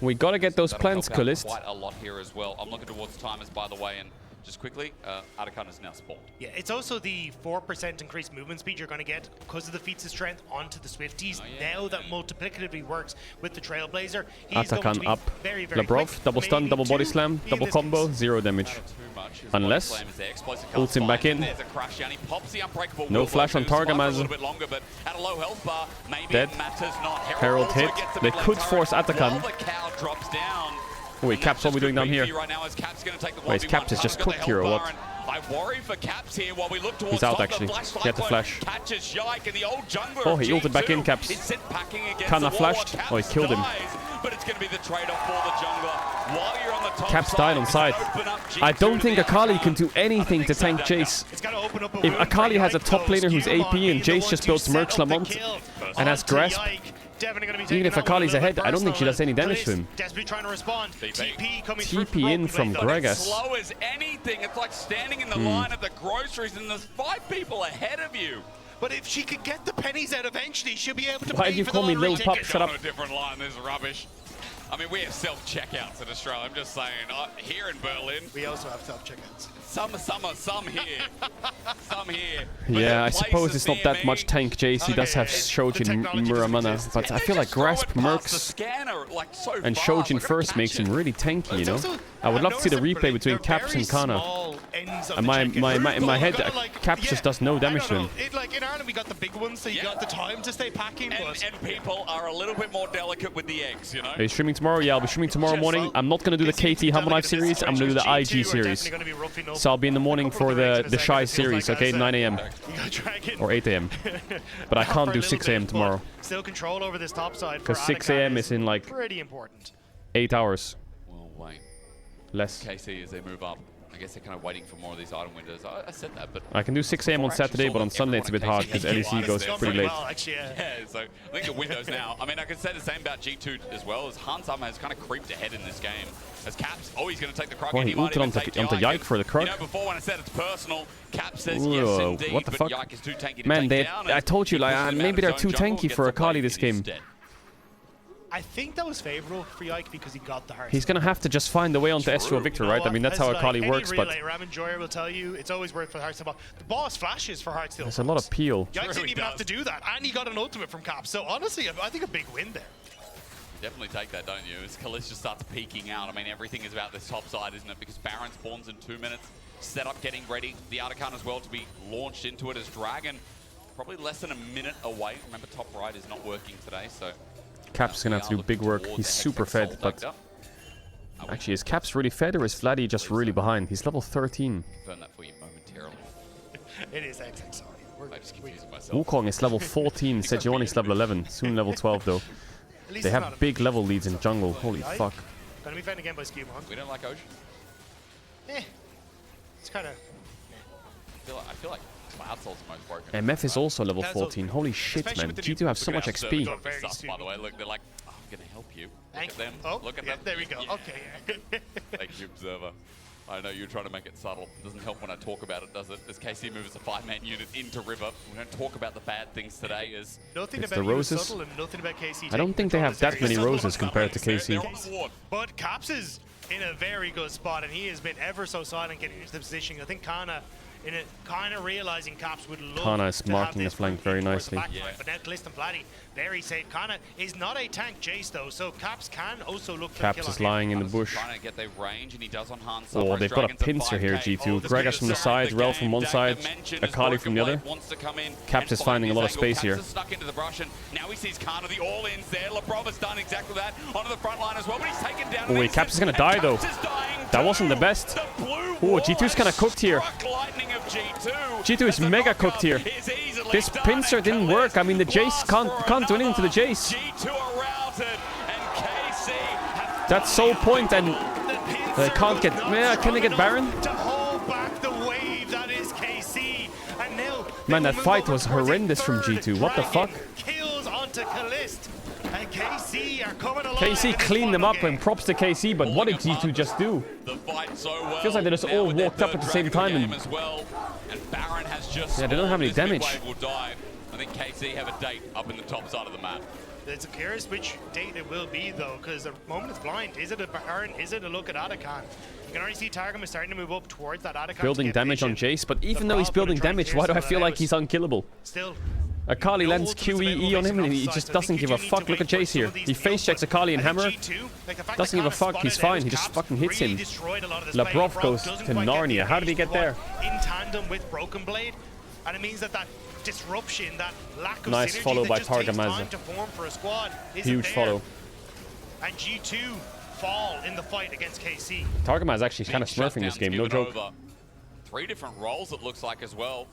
We gotta get those That'll plants, help out Kalist. quite a lot here as well. I'm looking towards timers, by the way, and just quickly, Atakan is now spawned. Yeah, it's also the 4% increased movement speed you're going to get because of the feats of strength onto the Swifties. Now that multiplicatively works with the Trailblazer, he's going to Atakan be up. very, very Labrov, quick. double stun, Maybe double body two slam, in double this combo, case. 0 damage. Unless ults him back in. There's a crash down. He pops the unbreakable No will flash on to survive for a Targamas. little bit longer, but at a low health bar, maybe Dead. it matters not. Herald also hit. gets the They mid lane could turret force Atakan. while the cow drops down. Wait, Caps, what are we doing down here? Right now is Caps going to take the Wait, 1v1. Caps is just Targamas got the cooked here or health what? bar, and I worry for Caps here while we look towards He's out, top. actually. The flash He had to cyclone flash. catches Yike and the old jungler Oh, of he ulted back in, G2. Caps. It's sit packing against Kana the wall flashed. while Oh, he Caps killed him. dies, but it's going to be the trade-off for the jungler. While you're on the top Caps side, died on it's side. open up G2 I don't to think the Akali outside. can do anything to tank Jace. If Akali has a top laner who's AP and Jace just builds Mercs Lamont and has Grasp, even if Akali's ahead, I don't think she does any damage to him. Desperately trying to respond. TP coming TP in from Gragas. Slow as anything. It's like standing in the line at the groceries and there's 5 people ahead of you. But if she could get the pennies out eventually, she'll be able to Why pay did you for call the me lottery Lil Pup? ticket. Shut up. On a different line, this is rubbish. I mean, we have self-checkouts in Australia. I'm just saying, here in Berlin. We also have self-checkouts. Some here. Some here. Yeah, I suppose it's not that much tank Jace. He does have Shojin Muramana, but I feel like Grasp Mercs and Shojin first makes him really tanky, you know? I would love to see the replay between Caps and Kana. And in my head, Caps just does no damage to him. Like in Ireland, we got the big ones, so you got the time to stay packing. And people are a little bit more delicate with the eggs, you know? Are you streaming tomorrow? Yeah, I'll be streaming tomorrow morning. I'm not going to do the KT Humble Knife series. I'm going to do the IG series. So I'll be in the morning for the Shy series, okay? 9 AM. Or 8 AM. But I can't do 6 AM tomorrow. Still control over this top side. Because 6 AM is in like pretty important. 8 hours. Well, wait. Less. KC as they move up. I guess they're kind of waiting for more of these item windows. I said that, but... I can do 6 AM on Saturday, but on Sunday it's a bit hard because LEC goes pretty late. Yeah, so I think the windows now... I mean, I could say the same about G2 as well, as Hansama has kind of creeped ahead in this game. As Caps, he's going to take the Krug. Well, he ulted onto Yike for the Krug. You know, before when I said it's personal, Caps says yes indeed, what the fuck? Yike is too tanky to Man, take down. I told you, like, maybe they're too tanky for Akali this game. I think that was favorable for Yike because he got the heart. He's gonna have to just find a way onto S2 Victor, right? I mean, that's how Akali works, but... Ram Enjoyer will tell you it's always worked for the Heartsteel. The boss flashes for Heartsteel. There's a lot of peel. Yike didn't even have to do that, and he got an ultimate from Cap. So honestly, I think a big win there. Definitely take that, don't you? As Kalista starts peeking out. I mean, everything is about this top side, isn't it? Because Baron spawns in 2 minutes. Setup getting ready. The Artican as well to be launched into it as Dragon. Probably less than a minute away. Remember, top right is not working today, so... Cap's gonna have to do big work. He's super fed, but... Actually, is Caps really fed, or is Vladdy just really behind? He's level 13. Confirm that for you momentarily. It is XX, sorry. I'm just confusing myself. Wukong is level 14, Sejuani's level 11. Soon level 12, though. They have big level leads in jungle. Holy fuck. Gonna be fed again by Skewmon. We don't like Ocean. It's kind of... I feel like Cloud Soul's the most broken. MF is also level 14. Holy shit, man. G2 have so much XP. By the way, look, they're like, I'm gonna help you. Look at them. Oh, look at them. There we go. Okay. Thank you, Observer. I know you're trying to make it subtle. It doesn't help when I talk about it, does it? As KC moves a 5-man unit into River. We don't talk about the bad things today as... Nothing it's about the roses. And nothing about KC. I don't think they have that many roses compared to KC. But Caps is in a very good spot, and he has been ever so silent getting into the position. I think Kana, in it, kind of realizing Caps would love Kana is marking the flank very nicely. But now Kalista and Vladdy, very safe. Kana is not a tank Jace though, so Caps can also look for Caps the kill is lying in the bush. Trying to get their range, and he does on Han. Oh, they've got a pincer here, G2. Gragas from the side, Rel from one side, Akali from the other. Caps is finding a lot of space here. Stuck into the brush, and now he sees Kana, the all-ins there. Lebrov has done exactly that onto the front line as well, but he's taken down. Oh wait, Caps is gonna die though. That wasn't the best. Oh, G2's kind of cooked here. G2 is mega cooked here. This pincer didn't work. I mean, the Jace can't do anything to the Jace. That's sole point, and they can't get. Can they get Baron? Man, that fight was horrendous from G2. What the fuck? KC cleaned them up, and props to KC, but what did G2 just do? Feels like they just all walked up at the same time, and yeah, they don't have any damage. I think KC have a date up in the top side of the map. It's curious which date it will be though, because the moment is blind. Is it a Baron? Is it a look at Atakan? You can already see Targum is starting to move up towards that Atakan. Building damage on Jace, but even though he's building damage, why do I feel like he's unkillable? Still. Akali lands QEE on him and he just doesn't give a fuck. Look at Jace here. He face checks Akali and Hammer. Doesn't give a fuck. He's fine. He just fucking hits him. Lebrov goes to Narnia. How did he get there? In tandem with Broken Blade, and it means that disruption, that lack of nice synergy follow that by just takes time Targamaza. to form for a squad Huge follow. And G2 fall in the fight against KC. Targamaza is actually kind of smurfing this game, no joke. 3 different roles it looks like as well.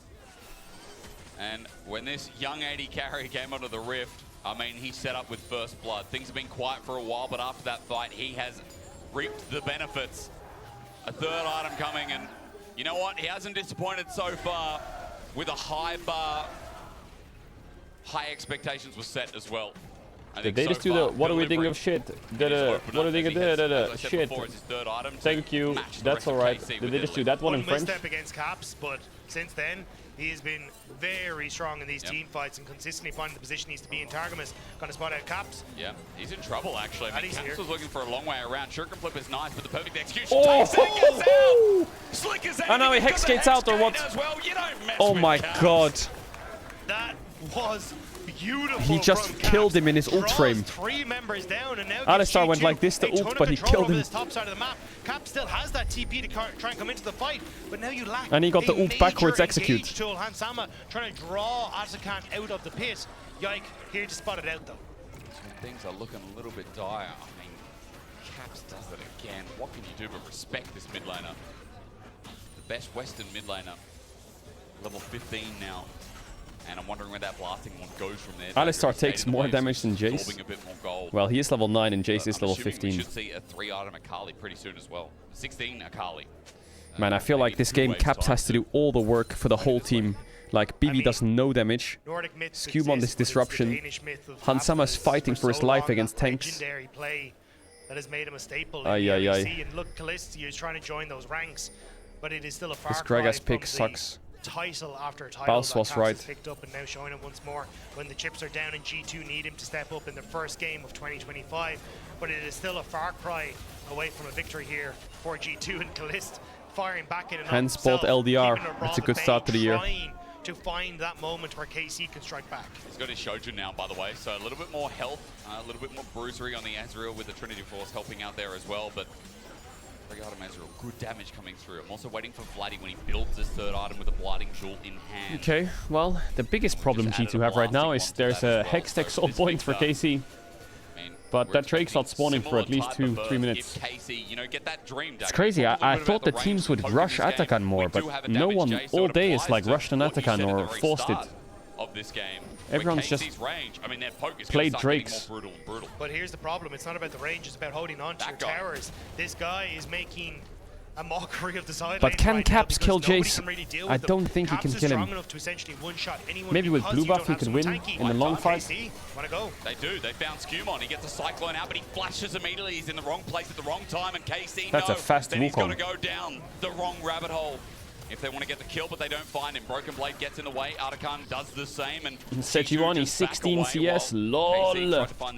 And when this young AD carry came onto the Rift, I mean, he set up with first blood. Things have been quiet for a while, but after that fight, he has reaped the benefits. A third item coming, and you know what? He hasn't disappointed so far with a high bar. High expectations were set as well. Did they just do the what are we thinking of shit? What are they gonna shit? Thank you. That's alright. Did they just do that one in French? Step against Caps, but since then He has been very strong in these team fights and consistently finding the position he needs to be in. Targamas gonna spot out Caps. Yeah, he's in trouble actually. I mean, Caps was looking for a long way around. Shuriken Flip is nice, but the perfect execution takes it, out. Slicker's Oh no, he hex gates out or what? Well. You don't mess Oh with my Caps. god. That was beautiful. He just killed him in his ult frame. 3 members down, and now Alistar went like this to ult, but he killed him. This top side of the map. Cap still has that TP to try and come into the fight, but now you lack. And he got the ult backwards execute. Tool. Hansama trying to draw Atakan out of the pit. Yike, here to spot it out though. Things are looking a little bit dire. I mean, Caps does it again. What can you do but respect this mid laner? The best Western mid laner. Level 15 now. And I'm wondering where that blasting one goes from there. Alistar takes more damage than Jace. A bit more gold. Well, he is level 9 and Jace is level We 15. should see a 3-item Akali pretty soon as well. 16 Akali. Man, I feel like this game Caps has to do all the work for the whole team. Like, BB does no damage. Skewm on this disruption. Hansama's fighting for his life against tanks. Play that has made him a staple Aye, in the aye, LEC. And look, Callisti is trying to join those ranks, but it is still a far This cry Gragas from pick the sucks. title after title Baus that was Caps right. has picked up, and now showing it once more when the chips are down and G2 need him to step up in the first game of 2025. But it is still a far cry away from a victory here for G2, and Callist firing back in and Hand spot LDR. That's a good start to the year. Trying to find that moment where KC can strike back. He's got his Shojin now, by the way, so a little bit more health, a little bit more bruisery on the Azrael with the Trinity Force helping out there as well, but regard him Azrael, good damage coming through. I'm also waiting for Vladdy when he builds his 3rd item with a Blighting Jewel in hand. Okay, well, the biggest problem G2 have right now is there's a Hextech soul point for KC. But that Drake's not spawning for at least 2-3 minutes. It's crazy, I thought the teams would rush Atakan more, but no one all day is like rushed an Atakan or forced it. Everyone's just played Drakes. But here's the problem, it's not about the range, it's about holding on to your towers. This guy is making a mockery of the side But lane can right Caps now kill nobody Jace? can really deal I with don't think he Caps can is kill strong him. enough to essentially one-shot anyone Maybe with because blue you buff don't he have could someone win tanky. in a long fight. Wanna go? They do. They found Skewmon. He gets a Cyclone out, but he flashes immediately. He's in the wrong place at the wrong time, and KC That's a fast then he's got to Wukong. go down the wrong rabbit hole if they want to get the kill, but they don't find him. Broken Blade gets in the way. Artikan does the same, and Sejuani 16 CS, lol.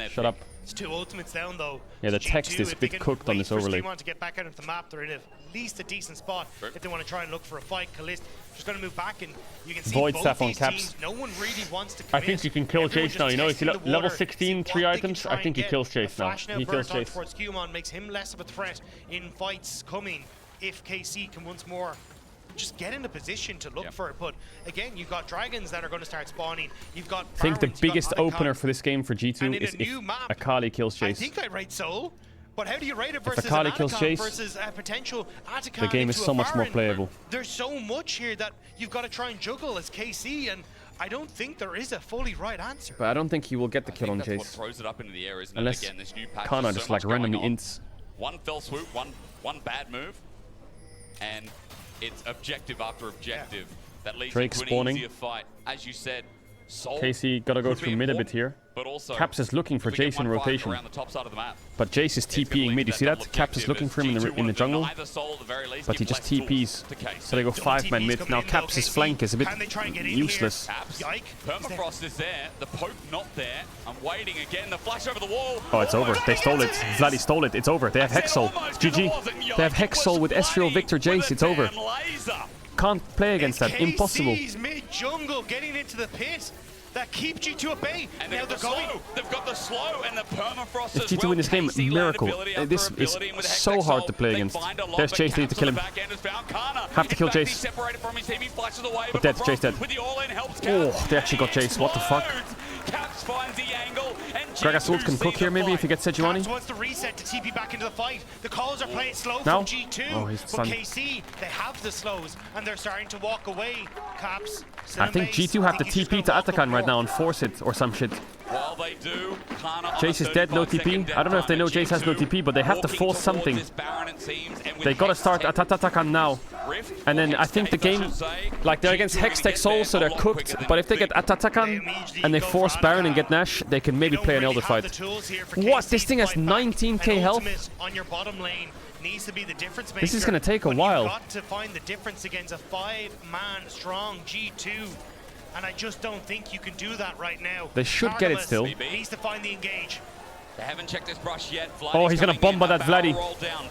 Shut up. It's 2 ultimates down though. Yeah, the G2, text is a if they bit can cooked on wait this for overlay. Skewmon to get back out of the map, they're in at least a decent spot if they want to try and look for a fight. Callist just going to move back, and you can see Void both staff on these Caps. teams, no one really wants to I commit. think you can kill Everyone Jace now, just you know, if testing you the level water, 16, see 3 what they items, can I try think he and kills get. Jace A now. flash He kills burnt out Jace. towards Skewmon makes him less of a threat in fights coming if KC can once more just get in a position to look for it. But again, you've got dragons that are going to start spawning. You've got I think the Barons, you've got biggest Atakan. opener for this game for And G2 in is a if new map, Akali kills I Jace. think I rate Soul, but how do you rate it versus Akali an kills Atakan Jace, versus a potential Atakan the game is into so a much more Baron? playable. There's so much here that you've got to try and juggle as KC, and I don't think there is a fully right answer. But I don't think he will get the kill on That's what Jace. throws it up into the air, isn't Unless it? Again, this new patch, Kana there's just so like much randomly going on. ints. One fell swoop, one bad move, and it's objective after objective that leads Drake to an spawning. easier fight. As you said, Soul KC gotta go could be through mid a bit important, here. but also Caps is looking for if we get Jace in one fight rotation. around the top side of the map, But Jace is TPing mid, you see that? Caps is looking for him in the jungle, but he just TPs. So they go 5-man mid. Now Caps' flank is a bit useless. Permafrost is there, the poke not there. I'm waiting again, the flash over the wall. Oh, it's over. They stole it. Vladdy stole it. It's over. They have Hex Soul. GG. They have Hex Soul with Ezreal, Victor, Jace. It's over. Can't play against that. Impossible. KC's mid-jungle getting into the pit. That keeps you to a bay. And now they're going. They've got the slow and the permafrost If as G2 well. win this game, KC miracle. land ability This after is ability, and with so Hextech hard Soul, to play they against. find a lot, There's but Jace, they need to Caps kill on him. the back end has found Kana. Have to kill In fact, Jace. he's separated from his team, he flashes away, But dead, Frost Jace dead. with the all-in helps Oh, Caps. they actually got Jace. What the fuck? Caps finds the angle, and Gragas ult can cook here maybe if he gets Sejuani. Caps wants to reset to TP back into the fight. The calls are playing slow Now? from G2. Oh, he's but stunned. KC, they have the slows, and they're starting to walk away. Caps, I think G2 have to TP to Atakan right now and force it or some shit. While they do, Kana on Jace a is dead, no 35-second TP. I don't know if they know Jace has no TP, but they have to walking force something. towards this Baron, it seems, and with They gotta start at Atakan now. And then I think the game, like they're against Hextech Soul, so they're cooked. But if they get Atatakan and they force Baron and get Nash, they can maybe play an Elder fight. What? This thing has 19k health? On your bottom lane. needs to be the difference maker. This is going to take a while. You've got to find the difference against a 5-man strong G2. And I just don't think you can do that right now. They should get it still. Needs to find the engage. They haven't checked this brush yet. Oh, he's gonna bomba that Vladdy.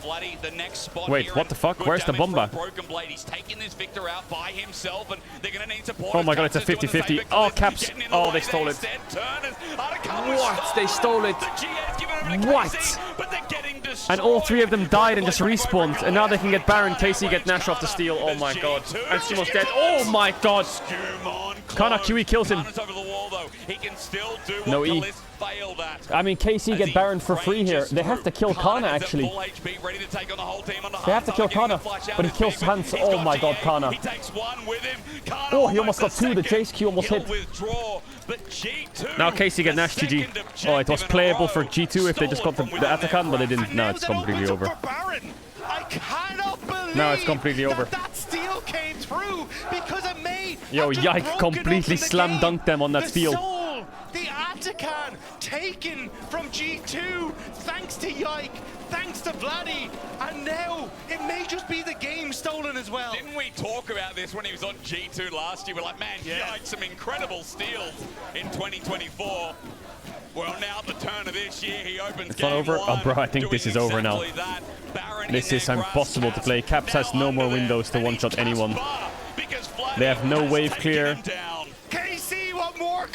Vladdy, the next spot Wait, here, what the fuck? Where's the bomba? Broken Blade. He's taking this Victor out by himself, and they're gonna need support. Oh my god, it's a 50-50. Oh, Caps. Oh, they stole it. What? They stole it. What? And all three of them died and just respawned. And now they can get Baron. KC get Nash off the steal. Oh my god. And Sumo's dead. Oh my god. Kana QE kills him. No E. I mean, KC get Baron for free here. They have to kill Kana, actually. They have to kill Kana, but he kills Hans. Oh my god, Kana. Oh, he almost got two. The Jace Q almost hit. Now KC get Nash GG. Oh, it was playable for G2 if they just got the Atakan, but they didn't. Now it's completely over. Now it's completely over. That steal came through because it made. Yo, Yike completely slam dunked them on that steal. The Atakan taken from G2 thanks to Yike, thanks to Vladdy, and now it may just be the game stolen as well. Didn't we talk about this when he was on G2 last year? We're like, man, Yike, some incredible steals in 2024. Well, now at the turn of this year, he opens It's not over? Oh, bro, I think this is over now. This is impossible to play. Caps has no more windows to one-shot anyone. They have no wave clear.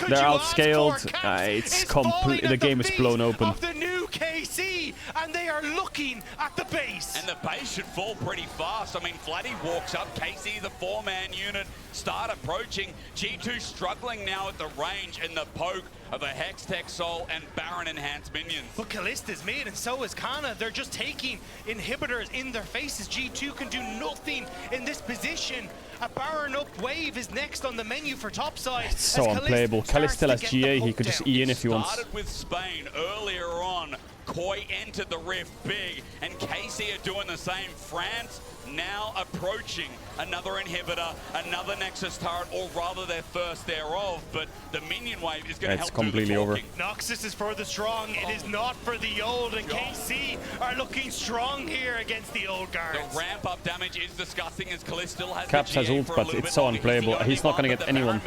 They're outscaled. It's complete. The game is blown open. The new KC, and they are looking at the base. And the base should fall pretty fast. I mean, Vladdy walks up. KC, the 4-man unit, start approaching. G2 struggling now at the range and the poke of a Hextech Soul and Baron enhanced minions. But Callista's mid, and so is Kana. They're just taking inhibitors in their faces. G2 can do nothing in this position. A Baron up wave is next on the menu for topside. It's so unplayable. Calist still has GA. He could just E in if he wants. Started with Spain earlier on. Koi entered the rift big, and KC are doing the same. France now approaching another inhibitor, another Nexus turret, or rather their first thereof, but the minion wave is going to help completely over. Noxus is for the strong, it is not for the old, and KC are looking strong here against the old guards. The ramp up damage is disgusting as Calist still has Caps has ult, but it's so unplayable. He's not going to get anyone.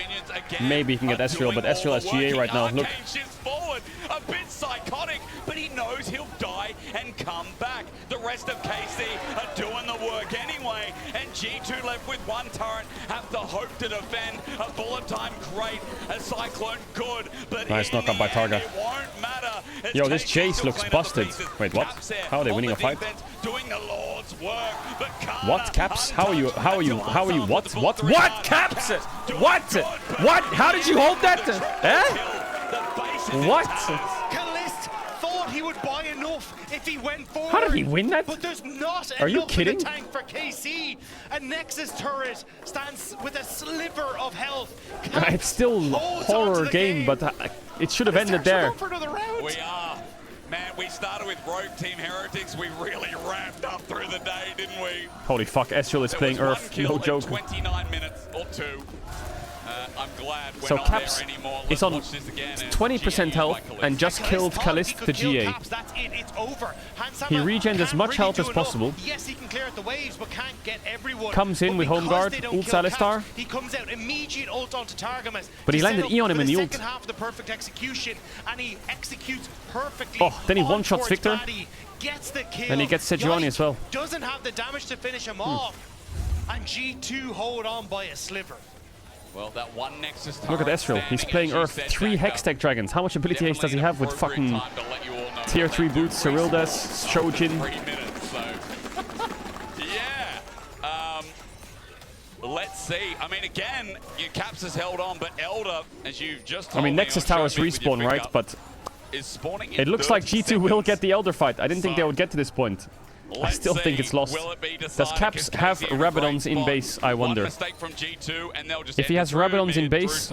Maybe he can get Ezreal, but Ezreal has GA right now. Look. Forward, a bit psychotic, but he knows he'll die and come back. The rest of KC are doing the work anyway, and G2 left with one turret, have to hope to defend. A bullet time great, a Cyclone good, but nice knock up by Targa. It won't matter. Yo, this Jace looks busted. Wait, what? How are they winning a fight? Doing the Lord's work, but what, Caps? How are you? What? What, Caps? What? How did you hold that? Eh? What? Calist thought he would buy enough if he went forward. How did he win that? But there's not Are you enough kidding? in the tank for KC. A Nexus turret stands with a sliver of health. It's still a horror game, but it should have ended there. We are. Man, we started with Rogue Team Heretics. We really ramped up through the day, didn't we? Holy fuck, Ezreal is playing Earth. No joke. 29 minutes or two. I'm glad we're so not Caps there anymore. is on 20% health and just killed Calist to GA. That's it, it's over. He regens as much health as possible. Yes, he can clear out the waves, but can't get everyone. Comes in with Home Guard, ults Alistar. He comes out, immediate ult onto Targamas. But he landed E on him in the ult. Second half of the perfect execution, and he executes perfectly. Oh, then he one-shots Victor. Gets the kill. And he gets Sejuani as well. Doesn't have the damage to finish him off. And G2 hold on by a sliver. Well, that one Nexus look at Ezreal. He's playing Earth. 3 Hextech Dragons. How much ability haste does he have with fucking tier 3 boots, Cyrildas, Shojin? 3 minutes, so. Yeah. Let's see. I mean, again, your Caps has held on, but Elder, as you've just told I mean, Nexus Towers respawn, right? But it looks like G2 will get the Elder fight. I didn't think they would get to this point. I still think it's lost. Does Caps have Rabadons in base, I wonder? If he has Rabadons in base,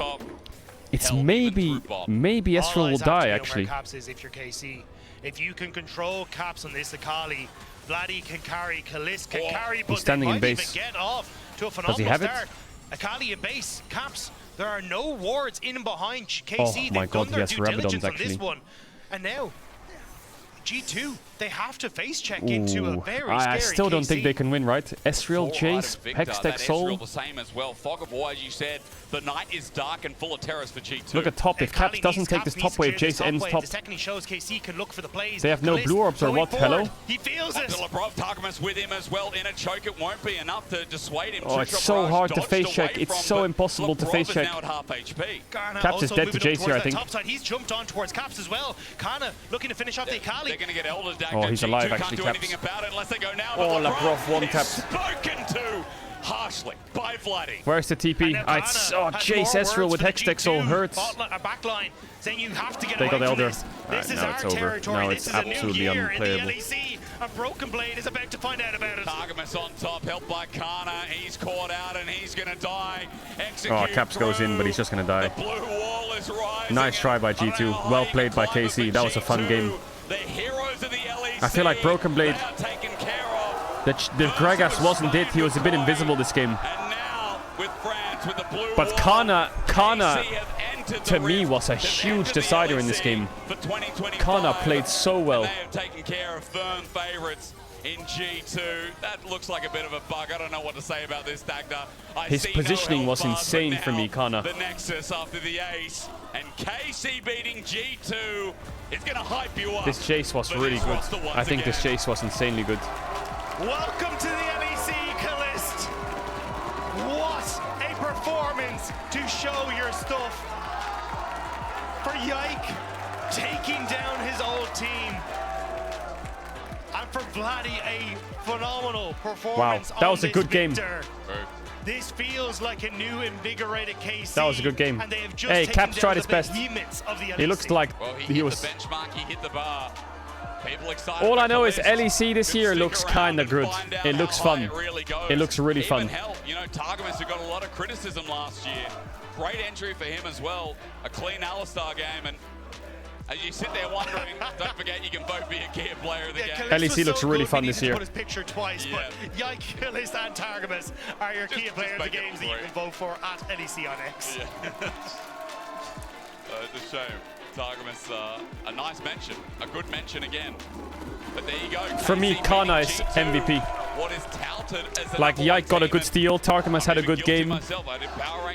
it's maybe Ezreal will die, actually. If you're KC, if you can control Caps on this Akali, Vladdy can carry, Calist can carry, but he's standing in base. Get off to a Does he have it? start. Akali in base, Caps, there are no wards in and behind KC. Oh my god, he has Rabadons, on this actually. one. And now, G2 they have to face check into a very scary I still don't think KC. they can win, right? Ezreal, Jace, Hextech, Soul. Ezreal the same as well. Fog of War, as you said, the night is dark and full of terrors for G2. Look at top. If Caps doesn't take this top wave, Jace ends top. The second he shows KC can look for the plays. They have no blue orbs or what? Hello? He feels it. Targamas with him as well in a choke. It won't be enough to dissuade him. Oh, it's so hard to face check. It's so impossible to face check. Now at half HP. Caps is dead to Jace here, I think. Top side. He's jumped on towards Caps as well. Kana looking to finish off the Akali. They're going to get Elder Dagger. Oh, he's alive actually, Can't do Caps. anything about it unless they go now. Oh, Labrov one tap. Spoken to harshly by Vladdy. Where's the TP? Jace Ezreal with Hextech Soul hurts. Backline saying you have to get They away got from Elder. this. Alright, This is now our it's over. territory. Now This it's is a new absolutely year in the unplayable. LEC. A Broken Blade is about to find out about it. Targamas on top, helped by Kana. He's caught out and he's going to die. Oh, Caps goes in, but he's just gonna die. Blue wall is rising. Nice try by G2. Well played by KC. That was a fun game. The heroes of the LEC. I feel like Broken Blade. The Gragas wasn't it. He was a bit invisible this game. But Kana to me was a huge decider in this game. Kana played so well. They have taken care of firm favourites in G2. That looks like a bit of a bug. I don't know what to say about this, Dagda. His positioning was insane for me, Kana. The Nexus after the ace. And KC beating G2 is going to hype you up. This Jace was really good. I think this Jace was insanely good. Welcome to the LEC, Calist. What a performance to show your stuff. For Yike, taking down his old team. And for Vladdy, a phenomenal performance. Wow, that was a good game. This feels like a new invigorated KC. That was a good game. And they have just Hey, taken Caps down tried the his best. behemoths of the He looks LEC. like he was. The benchmark, he hit the bar. People excited. All I know is LEC this year looks kind of good. It looks fun. It looks really fun. Hell, you know, Targamas, who got a lot of criticism last year. Great entry for him as well. A clean Alistar game. And as you sit there wondering, don't forget you can vote for your key player of the game. LEC looks really fun this year. Put his picture twice, but Yike, Calist, and Targamas are your key player of the games that you can vote for at LEC on X. Yeah. It's a shame. Targamas, a nice mention, a good mention again. But there you go. For me, Kana is MVP. What is touted as the Like Yike got a good steal, Targamas had a good game,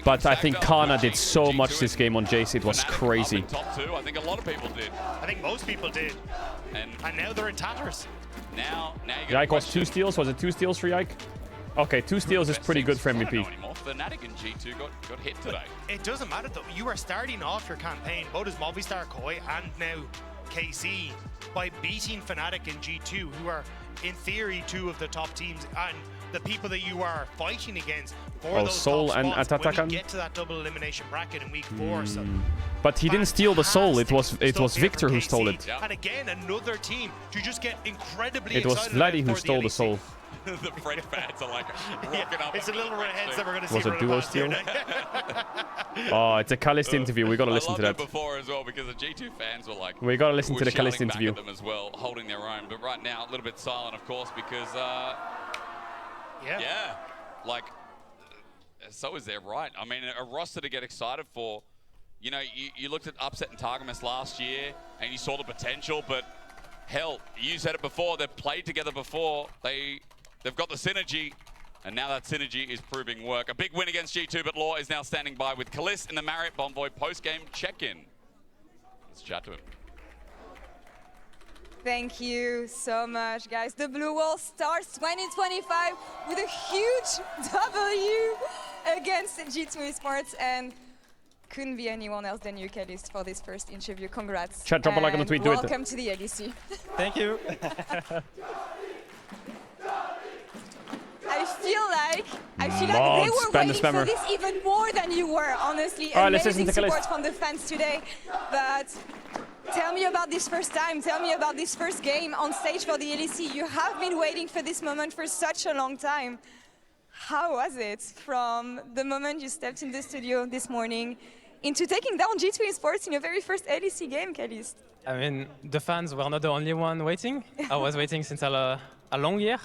but I think Kana did so much this game on Jace. It was crazy. Top two, I think a lot of people did. I think most people did. And now they're in tatters. Now you Yike was 2 steals. Was it 2 steals for Yike? Okay, 2 steals is pretty good for MVP. Fnatic and G2 got hit today. It doesn't matter though. You are starting off your campaign, both as Movistar, Koi, and now KC, by beating Fnatic and G2, who are in theory 2 of the top teams, and the people that you are fighting against for those Soul top and spots when Atatakan? we get to that double elimination bracket in week 4. So But he didn't steal the soul. It was Victor who stole it. and again, another team to just get incredibly It was excited Vladdy about who for stole the LEC. soul. The Fred fans are like rocking up. It's a little redheads that we're going to see. Was it running duo past here steal? now. Oh, it's a Calist interview. We gotta listen to I that. loved it before as well because the G2 fans were like, We gotta listen to the Calist shouting back interview. at them as well, holding their own. But right now, a little bit silent, of course, because yeah, like so is their right. I mean, a roster to get excited for. You know, you looked at Upset and Targamas last year, and you saw the potential. But hell, you said it before. They've played together before. They've got the synergy. And now that synergy is proving work. A big win against G2, but Law is now standing by with Calist in the Marriott Bonvoy post-game check-in. Let's chat to him. Thank you so much, guys. The Blue Wall starts 2025 with a huge W against G2 Esports, and couldn't be anyone else than you, Calist, for this first interview. Congrats. Chat, drop a like on the tweet, do it. Welcome to the LEC. Thank you. I feel like they were waiting for this even more than you were, honestly. All right, let's amazing listen to support Calist. from the fans today. But tell me about this first time. Tell me about this first game on stage for the LEC. You have been waiting for this moment for such a long time. How was it from the moment you stepped in the studio this morning into taking down G2 Esports in your very first LEC game, Calist? I mean, the fans were not the only one waiting. I was waiting since a long year.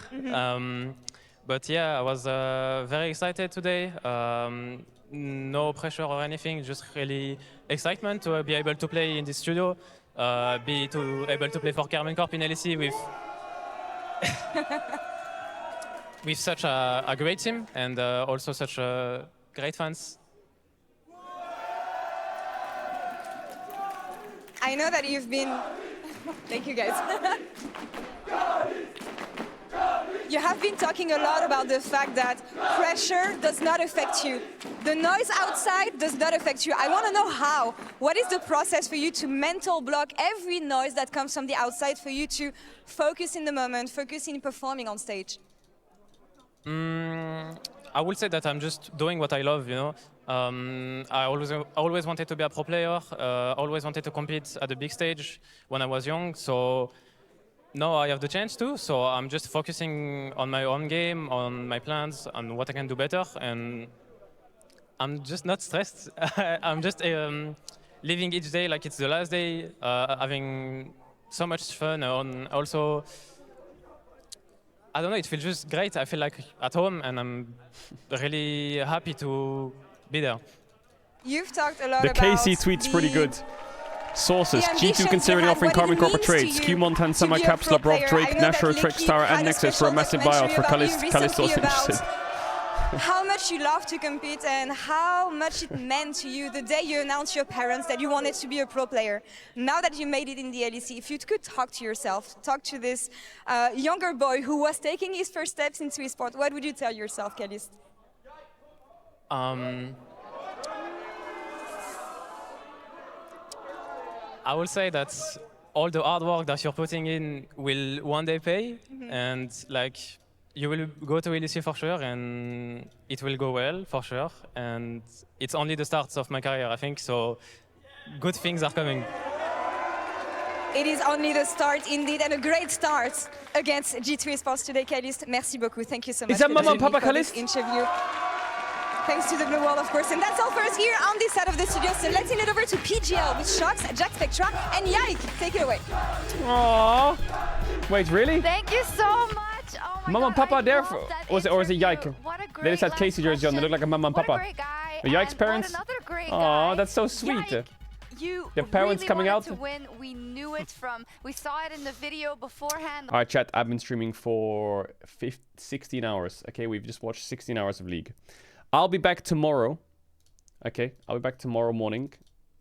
But yeah, I was very excited today. No pressure or anything, just really excitement to be able to play in the studio be able to play for Carmen Corp in LEC with with such a great team and also such great fans. I know that you've been... Thank you, guys. You have been talking a lot about the fact that pressure does not affect you. The noise outside does not affect you. I want to know how. What is the process for you to mental block every noise that comes from the outside for you to focus in the moment, focus in performing on stage? I would say that I'm just doing what I love, you know. I always wanted to be a pro player, always wanted to compete at the big stage when I was young, so now I have the chance to, so I'm just focusing on my own game, on my plans, on what I can do better, and I'm just not stressed. I'm just living each day like it's the last day, having so much fun, and also, I don't know, it feels just great. I feel like at home, and I'm really happy to be there. You've talked a lot the about KC tweet's pretty good. Sources: G2 considering offering Carbon Corporate trades. Q-Montan, Semi, Capsula, Broth, Drake, Nashor, Trex Tower, and Nexus for a massive buyout for Callisto's interested. How much you love to compete and how much it meant to you the day you announced your parents that you wanted to be a pro player. Now that you made it in the LEC, if you could talk to yourself, talk to this younger boy who was taking his first steps into esports, what would you tell yourself, Callist? I will say that all the hard work that you're putting in will one day pay, and like you will go to LEC for sure, and it will go well for sure. And it's only the start of my career, I think. So good things are coming. It is only the start, indeed, and a great start against G2 Esports today, Callist. Merci beaucoup. Thank you so much. Is that Mama and Papa Callist? Interview. Thanks to the Blue Wall, of course. And that's all for us here on this side of the studio. So let's hand it over to PGL with Shox, Jack Spectra, and Yike. Take it away. Aww. Wait, really? Thank you so much. Oh my Mama and Papa there for, or is it Yike? What a great They just had Casey jersey on. They look like a Mama and Papa. What a great guy. The Yike's parents. Aw, that's so sweet. Yike, you the parents really coming out. To win. We knew it we saw it in the video beforehand. All right, chat. I've been streaming for 16 hours. Okay, we've just watched 16 hours of League. I'll be back tomorrow. Okay, I'll be back tomorrow morning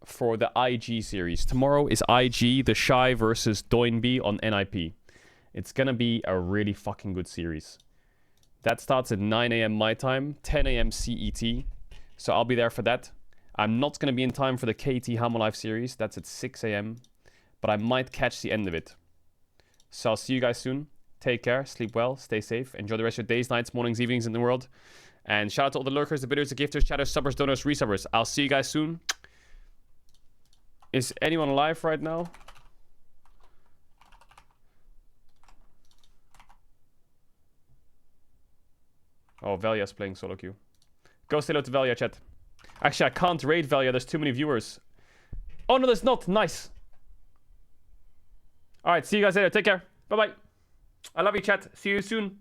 for the IG series. Tomorrow is IG, the Shy versus Doinby on NIP. It's gonna be a really fucking good series. That starts at 9 AM my time, 10 AM CET. So I'll be there for that. I'm not gonna be in time for the KT Hammer Life series. That's at 6 AM. But I might catch the end of it. So I'll see you guys soon. Take care, sleep well, stay safe. Enjoy the rest of your days, nights, mornings, evenings in the world. And shout out to all the lurkers, the bidders, the gifters, chatters, subbers, donors, resubbers. I'll see you guys soon. Is anyone alive right now? Oh, Valia's playing solo queue. Go say hello to Valia, chat. Actually, I can't raid Valia. There's too many viewers. Oh, no, there's not. Nice. All right, see you guys later. Take care. Bye-bye. I love you, chat. See you soon.